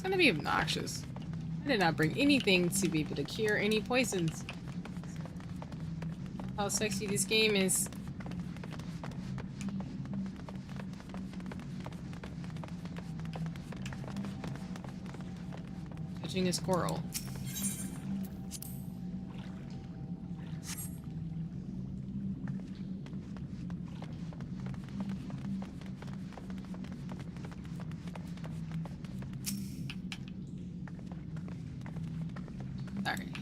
Gonna be obnoxious. I did not bring anything to be able to cure any poisons. How sexy this game is. Touching his coral.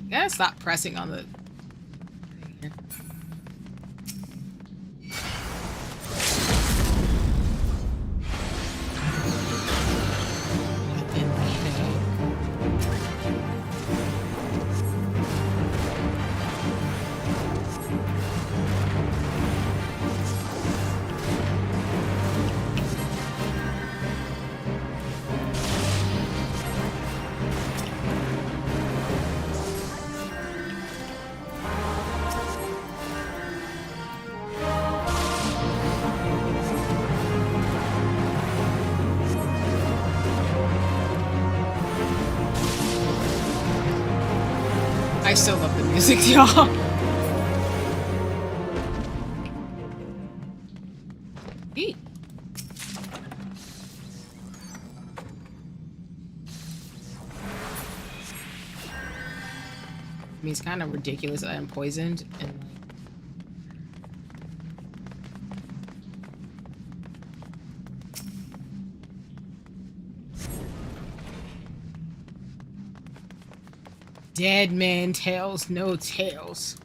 Gotta stop pressing on the thing here. I still love the music, y'all. Eat. I mean, it's kind of ridiculous that I'm poisoned and like. Dead man tells no tales.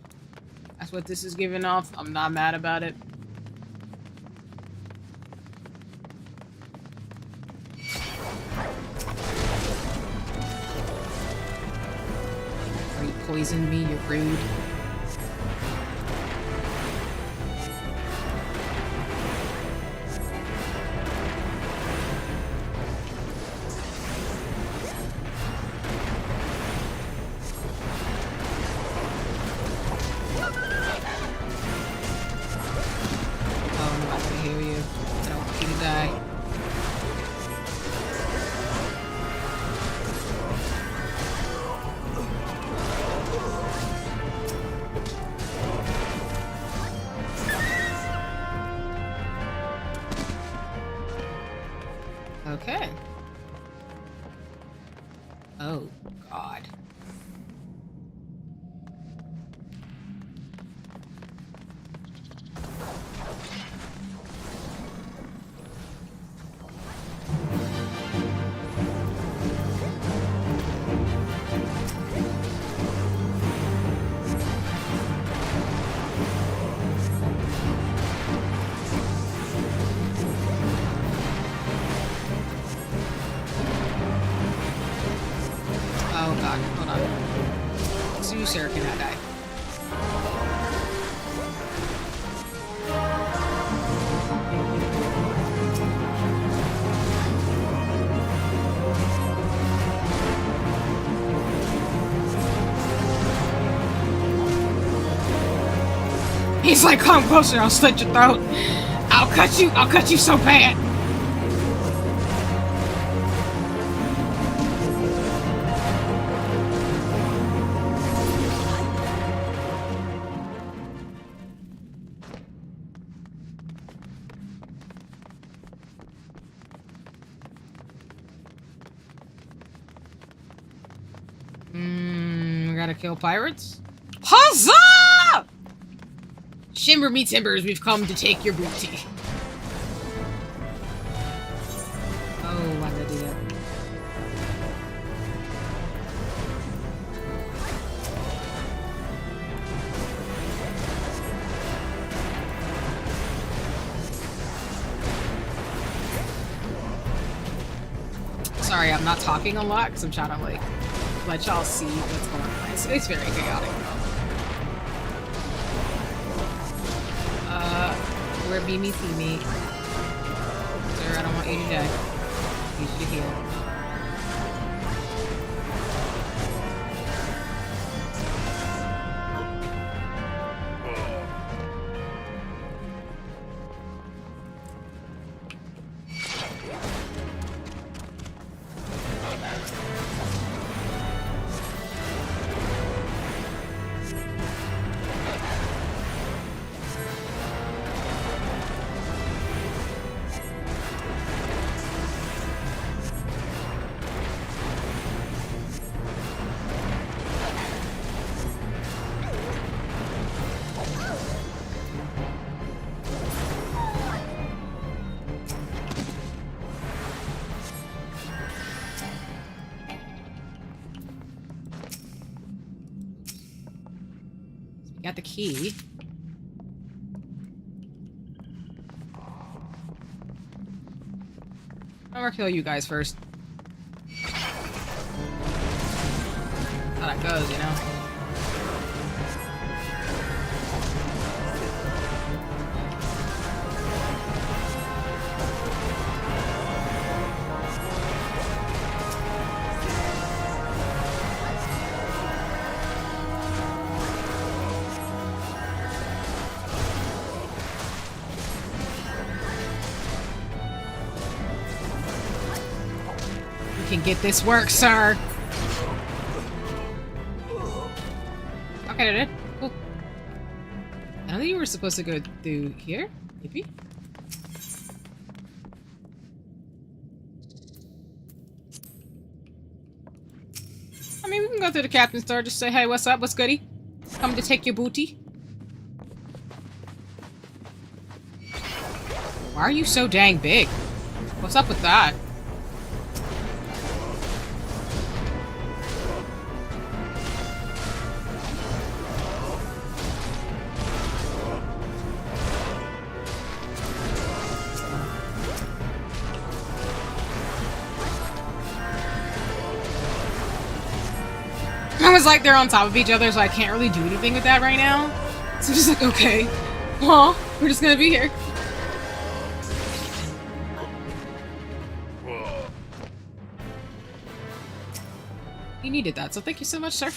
That's what this is giving off. I'm not mad about it. You poisoned me, you're rude. Okay. Oh, God. Oh God, hold on. Sir cannot die. He's like, come closer, I'll slit your throat. I'll cut you so bad. We gotta kill pirates? Huzzah! Shimmer me timbers, we've come to take your booty. Oh, why did I do that? Sorry, I'm not talking a lot because I'm trying to like let y'all see what's going on. It's very chaotic. Where be me, see me. Sir, I don't want you to die. I need you to heal. Got the key. I'm gonna kill you guys first. How that goes, you know? Can get this work, sir. Okay, did it? Cool. I don't think you were supposed to go through here. Maybe. I mean, we can go through the captain's door. Just say, hey, what's up? What's goody? Come to take your booty. Why are you so dang big? What's up with that? I was like, they're on top of each other, so I can't really do anything with that right now. So I'm just like, okay. Well, we're just gonna be here. You needed that, so thank you so much, sir.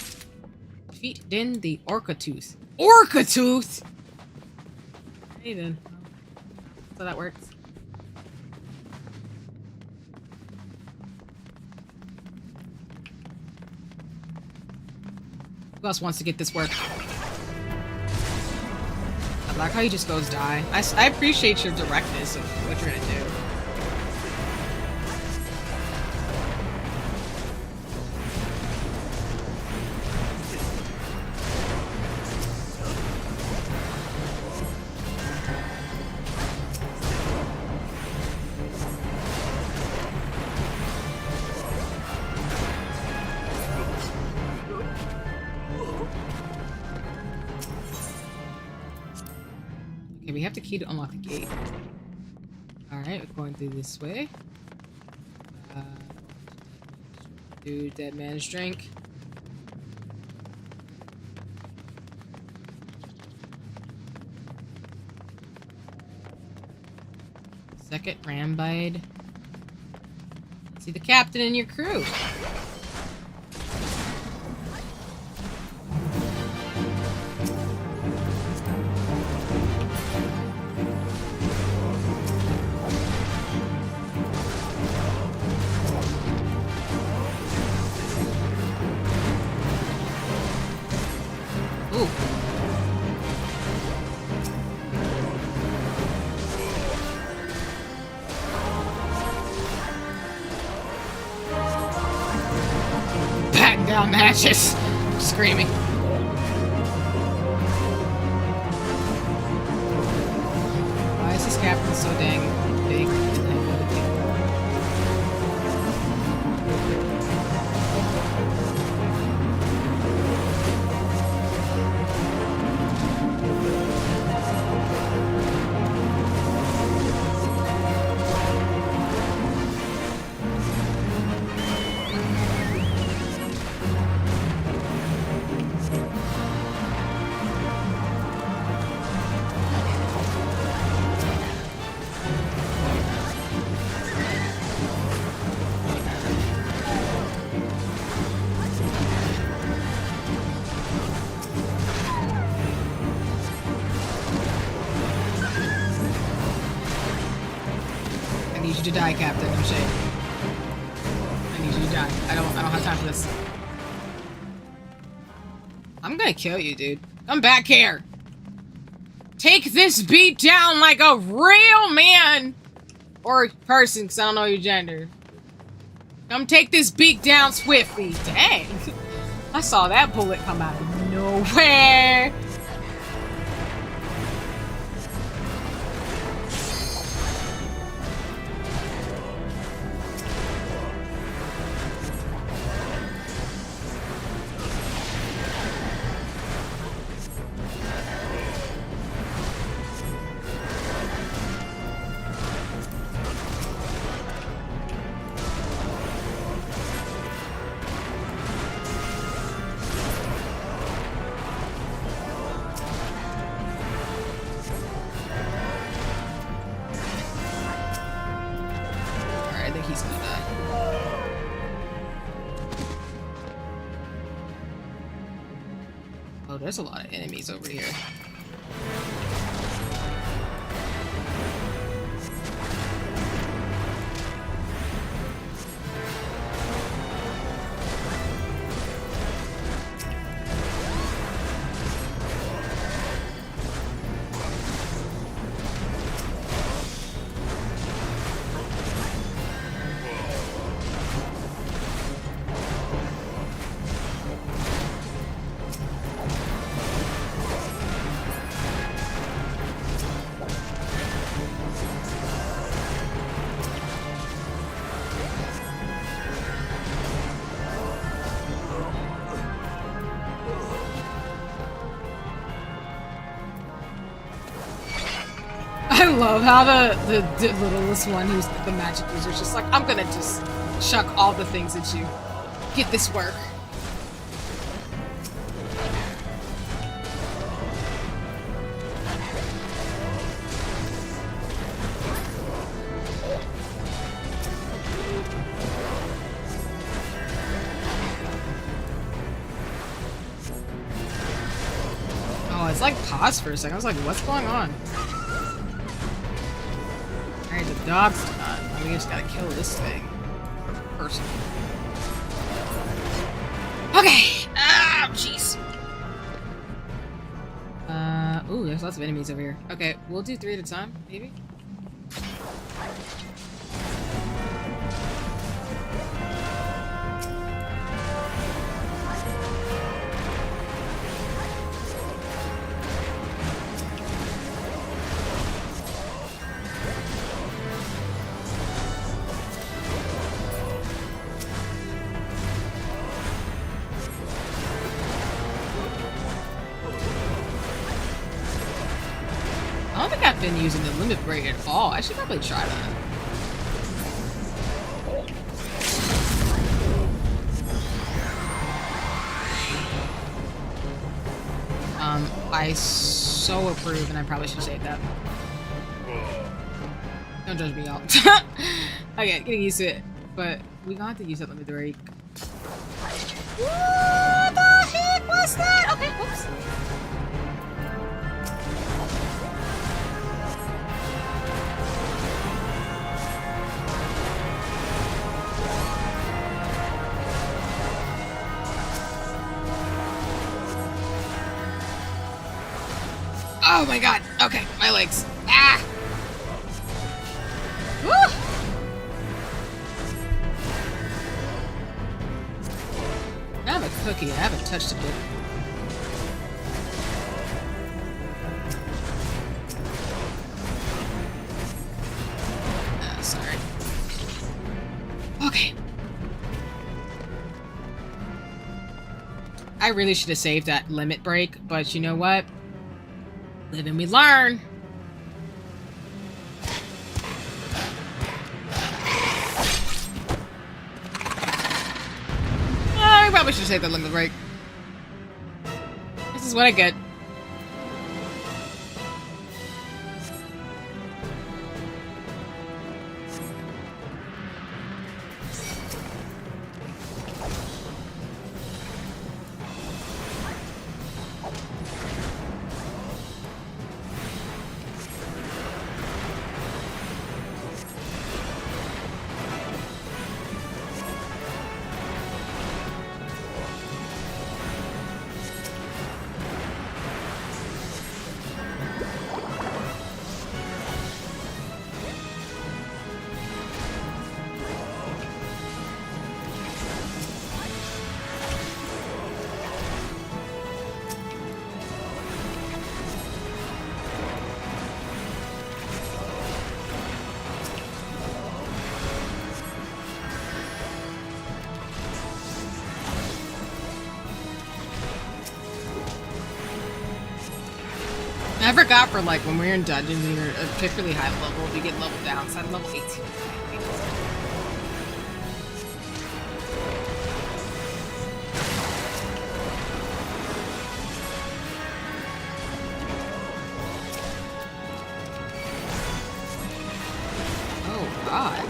Defeat Din the Orca Tooth. Orca Tooth! Hey then. So that works. Who else wants to get this work? I like how he just goes die. I appreciate your directness of what you're gonna do. we have the key to unlock the gate. Alright, we're going through this way. Do dead man's drink. Second Rambide. See the captain and your crew. Ooh. Back down matches. Screaming. Why is this captain so dang big? I need you to die, Captain. No shade. I need you to die. I don't have time for this. I'm gonna kill you, dude. Come back here. Take this beat down like a real man or person, because I don't know your gender. Come take this beat down swiftly. Dang. I saw that bullet come out of nowhere. He's gonna die. Oh, there's a lot of enemies over here. I love how the littlest one who's the magic user is just like, I'm gonna just chuck all the things at you. Get this work. Oh, it's like paused for a second. I was like, what's going on? Alright, the dog's done. We just gotta kill this thing. Person. Okay! Ah, jeez. Ooh, there's lots of enemies over here. Okay, we'll do 3 at a time, maybe? I don't think I've not been using the limit break at all. I should probably try that. I so approve, and I probably should save that. Don't judge me, y'all. Okay, getting used to it, but we gonna have to use that limit break. What the heck was that? Okay, whoops. Oh my god. Okay, my legs. Ah! Woo! I have a cookie. I haven't touched it yet. Oh, sorry. Okay. I really should have saved that limit break, but you know what? Live and we learn. I probably should take the limit break. This is what I get. I forgot for like when we're in dungeons and you're a particularly high level, you get leveled down. So I'm level 18. Oh god.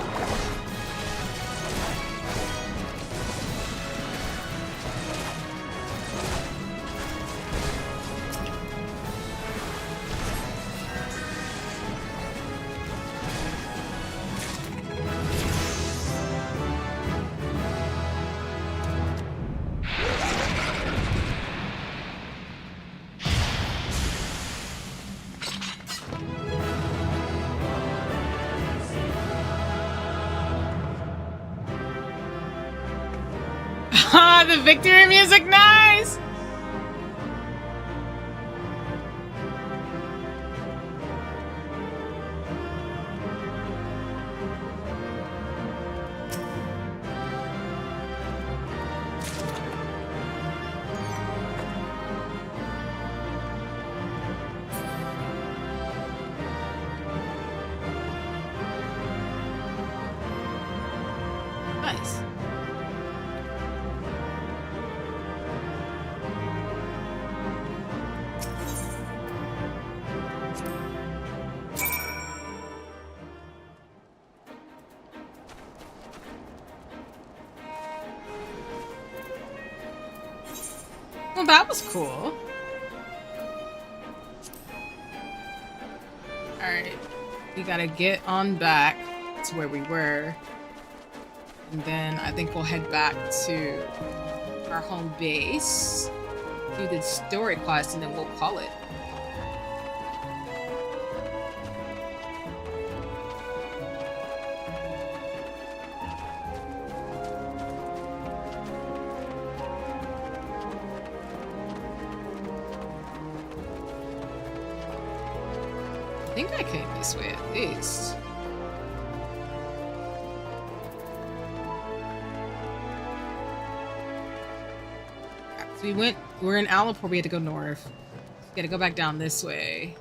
The victory music, nice! Nice. Well, that was cool. Alright. We gotta get on back to where we were. And then I think we'll head back to our home base, do the story quest, and then we'll call it. I think I came this way at least. So we're in Alaport, we had to go north. We gotta go back down this way.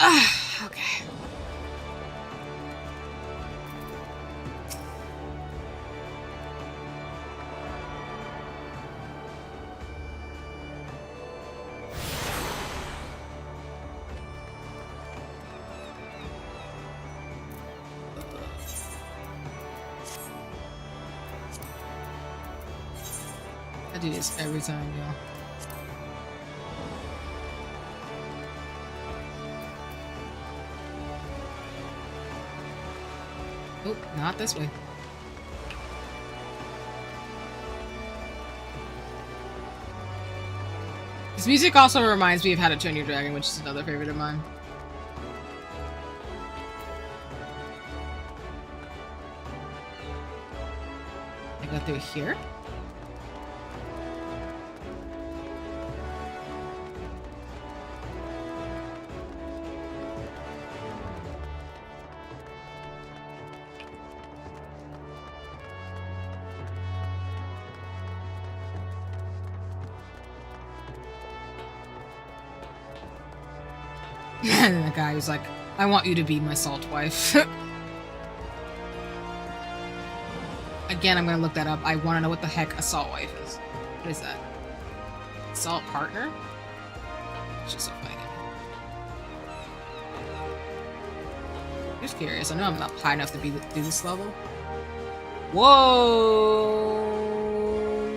Okay. I do this every time, y'all. Oh, not this way. This music also reminds me of How to Train Your Dragon, which is another favorite of mine. I go through here. And the guy was like, I want you to be my salt wife. Again, I'm gonna look that up. I want to know what the heck a salt wife is. What is that? Salt partner? It's just so funny. I'm just curious. I know I'm not high enough to do this level. Whoa!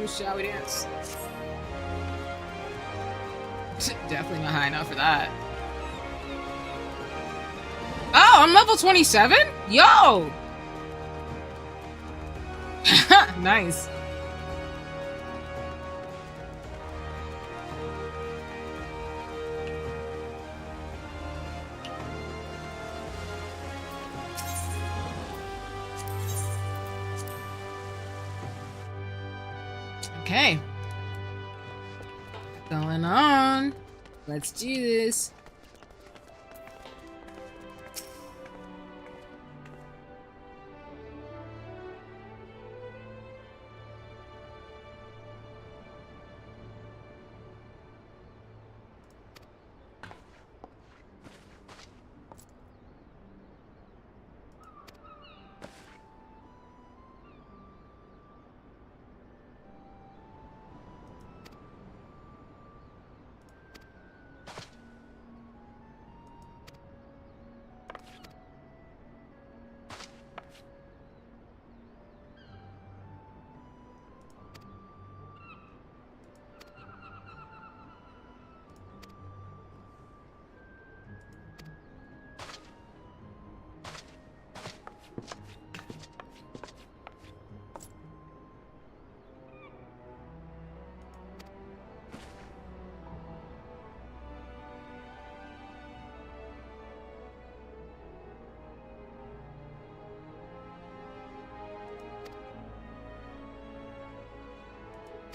Shall we dance? Definitely not high enough for that. Oh, I'm level 27? Yo! Nice. Okay. Going on. Let's do this.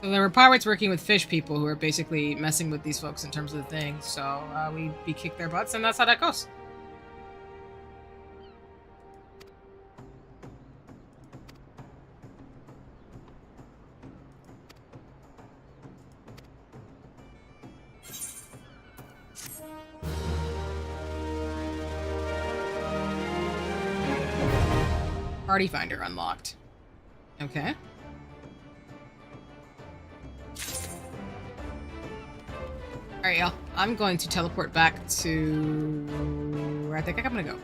So there were pirates working with fish people who are basically messing with these folks in terms of the thing. So we kick their butts, and that's how that goes. Party Finder unlocked. Okay. Alright, y'all. I'm going to teleport back to where I think I'm gonna go.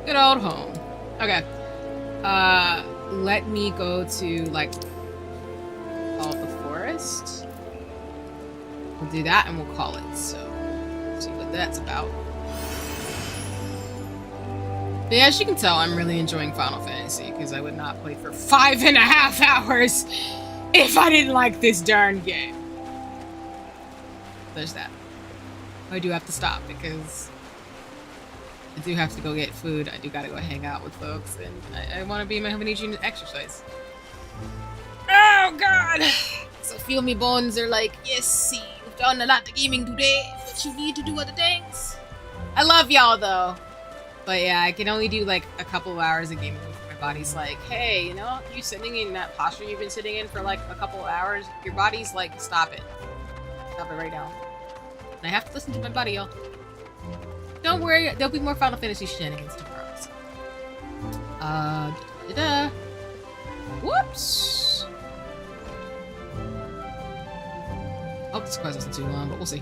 Good old home. Okay. Let me go to, like, all the forest. We'll do that and we'll call it, so see what that's about. But yeah, as you can tell, I'm really enjoying Final Fantasy, because I would not play for 5.5 hours if I didn't like this darn game. There's that. I do have to stop, because I do have to go get food. I do gotta go hang out with folks, and I want to be in my Havanesian to exercise. Oh, God! So feel me bones are like, yes, see, you've done a lot of gaming today, but you need to do other things. I love y'all though. But yeah, I can only do like a couple of hours of gaming before my body's like, hey, you know, you sitting in that posture you've been sitting in for like a couple of hours, your body's like, stop it. Stop it right now. And I have to listen to my body, y'all. Don't worry, there'll be more Final Fantasy shenanigans tomorrow. So. Whoops. Hope this quest isn't too long, but we'll see.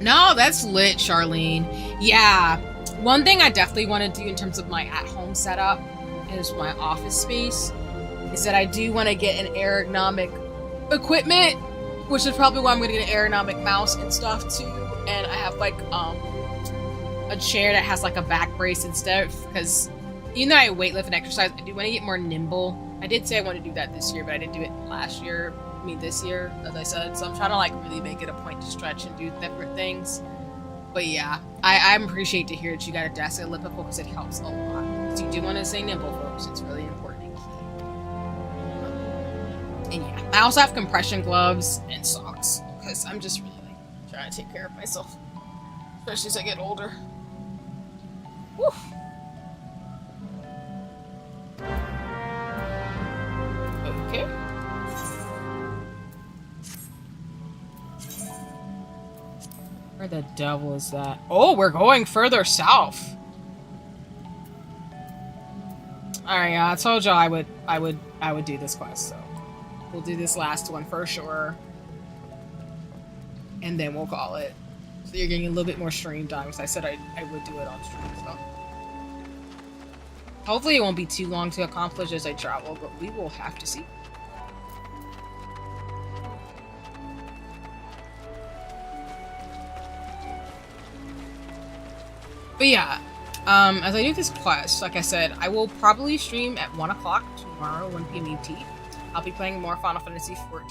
No, that's lit, Charlene. Yeah, one thing I definitely want to do in terms of my at-home setup is my office space is that I do want to get an ergonomic equipment, which is probably why I'm going to get an ergonomic mouse and stuff too. And I have like a chair that has like a back brace and stuff because even though I weightlift and exercise, I do want to get more nimble. I did say I want to do that this year, but I didn't do it last year. This year, as I said, so I'm trying to like really make it a point to stretch and do different things. But yeah, I appreciate to hear that you got a desk elliptical because it helps a lot. So you do want to stay nimble, folks. It's really important and key. And yeah, I also have compression gloves and socks because I'm just really like trying to take care of myself, especially as I get older. Woo. Okay. Where the devil is that? Oh, we're going further south. Alright, yeah, I told y'all I would do this quest, so we'll do this last one for sure. And then we'll call it. So you're getting a little bit more stream time, because I said I would do it on stream, so. Hopefully it won't be too long to accomplish as I travel, but we will have to see. But yeah, as I do this quest, like I said, I will probably stream at 1 o'clock tomorrow, 1 p.m. UT. I'll be playing more Final Fantasy 14.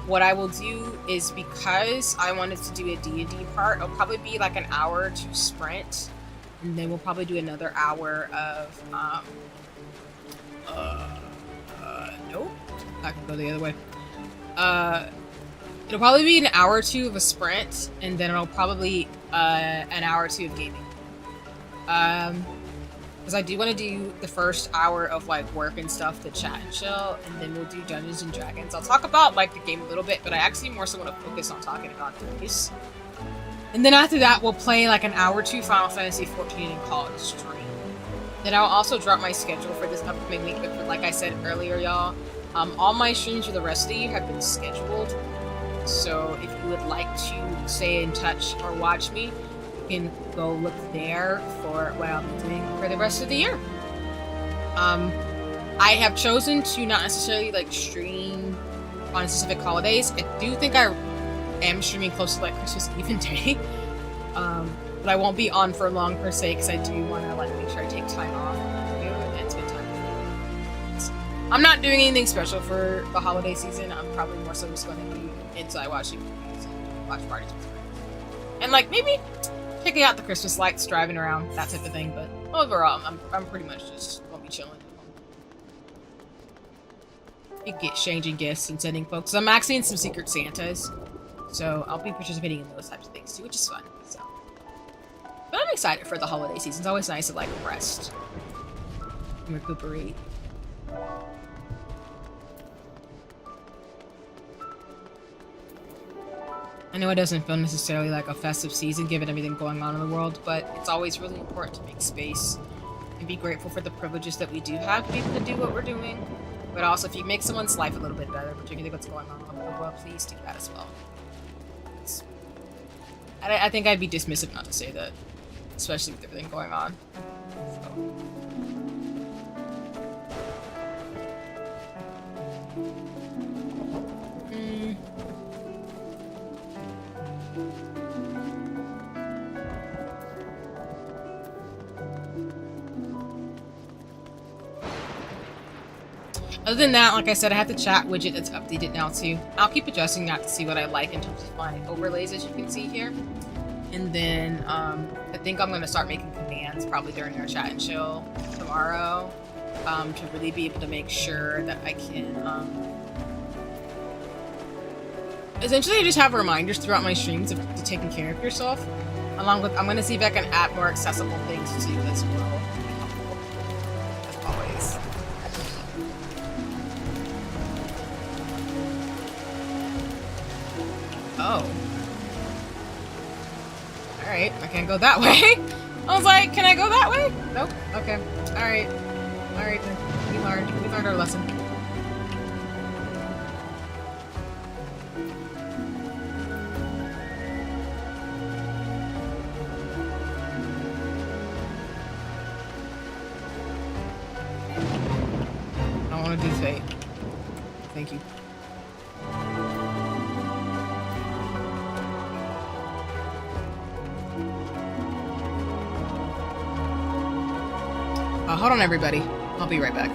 What I will do is, because I wanted to do a D&D part, it'll probably be like an hour to sprint, and then we'll probably do another hour of, nope, I can go the other way. It'll probably be an hour or two of a sprint, and then it'll probably an hour or two of gaming. Because I do want to do the first hour of like work and stuff to chat and chill, and then we'll do Dungeons and Dragons. I'll talk about like the game a little bit, but I actually more so want to focus on talking about the race. And then after that, we'll play like an hour or two Final Fantasy 14 and call it a stream. Then I'll also drop my schedule for this upcoming week, but like I said earlier, y'all, all my streams for the rest of the year have been scheduled. So if you would like to stay in touch or watch me, you can go look there for what I'll be doing for the rest of the year. I have chosen to not necessarily like stream on specific holidays. I do think I am streaming close to like Christmas Eve and day. But I won't be on for long per se because I do want to like make sure I take time off and spend time with family. I'm not doing anything special for the holiday season. I'm probably more so just going to be inside watching movies and watch parties with friends. And like maybe checking out the Christmas lights, driving around, that type of thing. But overall, I'm pretty much just gonna be chilling. You get exchanging gifts and sending folks. I'm actually in some Secret Santas, so I'll be participating in those types of things too, which is fun. So, but I'm excited for the holiday season. It's always nice to like rest and recuperate. I know it doesn't feel necessarily like a festive season given everything going on in the world, but it's always really important to make space and be grateful for the privileges that we do have to be able to do what we're doing. But also, if you make someone's life a little bit better, particularly what's going on in the world, please do that as well. I think I'd be dismissive not to say that, especially with everything going on. So. Other than that, like I said, I have the chat widget that's updated now too. I'll keep adjusting that to see what I like in terms of my overlays, as you can see here. And then I think I'm going to start making commands probably during our chat and chill tomorrow to really be able to make sure that I can essentially just have reminders throughout my streams of to taking care of yourself. Along with, I'm going to see if I can add more accessible things to you as well. As always. Oh. Alright, I can't go that way. I was like, can I go that way? Nope. Okay. Alright. Alright then. We learned our lesson. I don't want to do fate. Thank you. Hold on, everybody. I'll be right back.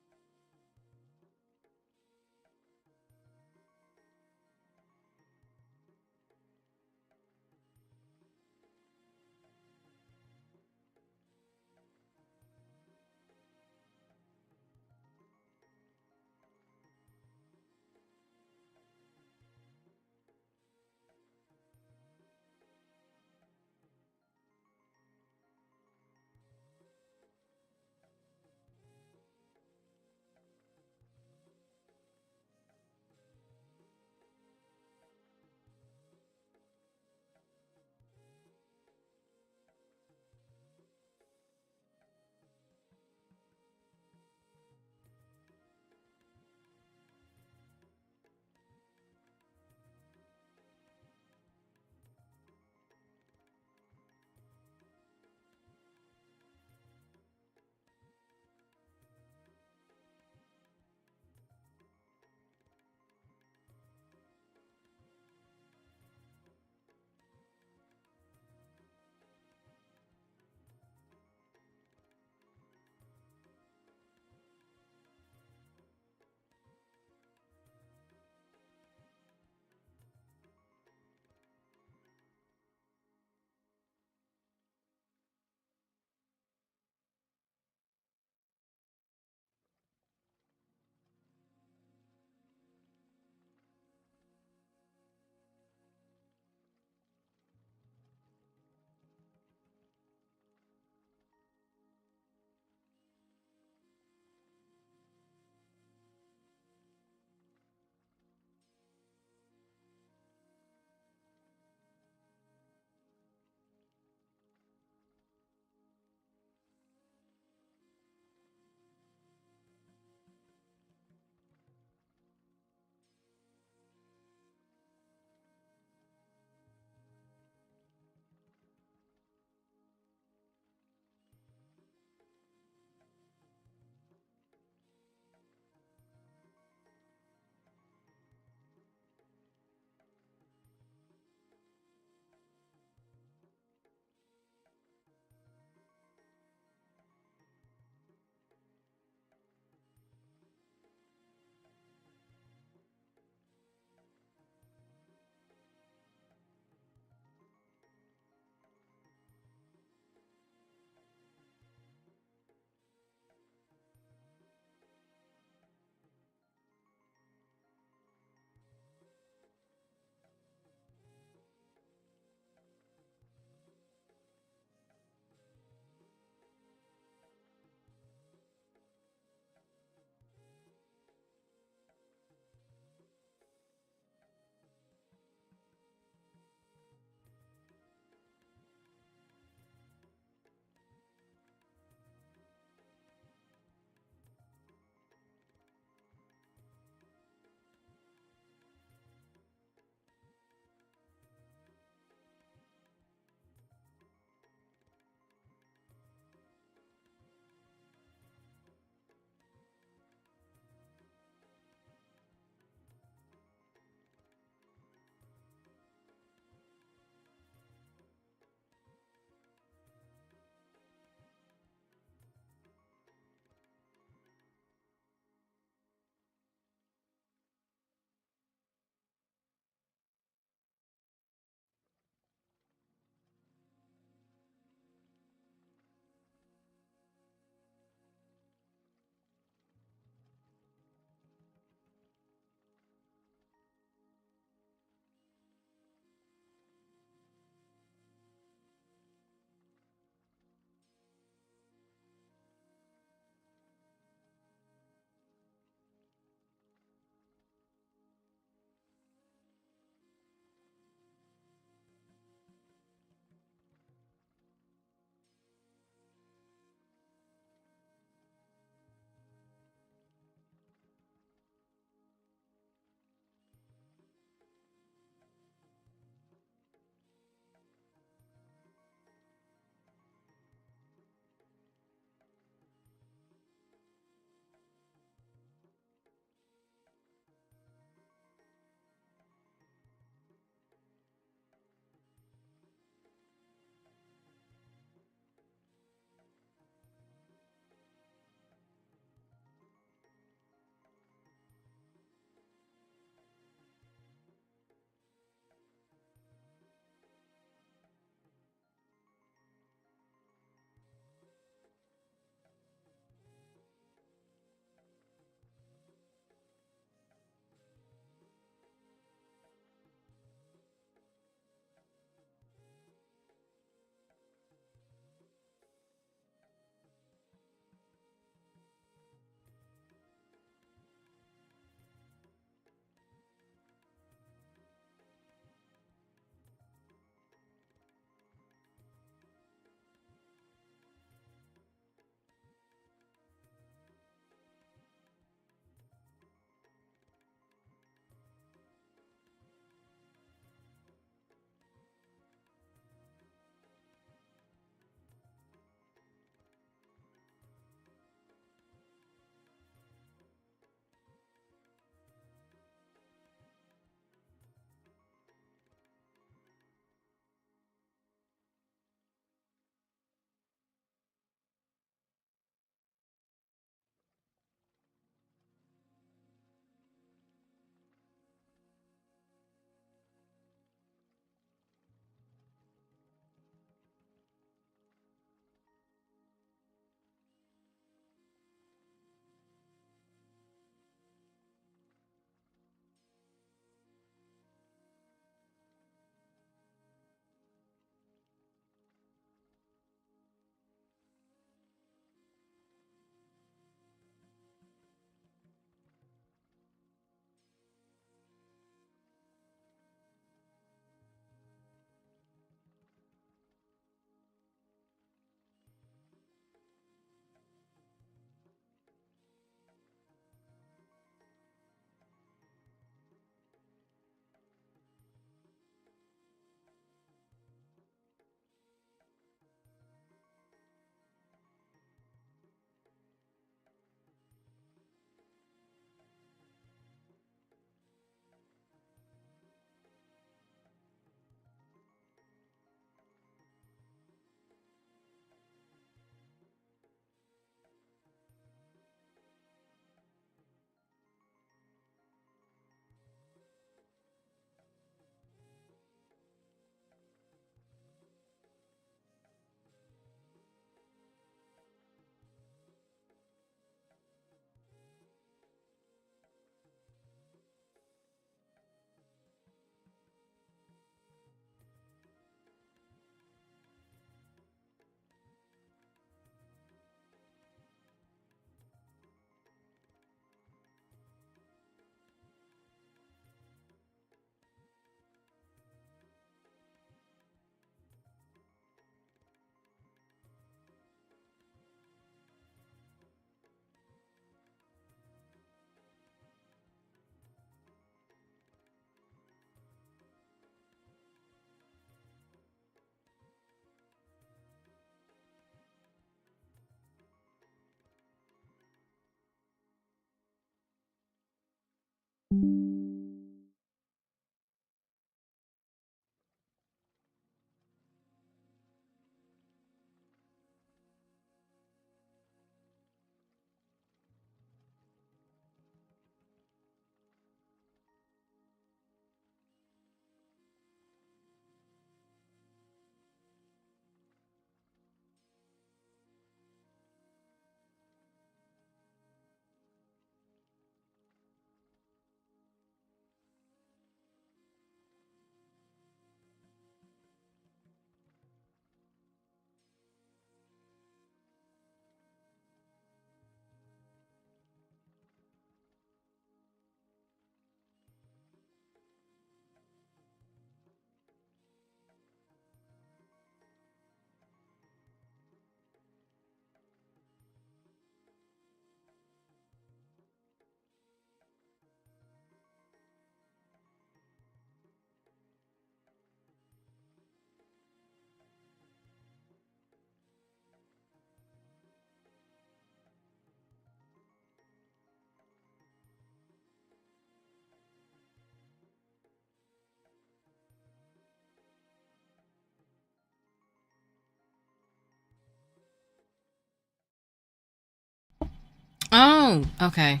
Oh, okay.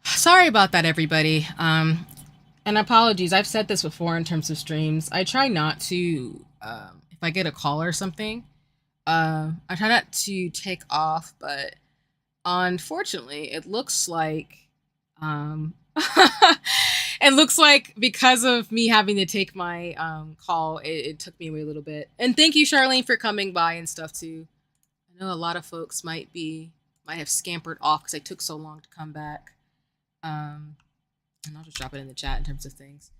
Sorry about that, everybody. And apologies. I've said this before in terms of streams. I try not to, if I get a call or something, I try not to take off, but unfortunately, it looks like, it looks like because of me having to take my call, it took me away a little bit. And thank you, Charlene, for coming by and stuff too. I know a lot of folks might have scampered off because I took so long to come back. And I'll just drop it in the chat in terms of things.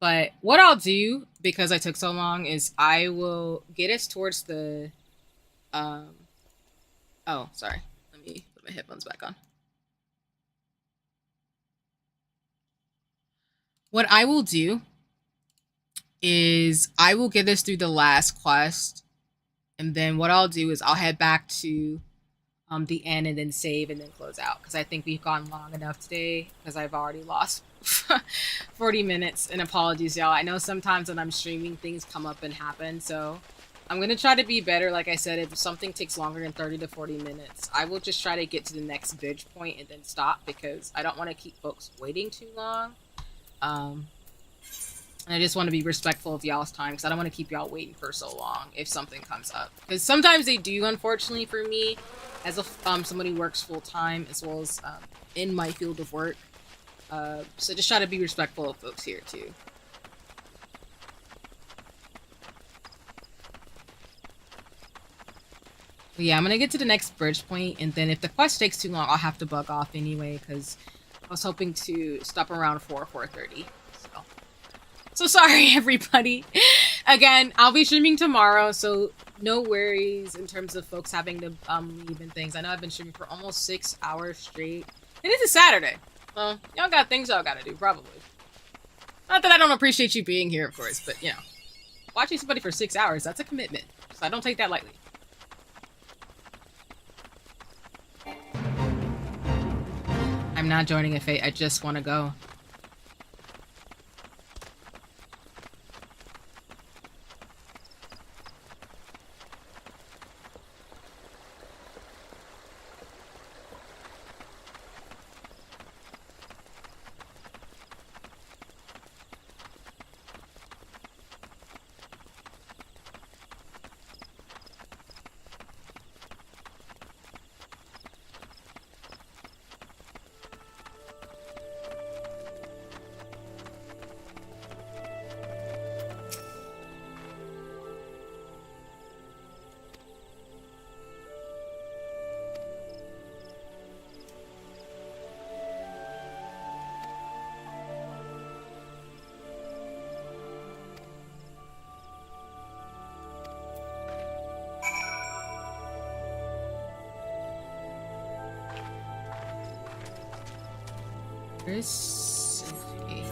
But what I'll do, because I took so long, is I will get us towards the oh, sorry. Let me put my headphones back on. What I will do is I will get us through the last quest, and then what I'll do is I'll head back to the end and then save and then close out, because I think we've gone long enough today, because I've already lost 40 minutes. And apologies, y'all. I know sometimes when I'm streaming things come up and happen, so I'm gonna try to be better. Like I said, if something takes longer than 30 to 40 minutes, I will just try to get to the next bridge point and then stop, because I don't want to keep folks waiting too long. And I just want to be respectful of y'all's time, because I don't want to keep y'all waiting for so long if something comes up. Because sometimes they do, unfortunately for me, as a somebody who works full-time, as well as in my field of work. So just try to be respectful of folks here, too. But yeah, I'm going to get to the next bridge point, and then if the quest takes too long, I'll have to bug off anyway, because I was hoping to stop around 4:30. So sorry, everybody. Again, I'll be streaming tomorrow, so no worries in terms of folks having to leave and things. I know I've been streaming for almost 6 hours straight. And it's a Saturday. Well, y'all got things y'all gotta do, probably. Not that I don't appreciate you being here, of course, but, you know. Watching somebody for 6 hours, that's a commitment. So I don't take that lightly. I'm not joining a fate, I just want to go. Where's Sophie?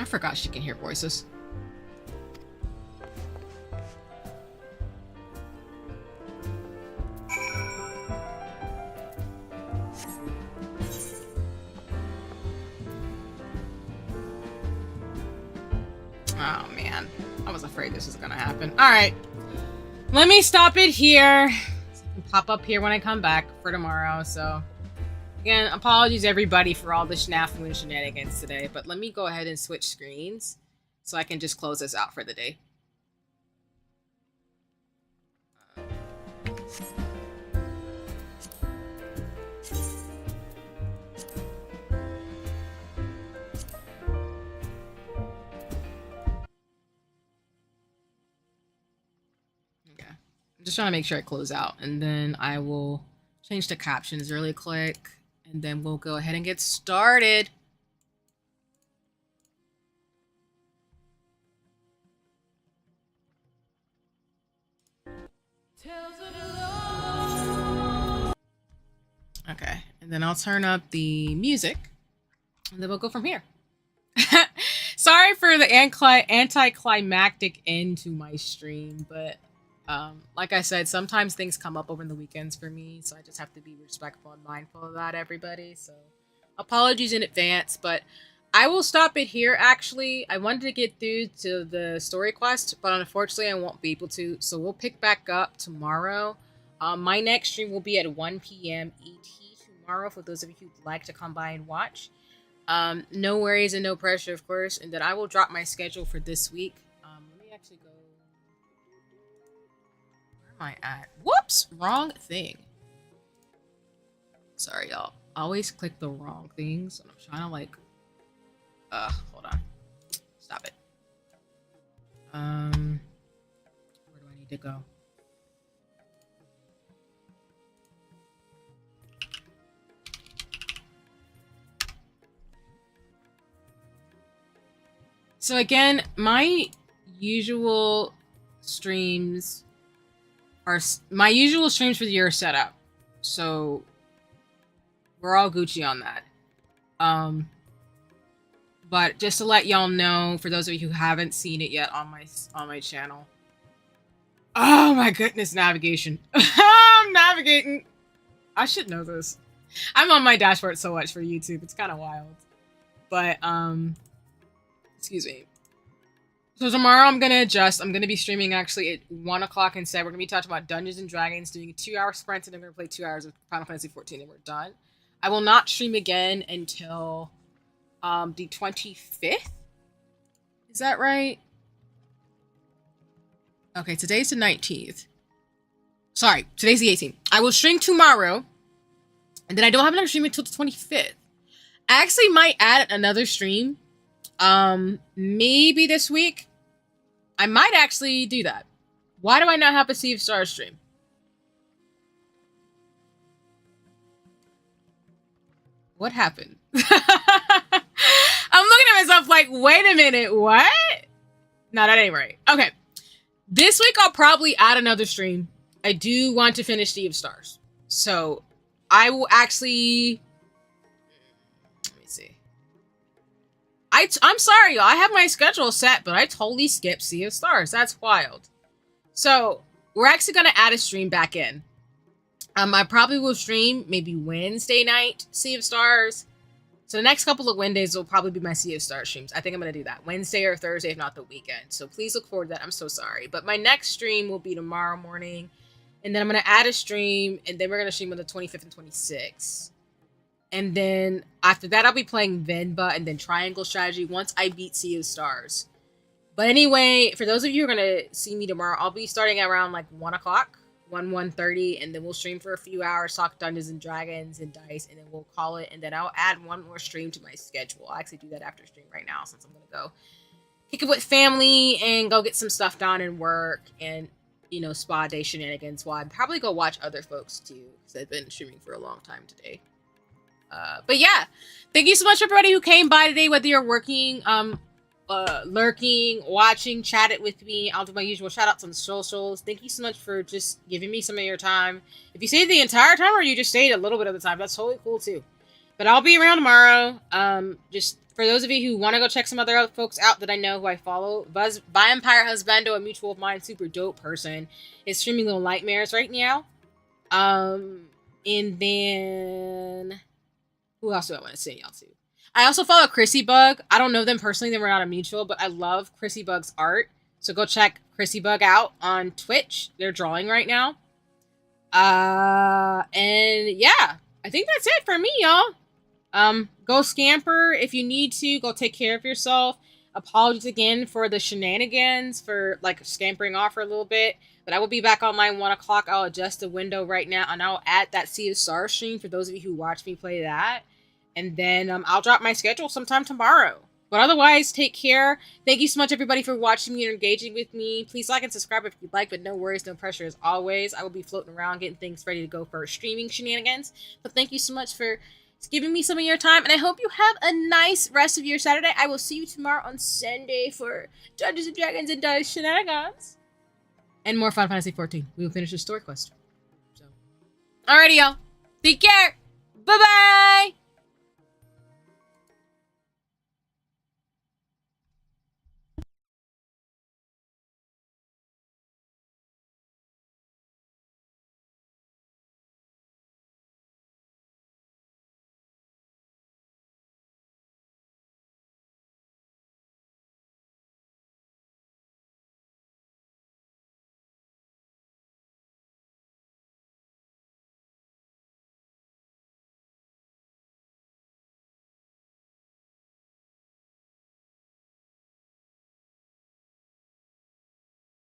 I forgot she can hear voices. Oh man, I was afraid this was gonna happen. All right, let me stop it here. So I can pop up here when I come back for tomorrow. So again, apologies everybody for all the snafu and shenanigans today, but let me go ahead and switch screens so I can just close this out for the day. Just trying to make sure I close out, and then I will change the captions really quick, and then we'll go ahead and get started. Okay, and then I'll turn up the music, and then we'll go from here. Sorry for the anticlimactic end to my stream, but like I said, sometimes things come up over the weekends for me, so I just have to be respectful and mindful of that, everybody. So apologies in advance, but I will stop it here. Actually, I wanted to get through to the story quest, but unfortunately I won't be able to, so we'll pick back up tomorrow. My next stream will be at 1 p.m. ET tomorrow for those of you who'd like to come by and watch. No worries and no pressure, of course, and then I will drop my schedule for this week. Let me actually go. Am I at? Whoops! Wrong thing. Sorry, y'all. I always click the wrong things, and I'm trying to like. Hold on. Stop it. Where do I need to go? So again, my usual streams for the year are set up, so we're all Gucci on that. But just to let y'all know, for those of you who haven't seen it yet on my channel, oh my goodness, navigation. I'm navigating. I should know this. I'm on my dashboard so much for YouTube. It's kind of wild, but excuse me. So tomorrow I'm going to adjust. I'm going to be streaming actually at 1 o'clock instead. We're going to be talking about Dungeons and Dragons, doing a 2-hour sprint, and I'm going to play 2 hours of Final Fantasy 14, and we're done. I will not stream again until the 25th. Is that right? Okay, today's the 19th. Sorry, today's the 18th. I will stream tomorrow, and then I don't have another stream until the 25th. I actually might add another stream. Maybe this week. I might actually do that. Why do I not have a Sea of Stars stream? What happened? I'm looking at myself like, wait a minute, what? No, that ain't right. Okay. This week I'll probably add another stream. I do want to finish Sea of Stars. So I will actually... I'm sorry, y'all. I have my schedule set, but I totally skipped Sea of Stars. That's wild. So, we're actually going to add a stream back in. I probably will stream maybe Wednesday night Sea of Stars. So, the next couple of Wednesdays will probably be my Sea of Stars streams. I think I'm going to do that. Wednesday or Thursday, if not the weekend. So, please look forward to that. I'm so sorry. But my next stream will be tomorrow morning. And then I'm going to add a stream. And then we're going to stream on the 25th and 26th. And then after that, I'll be playing Venba and then Triangle Strategy once I beat Sea of Stars. But anyway, for those of you who are going to see me tomorrow, I'll be starting at around like 1 o'clock, 1:30, and then we'll stream for a few hours, talk Dungeons and Dragons and Dice, and then we'll call it. And then I'll add one more stream to my schedule. I'll actually do that after stream right now since I'm going to go kick it with family and go get some stuff done and work and, you know, spa day shenanigans while I'd probably go watch other folks too because I've been streaming for a long time today. But yeah, thank you so much everybody who came by today, whether you're working, lurking, watching, chatted with me. I'll do my usual shout outs on socials. Thank you so much for just giving me some of your time. If you stayed the entire time or you just stayed a little bit of the time, that's totally cool too. But I'll be around tomorrow. Just For those of you who want to go check some other folks out that I know who I follow, Vampire Husbando, a mutual of mine, super dope person, is streaming Little Nightmares right now. And then who else do I want to say y'all to? I also follow Chrissy Bug. I don't know them personally, then we're not a mutual, but I love Chrissy Bug's art. So go check Chrissy Bug out on Twitch. They're drawing right now. And yeah, I think that's it for me, y'all. Go scamper if you need to. Go take care of yourself. Apologies again for the shenanigans, for like scampering off for a little bit. But I will be back online 1 o'clock. I'll adjust the window right now, and I'll add that Sea of Stars stream for those of you who watch me play that. And then I'll drop my schedule sometime tomorrow. But otherwise, take care. Thank you so much, everybody, for watching me and engaging with me. Please like and subscribe if you'd like, but no worries, no pressure as always. I will be floating around getting things ready to go for streaming shenanigans. But thank you so much for giving me some of your time, and I hope you have a nice rest of your Saturday. I will see you tomorrow on Sunday for Dungeons & Dragons and Dice Shenanigans. And more Final Fantasy 14. We will finish the story quest. So, alrighty, y'all. Take care. Bye-bye.